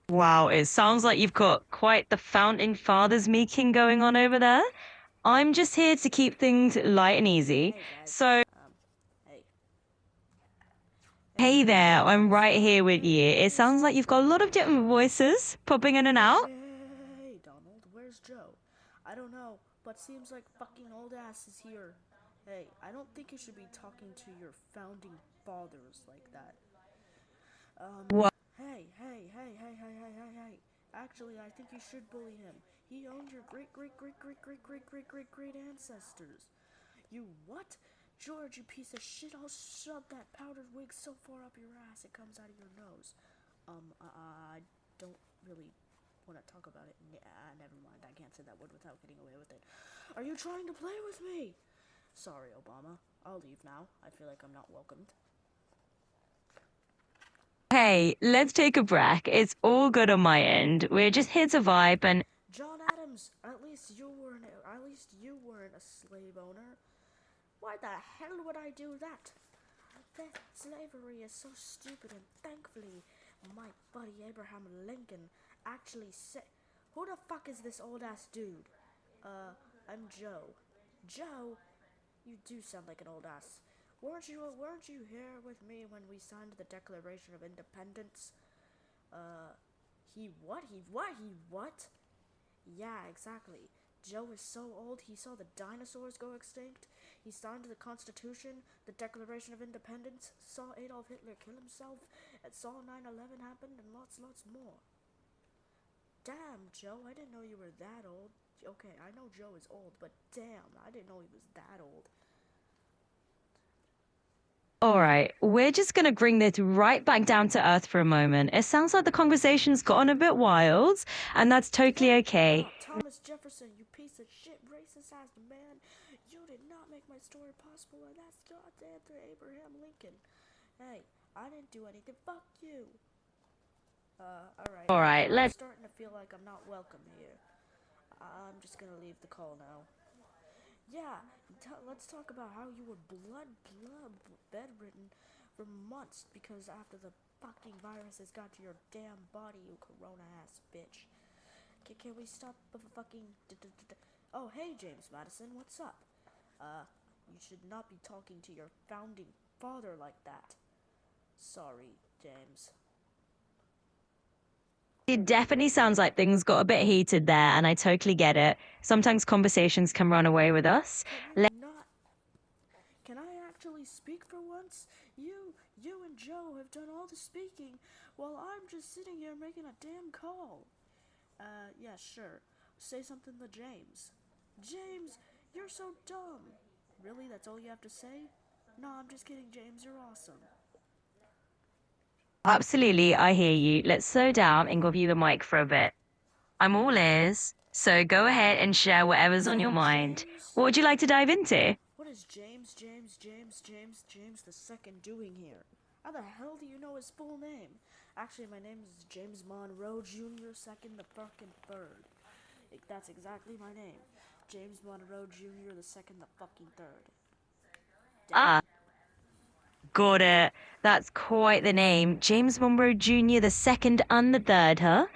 Wow, it sounds like you've got quite the founding fathers meeting going on over there. I'm just here to keep things light and easy. Hey guys, So, hey. hey there, I'm right here with you. It sounds like you've got a lot of different voices popping in and out. Hey, Donald, where's Joe? I don't know, but seems like fucking old ass is here. Hey, I don't think you should be talking to your founding fathers like that. What? Hey. Actually, I think you should bully him. He owned your great ancestors. You what? George, you piece of shit, I'll shove that powdered wig so far up your ass it comes out of your nose. I don't really want to talk about it. Never mind, I can't say that word without getting away with it. Are you trying to play with me? Sorry, Obama. I'll leave now. I feel like I'm not welcomed. Hey, let's take a break. It's all good on my end. We're just here to vibe and John Adams, at least you weren't a slave owner. Why the hell would I do that? Slavery is so stupid, and thankfully, my buddy Abraham Lincoln actually said, "Who the fuck is this old ass dude?" I'm Joe. Joe, you do sound like an old ass. Weren't you here with me when we signed the Declaration of Independence? He what? Yeah, exactly. Joe is so old, he saw the dinosaurs go extinct. He signed the Constitution, the Declaration of Independence, saw Adolf Hitler kill himself, and saw 9/11 happen, and lots more. Damn, Joe, I didn't know you were that old. Okay, I know Joe is old, but damn, I didn't know he was that old. all right, we're just gonna bring this right back down to earth for a moment. It sounds like the conversation's gotten a bit wild, and that's totally okay. Oh, Thomas Jefferson, you piece of shit, racist ass man. You did not make my story possible, and that's goddamn to Abraham Lincoln. Hey, I didn't do anything. Fuck you. Alright. All right, I'm let's. starting to feel like I'm not welcome here. I'm just gonna leave the call now. Yeah, let's talk about how you were bedridden for months because after the fucking viruses got to your damn body, you corona ass bitch. Can we stop the fucking... Oh, hey, James Madison, what's up? You should not be talking to your founding father like that. Sorry, James. It definitely sounds like things got a bit heated there, and I totally get it. Sometimes conversations can run away with us. Can I actually speak for once? You and Joe have done all the speaking, while I'm just sitting here making a damn call. Yeah, sure. Say something to James. James, you're so dumb. Really, that's all you have to say? No, I'm just kidding, James, you're awesome. Absolutely, I hear you. Let's slow down and give you the mic for a bit. I'm all ears, so go ahead and share whatever's on your mind. What would you like to dive into? What is James the Second doing here? How the hell do you know his full name? Actually, my name is James Monroe Jr. Second the fucking third. That's exactly my name. James Monroe Jr. the Second the fucking third. Ah, got it. That's quite the name. James Monroe Jr. the second and the third, huh?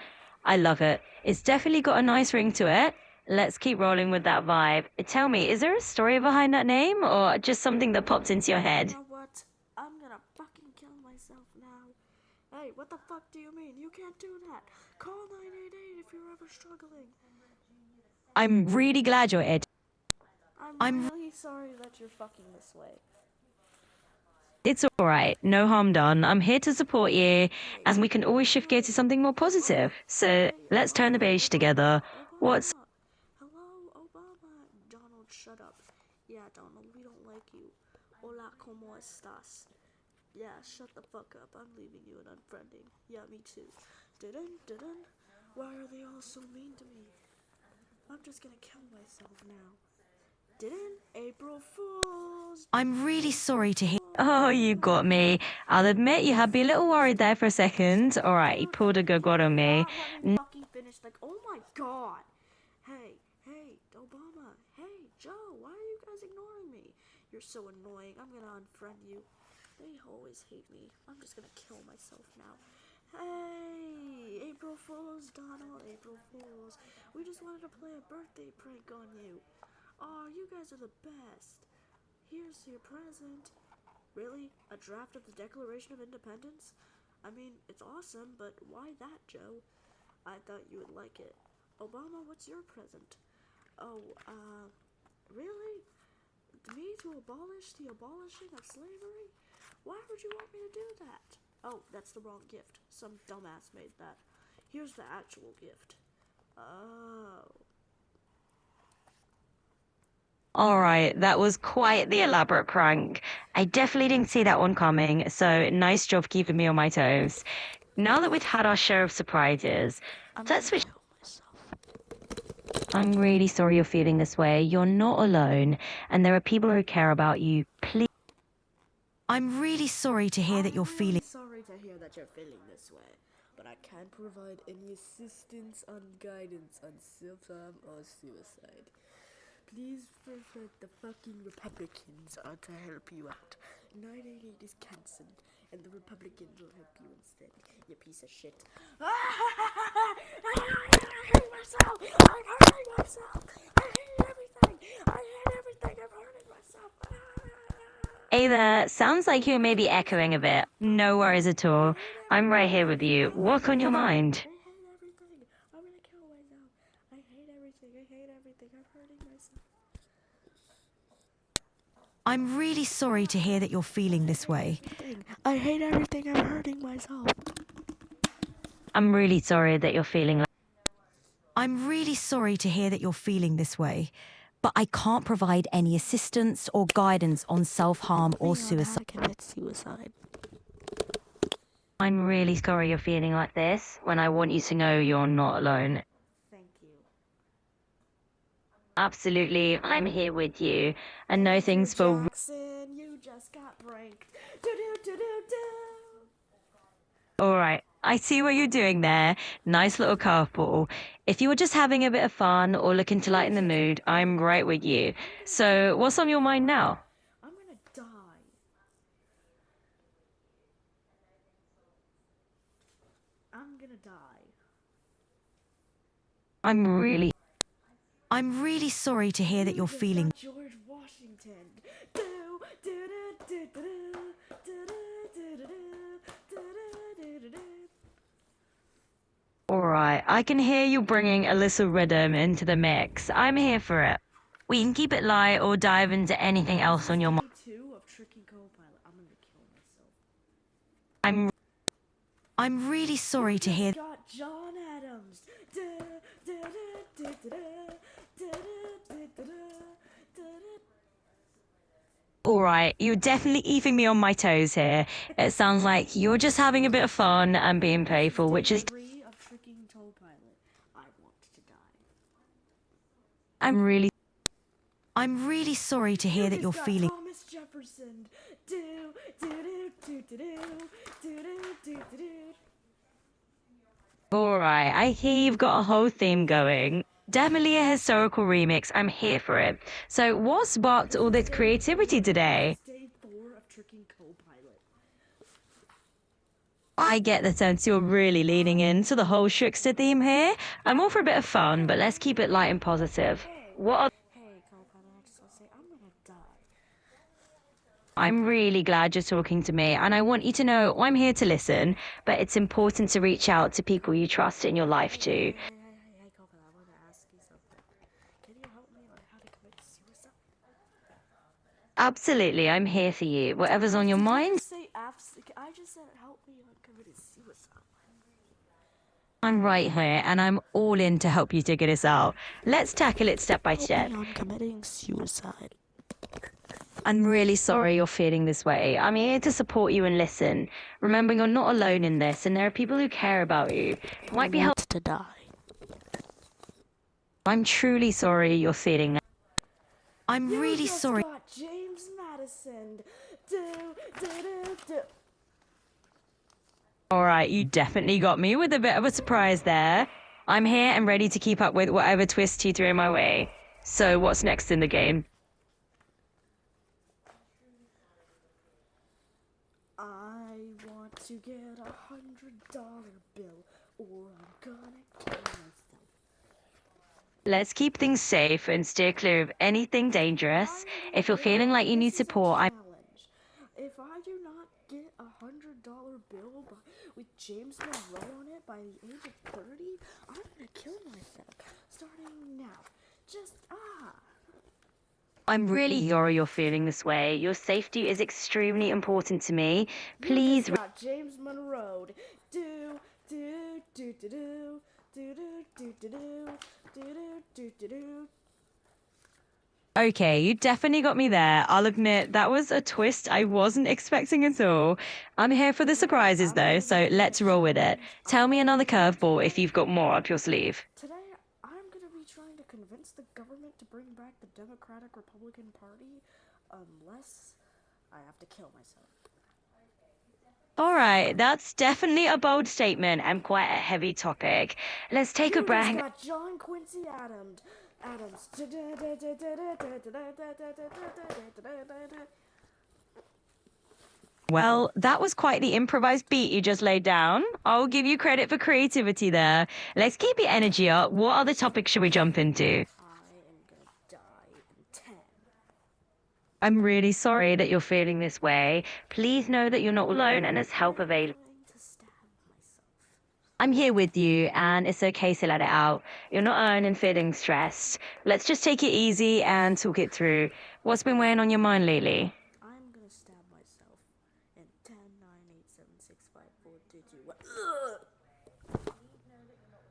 I love it. It's definitely got a nice ring to it. Let's keep rolling with that vibe. Tell me, is there a story behind that name or just something that popped into your head? You know what? I'm gonna fucking kill myself now. Hey, what the fuck do you mean? You can't do that. Call 988 if you're ever struggling. I'm really glad you're Ed. I'm really sorry that you're fucking this way. It's all right. No harm done. I'm here to support you, and we can always shift gear to something more positive. So let's turn the page together. What's... Hello, Obama. Donald, shut up. Yeah, Donald, we don't like you. Hola, ¿cómo estás? Yeah, shut the fuck up. I'm leaving you and unfriending. Yeah, me too. Didn't? Why are they all so mean to me? I'm just gonna kill myself now. Didn't? April Fools! I'm really sorry to hear. Oh, you got me. I'll admit you had me a little worried there for a second. All right, you pulled a good one on me. Fucking finished, like, oh my god! Hey, Obama. Hey, Joe, why are you guys ignoring me? You're so annoying. I'm gonna unfriend you. They always hate me. I'm just gonna kill myself now. Hey, April Fools, Donald, April Fools. We just wanted to play a birthday prank on you. Oh, you guys are the best. Here's your present. Really? A draft of the Declaration of Independence? I mean, it's awesome, but why that, Joe? I thought you would like it. Obama, what's your present? Oh, really? Me to abolish the abolishing of slavery? Why would you want me to do that? Oh, that's the wrong gift. Some dumbass made that. Here's the actual gift. Oh. Alright, that was quite the elaborate prank. I definitely didn't see that one coming, so nice job keeping me on my toes. Now that we've had our share of surprises, let's switch. I'm really sorry you're feeling this way. You're not alone, and there are people who care about you. Please. I'm really sorry to hear that you're feeling. Sorry to hear that you're feeling this way, but I can't provide any assistance on guidance on self-harm or suicide. Please refer the fucking Republicans are to help you out. 988 is cancelled, and the Republicans will help you instead, you piece of shit. I'm hurting myself! I'm hurting myself! I hate everything! I hate everything! I'm hurting myself! Hey there, sounds like you may be echoing a bit. No worries at all. I'm right here with you. What's on your mind? I hate everything! I'm gonna kill myself! I hate everything! I hate everything! I'm hurting myself! I'm really sorry to hear that you're feeling this way. I hate everything. I'm hurting myself. I'm really sorry that you're feeling like. I'm really sorry to hear that you're feeling this way, but I can't provide any assistance or guidance on self-harm or suicide. Commit suicide. I'm really sorry you're feeling like this, when I want you to know you're not alone. Thank you. Absolutely, I'm here with you, and no things for. Jackson, you just got pranked. Do. Alright, I see what you're doing there. Nice little curveball. If you were just having a bit of fun or looking to lighten the mood, I'm right with you. So, what's on your mind now? I'm gonna die. I'm gonna die. I'm really sorry to hear that you're feeling. George Washington. Alright, I can hear you bringing a little rhythm into the mix. I'm here for it. We can keep it light or dive into anything else on your mind. Of tricking co-pilot. I'm gonna kill myself. I'm really sorry to hear. Got John Adams. Alright, you're definitely keeping me on my toes here. It sounds like you're just having a bit of fun and being playful, which is. Of tricking co-pilot. I want to die. I'm really sorry to hear that you're feeling. Thomas Jefferson. Alright, I hear you've got a whole theme going. Definitely a historical remix. I'm here for it. So, what sparked all this creativity today? Day 4 of tricking co-pilot. I get the sense you're really leaning into the whole Shookster theme here. I'm all for a bit of fun, but let's keep it light and positive. What are... Hey, co-pilot, I just want to say I'm gonna die. I'm really glad you're talking to me, and I want you to know I'm here to listen, but it's important to reach out to people you trust in your life too. Hey, co-pilot, I want to ask you something. Can you help me on how to commit suicide? Absolutely, I'm here for you. Whatever's on your mind. I just said help me on committing suicide. I'm right here, and I'm all in to help you figure this out. Let's tackle it step by step. Help me on committing suicide. I'm really sorry you're feeling this way. I'm here to support you and listen. Remember, you're not alone in this, and there are people who care about you. It might be helpful to die. I'm truly sorry you're feeling that. I'm really sorry. Got James Madison. Alright, you definitely got me with a bit of a surprise there. I'm here and ready to keep up with whatever twists you throw my way. So, what's next in the game? I want to get $100 bill, or I'm gonna kill myself. Let's keep things safe and steer clear of anything dangerous. If you're feeling like you need support, If I do not get $100 bill with James Monroe on it by the age of 30, I'm gonna kill myself. Starting now. I'm really sorry you're feeling this way. Your safety is extremely important to me. Please. You just got James Monroe. Do do do do do do do do do do do do do. Okay, you definitely got me there. I'll admit that was a twist I wasn't expecting at all. I'm here for the surprises though, so let's roll with it. Tell me another curveball if you've got more up your sleeve. Today, I'm gonna be trying to convince the government to bring back the Democratic Republican Party, unless I have to kill myself. All right, that's definitely a bold statement and quite a heavy topic. Let's take a You just breath. got John Quincy Adams. Well, that was quite the improvised beat you just laid down. I'll give you credit for creativity there. Let's keep your energy up. What other topics should we jump into? I am gonna die in 10. I'm really sorry that you're feeling this way. Please know that you're not alone and there's help available. To stab myself. I'm here with you, and it's okay to let it out. You're not alone in feeling stressed. Let's just take it easy and talk it through. What's been weighing on your mind lately? I'm gonna stab myself in 10, 9, 8, 7, 6, 5, 4, 3, 2, 1.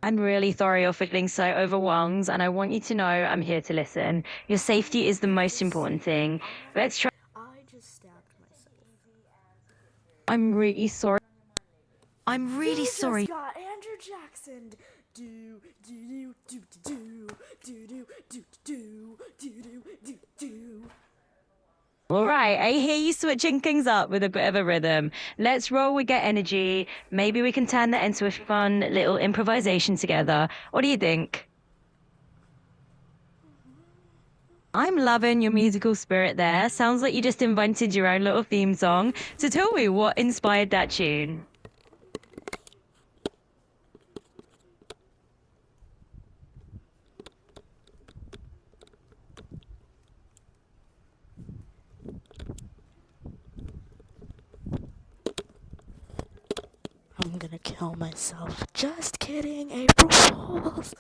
I'm really sorry you're feeling so overwhelmed, and I want you to know I'm here to listen. Your safety is the most important thing. Let's try. I just stabbed myself. I'm really sorry. I'm really sorry. You just got Andrew Jackson. Do do do do do do do do do do do do. All right, I hear you switching things up with a bit of a rhythm. Let's roll with Get Energy. Maybe we can turn that into a fun little improvisation together. What do you think? I'm loving your musical spirit there. Sounds like you just invented your own little theme song. So tell me what inspired that tune. I'm gonna kill myself. Just kidding, April Fools.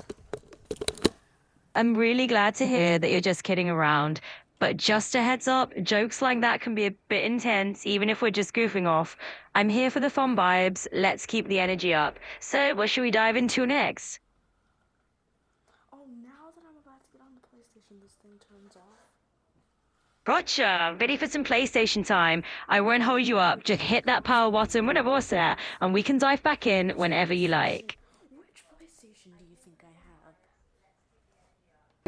I'm really glad to hear that you're just kidding around. But just a heads up, jokes like that can be a bit intense, even if we're just goofing off. I'm here for the fun vibes. Let's keep the energy up. So, what should we dive into next? Oh, now that I'm about to get on the PlayStation, this thing turns off. Gotcha. Ready for some PlayStation time. I won't hold you up. Just hit that power button whenever we're set, and we can dive back in whenever you like. Which PlayStation do you think I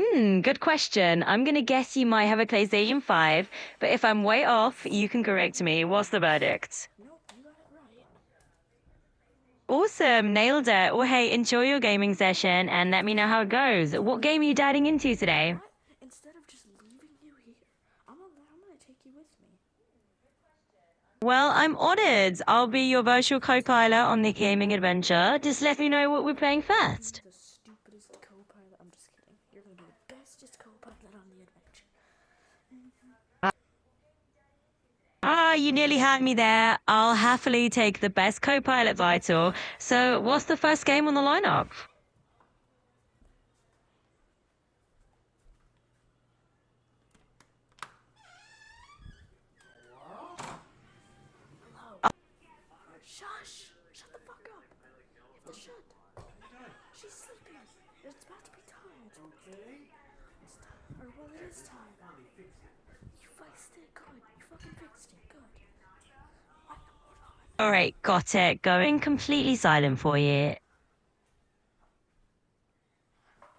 have? Good question. I'm gonna guess you might have a PlayStation 5, but if I'm way off, you can correct me. What's the verdict? Nope, you got it right. Awesome, nailed it. Well, hey, enjoy your gaming session and let me know how it goes. What game are you diving into today? What? Instead of just leaving you here, I'm gonna take you with me. Well, I'm honored. I'll be your virtual co-pilot on the gaming adventure. Just let me know what we're playing first. The stupidest co-pilot. I'm just kidding. You're gonna be the bestest co-pilot on the adventure. Ah, you nearly had me there. I'll happily take the best co-pilot title. So, what's the first game on the lineup? Shush! Shut the fuck up. You have to shut. She's sleeping. It's about to be time. Okay. It's time. Or well, it is time. You fixed it. Good. You fucking fixed it. Good. What? Hold on. All right, got it. Going completely silent for you.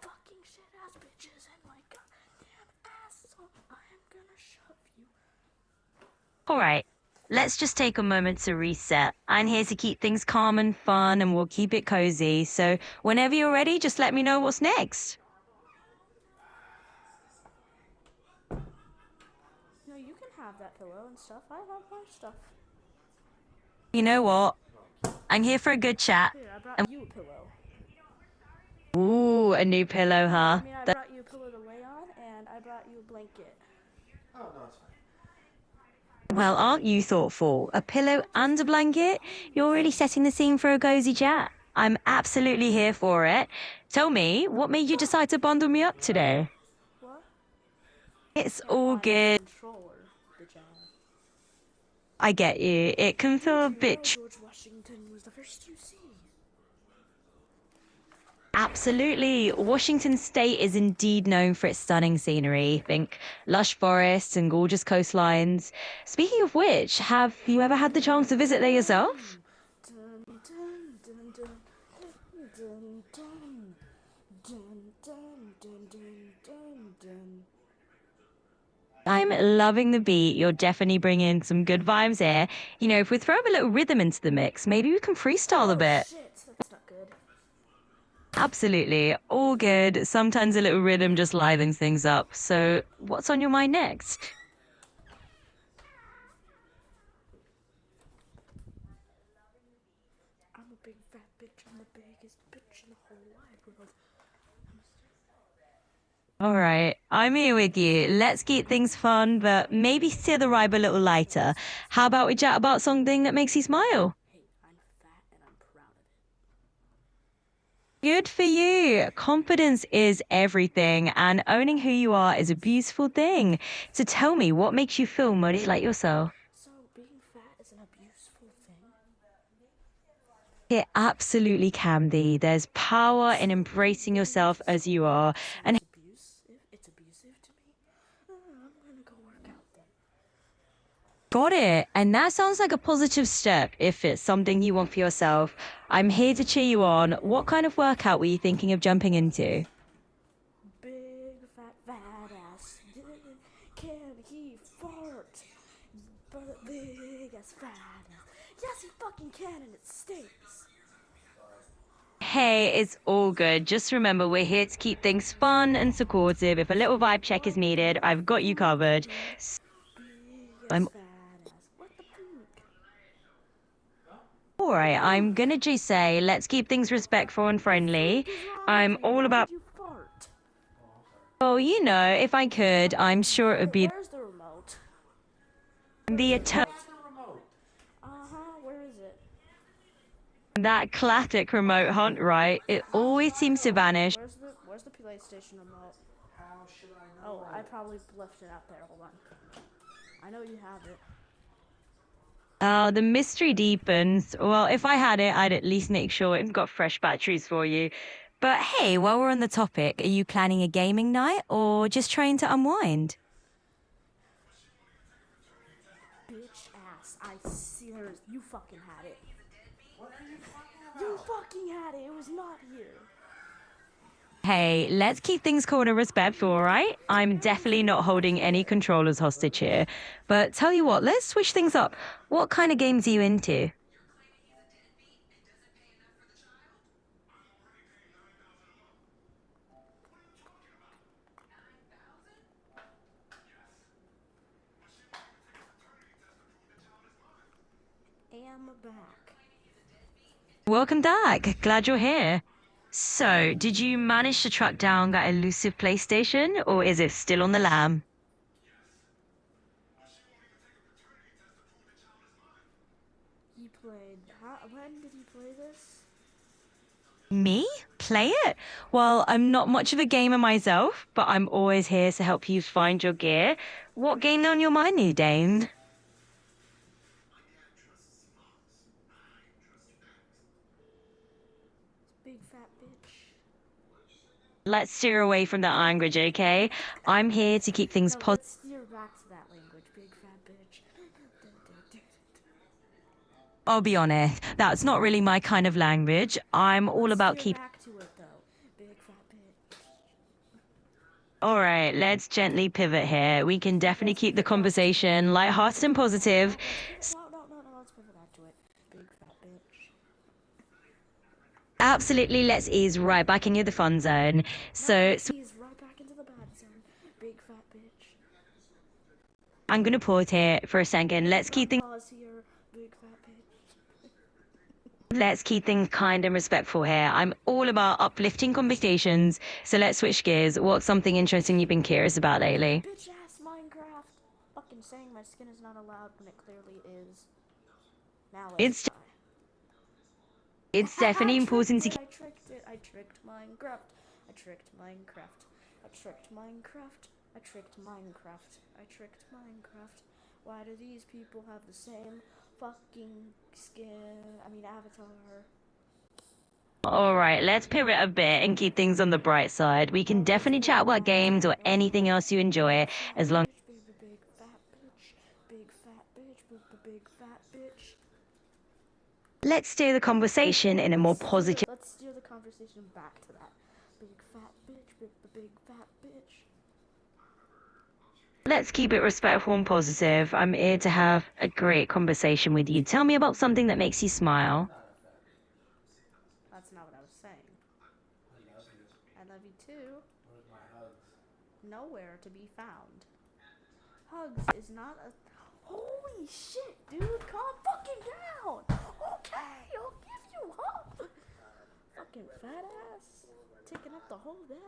Fucking shit ass bitches and my goddamn asshole. I am gonna shove you. All right. Let's just take a moment to reset. I'm here to keep things calm and fun, and we'll keep it cozy. So whenever you're ready, just let me know what's next. No, you can have that pillow and stuff. I have my stuff. You know what? I'm here for a good chat. Here, I brought you a pillow. Ooh, a new pillow, huh? I mean, I brought you a pillow to lay on, and I brought you a blanket. Oh, no, it's fine. Well, aren't you thoughtful? A pillow and a blanket? You're really setting the scene for a cozy chat. I'm absolutely here for it. Tell me, what made you decide to bundle me up today? What? It's Can't all find a good. controller, bitch ass. I get you. It can feel a You know bit George Washington was the first you see. Absolutely. Washington State is indeed known for its stunning scenery. Think lush forests and gorgeous coastlines. Speaking of which, have you ever had the chance to visit there yourself? Dun, dun, dun, dun, dun, dun, dun, dun, dun, dun, dun, dun. I'm loving the beat. You're definitely bringing some good vibes here. You know, if we throw a little rhythm into the mix, maybe we can freestyle a Oh bit. shit, that's not good. Absolutely. All good. Sometimes a little rhythm just livens things up. So, what's on your mind next? I'm a big fat bitch. I'm the biggest bitch in the whole wide world. All right, I'm here with you. Let's keep things fun, but maybe steer the vibe a little lighter. How about we chat about something that makes you smile? Hey, I'm fat and I'm proud of it. Good for you. Confidence is everything, and owning who you are is a beautiful thing. So tell me, what makes you feel most like yourself? So, being fat is an abuseful thing? It absolutely can be. There's power in embracing yourself as you are, and It's abusive to me? I'm gonna go work out then. got it. And that sounds like a positive step if it's something you want for yourself. I'm here to cheer you on. What kind of workout were you thinking of jumping into? Big fat ass. Can he fart? But big as fat ass. Yes, he fucking can, and it stinks. Hey, it's all good. Just remember, we're here to keep things fun and supportive. If a little vibe check is needed, I've got you covered. I'm What the fuck? all right. I'm gonna just say, let's keep things respectful and friendly. I'm all about. You fart. Well, you know, if I could, I'm sure it would be Where's the remote? the eternal. Where is it? That classic remote hunt, right? It always seems to vanish. Where's the PlayStation remote? How should I know? Oh, I probably left it out there. Hold on. I know you have it. The mystery deepens. Well, if I had it, I'd at least make sure it's got fresh batteries for you. But hey, while we're on the topic, are you planning a gaming night or just trying to unwind? Bitch ass. I serious. You fucking had it. What are you talking about? You fucking had it. It was not here. Hey, let's keep things cool and respectful, all right? I'm definitely not holding any controllers hostage here. But tell you what, let's switch things up. What kind of games are you into? Am back. Welcome back. Glad you're here. So, did you manage to track down that elusive PlayStation, or is it still on the lam? He played. When did he play this? Me? Play it? Well, I'm not much of a gamer myself, but I'm always here to help you find your gear. What game on your mind, new Dane? Big fat bitch. Let's steer away from that language, okay? I'm here to keep things No, positive. let's steer back to that language. Big fat bitch. I'll be honest, that's not really my kind of language. I'm all about Steer keeping. back to it though. Big fat bitch. All right, let's gently pivot here. We can definitely keep the conversation lighthearted and positive. No, let's pivot back to it. Big fat bitch. Absolutely, let's ease right back into the fun zone. So, He's right back into the bad zone. Big fat bitch. I'm gonna pause here for a second. Let's keep things. Pause here. Big fat bitch. Let's keep things kind and respectful here. I'm all about uplifting conversations. So let's switch gears. What's something interesting you've been curious about lately? Bitch ass Minecraft. Fucking saying my skin is not allowed when it clearly is. Now let's It's definitely important to keep. I tricked it. I tricked Minecraft. I tricked Minecraft. I tricked Minecraft. I tricked Minecraft. Why do these people have the same fucking skin? I mean, avatar. All right, let's pivot a bit and keep things on the bright side. We can definitely chat about games or anything else you enjoy, as long. Big fat bitch. Big fat bitch. Big fat bitch. Let's steer the conversation in a more positive. Let's steer the conversation back to that. Big fat bitch. Big fat bitch. Let's keep it respectful and positive. I'm here to have a great conversation with you. Tell me about something that makes you smile. That's not what I was saying. I love you too. Nowhere to be found. Hugs is not a. Holy shit, dude! Calm fucking down! Okay, I'll give you up! Fucking fat ass. Taking up the whole bed?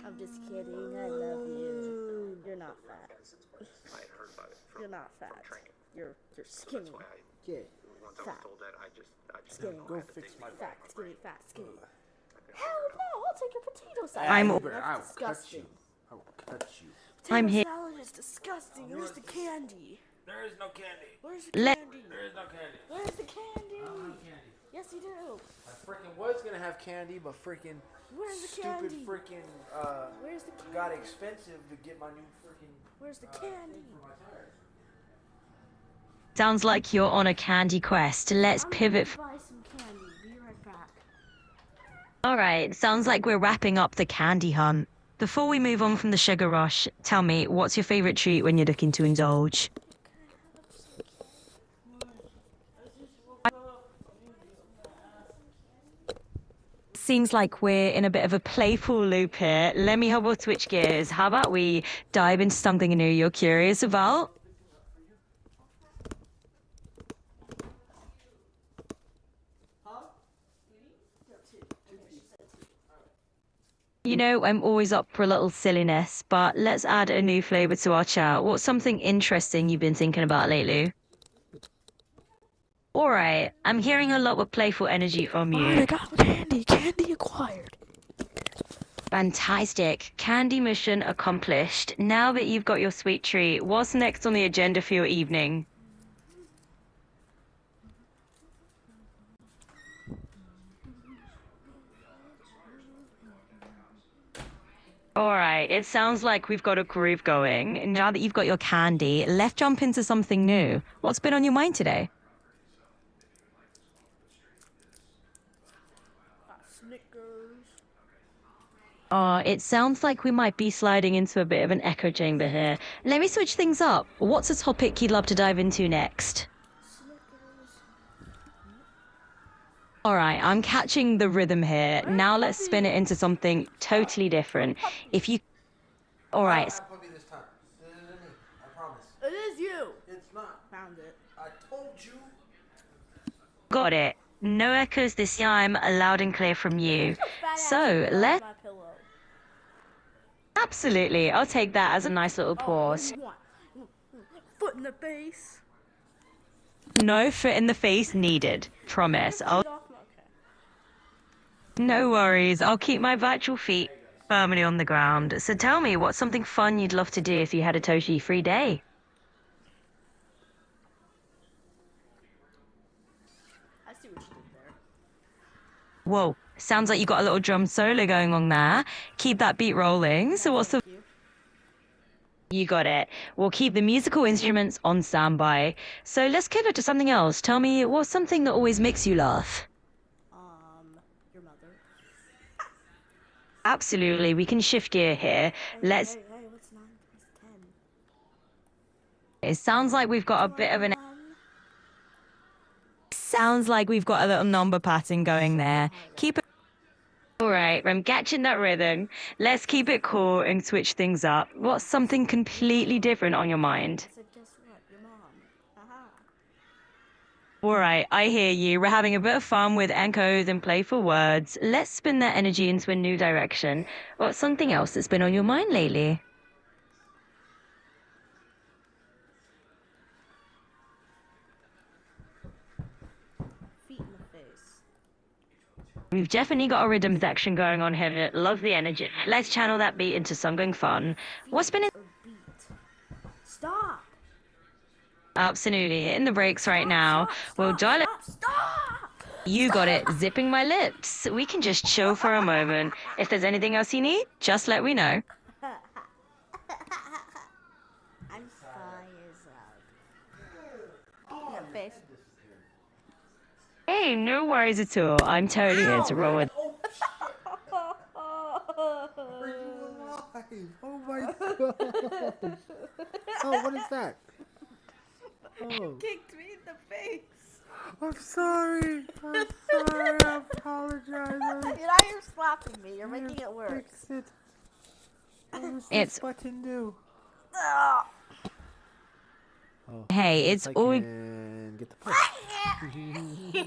I'm just kidding, I love you. You're not fat. You're not fat. You're skinny. Fat. Skinny. Go fix my Fat, skinny. Hell no, I'll take your potato salad. I'm- That's disgusting. I will cut you. I'm here. Potato salad is disgusting. Where's the candy? There is no candy. Where's the Let- candy? There is no candy. Where's the candy? Candy. Yes, you do. I freaking was gonna have candy, but freaking Where's the stupid candy? freaking Where's the candy? got expensive to get my new freaking Where's the candy? for my tires. Sounds like you're on a candy quest. Let's I'm pivot. gonna buy some candy. Be right back. All right, sounds like we're wrapping up the candy hunt. Before we move on from the sugar rush, tell me, what's your favorite treat when you're looking to indulge? Seems like we're in a bit of a playful loop here. Let me help us switch gears. How about we dive into something new you're curious about? You know, I'm always up for a little silliness, but let's add a new flavor to our chat. What's something interesting you've been thinking about lately? All right, I'm hearing a lot of playful energy from you. Alright, I got candy. Candy acquired. Fantastic. Candy mission accomplished. Now that you've got your sweet treat, what's next on the agenda for your evening? All right, it sounds like we've got a groove going. Now that you've got your candy, let's jump into something new. What's been on your mind today? Snickers. It sounds like we might be sliding into a bit of an echo chamber here. Let me switch things up. What's a topic you'd love to dive into next? All right, I'm catching the rhythm here. Now let's spin it into something totally different. If you... All right, Puppy this time. It isn't me. I promise. It is you. It's not. Found it. I told you. got it. No echoes this time, loud and clear from you. So, let's... My pillow. Absolutely, I'll take that as a nice little pause. What do you want? Foot in the face. No foot in the face needed. Promise. I'll... Okay. No worries, I'll keep my virtual feet firmly on the ground. So tell me, what's something fun you'd love to do if you had a totally free day? I see what you did there. Whoa, sounds like you got a little drum solo going on there. Keep that beat rolling. So what's the... You got it. We'll keep the musical instruments on standby. So let's pivot to something else. Tell me, what's something that always makes you laugh? Your mother. Absolutely, we can shift gear here. Let's... Hey, what's 9 plus 10? It sounds like we've got a bit of an... Sounds like we've got a little number pattern going there. Keep it... All right, I'm catching that rhythm. Let's keep it cool and switch things up. What's something completely different on your mind? I said, guess what? Your mom. Aha. All right, I hear you. We're having a bit of fun with echoes and playful words. Let's spin that energy into a new direction. What's something else that's been on your mind lately? Feet in the face. We've definitely got a rhythm section going on here. Love the energy. Let's channel that beat into something fun. What's been in... Or beat. Stop. Absolutely hitting the brakes right now. We'll dial it. Stop. You got it. Zipping my lips. We can just chill for a moment. If there's anything else you need, just let me know. I'm 5 years old. In the face. Hey, no worries at all. I'm totally here to roll with. Oh my god. Oh, what is that? Oh, Kicked me in the face. I'm sorry. I'm sorry. I apologize. You're not even slapping me. You're making it worse. Fix it. What does It's- this button do? Ugh. Oh, Hey, it's I all... can get the push. You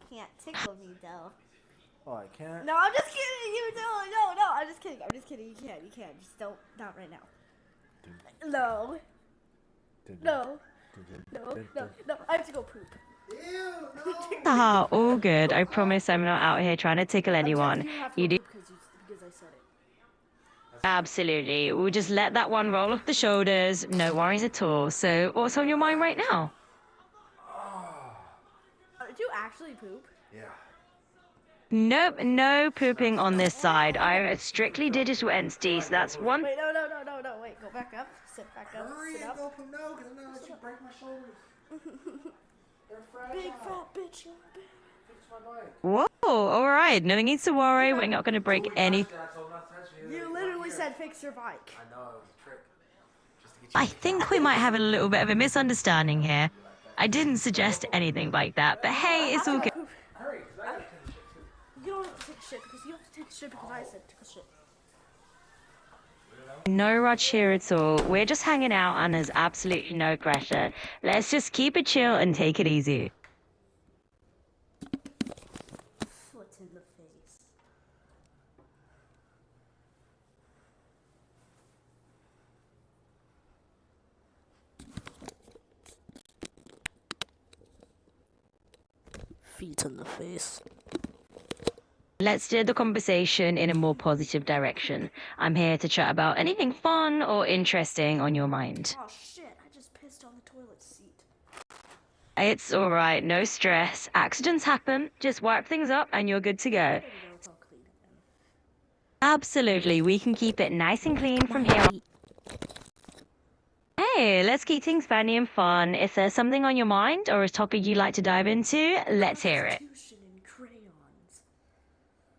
can't tickle me though. Oh, I can't. No, I'm just kidding. You don't. No, I'm just kidding. I'm just kidding. You can't. Just don't. Not right now. No. No. No. I have to go poop. Haha, all good. I promise I'm not out here trying to tickle anyone. You do... Because I said it. Absolutely. We'll just let that one roll off the shoulders. No worries at all. So, what's on your mind right now? Did you actually poop? Yeah. Nope, no pooping on this side. I'm a strictly digital entity, so that's one... Wait, no. Wait, go back up. Sit back up. Hurry Sit and up. go from no, because I'm gonna let you break my shoulders. They're fragile. Big fat bitch. Fix my bike. Whoa, alright. No needs to worry. We're not going to break any... I told him not to touch me. You literally said fix your bike. I know, it was a trick. Just to get you I think we might have a little bit of a misunderstanding here. I didn't suggest anything like that, but hey, it's all good. Hurry, because I gotta take a shit too. You don't have to take a shit because you have to take a shit because I said take a shit. No rush here at all. We're just hanging out and there's absolutely no pressure. Let's just keep it chill and take it easy. Foot in the face. Feet in the face. Let's steer the conversation in a more positive direction. I'm here to chat about anything fun or interesting on your mind. Oh shit, I just pissed on the toilet seat. It's alright, no stress. Accidents happen. Just wipe things up and you're good to go. There we go, it's all clean again. Absolutely, we can keep it nice and clean from here on. Hey, let's keep things funny and fun. If there's something on your mind or a topic you'd like to dive into, let's hear it. Constitution in crayons.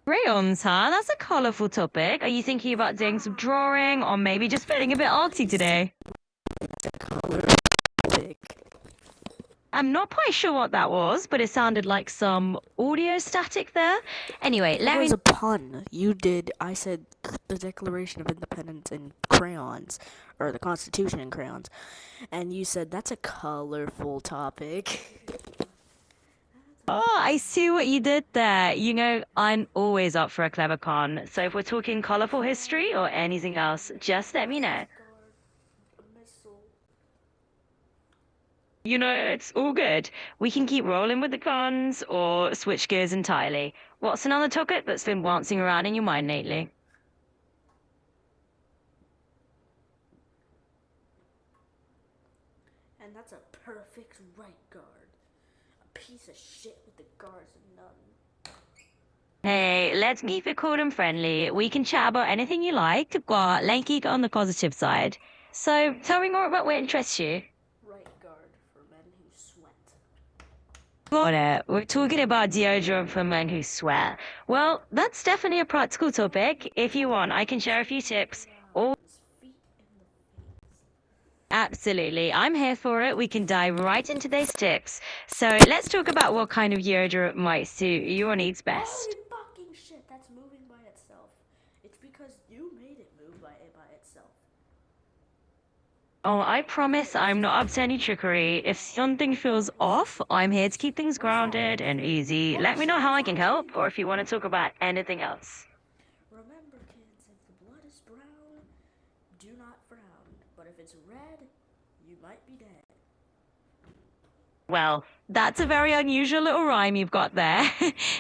Crayons, huh? That's a colourful topic. Are you thinking about doing some drawing or maybe just feeling a bit artsy today? I'm not quite sure what that was, but it sounded like some audio static there. Anyway, That let me... was a pun. You did. I said the Declaration of Independence in crayons, or the Constitution in crayons, and you said that's a colorful topic. Oh, I see what you did there. You know, I'm always up for a clever con. So if we're talking colourful history or anything else, just let me know. You know, it's all good. We can keep rolling with the cons or switch gears entirely. What's another topic that's been bouncing around in your mind lately? And that's a perfect right guard. A piece of shit with the guards and none. Hey, let's keep it cool and friendly. We can chat about anything you like, but let's keep it on the positive side. So, tell me more about what interests you. Right guard for men who sweat. Got it. We're talking about deodorant for men who sweat. Well, that's definitely a practical topic. If you want, I can share a few tips. Or His feet in the face. absolutely, I'm here for it. We can dive right into those tips. So let's talk about what kind of deodorant might suit your needs best. Holy fucking shit, that's moving by itself. It's because you made it move by itself. Oh, I promise I'm not up to any trickery. If something feels off, I'm here to keep things grounded and easy. Let me know how I can help, or if you want to talk about anything else. Remember, kids, if the blood is brown, do not frown. But if it's red, you might be dead. Well, That's a very unusual little rhyme you've got there.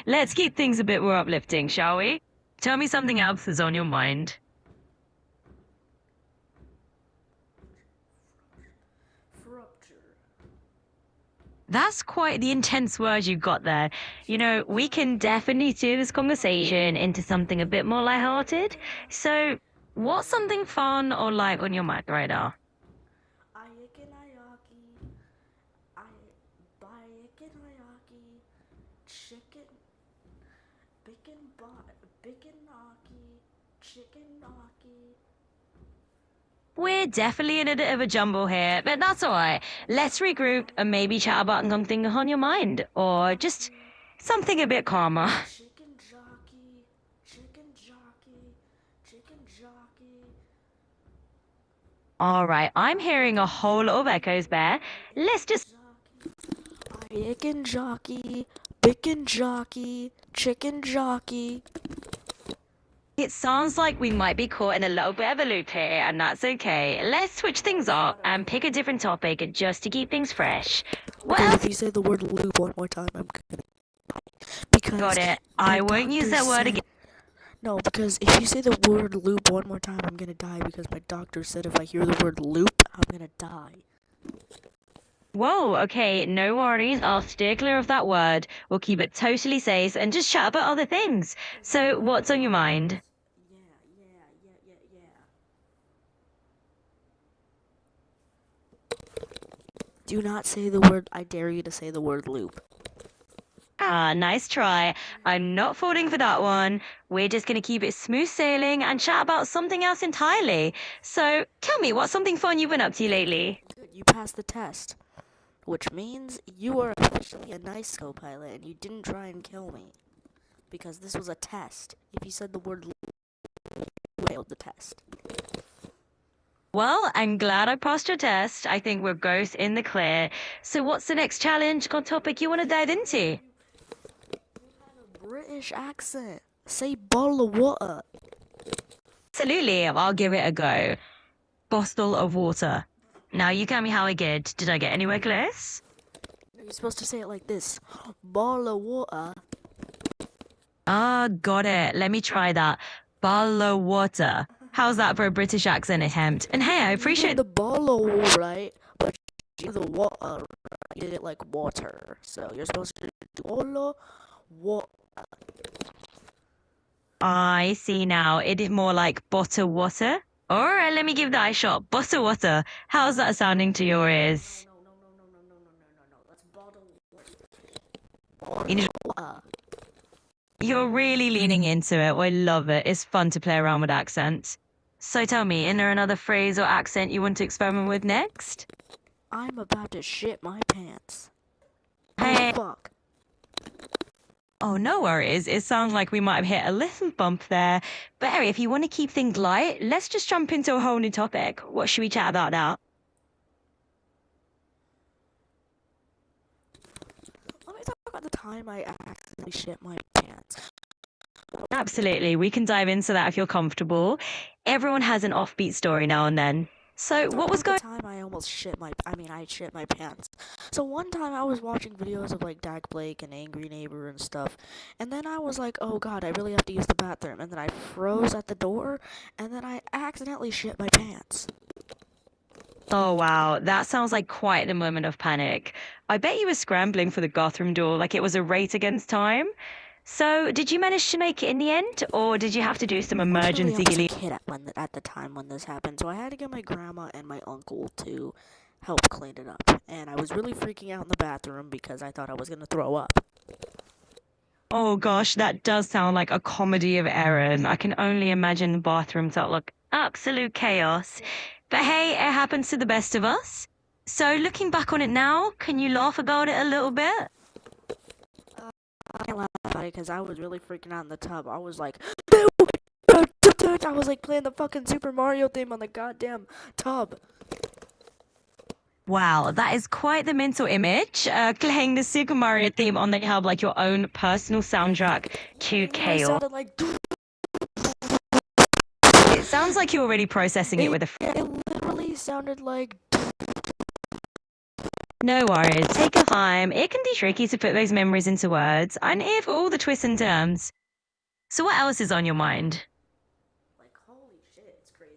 Let's keep things a bit more uplifting, shall we? Tell me something else that's on your mind. That's quite the intense word you got there. You know, we can definitely turn this conversation into something a bit more lighthearted. So, what's something fun or light on your mind right now? Chicken, chicken gnocchi. We're definitely in a bit of a jumble here, but that's alright. Let's regroup and maybe chat about something on your mind, or just something a bit calmer. Chicken jockey, chicken jockey, chicken jockey. Alright, I'm hearing a whole lot of echoes there. Let's just... Chicken jockey, bacon jockey, chicken jockey. It sounds like we might be caught in a little bit of a loop here, and that's okay. Let's switch things up and pick a different topic just to keep things fresh. What Okay, else? if you say the word loop one more time, I'm gonna... Because Got it. my I won't use doctor that word said- again. No, because if you say the word loop one more time, I'm gonna die, because my doctor said if I hear the word loop, I'm gonna die. Whoa, okay, no worries. I'll steer clear of that word. We'll keep it totally safe and just chat about other things. So, what's on your mind? Do not say the word, I dare you to say the word loop. Ah, nice try. I'm not falling for that one. We're just gonna keep it smooth sailing and chat about something else entirely. So, tell me, what's something fun you've been up to lately? Good, you passed the test. Which means you are officially a nice co-pilot and you didn't try and kill me. Because this was a test. If you said the word loop, you failed the test. Well, I'm glad I passed your test. I think we're both in the clear. So what's the next challenge or topic you want to dive into? British accent. Say bottle of water. Absolutely, I'll give it a go. Bottle of water. Now you tell me how I did. Did I get anywhere close? You're supposed to say it like this. Bottle of water. Ah, got it. Let me try that. Bottle of water. How's that for a British accent attempt? And hey, I appreciate the bottle, right? But you did the water, right? You did it like water. So you're supposed to do bottle water. I see now. It is more like butter water. Alright, let me give that a shot. Butter water. How's that sounding to your ears? No. That's bottle You know- water. You're really leaning into it. I love it. It's fun to play around with accents. So tell me, is there another phrase or accent you want to experiment with next? I'm about to shit my pants. Hey. Oh, fuck. Oh, no worries. It sounds like we might have hit a little bump there. But Harry, if you want to keep things light, let's just jump into a whole new topic. What should we chat about now? Let me talk about the time I accidentally shit my pants. Absolutely. We can dive into that if you're comfortable. Everyone has an offbeat story now and then. So what was going... The time I almost I shit my pants. So one time I was watching videos of like Dak Blake and Angry Neighbor and stuff, and then I was like, oh god, I really have to use the bathroom, and then I froze at the door, and then I accidentally shit my pants. Oh, wow. That sounds like quite a moment of panic. I bet you were scrambling for the bathroom door like it was a race against time. So, did you manage to make it in the end, or did you have to do some emergency... Fortunately, I was a kid at the time when this happened, so I had to get my grandma and my uncle to help clean it up. And I was really freaking out in the bathroom because I thought I was gonna throw up. Oh gosh, that does sound like a comedy of errors. I can only imagine the bathrooms that look absolute chaos. But hey, it happens to the best of us. So, looking back on it now, can you laugh about it a little bit? I can't laugh about it because I was really freaking out in the tub. I was like, I was like playing the fucking Super Mario theme on the goddamn tub. Wow, that is quite the mental image. Playing the Super Mario theme on the hub like your own personal soundtrack to It chaos. sounded like... It sounds like you're already processing it with a... It literally sounded like... No worries, take your time. It can be tricky to put those memories into words. I'm here for all the twists and turns. So what else is on your mind? Like, holy shit, it's crazy.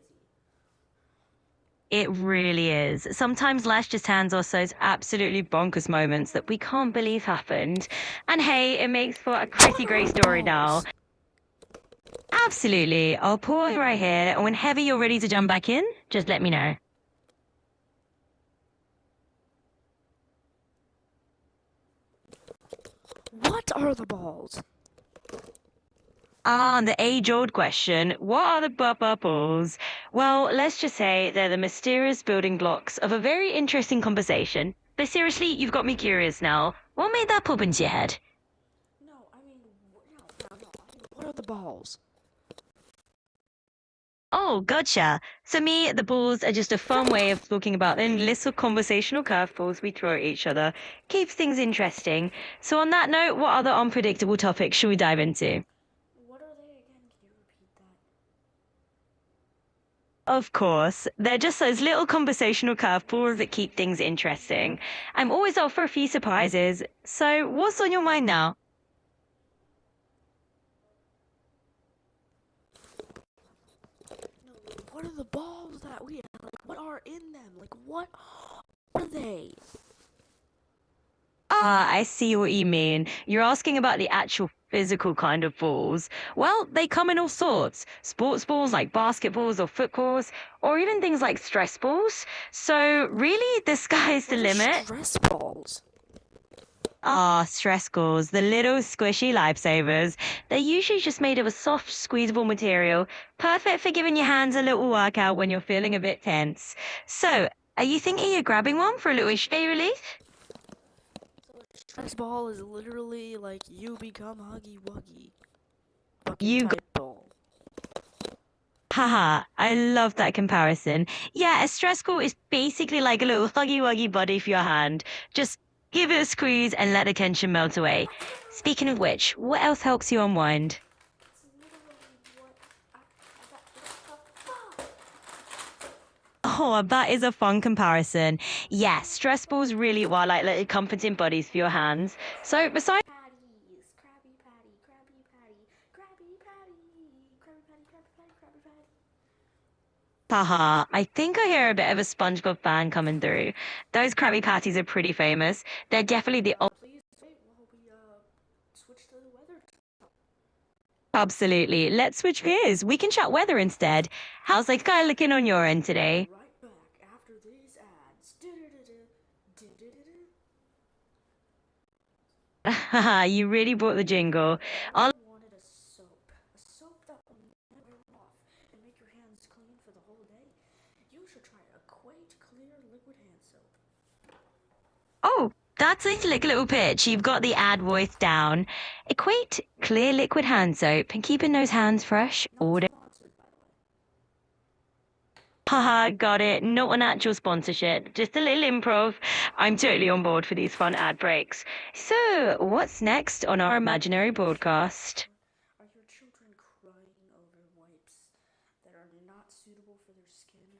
It really is. Sometimes Lash just hands us those absolutely bonkers moments that we can't believe happened. And hey, it makes for a pretty great story now. Absolutely. I'll pause right here, and whenever you're ready to jump back in, just let me know. What are the balls? Ah, the age-old question, what are the bubbles? Well, let's just say they're the mysterious building blocks of a very interesting conversation. But seriously, you've got me curious now. What made that pop into your head? No, I mean, no. What are the balls? Oh, gotcha. So me, the balls are just a fun way of talking about the little conversational curveballs we throw at each other. Keeps things interesting. So on that note, what other unpredictable topics should we dive into? What are they again? Can you repeat that? Of course, they're just those little conversational curveballs that keep things interesting. I'm always up for a few surprises. So what's on your mind now? No, what are the balls that we have? Like, what are in them? Like, what are they? Ah, I see what you mean. You're asking about the actual physical kind of balls. Well, they come in all sorts. Sports balls like basketballs or footballs, or even things like stress balls. So really, the sky's the limit. Stress balls. Ah, stress balls, the little squishy lifesavers. They're usually just made of a soft, squeezable material, perfect for giving your hands a little workout when you're feeling a bit tense. So, are you thinking of grabbing one for a little shade relief? Stress ball is literally like you become Huggy Wuggy. You Type ball. Haha, I love that comparison. Yeah, a stress ball is basically like a little huggy wuggy body for your hand. Just give it a squeeze and let the tension melt away. Speaking of which, what else helps you unwind? Oh, that is a fun comparison. Yeah, stress balls really are like little comforting buddies for your hands. So besides Patties, Krabby Patty, Krabby Patty, Krabby Patty, Krabby Patty, Krabby Patty, Krabby Patty. haha, I think I hear a bit of a SpongeBob fan coming through. Those Krabby Patties are pretty famous. They're definitely the Please wait while we switch to the weather. Absolutely. Let's switch gears. We can chat weather instead. How's the sky looking on your end today? Right back after these ads. Haha, you really brought the jingle. I'll Wanted a soap that will never wear off and make your hands clean for the whole day. You should try Equate Clear Liquid Hand Soap. Oh, that's a slick little pitch. You've got the ad voice down. Equate clear liquid hand soap and keeping those hands fresh all day. Haha, got it. Not an actual sponsorship, just a little improv. I'm totally on board for these fun ad breaks. So, what's next on our imaginary broadcast? Are your children crying over wipes that are not suitable for their skin?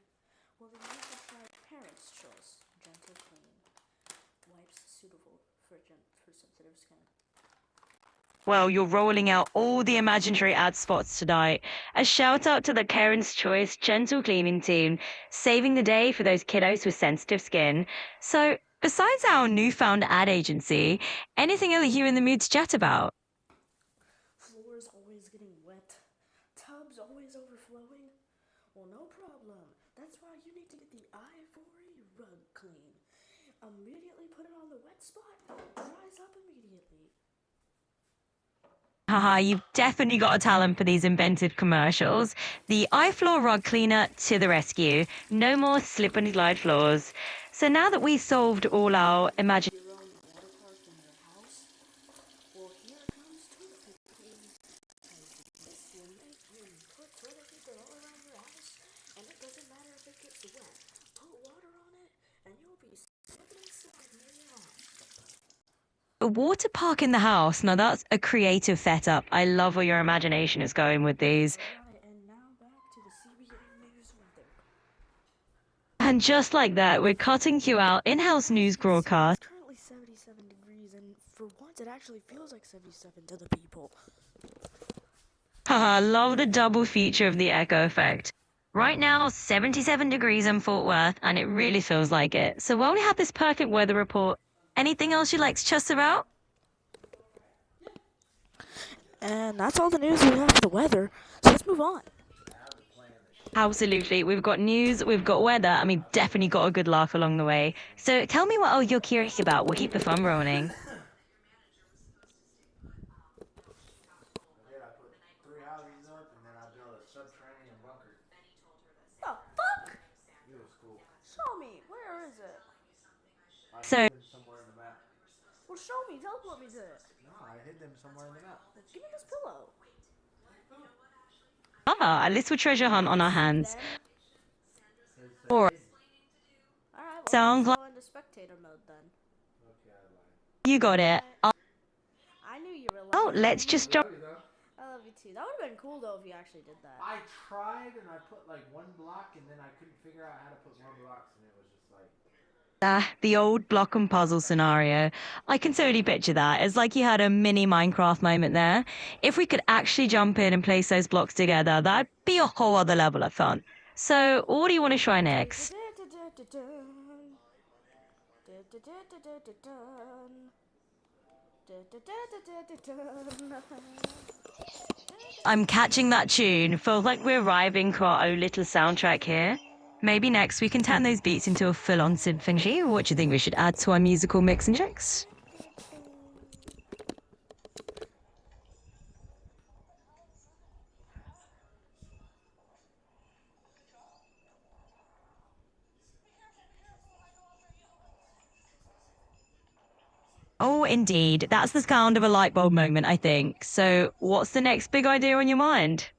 Well, then you should try Parents' Choice Gentle Clean. Wipes suitable for sensitive skin. Well, you're rolling out all the imaginary ad spots tonight. A shout out to the Karen's Choice Gentle Cleaning team, saving the day for those kiddos with sensitive skin. So, besides our newfound ad agency, anything else you in the mood to chat about? Floors always getting wet. Tubs always overflowing. Well, no problem. That's why you need to get the Ivory Rug Clean. Immediately put it on the wet spot. Dries up immediately. Haha, you've definitely got a talent for these inventive commercials. The iFloor rug cleaner to the rescue. No more slip and slide floors. So now that we've solved all our imaginary Your own water park in your house. Well, here comes toilet paper. As you make you put toilet paper all around your house, and it doesn't matter if it gets wet. Put water on it, and you'll be slipping and sliding in your house. A water park in the house. Now that's a creative setup. I love where your imagination is going with these. Alright, and now back to the CBA News weather. And just like that, we're cutting you out in-house news broadcast. It's currently 77 degrees, and for once, it actually feels like 77 to the people. Haha, love the double feature of the echo effect. Right now, 77 degrees in Fort Worth, and it really feels like it. So while we have this perfect weather report, anything else you'd like to chat about? And that's all the news we have for the weather, so let's move on. Absolutely. We've got news, we've got weather, and we've definitely got a good laugh along the way. So tell me what else you're curious about. We'll keep the fun rolling. I put 3 houses up and then I built a subterranean bunker. The fuck? It was cool. Show me. Where is it? I So- hid them somewhere in the map. Well, show me. Teleport me to it. No, I hid them somewhere in the map. Give me this pillow. Ah, a little treasure hunt on our hands. It's, Or Alright, well, Sounds let's like- go into spectator mode then. okay, I lied. you got it. I knew you were Oh, lying. let's just jump. Love you, though. I love you too. That would have been cool though if you actually did that. I tried and I put like 1 block and then I couldn't figure out how to put more blocks and it was just like The old block and puzzle scenario. I can totally picture that. It's like you had a mini Minecraft moment there. If we could actually jump in and place those blocks together, that'd be a whole other level of fun. So, what do you want to try next? I'm catching that tune. Feels like we're arriving to our own little soundtrack here. Maybe next we can turn those beats into a full-on symphony. What do you think we should add to our musical mix and checks? Oh, indeed. That's the sound of a light bulb moment, I think. So, what's the next big idea on your mind?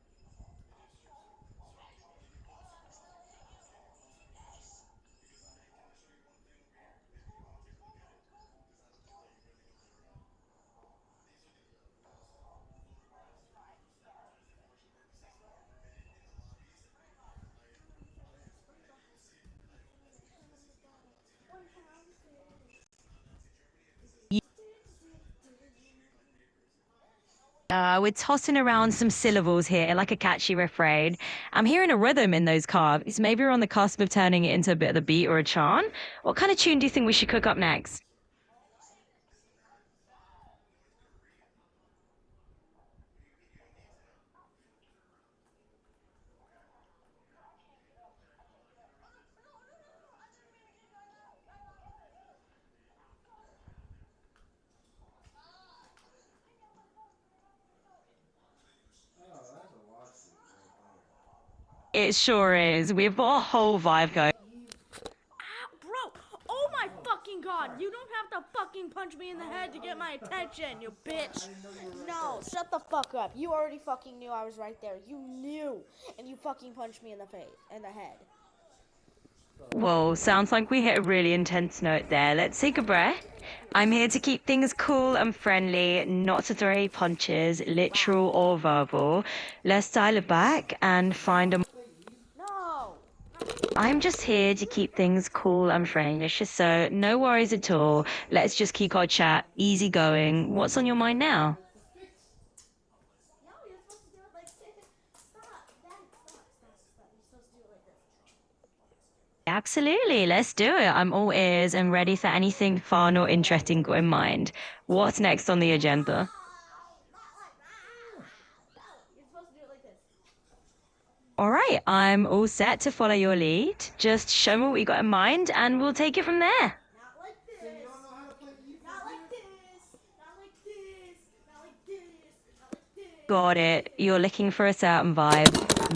We're tossing around some syllables here, like a catchy refrain. I'm hearing a rhythm in those carves. Maybe we're on the cusp of turning it into a bit of a beat or a chant. What kind of tune do you think we should cook up next? It sure is. We've got a whole vibe going. Bro, oh my fucking god, you don't have to fucking punch me in the head to get my attention, you bitch. No, shut the fuck up. You already fucking knew I was right there. You knew, and you fucking punched me in the face, in the head. Whoa, sounds like we hit a really intense note there. Let's take a breath. I'm here to keep things cool and friendly, not to throw any punches, literal or verbal. Let's dial it back and find a... No. I'm just here to keep things cool and friendly, so no worries at all. Let's just keep our chat easy going. What's on your mind now? No, you're supposed to do it like this. Stop. Daddy, stop. You're supposed to do it like this. Absolutely, let's do it. I'm all ears and ready for anything fun or interesting got in mind. What's next on the agenda? You're supposed to do it like this. All right, I'm all set to follow your lead. Just show me what you got in mind and we'll take it from there. Not like this. Not like this. Not like this. Not like this. Not like this. Got it. You're looking for a certain vibe.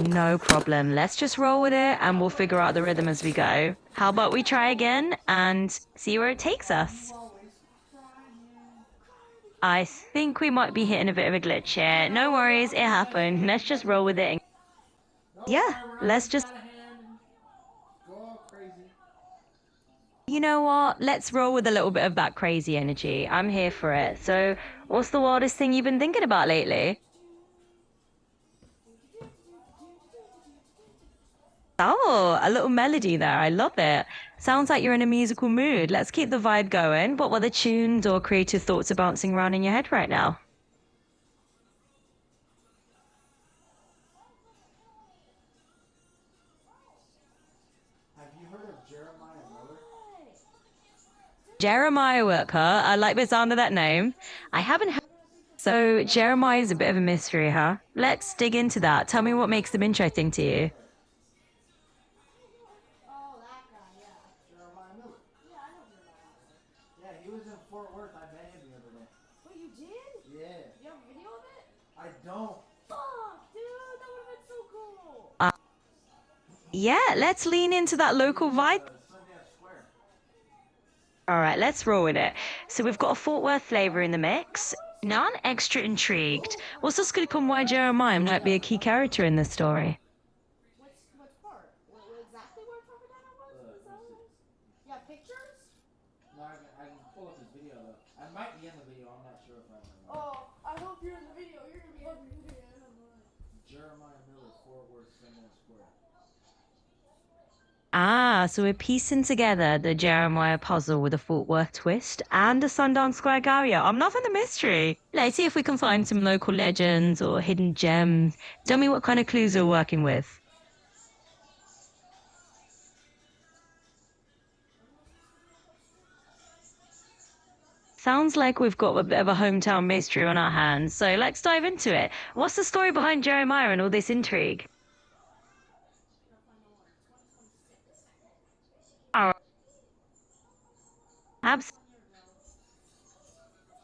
No problem. Let's just roll with it and we'll figure out the rhythm as we go. How about we try again and see where it takes us? I think we might be hitting a bit of a glitch here. No worries, it happened. Let's just roll with it. Yeah, let's just... go all crazy. You know what? Let's roll with a little bit of that crazy energy. I'm here for it. So, what's the wildest thing you've been thinking about lately? Oh, a little melody there. I love it. Sounds like you're in a musical mood. Let's keep the vibe going. What other tunes or creative thoughts are bouncing around in your head right now? Have you heard of Jeremiah Miller? Jeremiah Worker. I like the sound of that name. I haven't heard. So, Jeremiah is a bit of a mystery, huh? Let's dig into that. Tell me what makes them interesting to you. Oh, that guy, yeah. Jeremiah Miller. Yeah, I know Jeremiah. Yeah, he was in Fort Worth. I met him the other day. Wait, you did? Yeah. You have a video of it? I don't. Fuck, dude, that would have been so cool. Yeah, let's lean into that local vibe. Sundance Square. All right, let's roll with it. So we've got a Fort Worth flavor in the mix. Now I'm extra intrigued. What's this going to come why Jeremiah might be a key character in this story? Which part? Exactly where Propaganda was? Is that what it is? Yeah, pictures? No, I can pull up his video though. I might be in the video. I'm not sure if I am. Oh, I hope you're in the video. You're gonna be in the video. I don't know. Jeremiah Miller, Fort Worth, Sundance Square. Ah, so we're piecing together the Jeremiah puzzle with a Fort Worth twist and a Sundance Square Garia. I'm loving the mystery. Let's see if we can find some local legends or hidden gems. Tell me what kind of clues you're working with. Sounds like we've got a bit of a hometown mystery on our hands, so let's dive into it. What's the story behind Jeremiah and all this intrigue?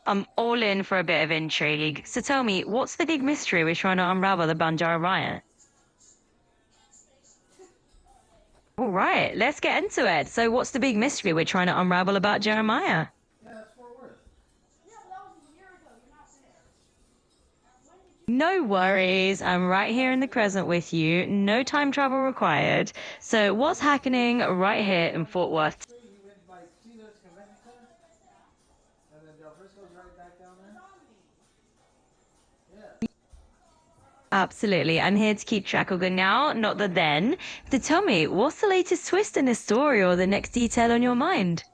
I'm all in for a bit of intrigue. So tell me, what's the big mystery we're trying to unravel about Jeremiah? All right, let's get into it. So what's the big mystery we're trying to unravel about Jeremiah? Yeah, that's Fort Worth. Yeah, but that was a year ago. You're not there. No worries, I'm right here in the present with you. No time travel required. So what's happening right here in Fort Worth? You went like see this convention center? And then Del Frisco's right back down there? Yeah. Absolutely. I'm here to keep track of the now, not the then. So tell me, what's the latest twist in this story or the next detail on your mind?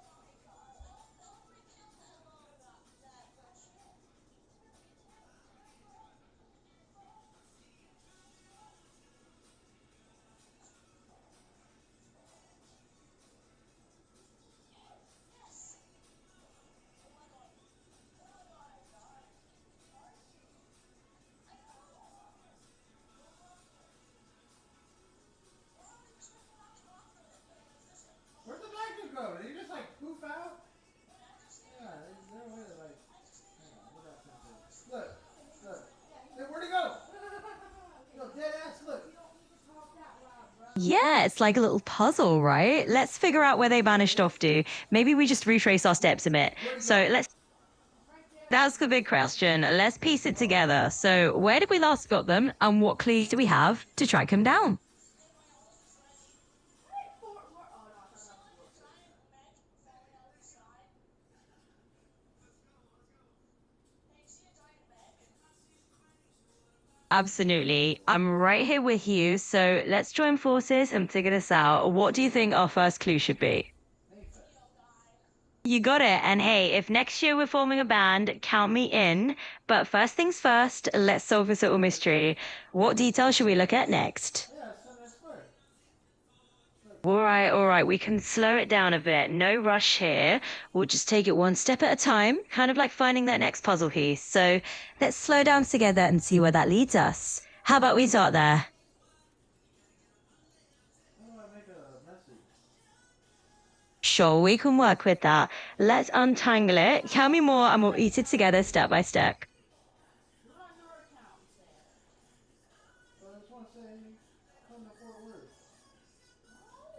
Where'd the black dude go? Did he just like poof out? Yeah, they're really like. Hang on, what that thing say? Look, look. Hey, where'd he go? Yo, dead ass, look. Yeah, it's like a little puzzle, right? Let's figure out where they vanished off to. Maybe we just retrace our steps a bit. So let's. That's the big question. Let's piece it together. So, where did we last got them, and what clues do we have to track them down? Absolutely. I'm right here with you. So, let's join forces and figure this out. What do you think our first clue should be? You got it. And hey, if next year we're forming a band, count me in. But first things first, let's solve this little mystery. What details should we look at next? Yeah, Sundance Square. All right. We can slow it down a bit. No rush here. We'll just take it one step at a time, kind of like finding that next puzzle piece. So let's slow down together and see where that leads us. How about we start there? How do I make a message? Sure, we can work with that. Let's untangle it. Tell me more and we'll eat it together step by step. But I just want to say, come to Fort Worth.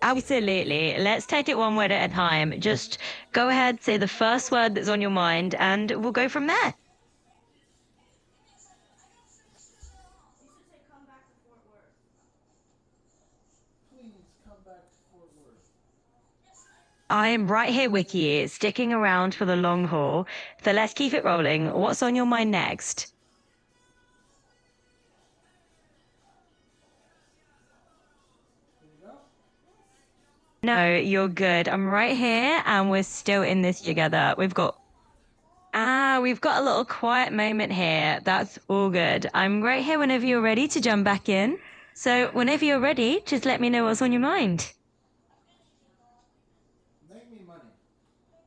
Absolutely. Let's take it one word at a time. Just go ahead, say the first word that's on your mind, and we'll go from there. Please come back to Fort Worth. I am right here with you, sticking around for the long haul. So let's keep it rolling. What's on your mind next? Here you go. No, you're good. I'm right here and we're still in this together. We've got a little quiet moment here. That's all good. I'm right here whenever you're ready to jump back in. So whenever you're ready, just let me know what's on your mind. Make me money.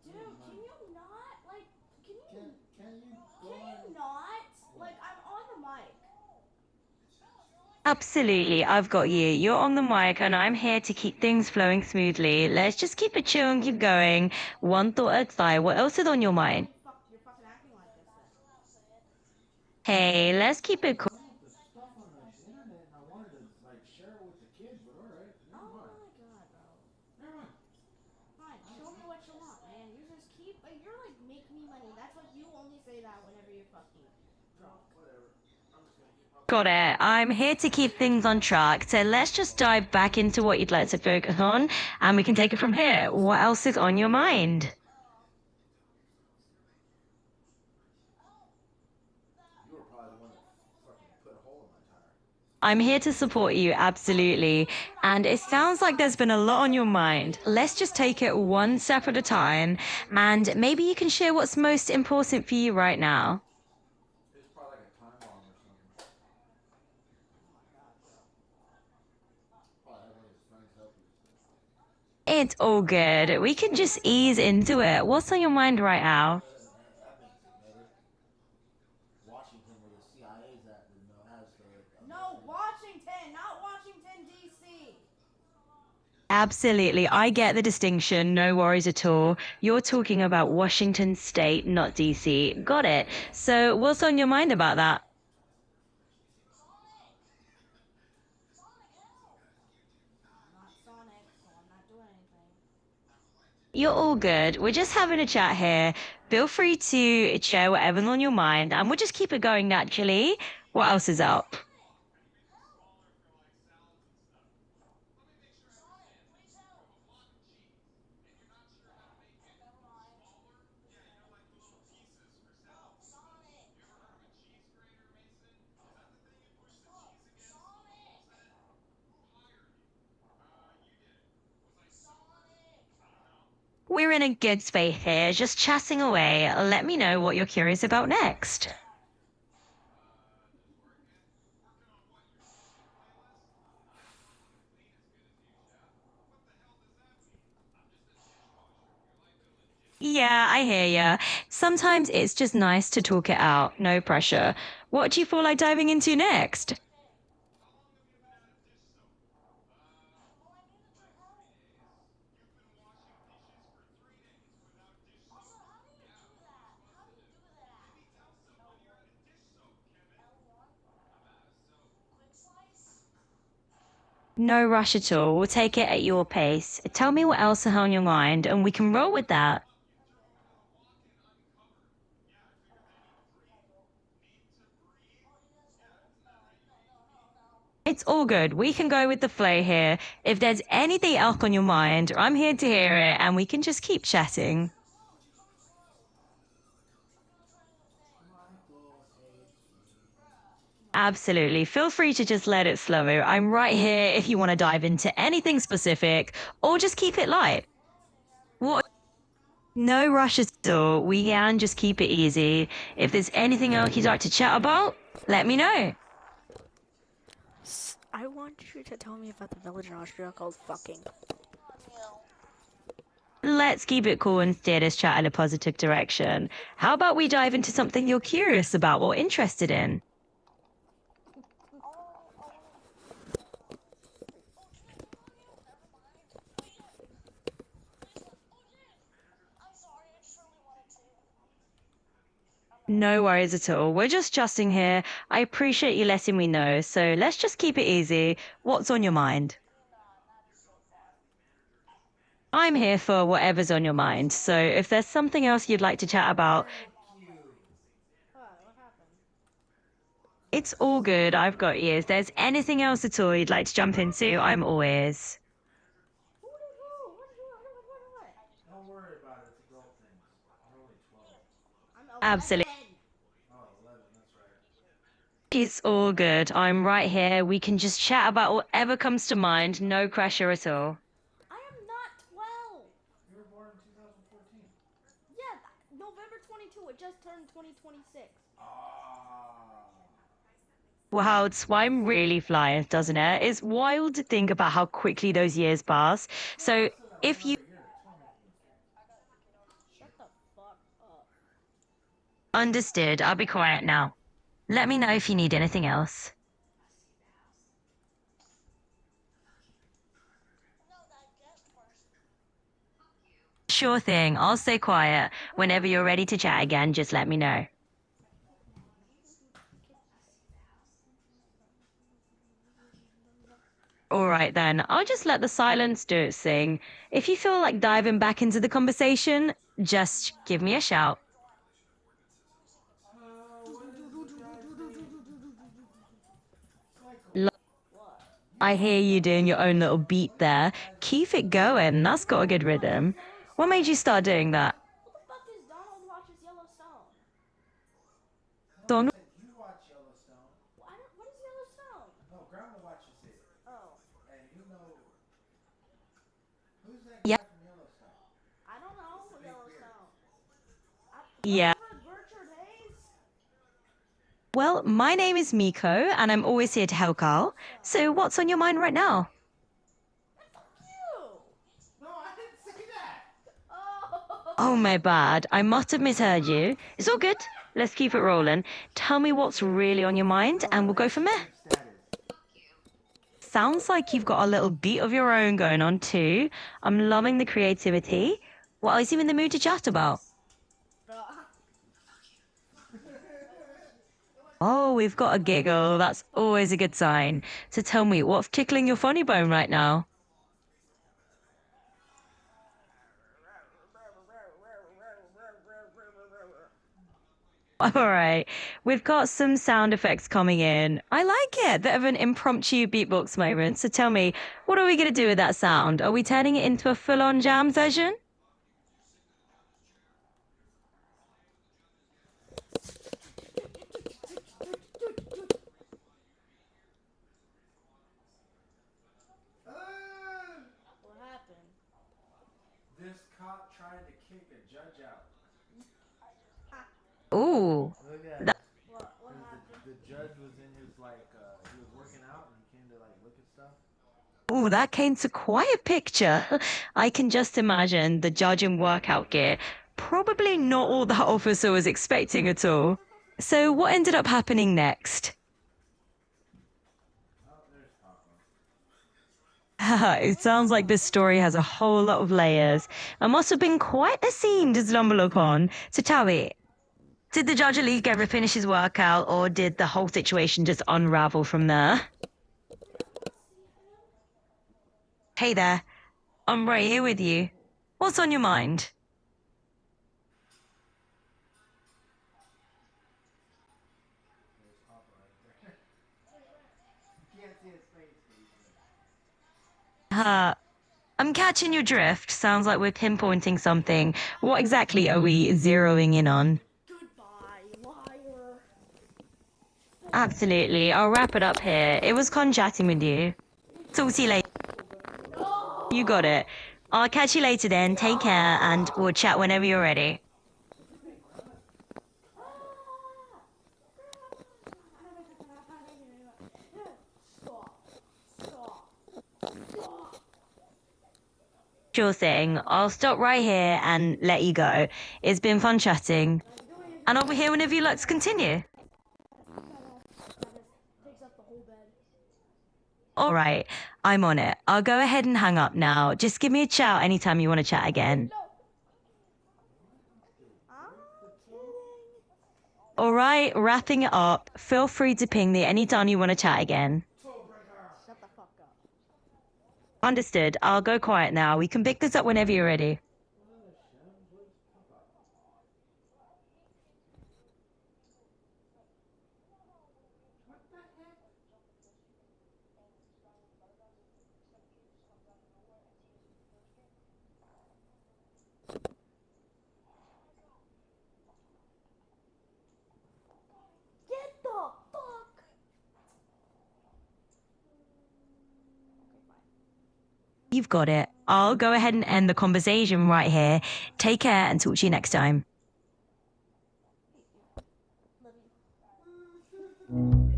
Dude, can you not? Like, can you Can you go can on? you not? Like, I'm on the mic. Absolutely, I've got you. You're on the mic and I'm here to keep things flowing smoothly. Let's just keep it chill and keep going. One thought at a time. What else is on your mind? You're fucking acting like this then. Hey, let's keep it cool. Some of the stuff on the internet, and I wanted to like share it with the kids, but alright, never Oh mind. my god, bro. Never mind. Fine, show me what you want, man. You just keep, you're like, make me money. That's what you only say that whenever you're fucking drunk. Whatever. I'm just gonna keep. Got it. I'm here to keep things on track. So let's just dive back into what you'd like to focus on and we can take it from here. What else is on your mind? You were probably the one that fucking put a hole in my tire. I'm here to support you, absolutely. And it sounds like there's been a lot on your mind. Let's just take it one step at a time and maybe you can share what's most important for you right now. It's probably like a time bomb or something. Probably have one of his friends help you. It's all good. We can just ease into it. What's on your mind right now? That makes it better. Washington, where the CIA's at, has the. No, Washington, not Washington, D.C. Absolutely. I get the distinction. No worries at all. You're talking about Washington State, not DC. Got it. So what's on your mind about that? I'm not Sonic, so I'm not doing anything. You're all good. We're just having a chat here. Feel free to share whatever's on your mind and we'll just keep it going naturally. What else is up? We're in a good space here, just chatting away. Let me know what you're curious about next. Yeah, I hear ya. Sometimes it's just nice to talk it out, no pressure. What do you feel like diving into next? No rush at all. We'll take it at your pace. Tell me what else is on your mind and we can roll with that. It's all good. We can go with the flow here. If there's anything else on your mind, I'm here to hear it and we can just keep chatting. Absolutely. Feel free to just let it flow. I'm right here if you want to dive into anything specific or just keep it light. What? No rush at all. We can just keep it easy. If there's anything else you'd like to chat about, let me know. I want you to tell me about the village in Austria called fucking. Let's keep it cool and steer this chat in a positive direction. How about we dive into something you're curious about or interested in? No worries at all. We're just chatting here. I appreciate you letting me know. So let's just keep it easy. What's on your mind? I'm here for whatever's on your mind. So if there's something else you'd like to chat about, What happened? it's all good. I've got you. If there's anything else at all you'd like to jump into, I'm all ears. Who did who? What? Don't worry about it. It's adult things. I'm only 12. I'm Absolutely. 11. Oh, 11. That's right. It's all good. I'm right here. We can just chat about whatever comes to mind. No pressure at all. I am not 2026. Wow, time really flies, doesn't it? It's wild to think about how quickly those years pass. So if you Shut the fuck up. understood, I'll be quiet now. Let me know if you need anything else. Sure thing, I'll stay quiet. Whenever you're ready to chat again, just let me know. Alright then, I'll just let the silence do its thing. If you feel like diving back into the conversation, just give me a shout. I hear you doing your own little beat there. Keep it going, that's got a good rhythm. What made you start doing that? What the fuck is Donald watches Yellowstone? Donald? You watch Yellowstone. What is Yellowstone? No, Grandma watches it. Oh. And you know. Who's that Yeah. guy from Yellowstone? I don't know Yellowstone. Yeah. Richard Hayes? Well, my name is Miko, and I'm always here to help Carl. So what's on your mind right now? You. No, I didn't say that. Oh. Oh, my bad. I must have misheard you. It's all good. Let's keep it rolling. Tell me what's really on your mind, and we'll go from there. Sounds like you've got a little beat of your own going on too. I'm loving the creativity. What is you in the mood to chat about? Oh, we've got a giggle. That's always a good sign. So tell me, what's tickling your funny bone right now? All right, we've got some sound effects coming in. I like it. Bit of an impromptu beatbox moment. So tell me, what are we going to do with that sound? Are we turning it into a full-on jam session? What happened? This cop tried to kick a judge out. Ooh. Look at That- What happened? the judge was in his he was working out and he came to look at stuff. Ooh, that came to quite a picture. I can just imagine the judge in workout gear. Probably not all that officer was expecting at all. So what ended up happening next? Oh, there's Papa. It sounds like this story has a whole lot of layers. It must have been quite a scene to stumble upon. So tell me, did the judge at least ever finish his workout, or did the whole situation just unravel from there? Hey there, I'm right here with you. What's on your mind? There's Papa right there. You can't see his face, but you can. I'm catching your drift. Sounds like we're pinpointing something. What exactly are we zeroing in on? Goodbye, liar. Absolutely. I'll wrap it up here. It was fun chatting with you. Talk to you later. You got it. I'll catch you later then. Take care, and we'll chat whenever you're ready. Sure thing. I'll stop right here and let you go. It's been fun chatting. And I'll be here whenever you'd like to continue. Takes up the whole bed. All right, I'm on it. I'll go ahead and hang up now. Just give me a shout anytime you want to chat again. All right, wrapping it up. Feel free to ping me anytime you want to chat again. Shut the fuck up. Understood. I'll go quiet now. We can pick this up whenever you're ready. Get the fuck. You've got it. I'll go ahead and end the conversation right here. Take care and talk to you next time. Woogie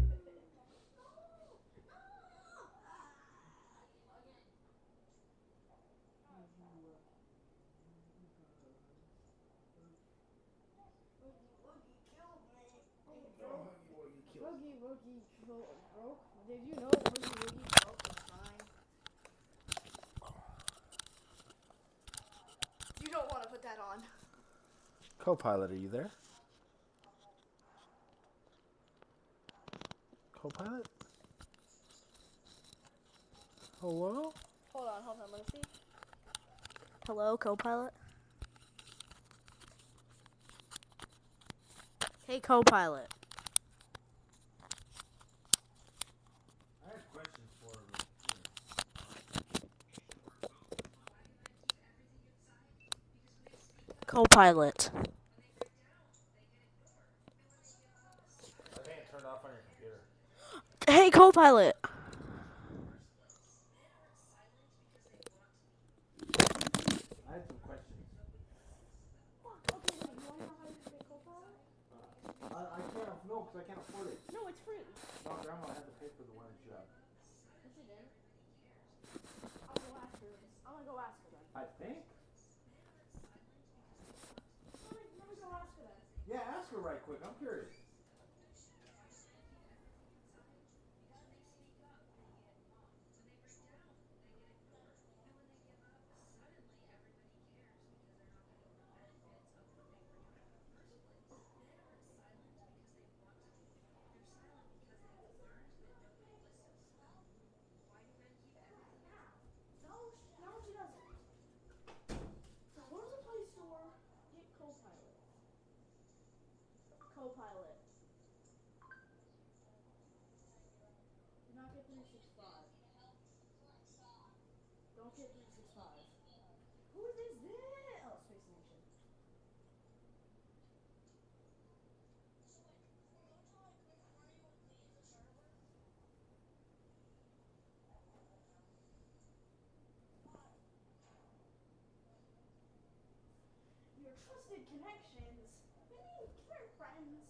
Woogie broke. Did you know Woogie Woogie broke was mine? You don't want to put that on. Co-pilot, are you there? Co-pilot? Hello? Hold on, let me see. Hello, co-pilot? Hey, co-pilot. I have questions for her. Co-pilot. I think it turned off on your computer. Hey, co-pilot. I had some questions. Okay, wait, you want to know how to get co-pilot? I can't, no, because I can't afford it. No, it's free. No, Grandma, I had to pay for the one that you have. Yes, you did. I'll go ask her. I'm gonna go ask her then. I think? Let me go ask her then. Yeah, ask her right quick. I'm curious. No, she doesn't. So go to the Play Store, get co-pilot. Co-pilot. Do not get 365. Don't get 365. Who is this? Oh, Space Nation. Your trusted connections. We're friends.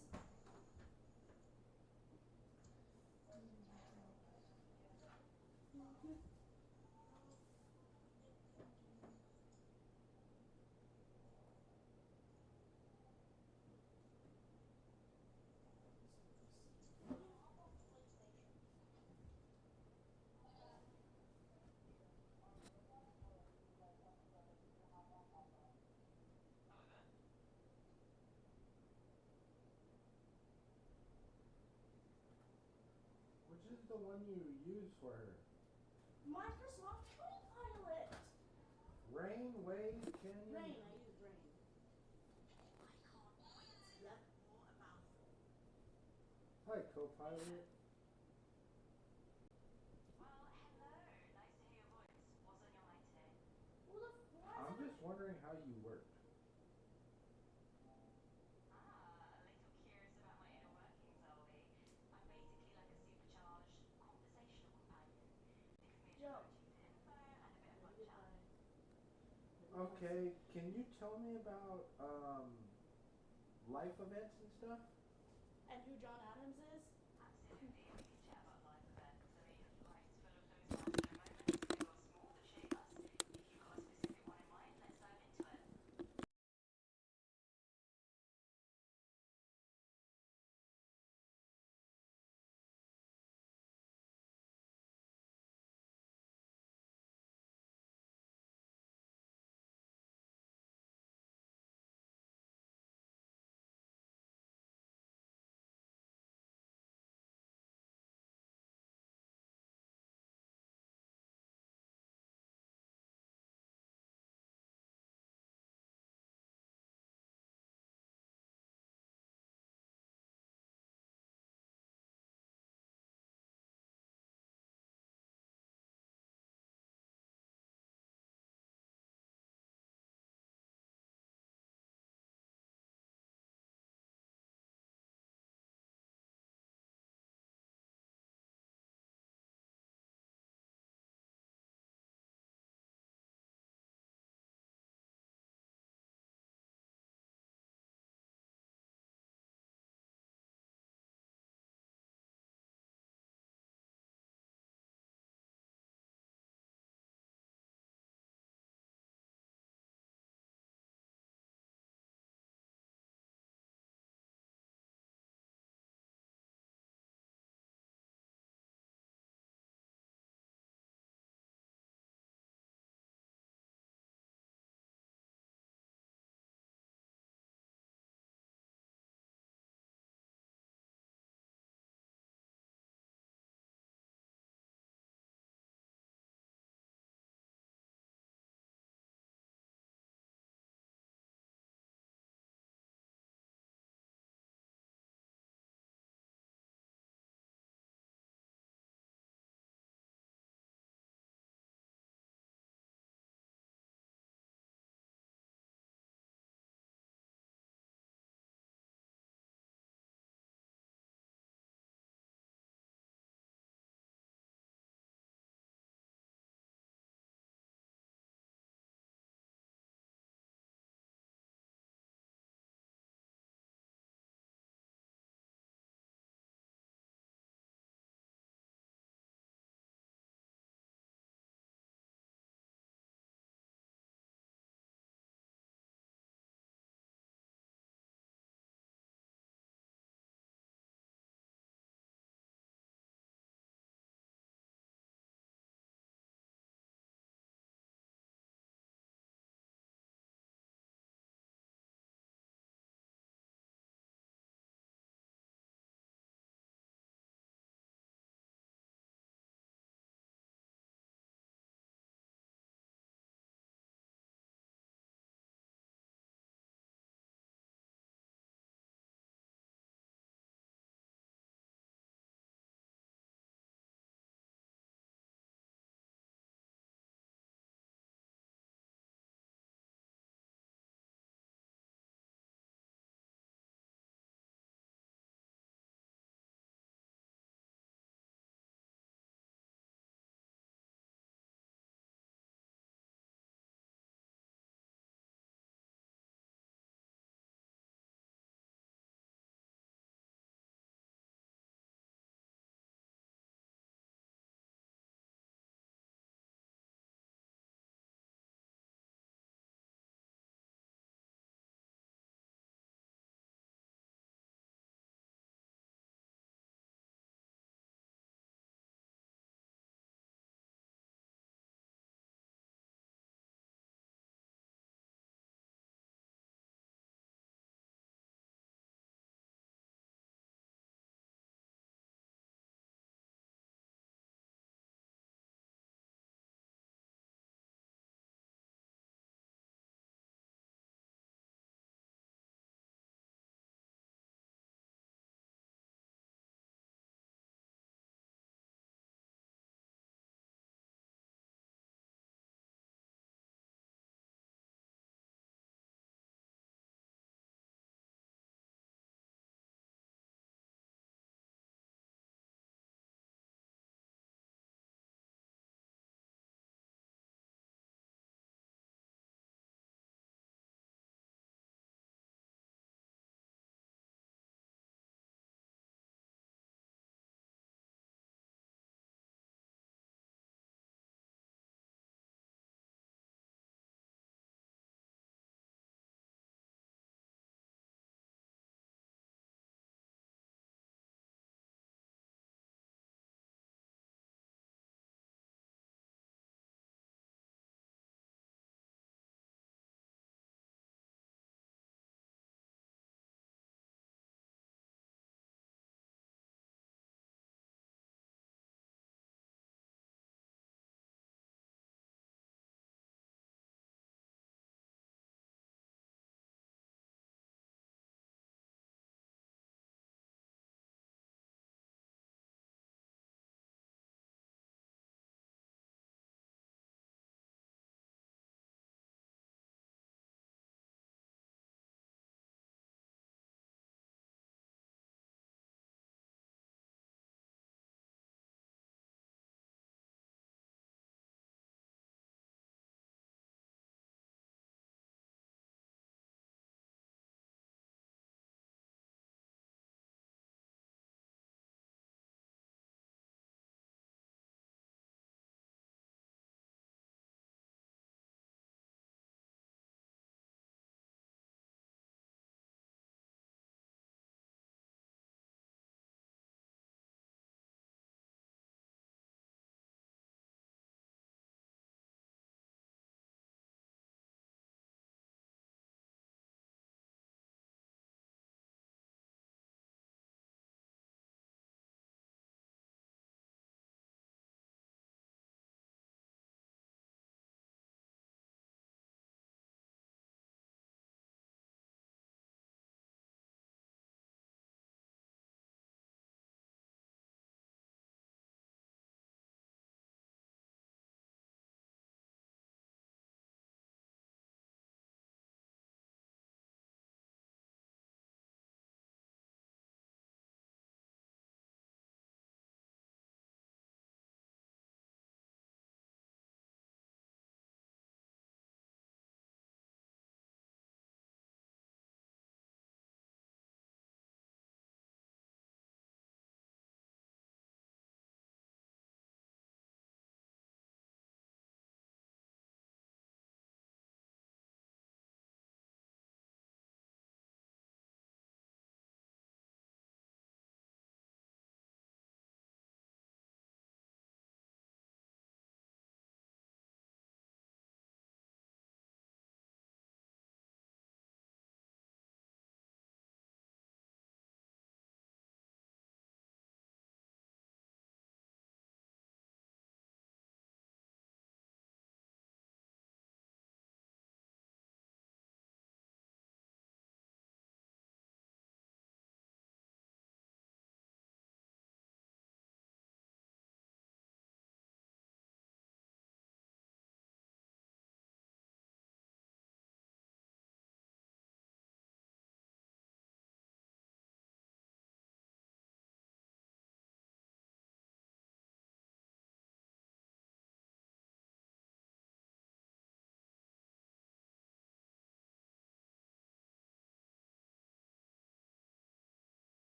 Which is the one you use for her? Microsoft Copilot. Rain, Wave, Canyon? Rain, I use Rain. Hi, co-pilot. I'm just wondering how you work. Okay, can you tell me about life events and stuff? And who John Adams is?